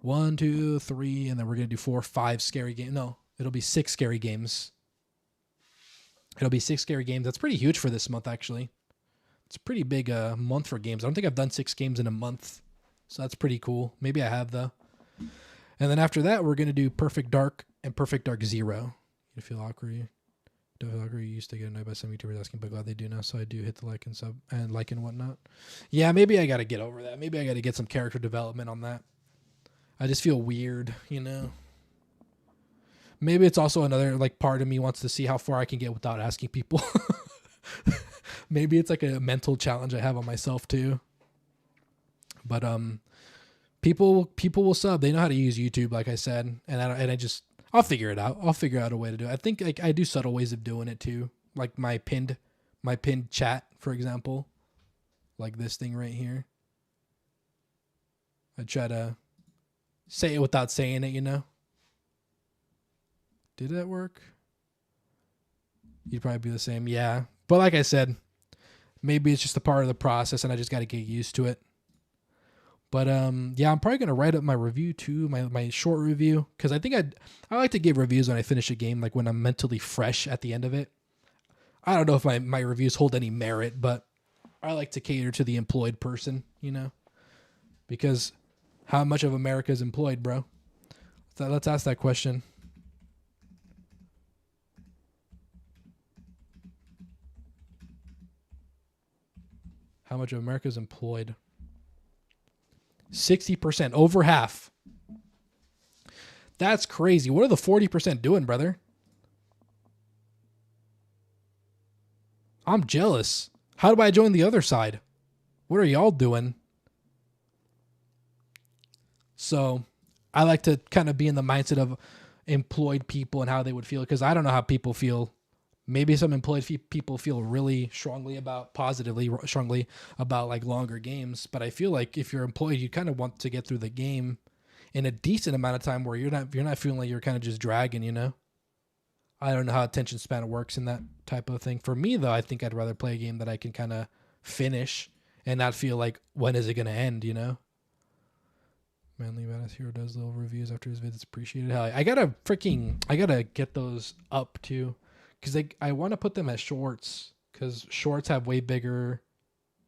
1, 2, 3, and then we're going to do 4, 5 scary games. No, it'll be 6 scary games. It'll be 6 scary games. That's pretty huge for this month, actually. It's a pretty big month for games. I don't think I've done 6 games in a month, so that's pretty cool. Maybe I have, though. And then after that, we're going to do Perfect Dark and Perfect Dark Zero. You feel awkward? Don't feel awkward? You used to get annoyed by some YouTubers asking, but glad they do now, so I do hit the like and sub and like and whatnot. Yeah, maybe I got to get over that. Maybe I got to get some character development on that. I just feel weird, you know? Maybe it's also another, like, part of me wants to see how far I can get without asking people. Maybe it's like a mental challenge I have on myself too. But people will sub. They know how to use YouTube, like I said, and I'll figure it out. I'll figure out a way to do it. I think I do subtle ways of doing it too, like my pinned chat, for example, like this thing right here. I try to say it without saying it, you know. Did that work? You'd probably be the same. Yeah. But like I said, maybe it's just a part of the process and I just got to get used to it. But yeah, I'm probably going to write up my review too, my short review, because I think I like to give reviews when I finish a game, like when I'm mentally fresh at the end of it. I don't know if my reviews hold any merit, but I like to cater to the employed person, you know, because how much of America is employed, bro? So let's ask that question. How much of America is employed? 60%, over half. That's crazy. What are the 40% doing, brother? I'm jealous. How do I join the other side? What are y'all doing? So I like to kind of be in the mindset of employed people and how they would feel, because I don't know how people feel. Maybe some employed people feel really positively strongly about like longer games. But I feel like if you're employed, you kind of want to get through the game in a decent amount of time where you're not feeling like you're kind of just dragging, you know? I don't know how attention span works in that type of thing. For me, though, I think I'd rather play a game that I can kind of finish and not feel like, when is it going to end, you know? Manly Badass Hero does little reviews after his vids. Appreciated. Hell, I gotta get those up too. Because I want to put them as shorts, because shorts have way bigger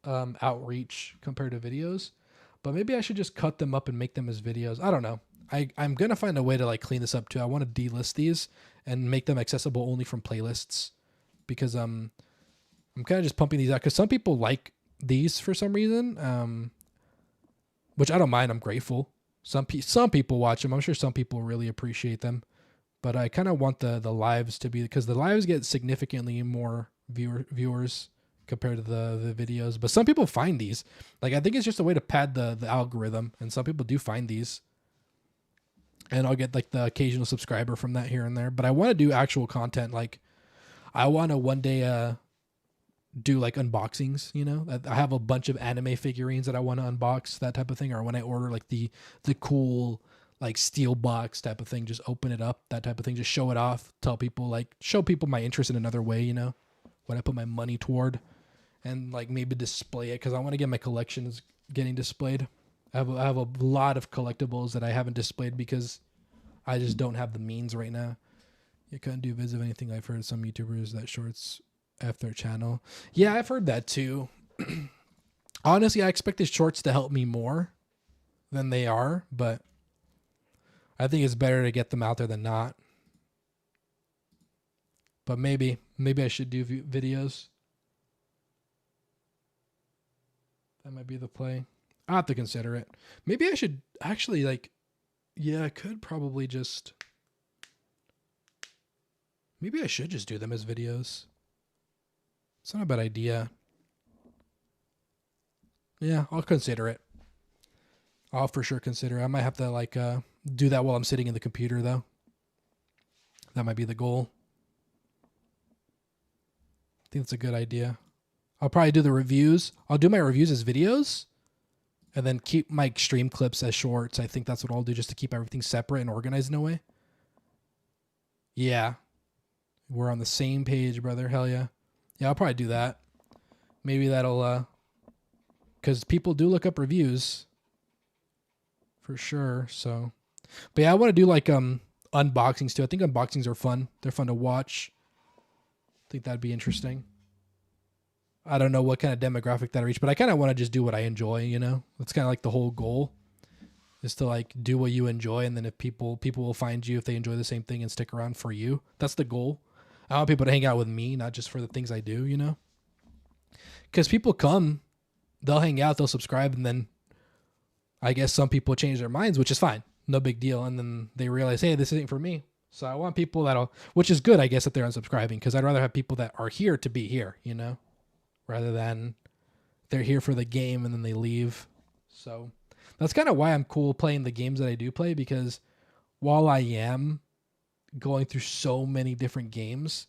outreach compared to videos. But maybe I should just cut them up and make them as videos. I don't know. I'm going to find a way to like clean this up too. I want to delist these and make them accessible only from playlists, because I'm kind of just pumping these out because some people like these for some reason, which I don't mind. I'm grateful. Some people watch them. I'm sure some people really appreciate them. But I kind of want the lives to be, because the lives get significantly more viewers compared to the videos. But some people find these. Like, I think it's just a way to pad the algorithm. And some people do find these. And I'll get like the occasional subscriber from that here and there. But I want to do actual content. Like, I want to one day do like unboxings, you know? I have a bunch of anime figurines that I want to unbox, that type of thing. Or when I order like the cool like steel box type of thing, just open it up, that type of thing, just show it off, show people my interest in another way, you know, when I put my money toward, and like maybe display it, because I want to get my collections getting displayed. I have a lot of collectibles that I haven't displayed because I just don't have the means right now. You couldn't do vids of anything. I've heard some YouTubers that shorts F their channel. Yeah, I've heard that too. Honestly, I expected shorts to help me more than they are, but I think it's better to get them out there than not. But maybe I should do videos. That might be the play. I'll have to consider it. Maybe I should actually like, yeah, I could probably just, maybe I should just do them as videos. It's not a bad idea. Yeah, I'll consider it. I'll for sure consider it. I might have to like do that while I'm sitting in the computer though. That might be the goal. I think that's a good idea. I'll probably do the reviews. I'll do my reviews as videos and then keep my stream clips as shorts. I think that's what I'll do just to keep everything separate and organized in a way. Yeah. We're on the same page, brother. Hell yeah. Yeah, I'll probably do that. Maybe that'll, because people do look up reviews for sure. So, but yeah, I want to do like unboxings too. I think unboxings are fun. They're fun to watch. I think that'd be interesting. I don't know what kind of demographic that I reach, but I kind of want to just do what I enjoy, you know? That's kind of like the whole goal is to like do what you enjoy. And then if people will find you if they enjoy the same thing and stick around for you. That's the goal. I want people to hang out with me, not just for the things I do, you know? Because people come, they'll hang out, they'll subscribe, and then I guess some people change their minds, which is fine. No big deal. And then they realize, hey, this isn't for me. So I want people that'll, which is good, I guess, that they're unsubscribing, because I'd rather have people that are here to be here, you know? Rather than they're here for the game and then they leave. So that's kind of why I'm cool playing the games that I do play, because while I am going through so many different games,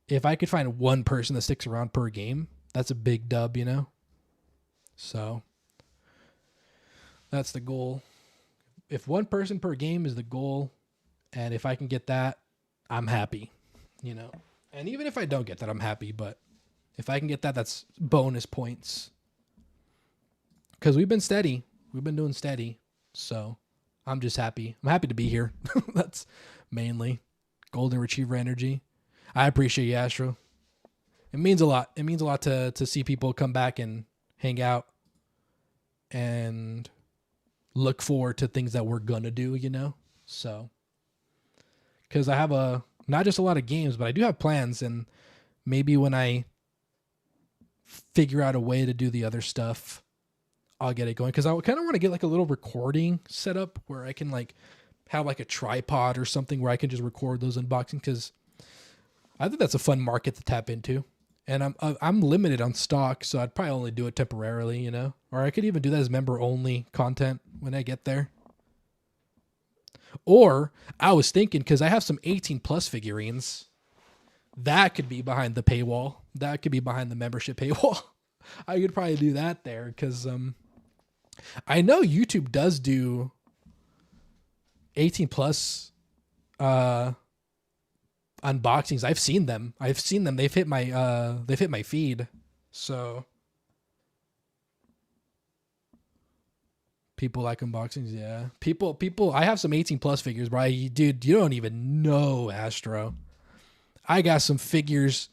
if I could find one person that sticks around per game, that's a big dub, you know? So that's the goal. If one person per game is the goal, and if I can get that, I'm happy, you know? And even if I don't get that, I'm happy, but if I can get that, that's bonus points. Because we've been steady. We've been doing steady. So I'm just happy. I'm happy to be here. That's mainly golden retriever energy. I appreciate you, Astro. It means a lot. It means a lot to see people come back and hang out and look forward to things that we're going to do, you know? So, because I have not just a lot of games, but I do have plans. And maybe when I figure out a way to do the other stuff, I'll get it going, because I kind of want to get like a little recording set up where I can like have like a tripod or something where I can just record those unboxings, because I think that's a fun market to tap into. And I'm limited on stock, so I'd probably only do it temporarily, you know? Or I could even do that as member only content when I get there. Or I was thinking, because I have some 18 plus figurines, that could be behind the paywall. That could be behind the membership paywall. I could probably do that there, because I know YouTube does do 18 plus unboxings. I've seen them. They've hit my feed. So people like unboxings, yeah. People. I have some 18 plus figures, bro. Dude, you don't even know, Astro. I got some figures.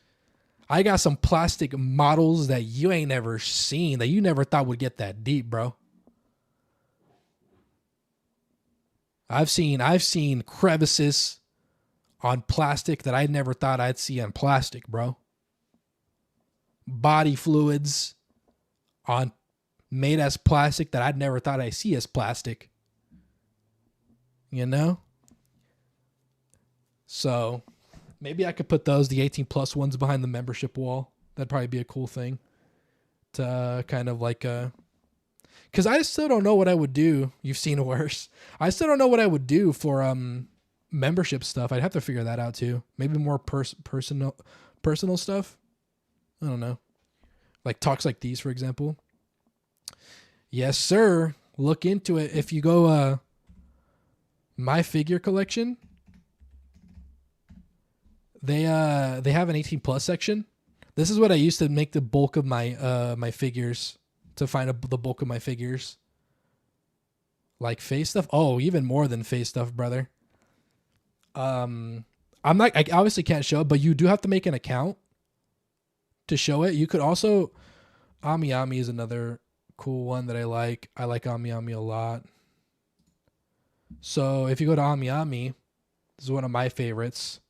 I got some plastic models that you ain't never seen, that you never thought would get that deep, bro. I've seen crevices on plastic that I never thought I'd see on plastic, bro. Body fluids made as plastic that I'd never thought I'd see as plastic. You know? So maybe I could put the 18 plus ones behind the membership wall. That'd probably be a cool thing to kind of like, because I still don't know what I would do. You've seen worse. I still don't know what I would do for membership stuff. I'd have to figure that out too. Maybe more personal stuff. I don't know. Like talks like these, for example. Yes, sir. Look into it. If you go my figure collection, they have an 18 plus section. This is what I used to make the bulk of my my figures, to find the bulk of my figures. Like face stuff. Oh, even more than face stuff, brother. I obviously can't show it, but you do have to make an account to show it. You could also, Ami Ami is another cool one that I like. I like Ami Ami a lot. So if you go to Ami Ami, this is one of my favorites.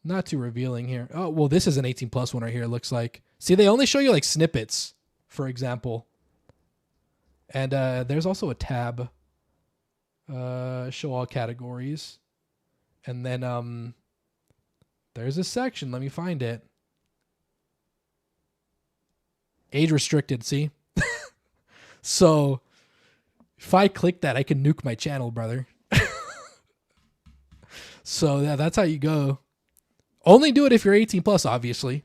Not too revealing here. Oh, well, this is an 18 plus one right here, it looks like. See, they only show you like snippets for example. And there's also a tab, show all categories. And then there's a section. Let me find it. Age restricted, see? So if I click that, I can nuke my channel, brother. So yeah, that's how you go. Only do it if you're 18 plus, obviously.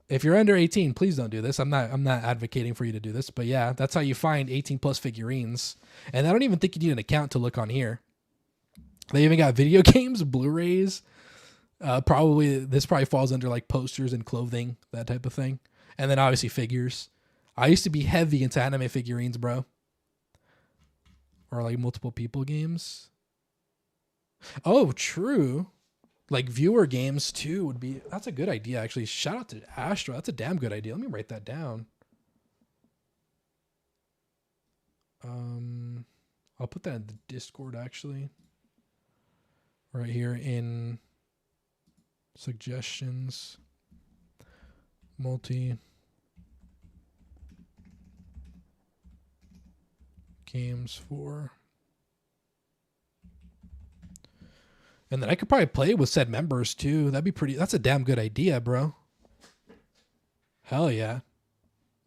If you're under 18, please don't do this. I'm not advocating for you to do this, but yeah, that's how you find 18 plus figurines. And I don't even think you need an account to look on here. They even got video games, Blu-rays. This probably falls under like posters and clothing, that type of thing. And then obviously figures. I used to be heavy into anime figurines, bro. Or like multiple people games. Oh, true. Like viewer games too would be, that's a good idea actually. Shout out to Astro. That's a damn good idea. Let me write that down. I'll put that in the Discord actually. Right here in suggestions. Multi games for. And then I could probably play with said members too. That's a damn good idea, bro. Hell yeah.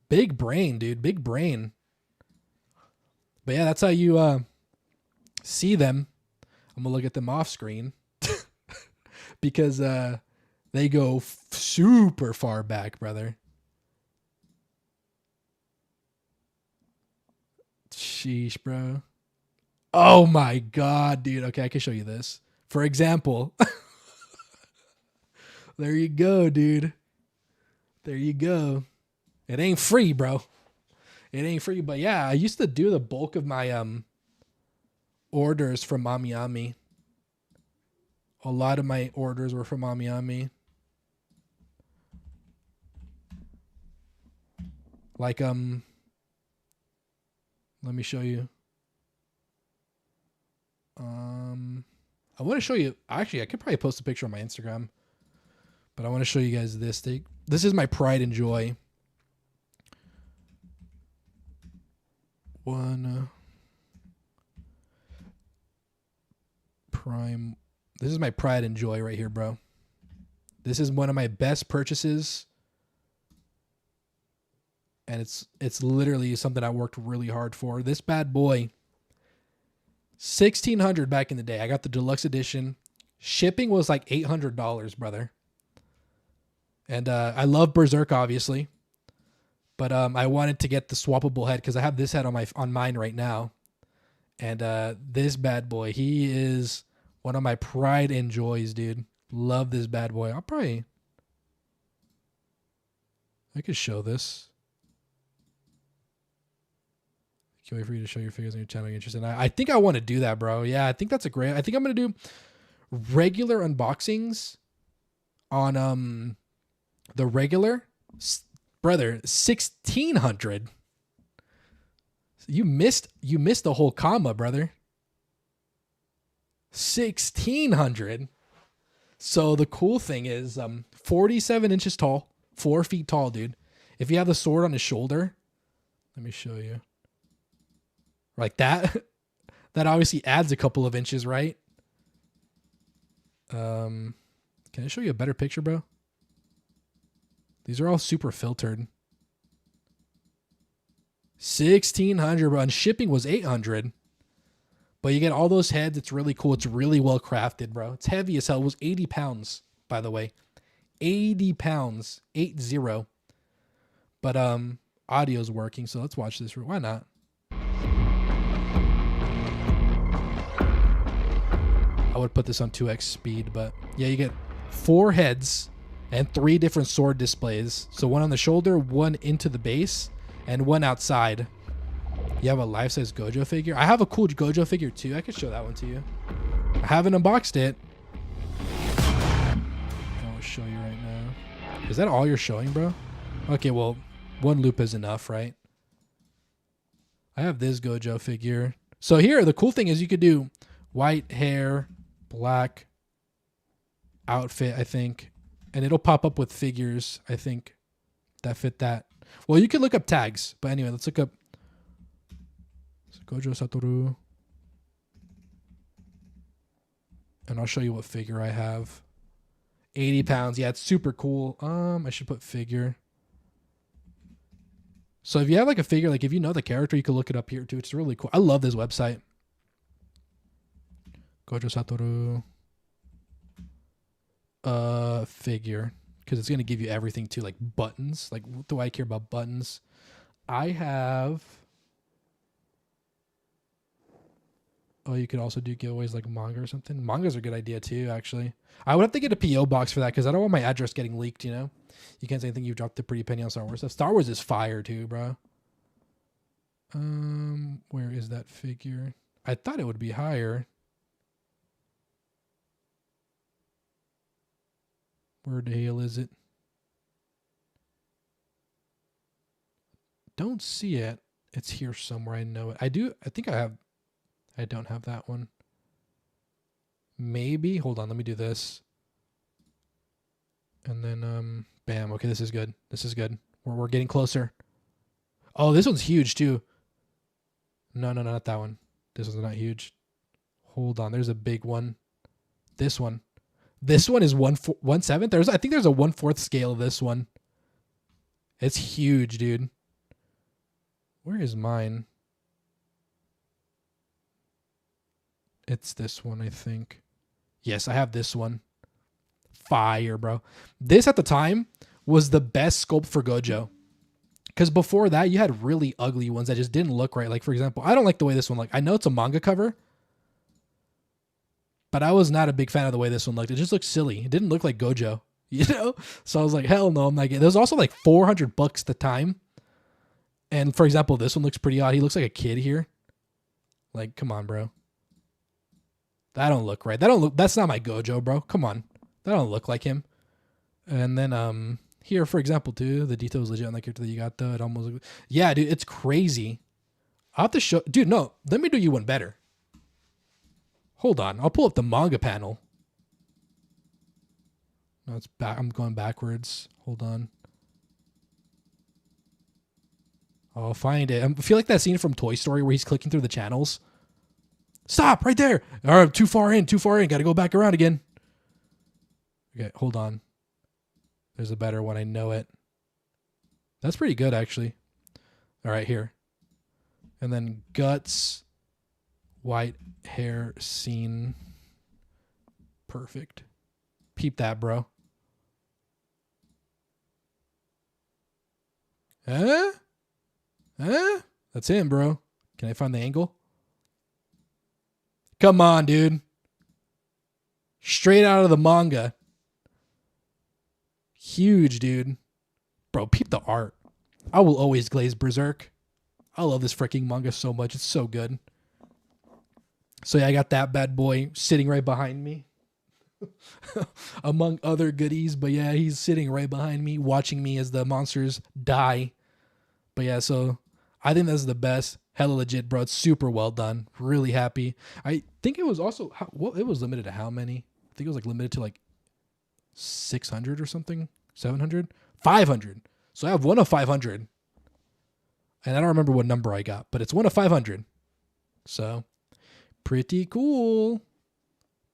Big brain, dude. Big brain. But yeah, that's how you see them. I'm going to look at them off screen. Because they go super far back, brother. Sheesh, bro. Oh my God, dude. Okay, I can show you this. For example, there you go, dude. There you go. It ain't free, bro. It ain't free, but yeah, I used to do the bulk of my orders from Mamiami. A lot of my orders were from Mamiami. Like let me show you. I want to show you, actually, I could probably post a picture on my Instagram, but I want to show you guys this. This is my pride and joy. Prime. This is my pride and joy right here, bro. This is one of my best purchases. And it's literally something I worked really hard for. This bad boy. $1,600 back in the day. I got the deluxe edition. Shipping was like $800, brother. And I love Berserk, obviously. But I wanted to get the swappable head because I have this head on mine right now. And this bad boy, he is one of my pride and joys, dude. Love this bad boy. I could show this. Can't wait for you to show your figures on your channel. You're interested. I think I want to do that, bro. Yeah, I think that's I think I'm going to do regular unboxings on the regular. Brother, 1,600. You missed the whole comma, brother. 1,600. So the cool thing is 47 inches tall, 4 feet tall, dude. If you have the sword on his shoulder, let me show you. Like that. That obviously adds a couple of inches, right? Can I show you a better picture, bro? These are all super filtered. 1,600, bro. And shipping was 800. But you get all those heads. It's really cool. It's really well crafted, bro. It's heavy as hell. It was 80 pounds, by the way. 80 pounds. 80. But audio's working, so let's watch this. Why not? I would put this on 2x speed, but yeah, you get 4 heads and 3 different sword displays. So one on the shoulder, one into the base, and one outside. You have a life-size Gojo figure. I have a cool Gojo figure too. I could show that one to you. I haven't unboxed it. I'll show you right now. Is that all you're showing, bro? Okay, well, one loop is enough, right? I have this Gojo figure. So here, the cool thing is you could do white hair, black outfit, I think. And it'll pop up with figures, I think, that fit that. Well, you can look up tags, but anyway, let's look up Gojo Satoru, and I'll show you what figure I have. 80 pounds. Yeah, it's super cool. I should put figure. So if you have like a figure, like if you know the character, you can look it up here too. It's really cool. I love this website. Gojo Satoru. Figure. Because it's going to give you everything too, like buttons. Like, what do I care about buttons? I have... Oh, you could also do giveaways like manga or something. Manga's a good idea too, actually. I would have to get a PO box for that because I don't want my address getting leaked, you know? You can't say anything. You've dropped a pretty penny on Star Wars stuff. Star Wars is fire too, bro. Where is that figure? I thought it would be higher. Where the hell is it? Don't see it. It's here somewhere. I know it. I do. I think I have. I don't have that one. Maybe. Hold on. Let me do this. And then, bam. Okay, this is good. This is good. We're getting closer. Oh, this one's huge too. No, not that one. This one's not huge. Hold on. There's a big one. This one. This one is 1/7. I think there's a 1/4 scale of this one. It's huge, dude. Where is mine? It's this one, I think. Yes, I have this one. Fire, bro. This at the time was the best sculpt for Gojo. Because before that, you had really ugly ones that just didn't look right. Like, for example, I don't like the way this one looked. I know it's a manga cover, but I was not a big fan of the way this one looked. It just looked silly. It didn't look like Gojo, you know? So I was like, hell no, I'm not getting it. There was also like $400 at the time. And for example, this one looks pretty odd. He looks like a kid here. Like, come on, bro. That don't look right. That's not my Gojo, bro. Come on. That don't look like him. And then here, for example, too, the detail is legit on the character that you got though. It almost yeah, dude, it's crazy. I'll have to show dude, no, let me do you one better. Hold on. I'll pull up the manga panel. No, it's back. I'm going backwards. Hold on. I'll find it. I feel like that scene from Toy Story where he's clicking through the channels. Stop right there. All right, too far in. Got to go back around again. Okay, hold on. There's a better one. I know it. That's pretty good, actually. All right, here. And then Guts, white hair scene. Perfect. Peep that, bro. Huh? That's him, bro. Can I find the angle? Come on, dude. Straight out of the manga. Huge, dude. Bro, peep the art. I will always glaze Berserk. I love this freaking manga so much. It's so good. So yeah, I got that bad boy sitting right behind me. Among other goodies. But yeah, he's sitting right behind me, watching me as the monsters die. But yeah, so I think that's the best. Hella legit, bro. It's super well done. Really happy. I think it was also, it was limited to how many? I think it was like limited to like 600 or something. 700? 500. So I have one of 500. And I don't remember what number I got, but it's one of 500. So pretty cool.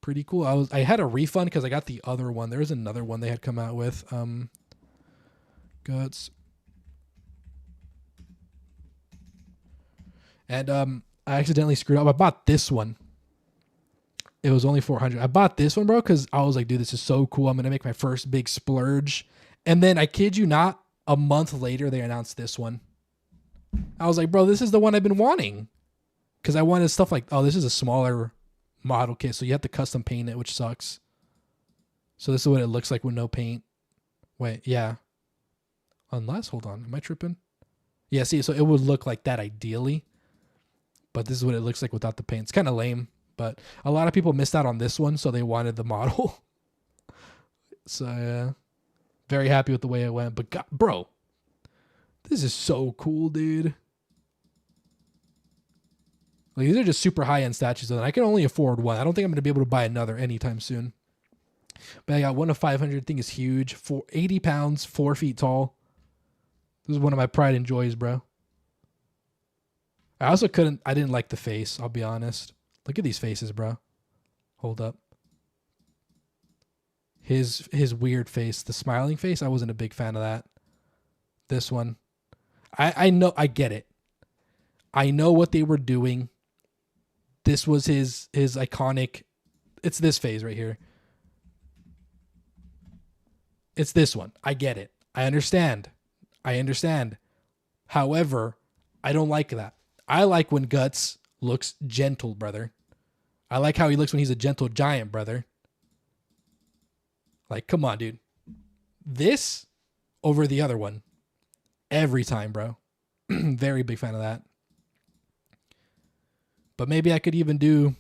Pretty cool. I had a refund because I got the other one. There was another one they had come out with. Guts. And I accidentally screwed up. I bought this one. It was only 400. I bought this one, bro, because I was like, dude, this is so cool. I'm going to make my first big splurge. And then I kid you not, a month later, they announced this one. I was like, bro, this is the one I've been wanting. Because I wanted stuff like, oh, this is a smaller model kit. So you have to custom paint it, which sucks. So this is what it looks like with no paint. Wait, yeah. Unless, hold on. Am I tripping? Yeah, see, so it would look like that ideally. But this is what it looks like without the paint. It's kind of lame. But a lot of people missed out on this one, so they wanted the model. So, yeah. Very happy with the way it went. But, God, bro, this is so cool, dude. Like, these are just super high-end statues, and I can only afford one. I don't think I'm going to be able to buy another anytime soon. But I got one of 500. Thing is huge. 80 pounds, 4 feet tall. This is one of my pride and joys, bro. I didn't like the face, I'll be honest. Look at these faces, bro. Hold up. His weird face, the smiling face, I wasn't a big fan of that. This one. I know, I get it. I know what they were doing. This was his iconic, it's this phase right here. It's this one. I get it. I understand. However, I don't like that. I like when Guts looks gentle, brother. I like how he looks when he's a gentle giant, brother. Like, come on, dude. This over the other one. Every time, bro. Very big fan of that. But maybe I could even do,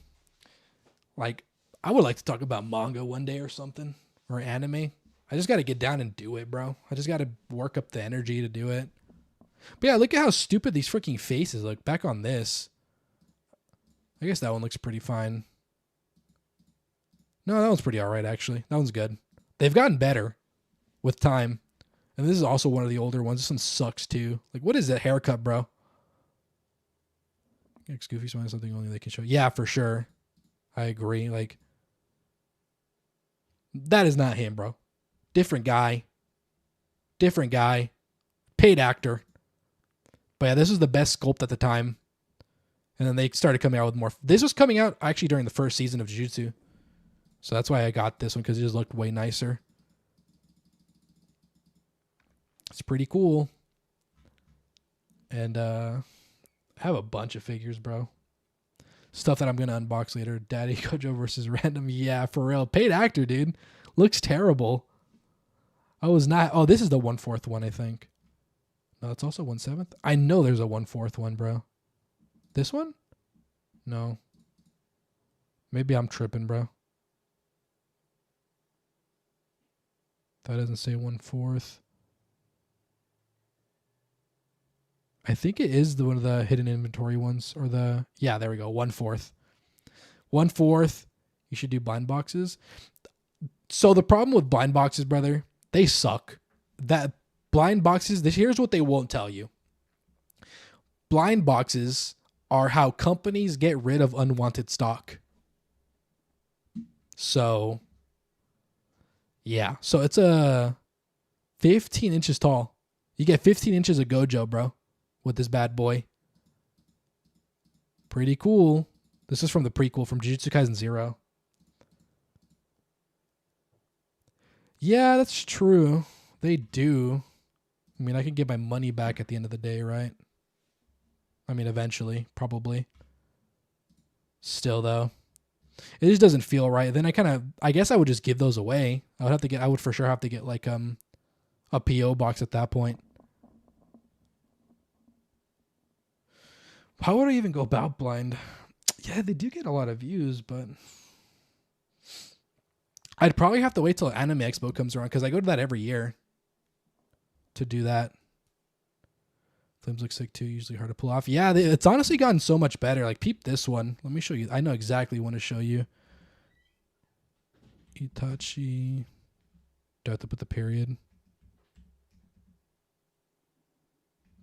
like, I would like to talk about manga one day or something. Or anime. I just got to get down and do it, bro. I just got to work up the energy to do it. But yeah, look at how stupid these freaking faces look. Back on this. I guess that one looks pretty fine. No, that one's pretty alright, actually. That one's good. They've gotten better with time. And this is also one of the older ones. This one sucks, too. Like, what is that haircut, bro? Goofy smiling something only they can show. Yeah, for sure. I agree. Like, that is not him, bro. Different guy. Paid actor. But yeah, this was the best sculpt at the time. And then they started coming out with more. This was coming out actually during the first season of Jujutsu. So that's why I got this one, because it just looked way nicer. It's pretty cool. And I have a bunch of figures, bro. Stuff that I'm going to unbox later. Daddy Gojo versus Random. Yeah, for real. Paid actor, dude. Looks terrible. I was not. Oh, this is the 1/4 one, I think. No, it's also 1/7. I know there's a 1/4 one, bro. This one? No. Maybe I'm tripping, bro. That doesn't say 1/4. I think it is one of the hidden inventory ones, or the, yeah, there we go. 1/4. 1/4. You should do blind boxes. So the problem with blind boxes, brother, they suck. That blind boxes, here's what they won't tell you. Blind boxes are how companies get rid of unwanted stock. So, yeah. So it's a 15 inches tall. You get 15 inches of Gojo, bro, with this bad boy. Pretty cool. This is from the prequel from Jujutsu Kaisen 0. Yeah, that's true. They do. I mean, I can get my money back at the end of the day, right? I mean, eventually, probably. Still, though, it just doesn't feel right. Then I guess I would just give those away. I would for sure have to get like a PO box at that point. How would I even go about blind? Yeah, they do get a lot of views, but I'd probably have to wait till Anime Expo comes around, because I go to that every year to do that. Flames look sick too, usually hard to pull off. Yeah, it's honestly gotten so much better. Like, peep this one. Let me show you. I know exactly what to show you. Itachi. Do I have to put the period? Do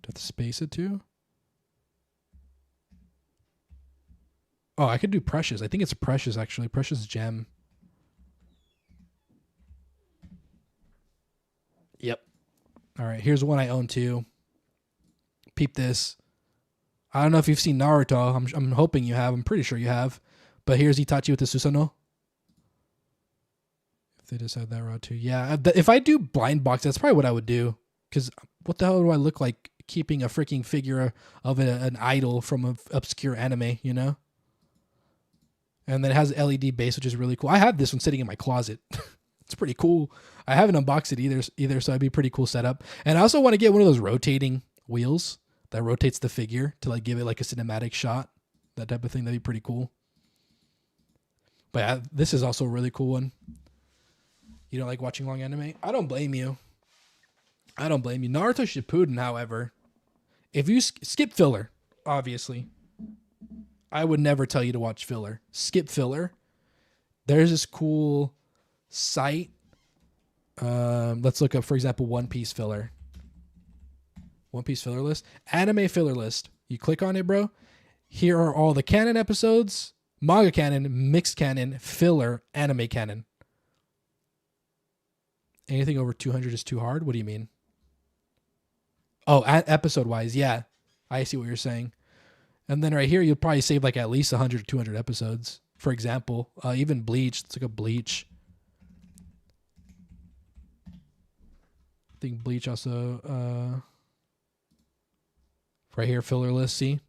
I have to space it too? Oh, I could do Precious. I think it's Precious, actually. Precious Gem. Yep. All right, here's one I own too. Peep this. I don't know if you've seen Naruto. I'm hoping you have. I'm pretty sure you have. But here's Itachi with the Susanoo. If they just had that route too. Yeah, if I do blind box, that's probably what I would do. Because what the hell do I look like keeping a freaking figure of an idol from an obscure anime, you know? And then it has LED base, which is really cool. I have this one sitting in my closet. It's pretty cool. I haven't unboxed it either, so it'd be a pretty cool setup. And I also want to get one of those rotating wheels that rotates the figure to like give it like a cinematic shot. That type of thing. That'd be pretty cool. But yeah, this is also a really cool one. You don't like watching long anime? I don't blame you. Naruto Shippuden, however, if you skip filler, obviously, I would never tell you to watch filler. Skip filler. There's this cool site. Let's look up, for example, One Piece filler. One Piece filler list. Anime filler list. You click on it, bro. Here are all the canon episodes, manga canon, mixed canon, filler, anime canon. Anything over 200 is too hard? What do you mean? Oh, episode-wise, yeah. I see what you're saying. And then right here, you'll probably save like at least 100 or 200 episodes. For example, even Bleach. Let's look at Bleach. I think Bleach also... right here, filler list, see?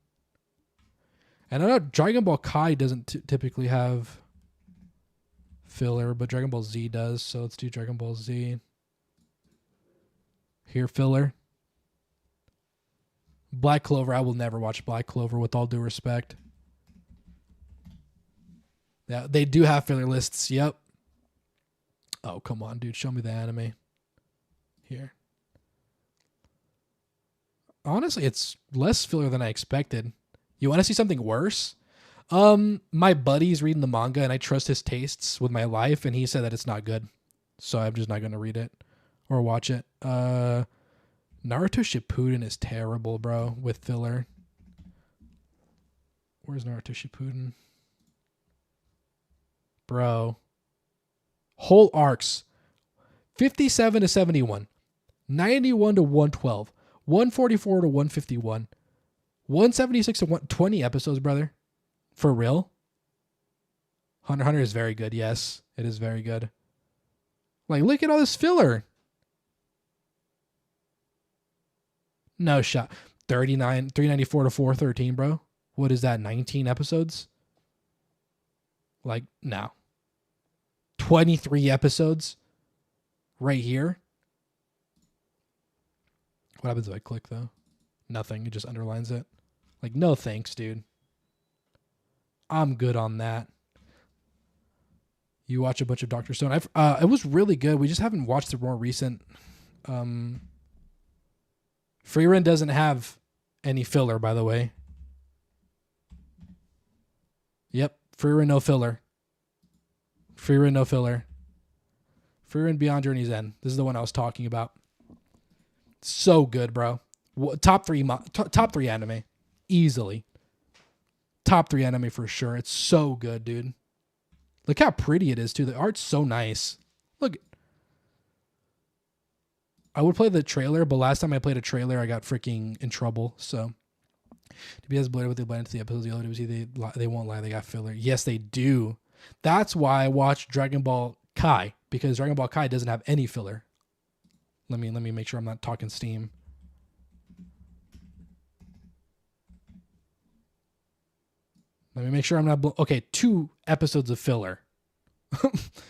And I know Dragon Ball Kai doesn't typically have filler, but Dragon Ball Z does. So let's do Dragon Ball Z. Here, filler. Black Clover. I will never watch Black Clover with all due respect. Yeah, they do have filler lists. Yep. Oh, come on, dude. Show me the anime. Here. Honestly, it's less filler than I expected. You want to see something worse? My buddy's reading the manga and I trust his tastes with my life, and he said that it's not good. So I'm just not going to read it or watch it. Naruto Shippuden is terrible, bro, with filler. Where's Naruto Shippuden? Bro. Whole arcs. 57 to 71. 91 to 112. 144 to 151. 176 to 120 episodes, brother. For real? Hunter x Hunter is very good. Yes, it is very good. Like, look at all this filler. No shot. 394 to 413, bro. What is that? 19 episodes? Like, no. 23 episodes right here. What happens if I click, though? Nothing. It just underlines it. Like, no thanks, dude. I'm good on that. You watch a bunch of Dr. Stone. It was really good. We just haven't watched the more recent. Frieren doesn't have any filler, by the way. Yep. Frieren, no filler. Frieren, no filler. Frieren Beyond Journey's End. This is the one I was talking about. So good, bro. Top three anime. Easily. Top 3 anime for sure. It's so good, dude. Look how pretty it is, too. The art's so nice. Look. I would play the trailer, but last time I played a trailer, I got freaking in trouble. So, to be as blurred with the blend into the episodes, the other they won't lie, they got filler. Yes, they do. That's why I watched Dragon Ball Kai, because Dragon Ball Kai doesn't have any filler. Let me make sure I'm not talking steam. Let me make sure I'm not... okay, 2 episodes of filler.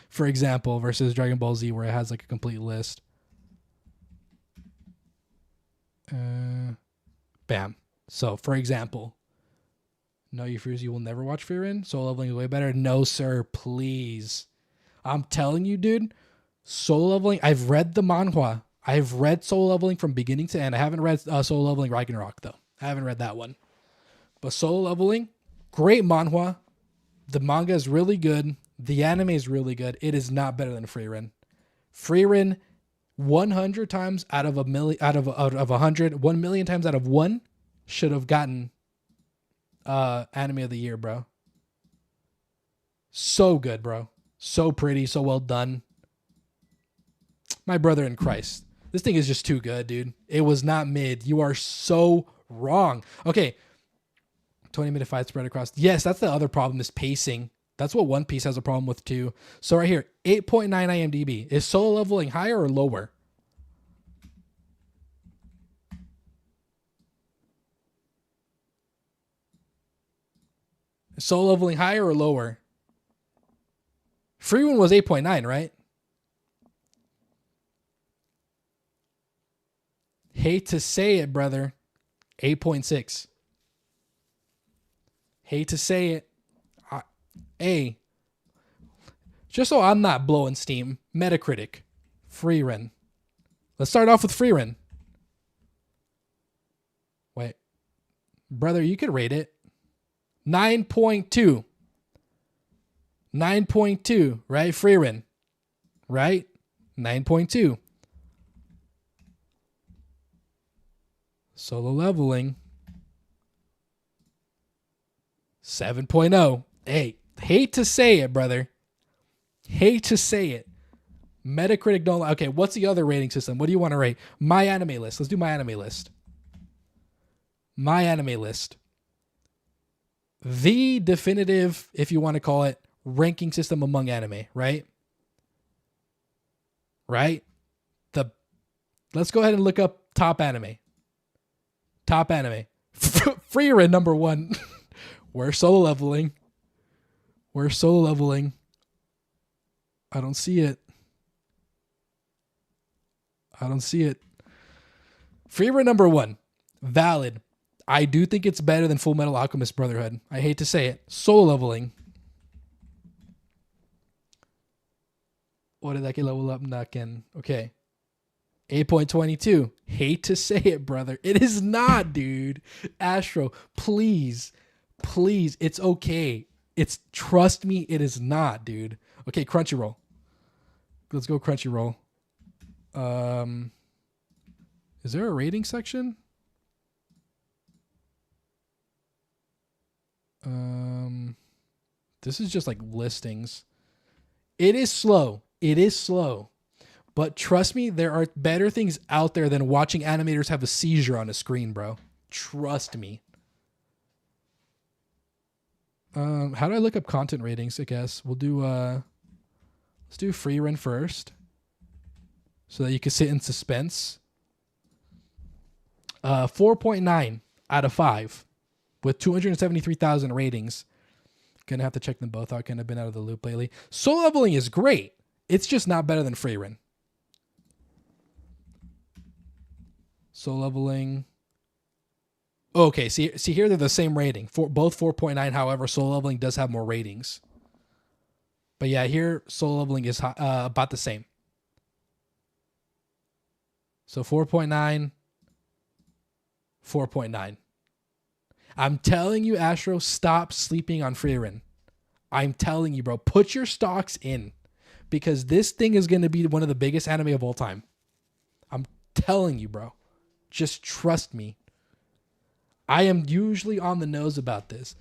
For example, versus Dragon Ball Z, where it has like a complete list. Bam. So, for example, no, you fears you will never watch Frieren? Solo Leveling is way better? No, sir, please. I'm telling you, dude, Solo Leveling... I've read the manhwa. I've read Solo Leveling from beginning to end. I haven't read Solo Leveling Ragnarok, though. I haven't read that one. But Solo Leveling... great manhwa. The manga is really good. The anime is really good. It is not better than Frieren. Frieren, 100 times out of 100, 1 million times out of 1 should have gotten anime of the year, bro. So good, bro. So pretty, so well done. My brother in Christ. This thing is just too good, dude. It was not mid. You are so wrong. Okay. 20-minute fight spread across. Yes, that's the other problem, is pacing. That's what One Piece has a problem with too. So right here, 8.9 IMDb. Is Solo Leveling higher or lower? Is Solo Leveling higher or lower? Free One was 8.9, right? Hate to say it, brother. 8.6. Hate to say it. Just so I'm not blowing steam, Metacritic, Frieren. Let's start off with Frieren. Wait. Brother, you could rate it. 9.2. 9.2, right? Frieren. Right? 9.2. Solo Leveling 7.0. Hey, hate to say it, brother. Hate to say it. Metacritic don't like. Okay, what's the other rating system? What do you want to rate? My Anime List. Let's do My Anime List. My Anime List. The definitive, if you want to call it, ranking system among anime, right? Right? Let's go ahead and look up top anime. Top anime. Frieren number 1. Where's Solo Leveling? Where's Solo Leveling? I don't see it. I don't see it. Frieren number 1. Valid. I do think it's better than Full Metal Alchemist Brotherhood. I hate to say it. Solo Leveling. What did that get level up? Naken. Okay. 8.22. Hate to say it, brother. It is not, dude. Astro, please. Please. It's okay. Trust me, it is not, dude. Okay, Crunchyroll. Let's go Crunchyroll. Is there a rating section? This is just like listings. It is slow. It is slow. But trust me, there are better things out there than watching animators have a seizure on a screen, bro. Trust me. How do I look up content ratings? I guess we'll do let's do Frieren first, so that you can sit in suspense. 4.9 out of 5 with 273,000 ratings. Gonna have to check them both out. Kind of been out of the loop lately. Solo Leveling is great. It's just not better than Frieren. Solo Leveling. Okay, see here they're the same rating. Both 4.9. However, Solo Leveling does have more ratings. But yeah, here Solo Leveling is about the same. So 4.9, 4.9. I'm telling you, Astro, stop sleeping on Frieren. I'm telling you, bro. Put your stocks in. Because this thing is going to be one of the biggest anime of all time. I'm telling you, bro. Just trust me. I am usually on the nose about this.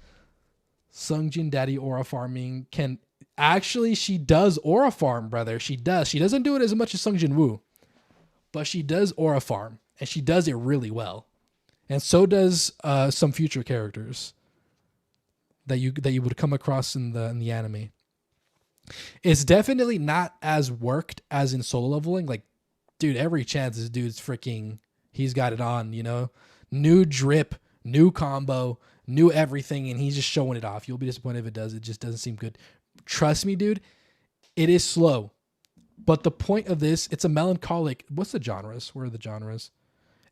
Sungjin Daddy aura farming can... Actually, she does aura farm, brother. She does. She doesn't do it as much as Sungjin Woo. But she does aura farm. And she does it really well. And so does some future characters that you would come across in the anime. It's definitely not as worked as in Solo Leveling. Like, dude, every chance this dude's freaking... He's got it on, you know? New drip, new combo, new everything, and he's just showing it off. You'll be disappointed if it does. It just doesn't seem good. Trust me, dude, it is slow. But the point of this, it's a melancholic... What's the genres? Where are the genres?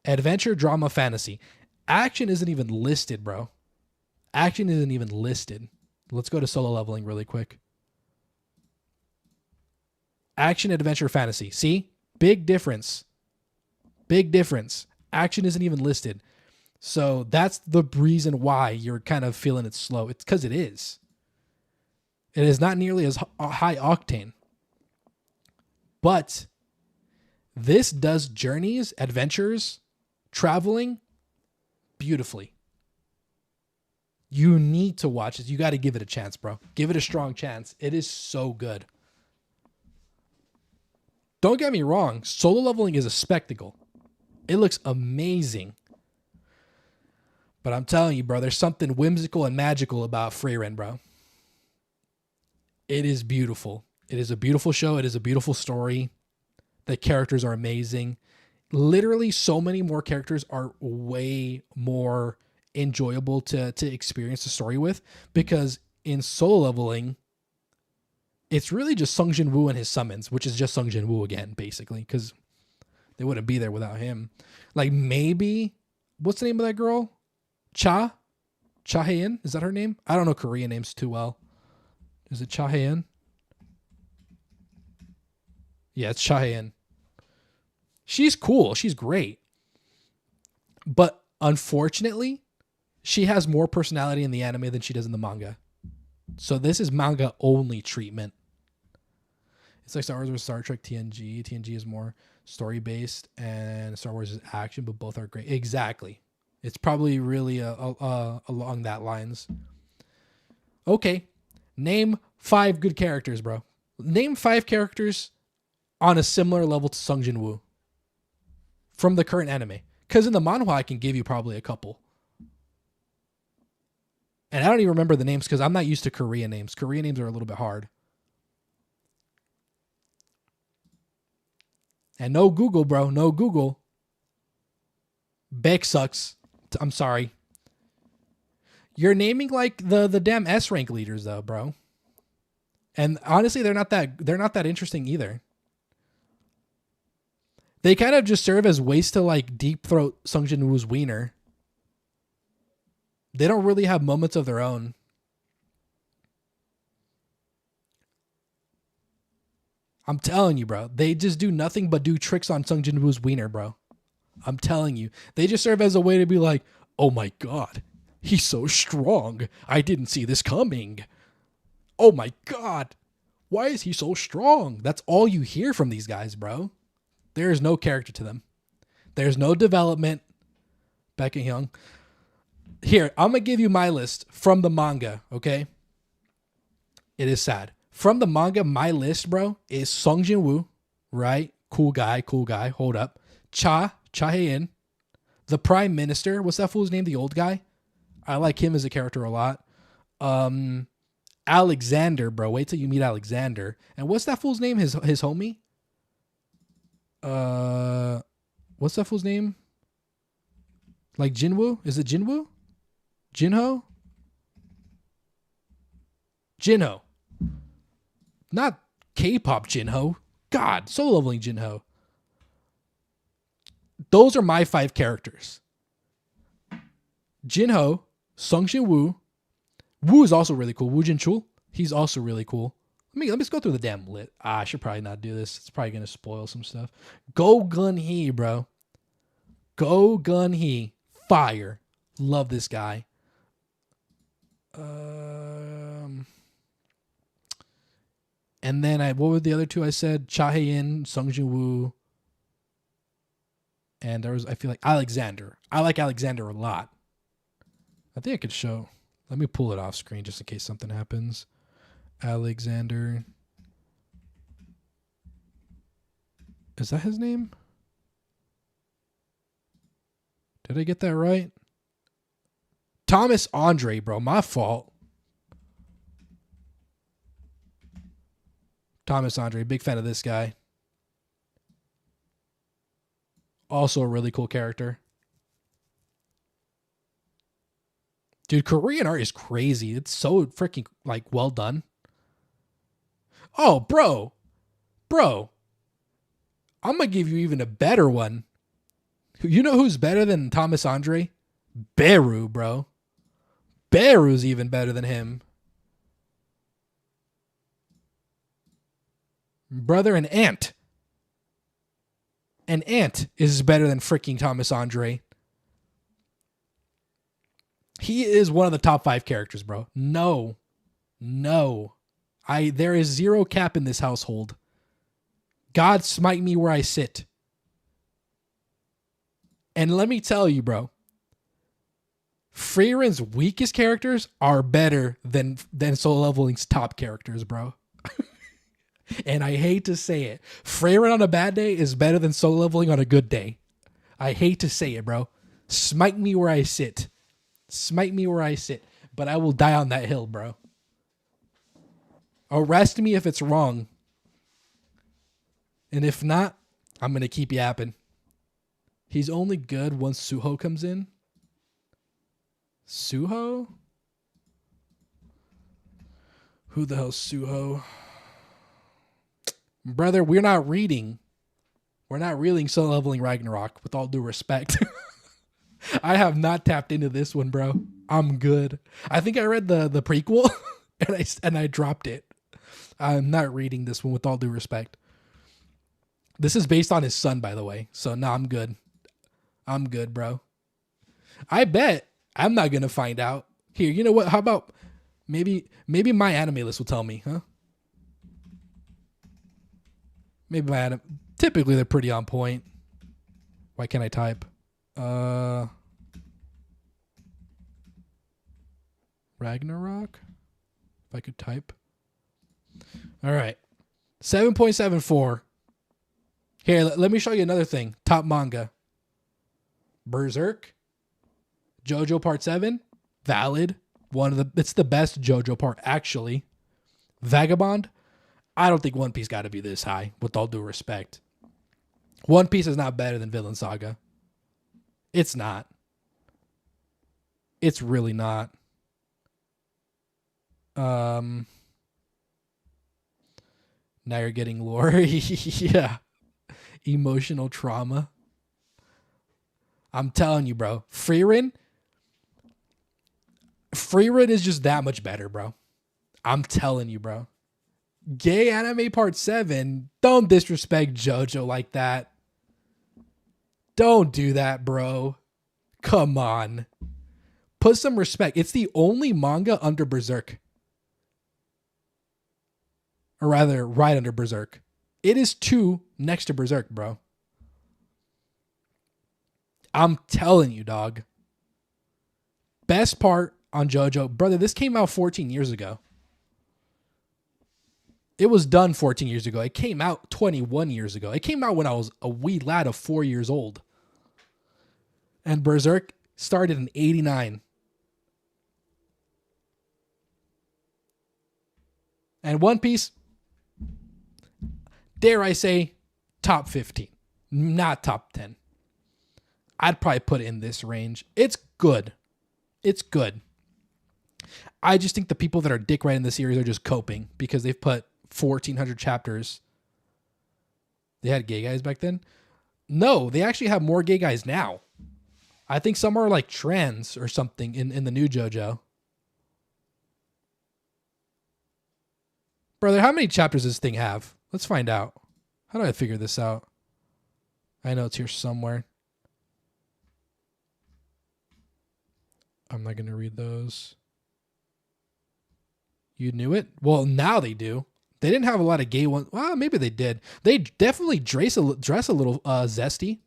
Adventure, drama, fantasy. Action isn't even listed, bro. Action isn't even listed. Let's go to Solo Leveling really quick. Action, adventure, fantasy. See? Big difference. Big difference. Action isn't even listed. So that's the reason why you're kind of feeling it slow. It's because it is. It is not nearly as high octane. But this does journeys, adventures, traveling beautifully. You need to watch it. You got to give it a chance, bro. Give it a strong chance. It is so good. Don't get me wrong. Solo Leveling is a spectacle. It looks amazing. But I'm telling you, bro, there's something whimsical and magical about Frieren, bro. It is beautiful. It is a beautiful show. It is a beautiful story. The characters are amazing. Literally, so many more characters are way more enjoyable to experience the story with, because in Solo Leveling, it's really just Sungjin Woo and his summons, which is just Sungjin Woo again, basically, because they wouldn't be there without him. Like, maybe, what's the name of that girl? Cha Hae-in? Is that her name? I don't know Korean names too well. Is it Cha Hae-in? Yeah, it's Cha Hae-in. She's cool. She's great. But unfortunately, she has more personality in the anime than she does in the manga. So this is manga only treatment. It's like Star Wars versus Star Trek TNG. TNG is more story based, and Star Wars is action, but both are great. Exactly. It's probably really along that lines. Okay, name 5 good characters, bro. Name 5 characters on a similar level to Sung Jin Woo from the current anime. Because in the manhwa, I can give you probably a couple. And I don't even remember the names because I'm not used to Korean names. Korean names are a little bit hard. And no Google, bro. No Google. Beck sucks. I'm sorry. You're naming like the damn S rank leaders though, bro. And honestly, they're not that interesting either. They kind of just serve as ways to like deep throat Sung Jin Woo's wiener. They don't really have moments of their own. I'm telling you, bro. They just do nothing but do tricks on Sung Jin Woo's wiener, bro. I'm telling you. They just serve as a way to be like, oh my God, he's so strong. I didn't see this coming. Oh my God, why is he so strong? That's all you hear from these guys, bro. There is no character to them. There's no development. Baek Hyung. Here, I'm going to give you my list from the manga, okay? It is sad. From the manga, my list, bro, is Sung Jin Woo, right? Cool guy. Hold up. Cha Hae-in, the Prime Minister. What's that fool's name? The old guy? I like him as a character a lot. Alexander, bro. Wait till you meet Alexander. And what's that fool's name? His homie? What's that fool's name? Like Jinwoo? Is it Jinwoo? Jinho? Jinho. Not K-pop Jinho. God, solo leveling Jinho. Those are my 5 characters. Jinho, Sung Jin Woo. Woo is also really cool. Woo Jin Chul. He's also really cool. Let me just go through the damn lit. I should probably not do this. It's probably going to spoil some stuff. Go Gun Hee, bro. Go Gun Hee. Fire. Love this guy. And then what were the other 2 I said? Cha Hae-in, Sung Jin Woo. And I feel like Alexander. I like Alexander a lot. I think I could show. Let me pull it off screen just in case something happens. Alexander. Is that his name? Did I get that right? Thomas Andre, bro. My fault. Thomas Andre. Big fan of this guy. Also a really cool character. Dude, Korean art is crazy. It's so freaking like well done. Oh, bro. I'm going to give you even a better one. You know who's better than Thomas Andre? Beru, bro. Beru's even better than him. Brother, an ant. An ant is better than freaking Thomas Andre. He is one of the top 5 characters, bro. No. There is zero cap in this household. God smite me where I sit. And let me tell you, bro. Frierin's weakest characters are better than Solo Leveling's top characters, bro. And I hate to say it. Frieren on a bad day is better than Solo Leveling on a good day. I hate to say it, bro. Smite me where I sit. Smite me where I sit. But I will die on that hill, bro. Arrest me if it's wrong. And if not, I'm going to keep yapping. He's only good once Suho comes in. Suho? Who the hell's Suho? Brother, we're not reading Solo Leveling Ragnarok, with all due respect. I have not tapped into this one, bro. I'm good. I think I read the prequel and I dropped it. I'm not reading this one, with all due respect. This is based on his son, by the way. So no, I'm good. I'm good, bro. I bet I'm not gonna find out. Here, you know what? How about maybe my anime list will tell me, huh? Maybe my anime. Typically, they're pretty on point. Why can't I type? Ragnarok? If I could type. All right. 7.74. Here, let me show you another thing. Top manga. Berserk. JoJo Part 7. Valid. It's the best JoJo part, actually. Vagabond. I don't think One Piece got to be this high, with all due respect. One Piece is not better than Vinland Saga. It's not. It's really not. Now you're getting lore. Yeah. Emotional trauma. I'm telling you, bro. Frieren is just that much better, bro. I'm telling you, bro. Gay Anime Part 7. Don't disrespect JoJo like that. Don't do that, bro. Come on. Put some respect. It's the only manga under Berserk. Or rather, right under Berserk. It is 2 next to Berserk, bro. I'm telling you, dog. Best part on JoJo. Brother, this came out 14 years ago. It was done 14 years ago. It came out 21 years ago. It came out when I was a wee lad of 4 years old. And Berserk started in 89. And One Piece, dare I say, top 15. Not top 10. I'd probably put it in this range. It's good. It's good. I just think the people that are dick right in the series are just coping because they've put 1,400 chapters. They had gay guys back then? No, they actually have more gay guys now. I think some are like trans or something in the new JoJo. Brother, how many chapters does this thing have? Let's find out. How do I figure this out? I know it's here somewhere. I'm not going to read those. You knew it? Well, now they do. They didn't have a lot of gay ones. Well, maybe they did. They definitely dress a little zesty.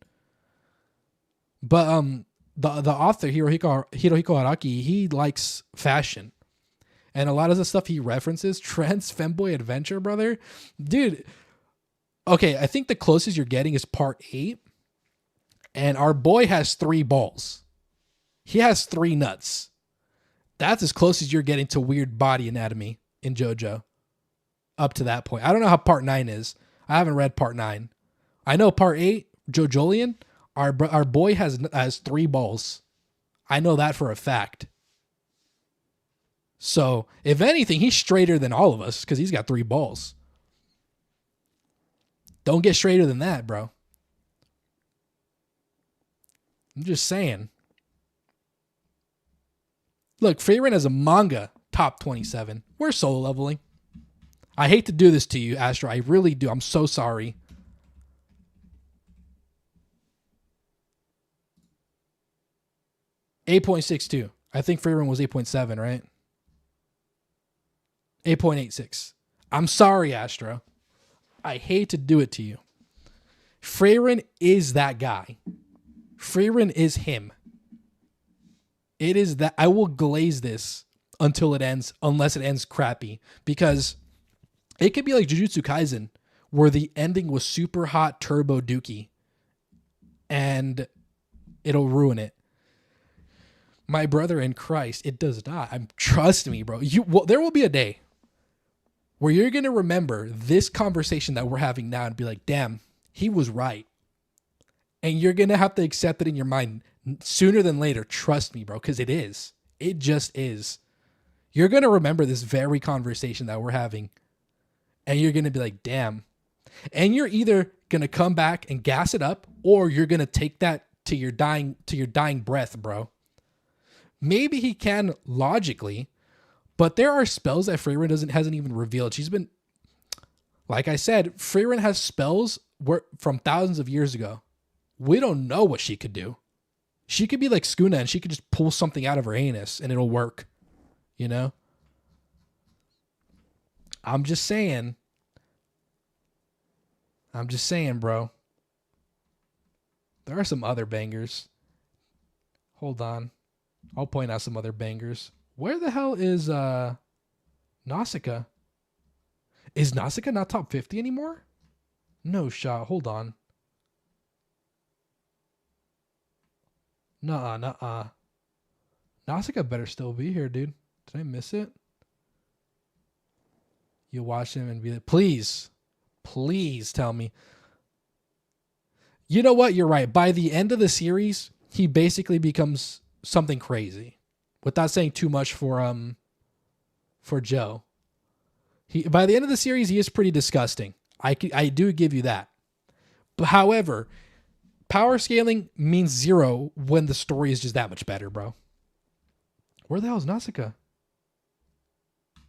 But the author, Hirohiko Araki, he likes fashion. And a lot of the stuff he references, trans femboy adventure, brother. Dude, okay, I think the closest you're getting is part 8. And our boy has 3 balls. He has 3 nuts. That's as close as you're getting to weird body anatomy in JoJo. Up to that point. I don't know how part 9 is. I haven't read part 9. I know part 8, JoJolian, our boy has 3 balls. I know that for a fact. So, if anything, he's straighter than all of us because he's got 3 balls. Don't get straighter than that, bro. I'm just saying. Look, Frieren as a manga, top 27. We're solo leveling. I hate to do this to you, Astro. I really do. I'm so sorry. $8.62. I think Frieren was 8.7, right? 8.86. I'm sorry, Astro. I hate to do it to you. Frieren is that guy. Frieren is him. It is that. I will glaze this until it ends, unless it ends crappy. Because it could be like Jujutsu Kaisen, where the ending was super hot turbo dookie. And it'll ruin it. My brother in Christ, it does not. Trust me, bro. There will be a day where you're going to remember this conversation that we're having now and be like, damn, he was right. And you're going to have to accept it in your mind sooner than later. Trust me, bro, because it is. It just is. You're going to remember this very conversation that we're having. And you're going to be like, damn. And you're either going to come back and gas it up, or you're going to take that to your dying breath, bro. Maybe he can logically, but there are spells that Frieren hasn't even revealed. She's been, like I said, Frieren has spells from thousands of years ago. We don't know what she could do. She could be like Skuna and she could just pull something out of her anus and it'll work. You know? I'm just saying. I'm just saying, bro. There are some other bangers. Hold on. I'll point out some other bangers. Where the hell is Nausicaa? Is Nausicaa not top 50 anymore? No shot. Hold on. Nuh-uh. Nausicaa better still be here, dude. Did I miss it? You watch him and be like, please tell me. You know what? You're right. By the end of the series, he basically becomes something crazy. Without saying too much for Joe. By the end of the series, he is pretty disgusting. I do give you that. But however, power scaling means 0 when the story is just that much better, bro. Where the hell is Nausicaa?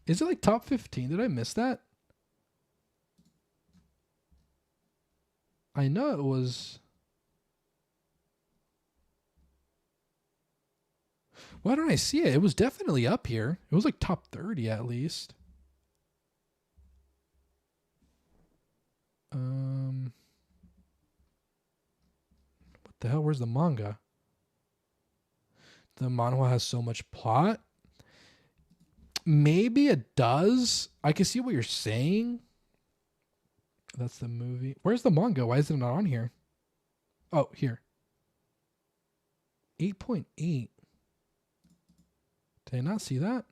Is it like top 15? Did I miss that? I know it was. Why don't I see it? It was definitely up here. It was like top 30 at least. What the hell? Where's the manga? The manhwa has so much plot. Maybe it does. I can see what you're saying. That's the movie. Where's the manga? Why is it not on here? Oh, here. 8.8. Did I not see that?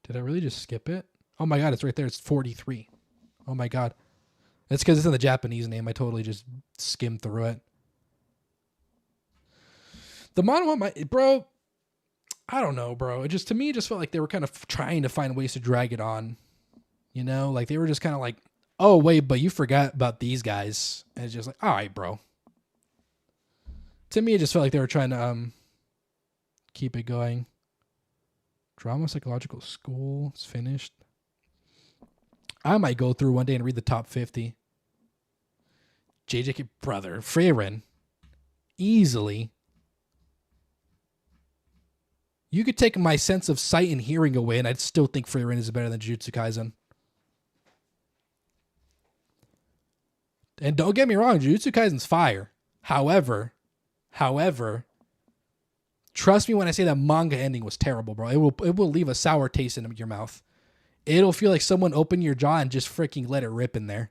Did I really just skip it? Oh my god, it's right there. It's 43. Oh my god. It's because it's in the Japanese name. I totally just skimmed through it. The manhwa, bro, I don't know, bro. It just, to me, it just felt like they were kind of trying to find ways to drag it on. You know, like they were just kind of like, oh, wait, but you forgot about these guys. And it's just like, all right, bro. To me, it just felt like they were trying to keep it going. Drama Psychological School is finished. I might go through one day and read the top 50. JJK, brother, Freyren, easily. You could take my sense of sight and hearing away, and I'd still think Freyren is better than Jujutsu Kaisen. And don't get me wrong, Jujutsu Kaisen's fire. However, trust me when I say that manga ending was terrible, bro. It will leave a sour taste in your mouth. It'll feel like someone opened your jaw and just freaking let it rip in there.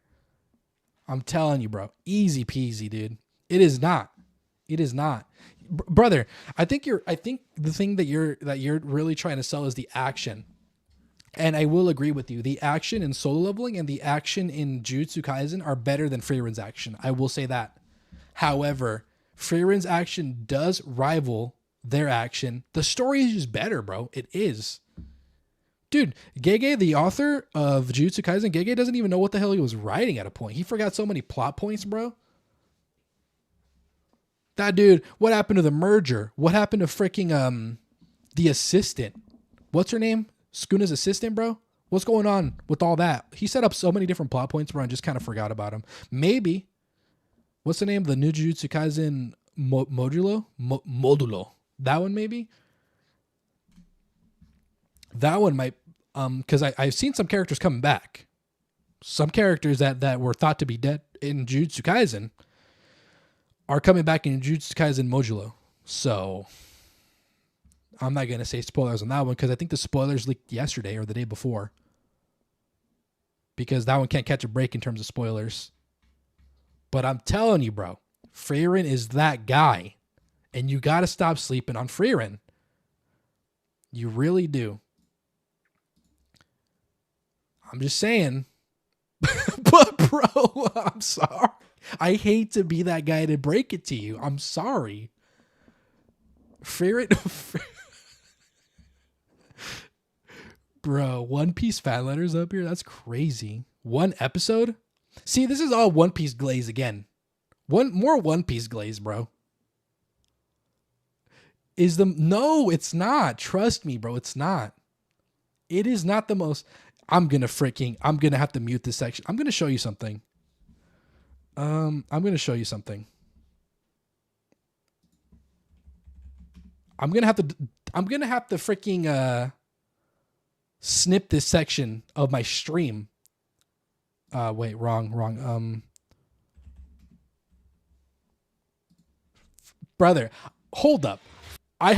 I'm telling you, bro. Easy peasy, dude. It is not. It is not. Brother, I think the thing that you're really trying to sell is the action. And I will agree with you. The action in Solo Leveling and the action in Jujutsu Kaisen are better than Freyren's action. I will say that. However, Freyren's action does rival their action. The story is just better, bro. It is. Dude, Gege, the author of Jujutsu Kaisen, Gege doesn't even know what the hell he was writing at a point. He forgot so many plot points, bro. That dude, what happened to the merger? What happened to freaking the assistant? What's her name? Skuna's assistant, bro? What's going on with all that? He set up so many different plot points, bro, and just kind of forgot about him. Maybe. What's the name of the new Jujutsu Kaisen modulo? Modulo. That one, maybe? That one might, because I've seen some characters coming back. Some characters that were thought to be dead in Jujutsu Kaisen are coming back in Jujutsu Kaisen modulo. So I'm not going to say spoilers on that one because I think the spoilers leaked yesterday or the day before. Because that one can't catch a break in terms of spoilers. But I'm telling you, bro, Freyren is that guy. And you got to stop sleeping on Freyren. You really do. I'm just saying. But, bro, I'm sorry. I hate to be that guy to break it to you. I'm sorry. Freyren. Bro, One Piece fan letters up here? That's crazy. One episode? See, this is all One Piece glaze again. More One Piece glaze, bro. No, it's not. Trust me, bro. It's not. It is not the most. I'm going to have to mute this section. I'm going to show you something. I'm going to show you something. I'm going to have to freaking snip this section of my stream. Wait, wrong. Brother, hold up. I'm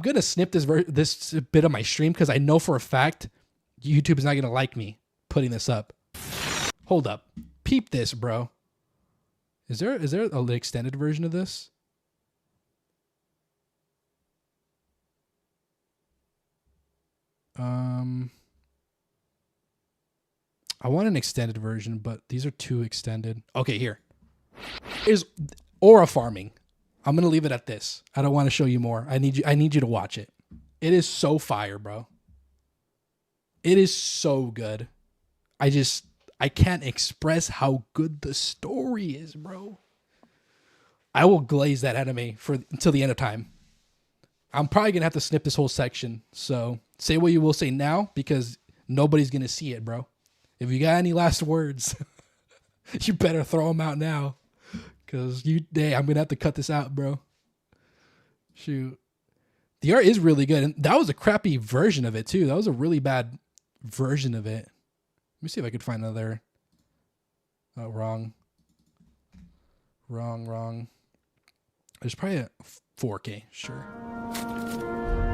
gonna snip this bit of my stream because I know for a fact YouTube is not gonna like me putting this up. Hold up. Peep this, bro. Is there an extended version of this? I want an extended version, but these are too extended. Okay, here. Is aura farming. I'm gonna leave it at this. I don't want to show you more. I need you to watch it. It is so fire, bro. It is so good. I can't express how good the story is, bro. I will glaze that anime until the end of time. I'm probably gonna have to snip this whole section. So say what you will say now, because nobody's gonna see it, bro. If you got any last words, you better throw them out now, because I'm gonna have to cut this out, bro. Shoot, the art is really good, and that was a crappy version of it too. That was a really bad version of it. Let me see if I could find another. Oh, wrong. There's probably a 4K, sure.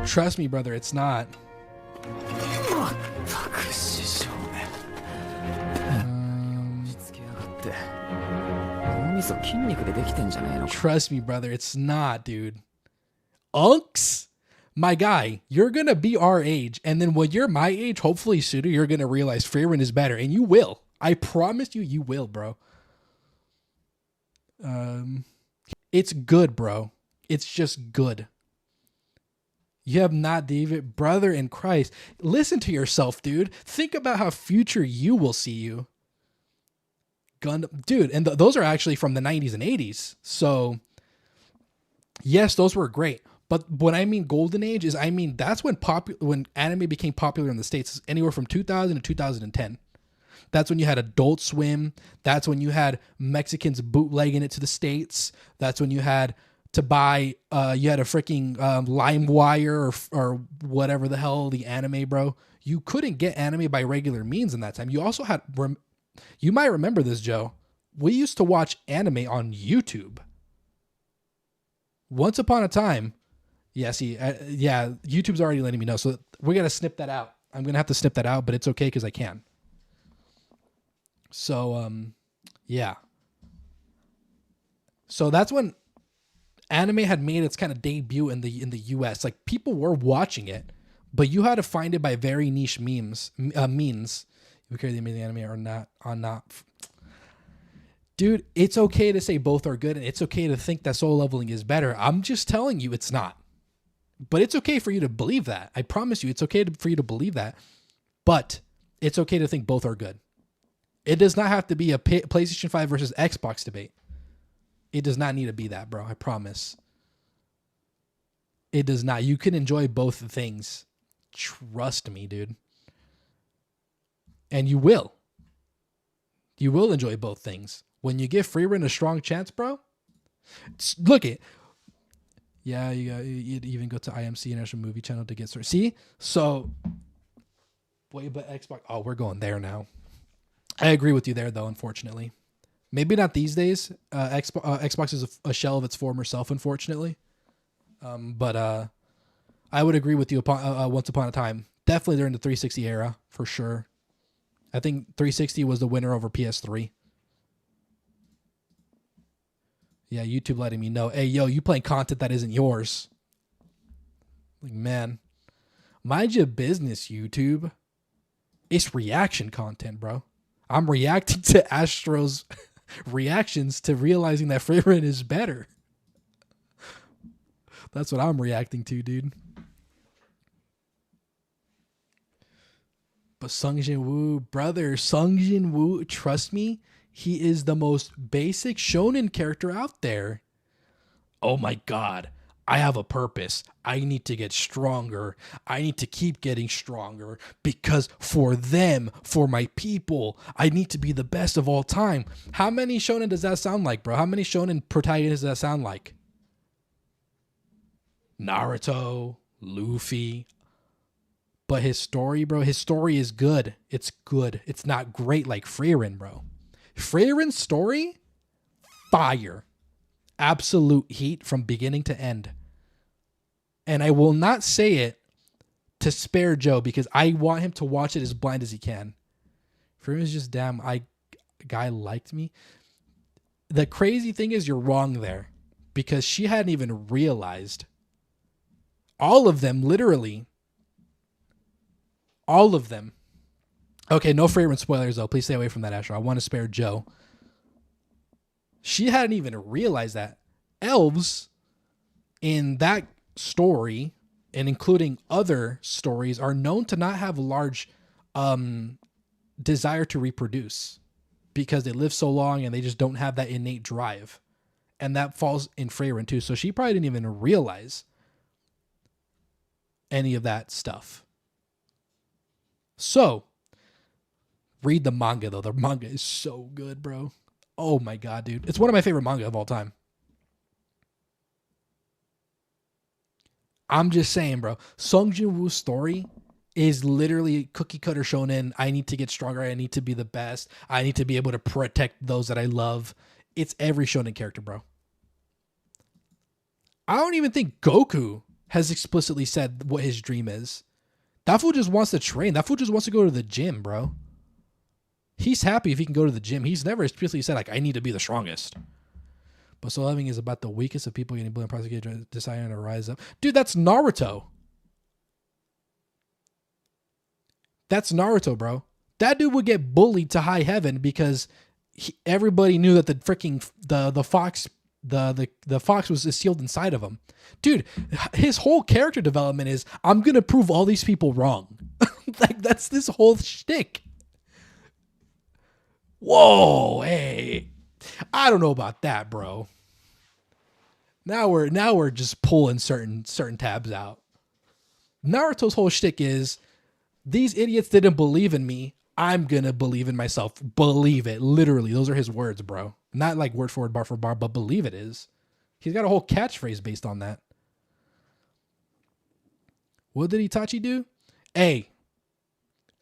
Trust me, brother, it's not. Trust me, brother, it's not, dude. Unks? My guy, you're going to be our age, and then when you're my age, hopefully sooner, you're going to realize Frieren is better, and you will. I promise you will, bro. It's good, bro. It's just good. You have not, David, brother in Christ. Listen to yourself, dude. Think about how future you will see you. Gundam, dude, and those are actually from the 90s and 80s. So, yes, those were great. But when I mean golden age is, I mean, that's when anime became popular in the States, anywhere from 2000 to 2010. That's when you had Adult Swim. That's when you had Mexicans bootlegging it to the States. That's when you had to buy, you had a freaking LimeWire or whatever the hell, the anime, bro. You couldn't get anime by regular means in that time. You also had, you might remember this, Joe. We used to watch anime on YouTube. Once upon a time. Yeah, see, YouTube's already letting me know. So we're going to snip that out. I'm going to have to snip that out, but it's okay because I can. So, yeah. So that's when anime had made its kind of debut in the US. Like, people were watching it, but you had to find it by very niche means. You care they made the anime or not. Dude, it's okay to say both are good, and it's okay to think that Soul Leveling is better. I'm just telling you it's not. But it's okay for you to believe that. I promise you, it's okay for you to believe that. But it's okay to think both are good. It does not have to be a PlayStation 5 versus Xbox debate. It does not need to be that, bro. I promise. It does not. You can enjoy both things. Trust me, dude. And you will. You will enjoy both things. When you give Frieren a strong chance, bro. Look it. Yeah, you even go to IMC International Movie Channel to get started. See? So, wait, but Xbox. Oh, we're going there now. I agree with you there, though, unfortunately. Maybe not these days. Xbox is a shell of its former self, unfortunately. But I would agree with you once upon a time. Definitely during the 360 era, for sure. I think 360 was the winner over PS3. Yeah, YouTube letting me know. Hey, yo, you playing content that isn't yours. Like, man. Mind your business, YouTube. It's reaction content, bro. I'm reacting to Astro's reactions to realizing that Frieren is better. That's what I'm reacting to, dude. But Sung Jin Woo, brother, Sung Jin Woo, trust me, he is the most basic shonen character out there. Oh my God, I have a purpose. I need to get stronger. I need to keep getting stronger because for them, for my people, I need to be the best of all time. How many shonen does that sound like, bro? How many shonen protagonists does that sound like? Naruto, Luffy, But his story, bro, his story is good. It's good. It's not great like Freyrin, bro. Freyrin's story, fire. Absolute heat from beginning to end. And I will not say it to spare Joe because I want him to watch it as blind as he can. Freyrin's just guy liked me. The crazy thing is you're wrong there because she hadn't even realized. All of them, literally. All of them. Okay, no Freyrin spoilers though. Please stay away from that, Asher. I want to spare Joe. She hadn't even realized that elves in that story and including other stories are known to not have large desire to reproduce because they live so long and they just don't have that innate drive. And that falls in Freyrin too. So she probably didn't even realize any of that stuff. So read the manga though. The manga is so good, bro. Oh my God, dude. It's one of my favorite manga of all time. I'm just saying, bro. Song Jin-woo's story is literally cookie cutter shonen. I need to get stronger. I need to be the best. I need to be able to protect those that I love. It's every shonen character, bro. I don't even think Goku has explicitly said what his dream is. That fool just wants to train. That fool just wants to go to the gym, bro. He's happy if he can go to the gym. He's never explicitly said, like, I need to be the strongest. But Soul Loving is about the weakest of people getting bullied and prosecuted, deciding to rise up. Dude, that's Naruto. That's Naruto, bro. That dude would get bullied to high heaven because everybody knew that the freaking the fox was sealed inside of him. Dude, his whole character development is I'm gonna prove all these people wrong. Like that's this whole shtick. Whoa, hey. I don't know about that, bro. Now we're just pulling certain tabs out. Naruto's whole shtick is these idiots didn't believe in me. I'm gonna believe in myself. Believe it. Literally, those are his words, bro. Not like word for word, bar for bar, but believe it is. He's got a whole catchphrase based on that. What did Itachi do? Hey,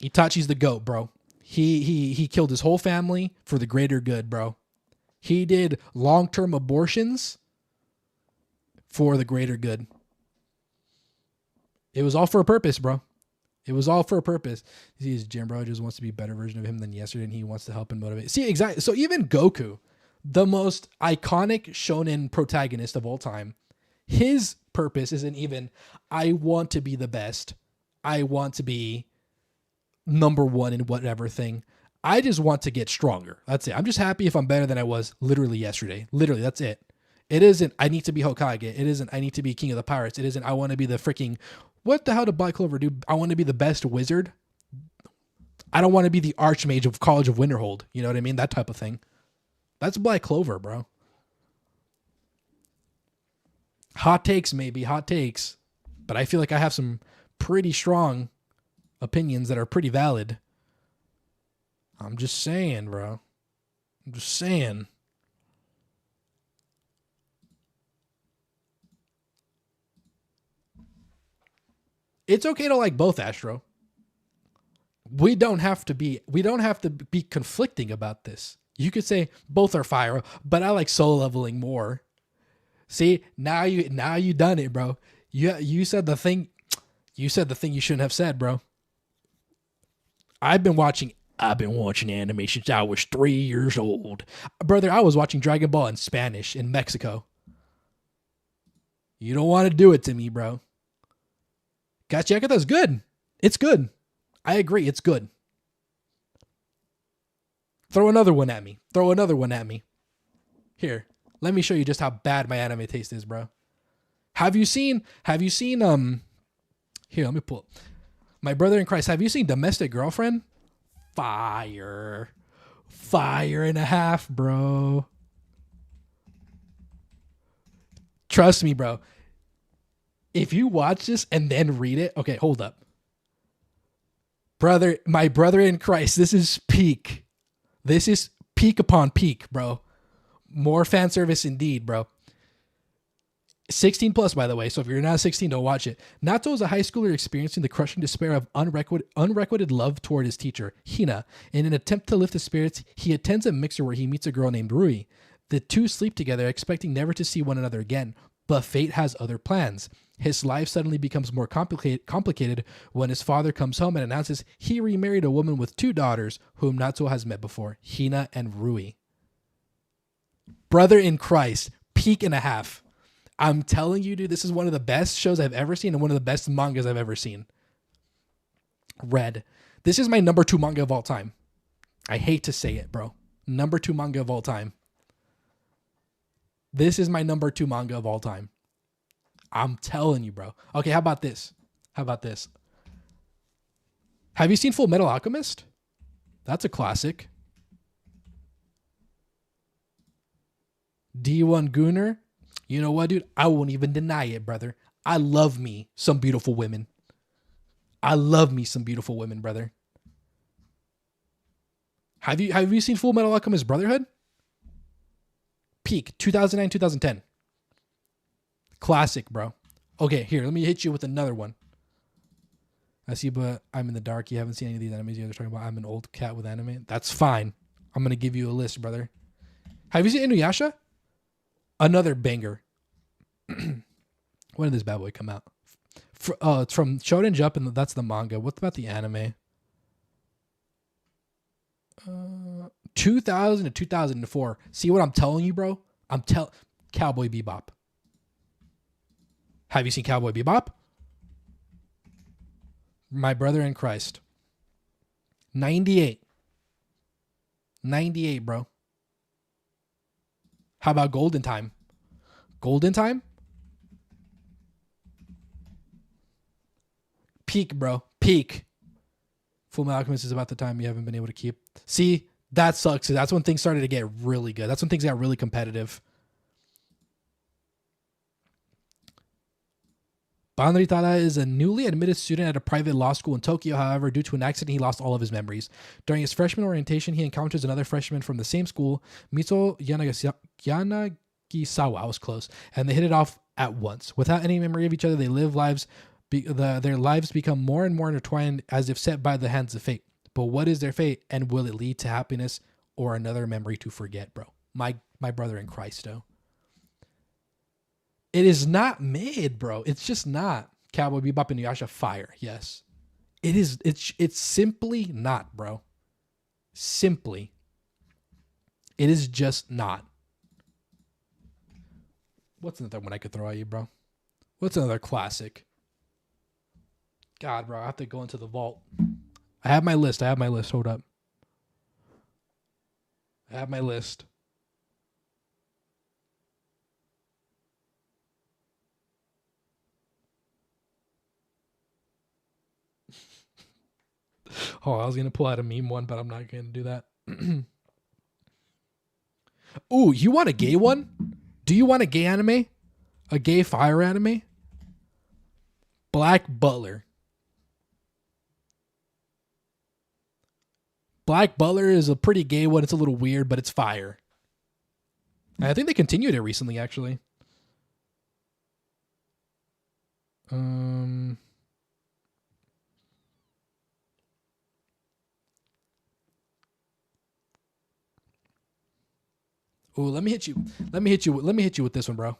Itachi's the GOAT, bro. He killed his whole family for the greater good, bro. He did long-term abortions for the greater good. It was all for a purpose, bro. It was all for a purpose. You see, his gym bro just wants to be a better version of him than yesterday, and he wants to help and motivate. See, exactly. So even Goku, the most iconic shonen protagonist of all time, his purpose isn't even, I want to be the best. I want to be number one in whatever thing. I just want to get stronger. That's it. I'm just happy if I'm better than I was literally yesterday. Literally, that's it. It isn't, I need to be Hokage. It isn't, I need to be King of the Pirates. It isn't, I want to be the freaking, what the hell did Black Clover do? I want to be the best wizard. I don't want to be the Archmage of College of Winterhold. You know what I mean? That type of thing. That's Black Clover, bro. Hot takes, maybe. Hot takes. But I feel like I have some pretty strong opinions that are pretty valid. I'm just saying, bro. I'm just saying. It's okay to like both, Astro. We don't have to be conflicting about this. You could say both are fire, but I like solo leveling more. See, now you done it, bro. You said the thing you shouldn't have said, bro. I've been watching anime since I was 3 years old. Brother, I was watching Dragon Ball in Spanish in Mexico. You don't want to do it to me, bro. Gotcha, that's good. It's good. I agree, it's good. Throw another one at me. Here, let me show you just how bad my anime taste is, bro. Have you seen, here, let me pull it. My brother in Christ, have you seen Domestic Girlfriend? Fire and a half, bro. Trust me, bro. If you watch this and then read it, okay, hold up. Brother, my brother in Christ, this is peak. This is peak upon peak, bro. More fan service indeed, bro. 16 plus, by the way. So if you're not 16, don't watch it. Natsuo is a high schooler experiencing the crushing despair of unrequited love toward his teacher, Hina. In an attempt to lift his spirits, he attends a mixer where he meets a girl named Rui. The two sleep together, expecting never to see one another again. But fate has other plans. His life suddenly becomes more complicated when his father comes home and announces he remarried a woman with 2 daughters whom Natsuo has met before, Hina and Rui. Brother in Christ, peak and a half. I'm telling you, dude, this is one of the best shows I've ever seen and one of the best mangas I've ever seen. Read. This is my number 2 manga of all time. I hate to say it, bro. Number 2 manga of all time. This is my number 2 manga of all time. I'm telling you, bro. Okay, how about this? Have you seen Full Metal Alchemist? That's a classic. D1 Gunner. You know what, dude? I won't even deny it, brother. I love me some beautiful women. Brother. Have you seen Full Metal Alchemist Brotherhood? Peak 2009, 2010. Classic, bro. Okay, here, let me hit you with another one. I see, but I'm in the dark. You haven't seen any of these animes you guys are talking about. I'm an old cat with anime. That's fine. I'm going to give you a list, brother. Have you seen Inuyasha? Another banger. When did this bad boy come out? It's from Shonen Jump, and that's the manga. What about the anime? 2000 to 2004. See what I'm telling you, bro? Cowboy Bebop. Have you seen Cowboy Bebop? My brother in Christ. 98. 98, bro. How about Golden Time? Golden Time? Peak, bro. Peak. Full Metal Alchemist is about the time you haven't been able to keep. See, that sucks. That's when things started to get really good. That's when things got really competitive. Banritara is a newly admitted student at a private law school in Tokyo. However, due to an accident, he lost all of his memories. During his freshman orientation, he encounters another freshman from the same school, Mitsuo Yanagisawa. I was close. And they hit it off at once. Without any memory of each other, they live lives. Their lives become more and more intertwined as if set by the hands of fate. But what is their fate, and will it lead to happiness or another memory to forget, bro? My brother in Christ, though. It is not mid, bro. It's just not. Cowboy Bebop and Inuyasha fire. Yes. It is. It's simply not, bro. Simply. It is just not. What's another one I could throw at you, bro? What's another classic? God, bro, I have to go into the vault. I have my list. Hold up. I have my list. Oh, I was going to pull out a meme one, but I'm not going to do that. Ooh, you want a gay one? Do you want a gay anime? A gay fire anime? Black Butler. Black Butler is a pretty gay one. It's a little weird, but it's fire. I think they continued it recently, actually. Ooh, let me hit you with this one, bro.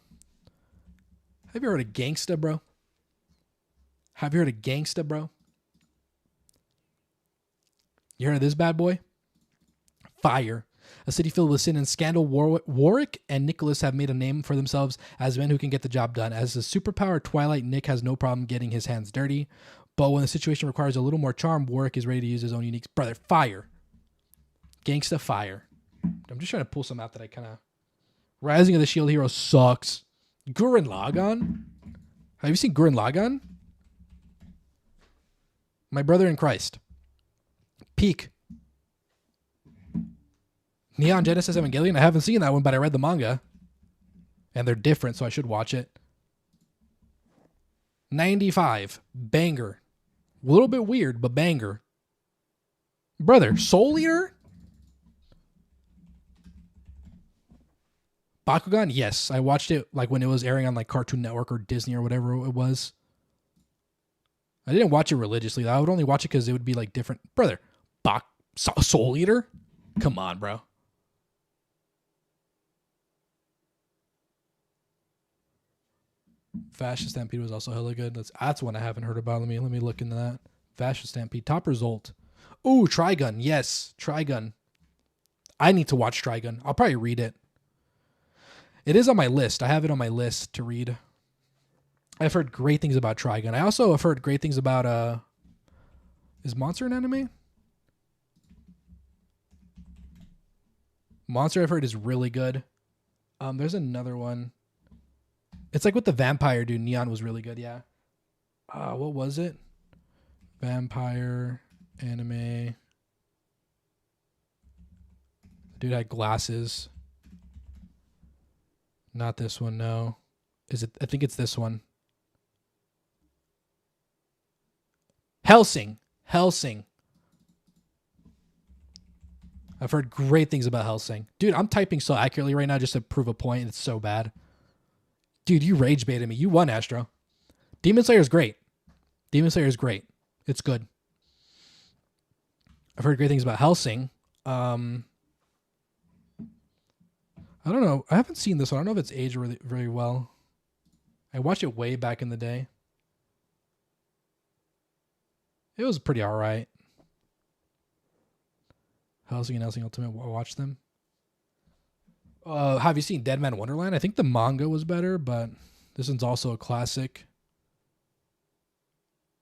Have you heard of Gangsta, bro? You heard of this bad boy? Fire. A city filled with sin and scandal, Warwick and Nicholas have made a name for themselves as men who can get the job done. As a superpower Twilight, Nick has no problem getting his hands dirty. But when the situation requires a little more charm, Warwick is ready to use his own unique... Brother, fire. Gangsta fire. I'm just trying to pull some out that I kind of... Rising of the Shield Hero sucks. Gurren Lagann? Have you seen Gurren Lagann? My brother in Christ. Peak. Neon Genesis Evangelion. I haven't seen that one, but I read the manga. And they're different, so I should watch it. 95. Banger. A little bit weird, but banger. Brother, Soul Eater? Bakugan, yes. I watched it like when it was airing on like Cartoon Network or Disney or whatever it was. I didn't watch it religiously. I would only watch it because it would be like different. Brother, Soul Eater? Come on, bro. Fascist Stampede was also hella good. That's one I haven't heard about. Let me look into that. Fascist Stampede. Top result. Ooh, Trigun. Yes, Trigun. I need to watch Trigun. I'll probably read it. It is on my list. I have it on my list to read. I've heard great things about Trigun. I also have heard great things about is Monster an anime? Monster I've heard is really good. There's another one. It's like with the vampire dude. Neon was really good, yeah. What was it? Vampire anime. Dude had glasses. Not this one, no. Is it? I think it's this one. Hellsing. I've heard great things about Hellsing. Dude, I'm typing so accurately right now just to prove a point. It's so bad. Dude, you rage baited me. You won, Astro. Demon Slayer is great. It's good. I've heard great things about Hellsing. I don't know. I haven't seen this one. I don't know if it's aged really very well. I watched it way back in the day. It was pretty alright. Hellsing and Hellsing Ultimate, I watched them. Have you seen Dead Man Wonderland? I think the manga was better, but this one's also a classic.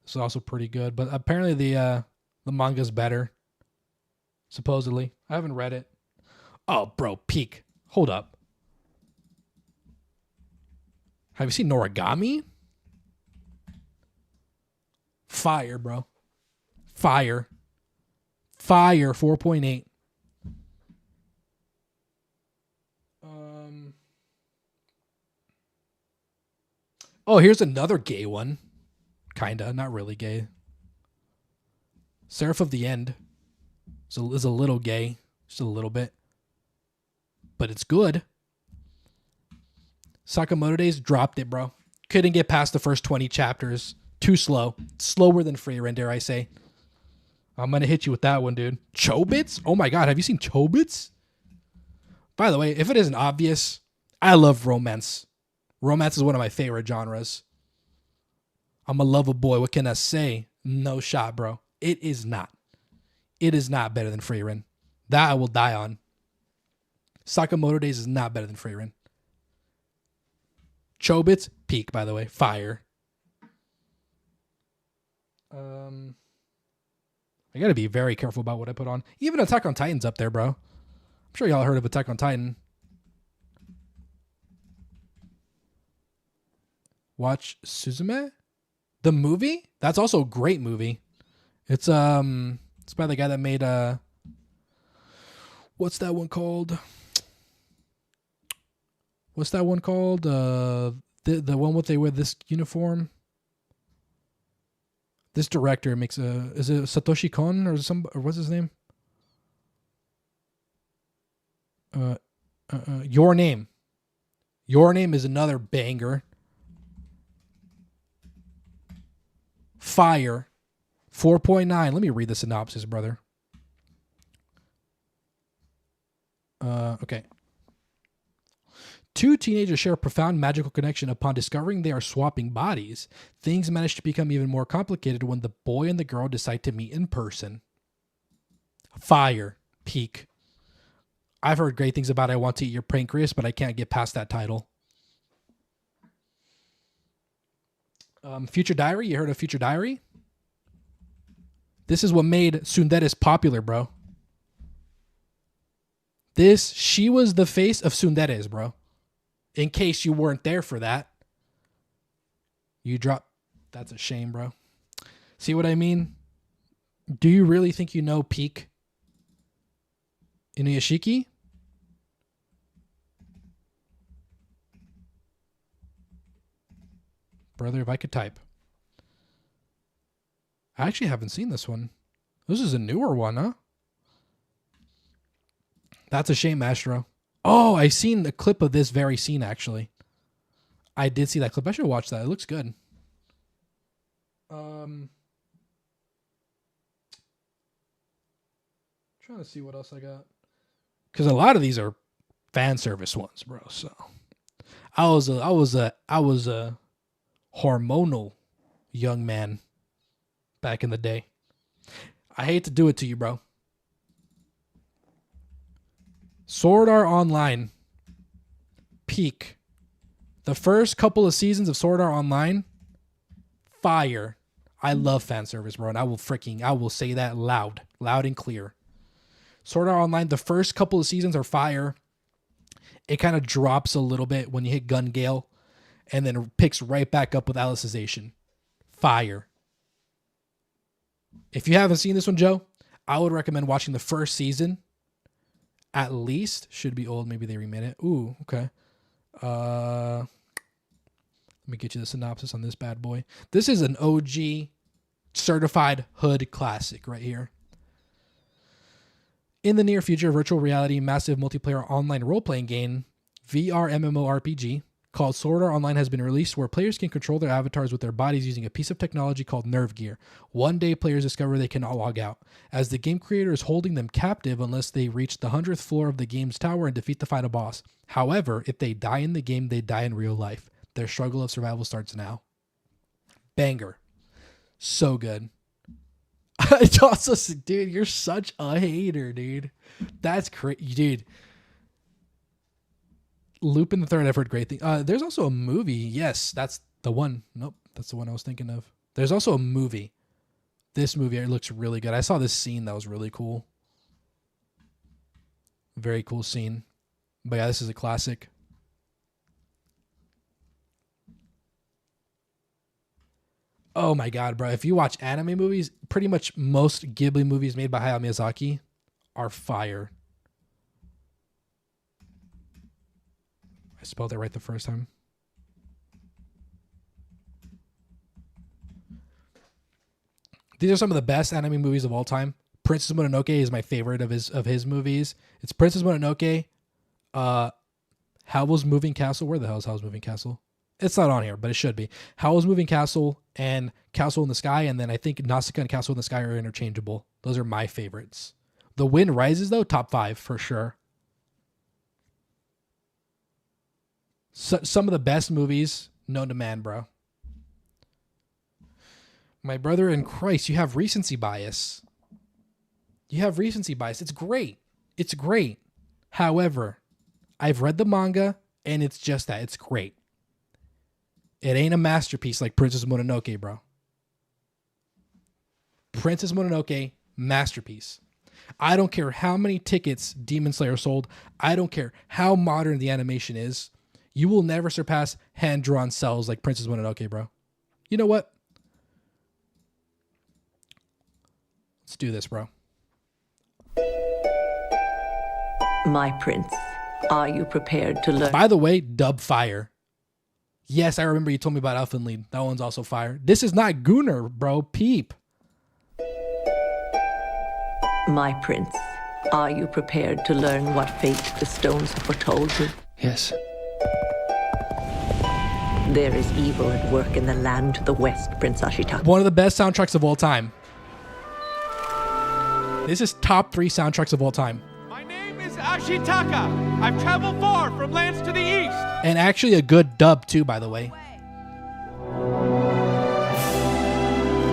It's also pretty good, but apparently the manga's better. Supposedly. I haven't read it. Oh, bro, peak. Hold up. Have you seen Noragami? Fire, bro. Fire 4.8. Oh, here's another gay one. Kinda, not really gay. Seraph of the End is a little gay, just a little bit, but it's good. Sakamoto Days dropped it, bro. Couldn't get past the first 20 chapters. Too slow. Slower than Free dare I say. I'm going to hit you with that one, dude. Chobits? Oh my god, have you seen Chobits? By the way, if it isn't obvious, I love romance. Romance is one of my favorite genres. I'm a lover boy. What can I say? No shot, bro. It is not. It is not better than Frieren. That I will die on. Sakamoto Days is not better than Frieren. Chobits, peak, by the way. Fire. I gotta be very careful about what I put on. Even Attack on Titan's up there, bro. I'm sure y'all heard of Attack on Titan. Watch Suzume? The movie? That's also a great movie. It's by the guy that made what's that one called? The one with they wear this uniform. This director makes is it Satoshi Kon or what's his name? Your Name. Your Name is another banger. Fire. 4.9. Let me read the synopsis, brother. Okay. Two teenagers share a profound magical connection upon discovering they are swapping bodies. Things manage to become even more complicated when the boy and the girl decide to meet in person. Fire. Peak. I've heard great things about I Want to Eat Your Pancreas, but I can't get past that title. Future Diary. You heard of Future Diary? This is what made Tsunderes popular, bro. She was the face of Tsunderes, bro. In case you weren't there for that. That's a shame, bro. See what I mean? Do you really think you know Peak Inuyashiki? Brother, if I could type. I actually haven't seen this one. This is a newer one, huh? That's a shame, Astro. Oh, I seen the clip of this very scene, actually. I did see that clip. I should watch that. It looks good. Trying to see what else I got. Because a lot of these are fan service ones, bro. So I was a hormonal young man back in the day. I hate to do it to you, bro. Sword Art Online peak. The first couple of seasons of Sword Art Online, fire. I love fan service, bro, and I will say that loud and clear. Sword Art Online, the first couple of seasons are fire. It kind of drops a little bit when you hit Gun Gale, and then picks right back up with Alicization. Fire. If you haven't seen this one, Joe, I would recommend watching the first season. At least. Should be old. Maybe they remade it. Ooh, okay. Let me get you the synopsis on this bad boy. This is an OG certified hood classic right here. In the near future, virtual reality, massive multiplayer online role-playing game, VR MMORPG, called Sword Art Online has been released, where players can control their avatars with their bodies using a piece of technology called nerve gear. One day, players discover they cannot log out, as the game creator is holding them captive unless they reach the 100th floor of the game's tower and defeat the final boss. However, if they die in the game, they die in real life. Their struggle of survival starts now. Banger. So good. It's also, dude, you're such a hater, dude. That's crazy, dude. Lupin the Third, I've heard great things. There's also a movie. Yes, that's the one. Nope, that's the one I was thinking of. There's also a movie. This movie, it looks really good. I saw this scene that was really cool. Very cool scene. But yeah, this is a classic. Oh my god, bro. If you watch anime movies, pretty much most Ghibli movies made by Hayao Miyazaki are fire. I spelled it right the first time. These are some of the best anime movies of all time. Princess Mononoke is my favorite of his movies. It's Princess Mononoke, Howl's Moving Castle. Where the hell is Howl's Moving Castle? It's not on here, but it should be. Howl's Moving Castle and Castle in the Sky, and then I think Nausicaa and Castle in the Sky are interchangeable. Those are my favorites. The Wind Rises, though, top 5 for sure. So, some of the best movies known to man, bro. My brother in Christ, you have recency bias. You have recency bias. It's great. It's great. However, I've read the manga, and it's just that. It's great. It ain't a masterpiece like Princess Mononoke, bro. Princess Mononoke, masterpiece. I don't care how many tickets Demon Slayer sold. I don't care how modern the animation is. You will never surpass hand-drawn cells like Princess Mononoke, bro. You know what? Let's do this, bro. My prince, are you prepared to learn? By the way, dub fire. Yes, I remember you told me about Elfenlied. That one's also fire. This is not Gunnar, bro. Peep. My prince, are you prepared to learn what fate the stones have foretold you? Yes. There is evil at work in the land to the west, Prince Ashitaka. One of the best soundtracks of all time. This is top 3 soundtracks of all time. My name is Ashitaka. I've traveled far from lands to the east. And actually a good dub too, by the way.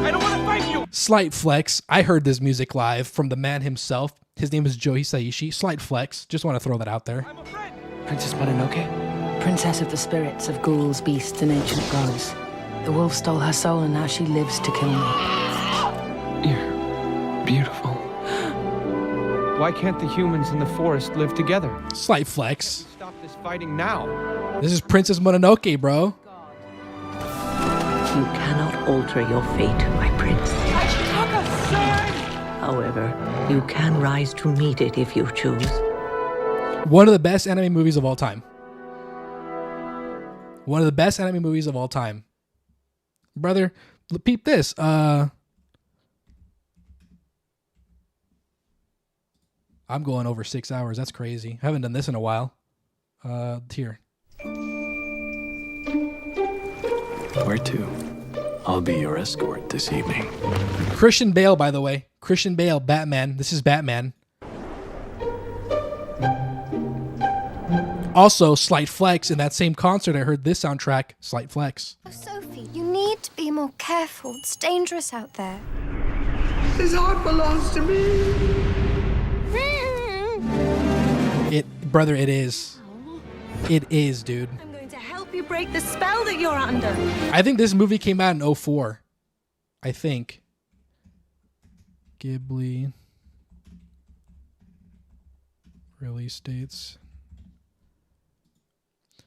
I don't want to fight you. Slight flex. I heard this music live from the man himself. His name is Joe Hisaishi. Slight flex. Just want to throw that out there. I'm a friend. Princess Mononoke? Princess of the spirits of ghouls, beasts, and ancient gods. The wolf stole her soul and now she lives to kill me. You're beautiful. Why can't the humans in the forest live together? Slight flex. Stop this fighting now. This is Princess Mononoke, bro. You cannot alter your fate, my prince. Ashitaka, son! However, you can rise to meet it if you choose. One of the best anime movies of all time. One of the best anime movies of all time. Brother, peep this. I'm going over 6 hours. That's crazy. I haven't done this in a while. Here. Where to? I'll be your escort this evening. Christian Bale, by the way. Christian Bale, Batman. This is Batman. Also, slight flex. In that same concert, I heard this soundtrack. Slight flex. Oh, Sophie, you need to be more careful. It's dangerous out there. His heart belongs to me. Brother, it is. It is, dude. I'm going to help you break the spell that you're under. I think this movie came out in 2004. I think. Ghibli. Release dates.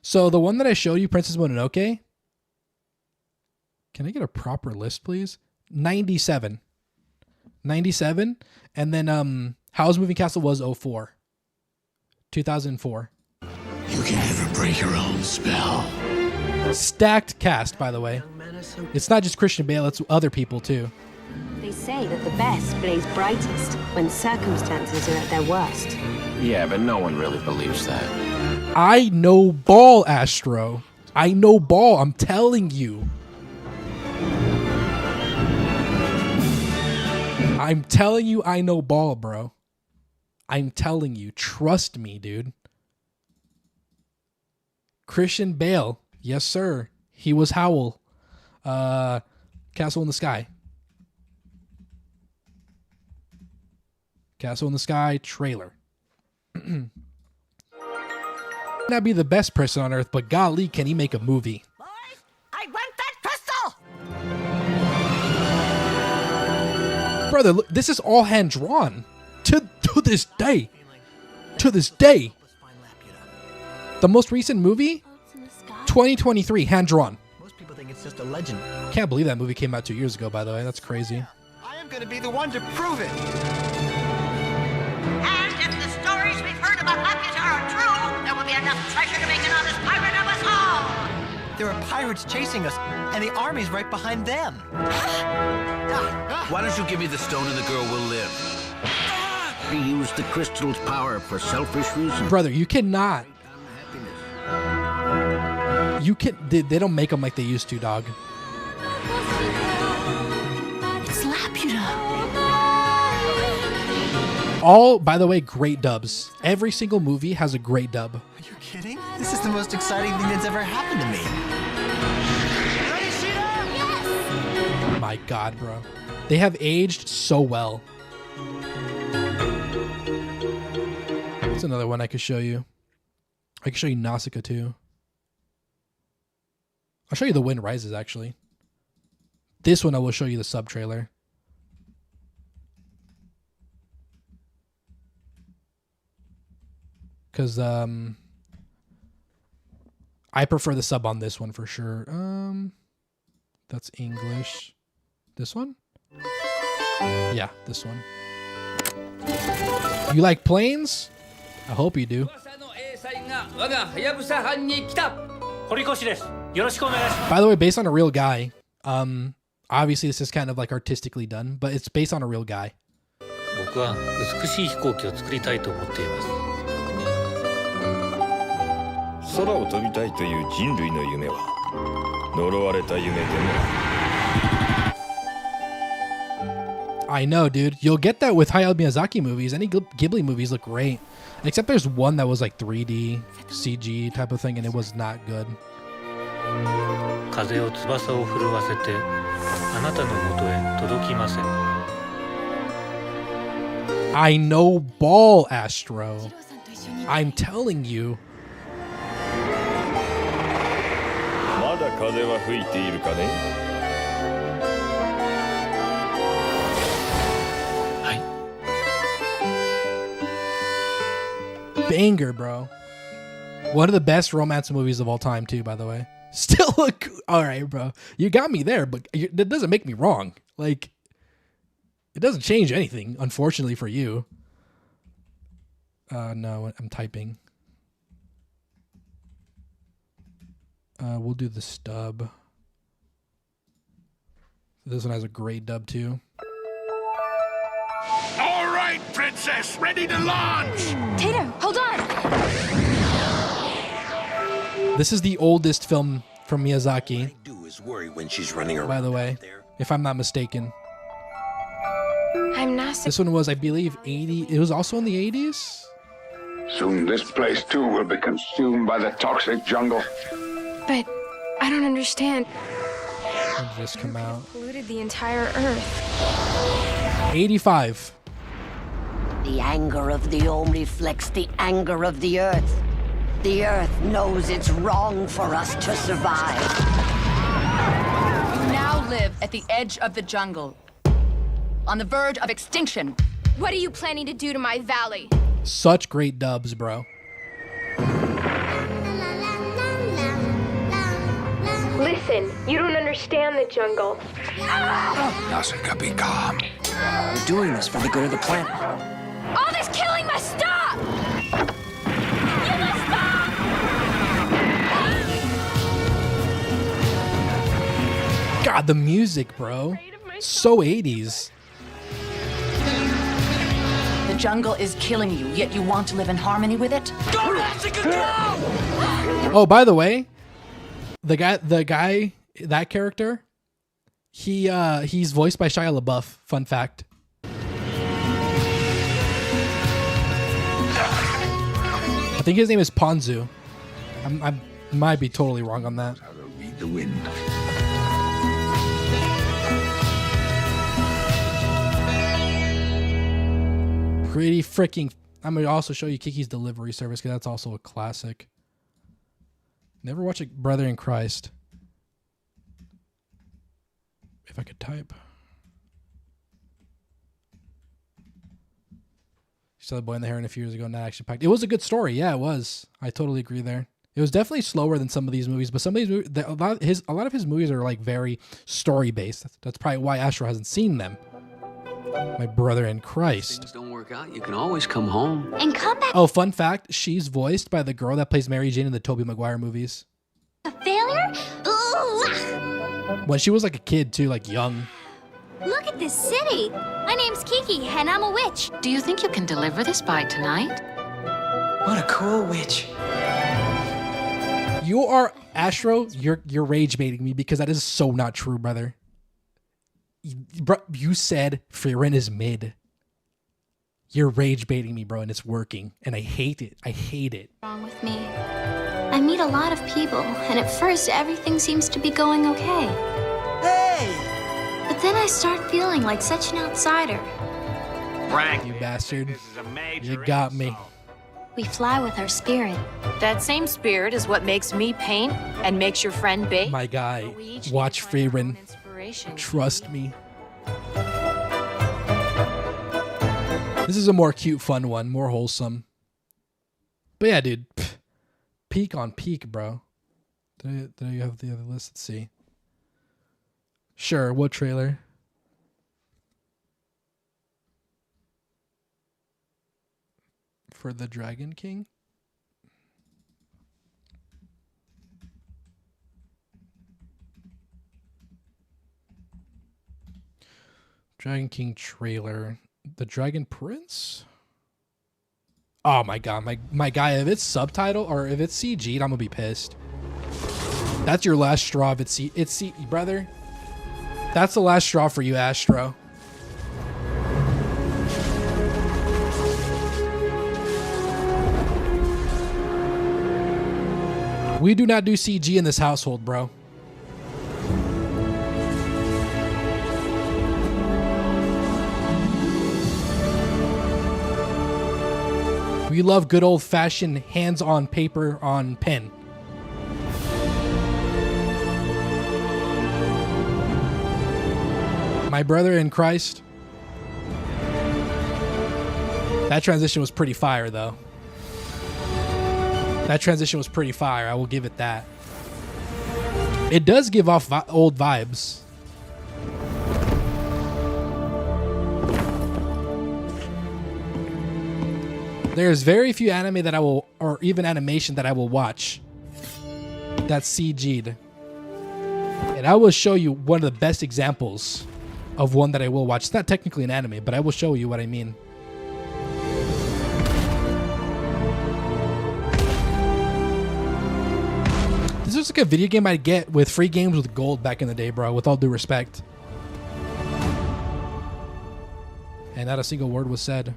So the one that I showed you, Princess Mononoke. Can I get a proper list, please? 97. 97. And then Howl's Moving Castle was 2004. 2004. You can't even break your own spell. Stacked cast, by the way. It's not just Christian Bale, it's other people too. They say that the best blaze brightest when circumstances are at their worst. Yeah, but no one really believes that. I know ball, Astro. I know ball, I'm telling you. I'm telling you I know ball, bro. I'm telling you. Trust me, dude. Christian Bale. Yes, sir. He was Howl. Castle in the Sky. Castle in the Sky trailer. Not be the best person on earth, but golly, can he make a movie? I want that pistol! Brother, look, this is all hand drawn. To this day. To this day. The most recent movie? 2023, hand drawn. Most people think it's just a legend. Can't believe that movie came out 2 years ago, by the way. That's crazy. I am going to be the one to prove it. And if the stories we've heard about Laputa are true, there will be enough treasure to make an honest pirate of us all. There are pirates chasing us, and the army's right behind them. Why don't you give me the stone and the girl will live? We use the crystal's power for selfish reasons. Brother, you cannot. You can. They don't make them like they used to, dog. It's Laputa. All, by the way, great dubs. Every single movie has a great dub. Are you kidding? This is the most exciting thing that's ever happened to me. Ready, Sheeta? Yes! My God, bro. They have aged so well. That's another one I could show you. I could show you Nausicaa too. I'll show you The Wind Rises, actually. This one I will show you the sub-trailer. Because I prefer the sub on this one for sure. That's English. This one? Yeah, this one. You like planes? I hope you do. By the way, based on a real guy. Obviously this is kind of like artistically done, but it's based on a real guy. I know, dude. You'll get that with Hayao Miyazaki movies. Any Ghibli movies look great. Except there's one that was like 3D, CG type of thing, and it was not good. I know ball, Astro. I'm telling you. Banger, bro. One of the best romance movies of all time, too, by the way. Still look all right, bro. You got me there, but that doesn't make me wrong. Like, it doesn't change anything, unfortunately for you. No, I'm typing. We'll do the stub. This one has a great dub, too. All right, Princess! Ready to launch! Tato, hold on! This is the oldest film from Miyazaki, Do is worry when she's running around. by the way, if I'm not mistaken. I'm not. This one was, I believe, 80. It was also in the 80s? Soon this place too will be consumed by the toxic jungle. But I don't understand. When did this come out? Polluted the entire Earth. 85. The anger of the Ohm reflects the anger of the Earth. The Earth knows it's wrong for us to survive. You now live at the edge of the jungle, on the verge of extinction. What are you planning to do to my valley? Such great dubs, bro. Listen, you don't understand the jungle. Nausicaa, be calm. We're doing this for the good of the planet. All this killing must stop! You must stop! God, the music, bro. So 80s. The jungle is killing you, yet you want to live in harmony with it? Go, Nausicaa, go! Oh, by the way, the guy, that character, he's voiced by Shia LaBeouf. Fun fact. I think his name is Ponzu. I might be totally wrong on that. How to read the wind. Pretty freaking. I'm gonna also show you Kiki's Delivery Service because that's also a classic. Never watch a Brother in Christ. If I could type. Saw the boy in the heron a few years ago, not action packed. It was a good story. Yeah, it was. I totally agree there. It was definitely slower than some of these movies, but some of these movies, a lot of his movies are like very story based. That's probably why Astro hasn't seen them. My Brother in Christ. Things don't work out, you can always come home. And come back. Oh, fun fact, she's voiced by the girl that plays Mary Jane in the Tobey Maguire movies. A failure? Ooh. When she was like a kid too, like young. Look at this city. My name's Kiki, and I'm a witch. Do you think you can deliver this by tonight? What a cool witch. You are Astro. You're rage baiting me because that is so not true, brother. You said Frieren is mid. You're rage baiting me, bro, and it's working, and I hate it. I hate it. Wrong with me. I meet a lot of people, and at first everything seems to be going okay. Hey! But then I start feeling like such an outsider. Frank, you bastard. You got me. We fly with our spirit. That same spirit is what makes me paint and makes your friend bake. My guy, watch Frieren. Trust me. This is a more cute, fun one, more wholesome. But yeah, dude, peak on peak, bro. Did you have the other list? Let's see. Sure, what trailer? For the Dragon King? Dragon King trailer. The Dragon Prince? Oh my god, my guy, if it's subtitle or if it's CG'd, I'm gonna be pissed. That's your last straw if it's brother. That's the last straw for you, Astro. We do not do CG in this household, bro. We love good old-fashioned hands-on paper on pen. My Brother in Christ. That transition was pretty fire, though. That transition was pretty fire. I will give it that. It does give off old vibes. There's very few anime that I will, or even animation that I will watch that's CG'd. And I will show you one of the best examples of one that I will watch. It's not technically an anime, but I will show you what I mean. looks like a video game I'd get with free games with gold back in the day, bro, with all due respect. And not a single word was said.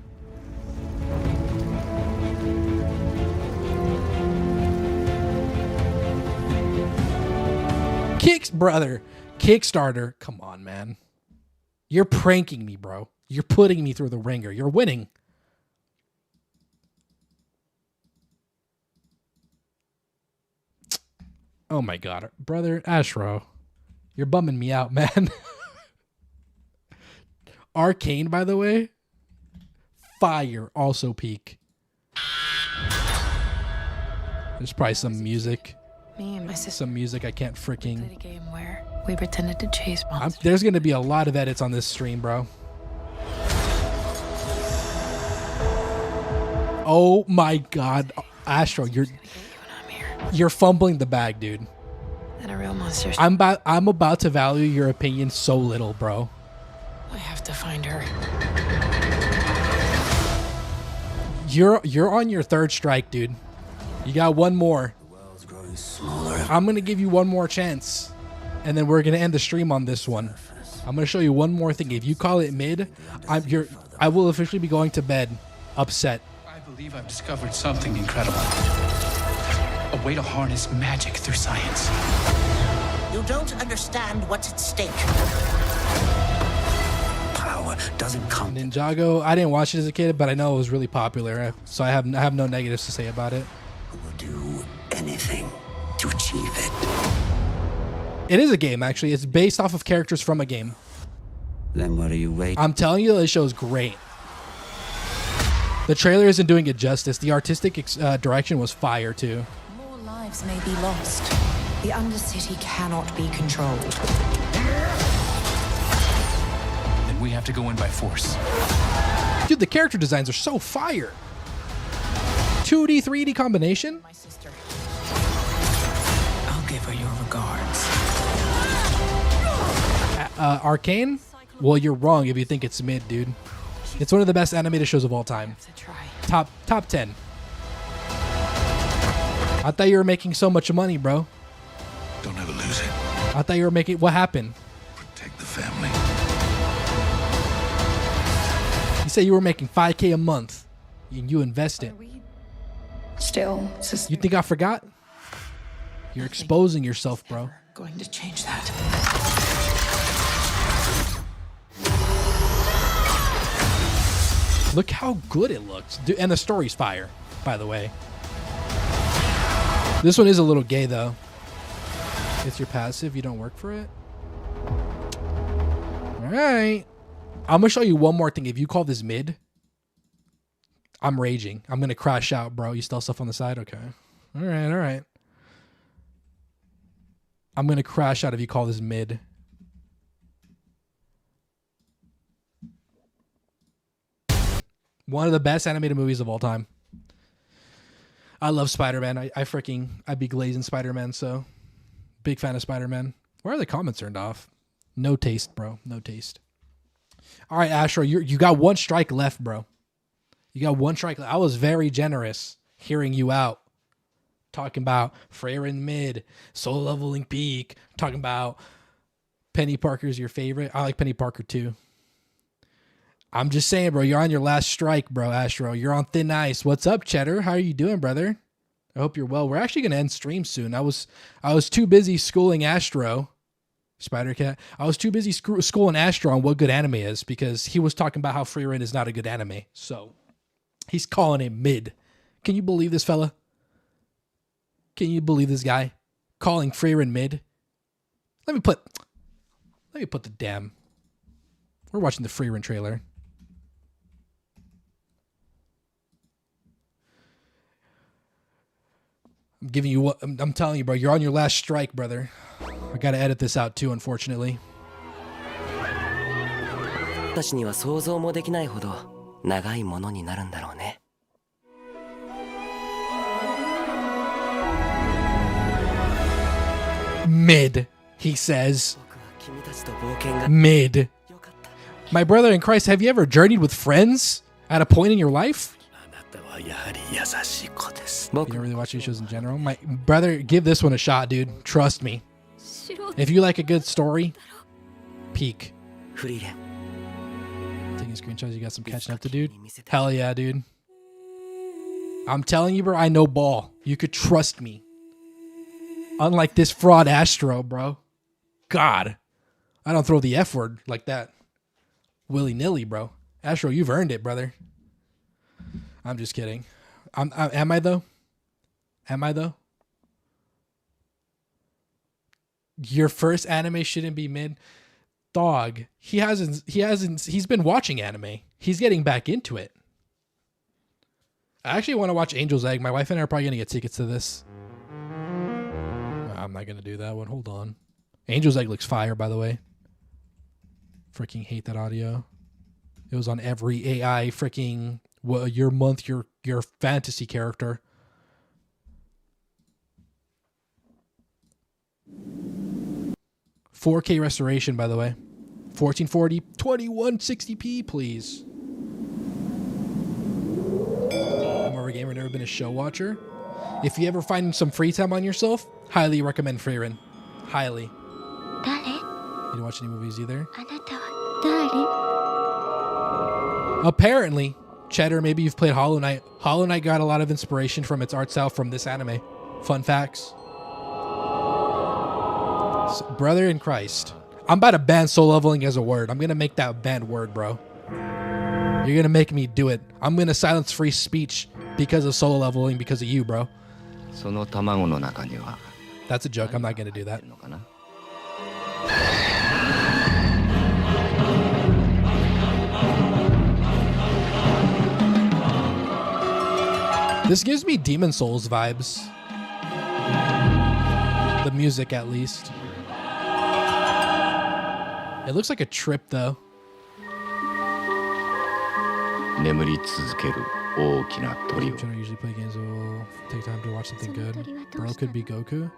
Kickstarter. Come on, man. You're pranking me, bro. You're putting me through the ringer. You're winning. Oh my God, brother Ashro, you're bumming me out, man. Arcane, by the way, fire, also peak. There's probably some music. Me and my sister. Some music I can't freaking. Played a game where we pretended to chase monsters. There's gonna be a lot of edits on this stream, bro. Oh my God, Astro, you're fumbling the bag, dude. And a real monster. I'm about to value your opinion so little, bro. I have to find her. You're on your third strike, dude. You got one more. I'm gonna give you one more chance, and then we're gonna end the stream on this one. I'm gonna show you one more thing. If you call it mid, I will officially be going to bed, upset. I believe I've discovered something incredible. A way to harness magic through science. You don't understand what's at stake. Power doesn't come. Ninjago, I didn't watch it as a kid, but I know it was really popular, so I have no negatives to say about it. Will do anything to achieve it. It is a game, actually. It's based off of characters from a game. Then what are you waiting? I'm telling you, this show is great. The trailer isn't doing it justice. The artistic direction was fire, too. More lives may be lost. The Undercity cannot be controlled. Then we have to go in by force. Dude, the character designs are so fire. 2D, 3D combination? My sister. I'll give her your regards. Arcane? Well, you're wrong if you think it's mid, dude. It's one of the best animated shows of all time. Top 10. I thought you were making so much money, bro. Don't ever lose it. I thought you were making... What happened? Protect the family. You said you were making $5K a month, and you invest it. Still, you think I forgot? You're exposing yourself, bro. Going to change that. Look how good it looks. Dude, and the story's fire, by the way. This one is a little gay, though. It's your passive. You don't work for it. All right. I'm going to show you one more thing. If you call this mid, I'm raging. I'm going to crash out, bro. You still have stuff on the side? Okay. All right. I'm going to crash out if you call this mid. One of the best animated movies of all time. I love Spider-Man. I'd be glazing Spider-Man, so big fan of Spider-Man. Why are the comments turned off? No taste, bro. No taste. All right, Astro, you got one strike left, bro. You got one strike left. I was very generous hearing you out. Talking about Freyr in mid, soul leveling peak. Talking about Penny Parker's your favorite. I like Penny Parker too. I'm just saying, bro, you're on your last strike, bro, Astro. You're on thin ice. What's up, Cheddar? How are you doing, brother? I hope you're well. We're actually going to end stream soon. I was too busy schooling Astro, Spider-Cat. I was too busy schooling Astro on what good anime is because he was talking about how Frieren is not a good anime. So he's calling it mid. Can you believe this fella? Can you believe this guy calling Frieren mid? Let me put the damn... We're watching the Frieren trailer. I'm giving you what I'm telling you, bro. You're on your last strike, brother. I gotta edit this out too, unfortunately. Mid, he says. Mid. My brother in Christ, have you ever journeyed with friends at a point in your life? don't really watch these shows in general. My brother, give this one a shot, dude. Trust me. If you like a good story, peak. Taking screenshots, you got some catching up to do. Hell yeah, dude. I'm telling you, bro, I know ball. You could trust me. Unlike this fraud Astro, bro. God. I don't throw the F word like that. Willy-nilly, bro. Astro, you've earned it, brother. I'm just kidding. Am I though? Am I though? Your first anime shouldn't be mid. Dog. He's been watching anime. He's getting back into it. I actually want to watch Angel's Egg. My wife and I are probably going to get tickets to this. I'm not going to do that one. Hold on. Angel's Egg looks fire, by the way. Freaking hate that audio. It was on every AI freaking your month, your fantasy character. $4K restoration, by the way. 1440, 2160p, please. Gamer, never been a show watcher. If you ever find some free time on yourself, highly recommend Freerin. Highly. You didn't watch any movies either? Apparently, Cheddar, maybe you've played Hollow Knight. Hollow Knight got a lot of inspiration from its art style from this anime. Fun facts. So, brother in Christ. I'm about to ban soul leveling as a word. I'm going to make that a banned word, bro. You're going to make me do it. I'm going to silence free speech because of solo leveling because of you, bro. That's a joke. I'm not going to do that. This gives me Demon Souls vibes. The music, at least. It looks like a trip, though. Should I usually play games that will take time to watch something good? Bro could be Goku.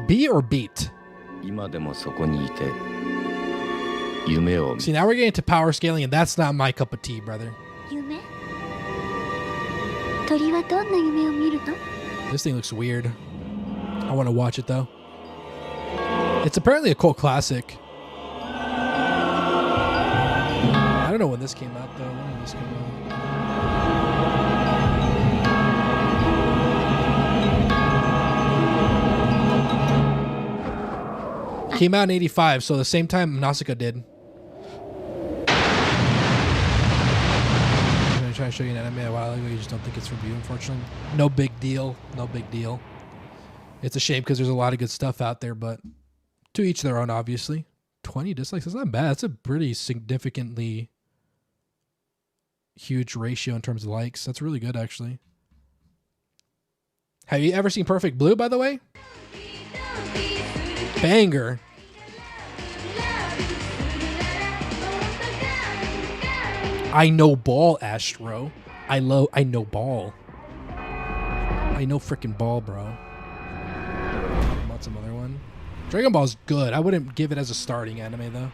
B or beat? See, now we're getting into power scaling, and that's not my cup of tea, brother. This thing looks weird. I want to watch it, though. It's apparently a cult classic. I don't know when this came out, though. When did this come out? Came out in 85, so the same time Nausicaa did. I'm going to try to show you an anime a while ago. You just don't think it's from you, unfortunately. No big deal. No big deal. It's a shame because there's a lot of good stuff out there, but to each their own, obviously. 20 dislikes, that's not bad. That's a pretty significantly huge ratio in terms of likes. That's really good, actually. Have you ever seen Perfect Blue, by the way? Banger. I know ball, Astro. I know ball. I know freaking ball, bro. Want some other one? Dragon Ball's good. I wouldn't give it as a starting anime, though.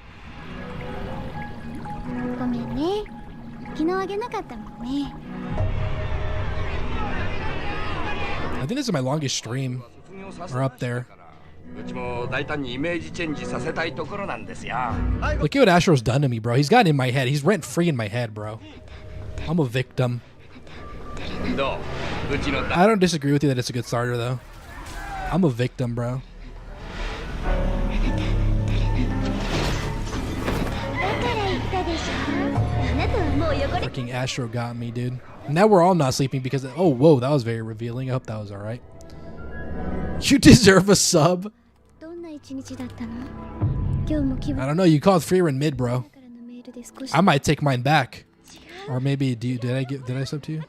I think this is my longest stream. Or up there. Look at what Astro's done to me, bro. He's gotten in my head. He's rent-free in my head, bro. I'm a victim. I don't disagree with you that it's a good starter, though. I'm a victim, bro. Fucking Astro got me, dude. Now we're all not sleeping because... Oh, whoa, that was very revealing. I hope that was alright. You deserve a sub. I don't know. You called Freerin mid, bro. I might take mine back. Or maybe... Did I sub to you?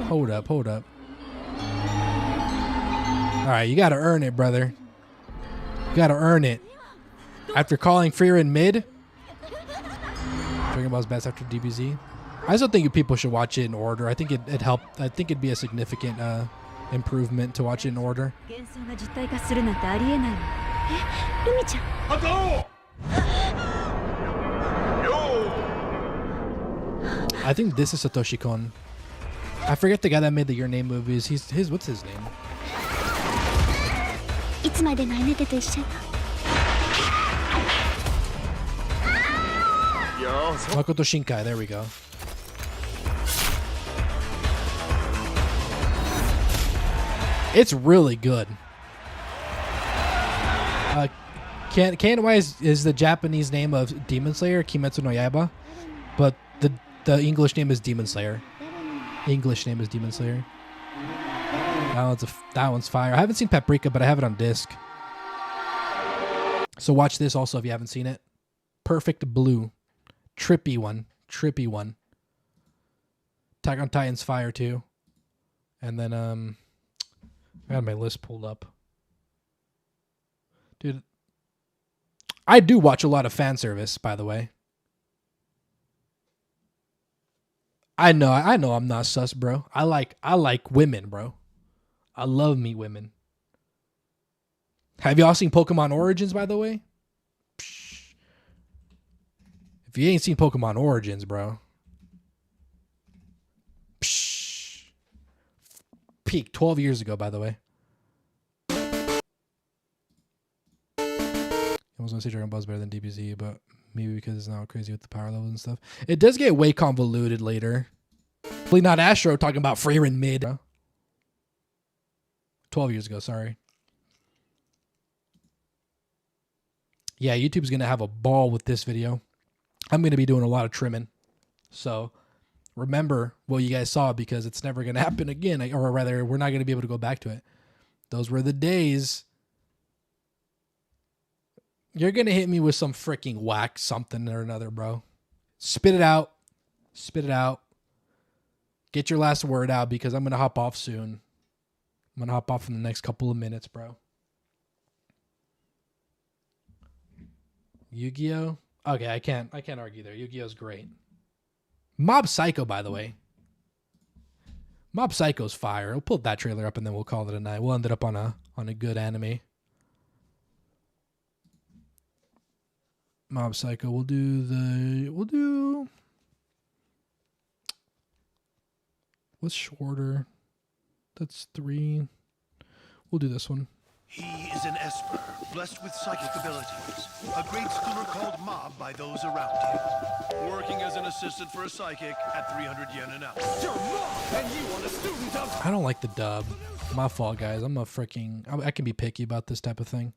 Hold up. Alright, you gotta earn it, brother. You gotta earn it. After calling Freerin mid... Dragon Ball's best after DBZ. I still think people should watch it in order. I think it helped. I think it'd be a significant improvement to watch it in order. I think this is Satoshi Kon. I forget the guy that made the Your Name movies. What's his name? Makoto Shinkai, there we go. It's really good. KNY is the Japanese name of Demon Slayer, Kimetsu no Yaiba, but the English name is Demon Slayer. English name is Demon Slayer. That one's fire. I haven't seen Paprika, but I have it on disc. So watch this also if you haven't seen it. Perfect Blue. Trippy one. Attack on Titan's fire too. And then I had my list pulled up. Dude, I do watch a lot of fan service, by the way. I know I'm not sus, bro. I like women, bro. I love me women. Have y'all seen Pokemon Origins, by the way? Psh. If you ain't seen Pokemon Origins, bro. Psh. Peak 12 years ago, by the way. I was gonna say Dragon Ball's better than DBZ, but maybe because it's not crazy with the power levels and stuff. It does get way convoluted later. Hopefully not Astro talking about Freyrin mid. 12 years ago, sorry. Yeah, YouTube's gonna have a ball with this video. I'm gonna be doing a lot of trimming. So remember what you guys saw, because it's never gonna happen again. Or rather, we're not gonna be able to go back to it. Those were the days. You're going to hit me with some freaking whack something or another, bro. Spit it out. Spit it out. Get your last word out, because I'm going to hop off soon. I'm going to hop off in the next couple of minutes, bro. Yu-Gi-Oh? Okay, I can't argue there. Yu-Gi-Oh's great. Mob Psycho, by the way. Mob Psycho's fire. We'll pull that trailer up and then we'll call it a night. We'll end it up on a good anime. Mob Psycho. We'll do what's shorter? That's 3. We'll do this one. He is an Esper, blessed with psychic abilities. A great schooler called Mob by those around him. Working as an assistant for a psychic at 300 yen an hour. You're Mob, and you are a student of... I don't like the dub. My fault, guys. I can be picky about this type of thing.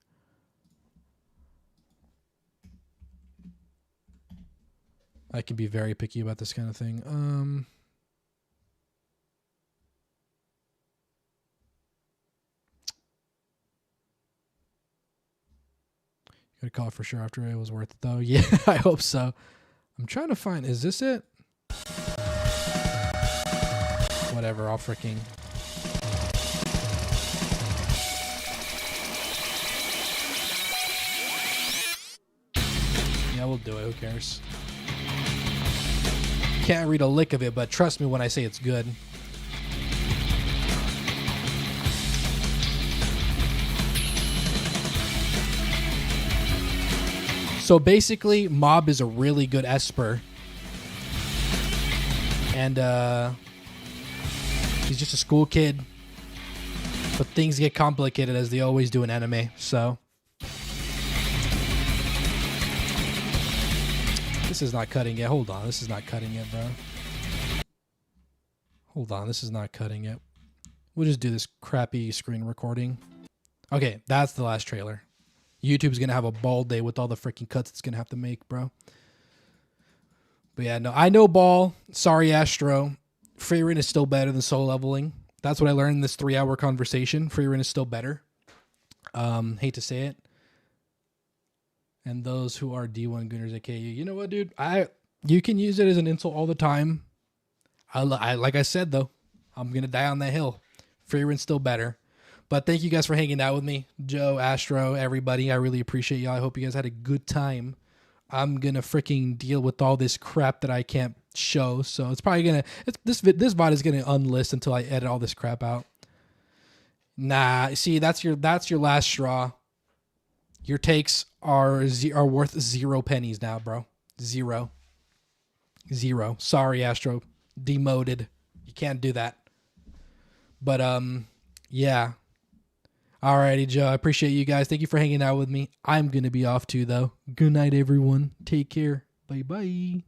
I can be very picky about this kind of thing. Gotta call it for sure after it was worth it, though. Yeah, I hope so. I'm trying to find... Is this it? Whatever, I'll freaking... Yeah, we'll do it. Who cares? Can't read a lick of it, but trust me when I say it's good. So basically, Mob is a really good Esper. And he's just a school kid. But things get complicated as they always do in anime, so... This is not cutting it. Hold on. This is not cutting it, bro. Hold on. This is not cutting it. We'll just do this crappy screen recording. Okay, that's the last trailer. YouTube's going to have a ball day with all the freaking cuts it's going to have to make, bro. But yeah, no, I know ball. Sorry, Astro. Freyrin is still better than Soul Leveling. That's what I learned in this 3-hour conversation. Freyrin is still better. Hate to say it. And those who are D1 Gooners, aka you know what, dude? You can use it as an insult all the time. I like I said though, I'm gonna die on that hill. Freyrin's still better. But thank you guys for hanging out with me, Joe, Astro, everybody. I really appreciate y'all. I hope you guys had a good time. I'm gonna freaking deal with all this crap that I can't show, so it's probably gonna this VOD is gonna unlist until I edit all this crap out. Nah, see, that's your last straw. Your takes are worth 0 pennies now, bro. 0. 0. Sorry, Astro. Demoted. You can't do that. But, yeah. Alrighty, Joe. I appreciate you guys. Thank you for hanging out with me. I'm going to be off too, though. Good night, everyone. Take care. Bye-bye.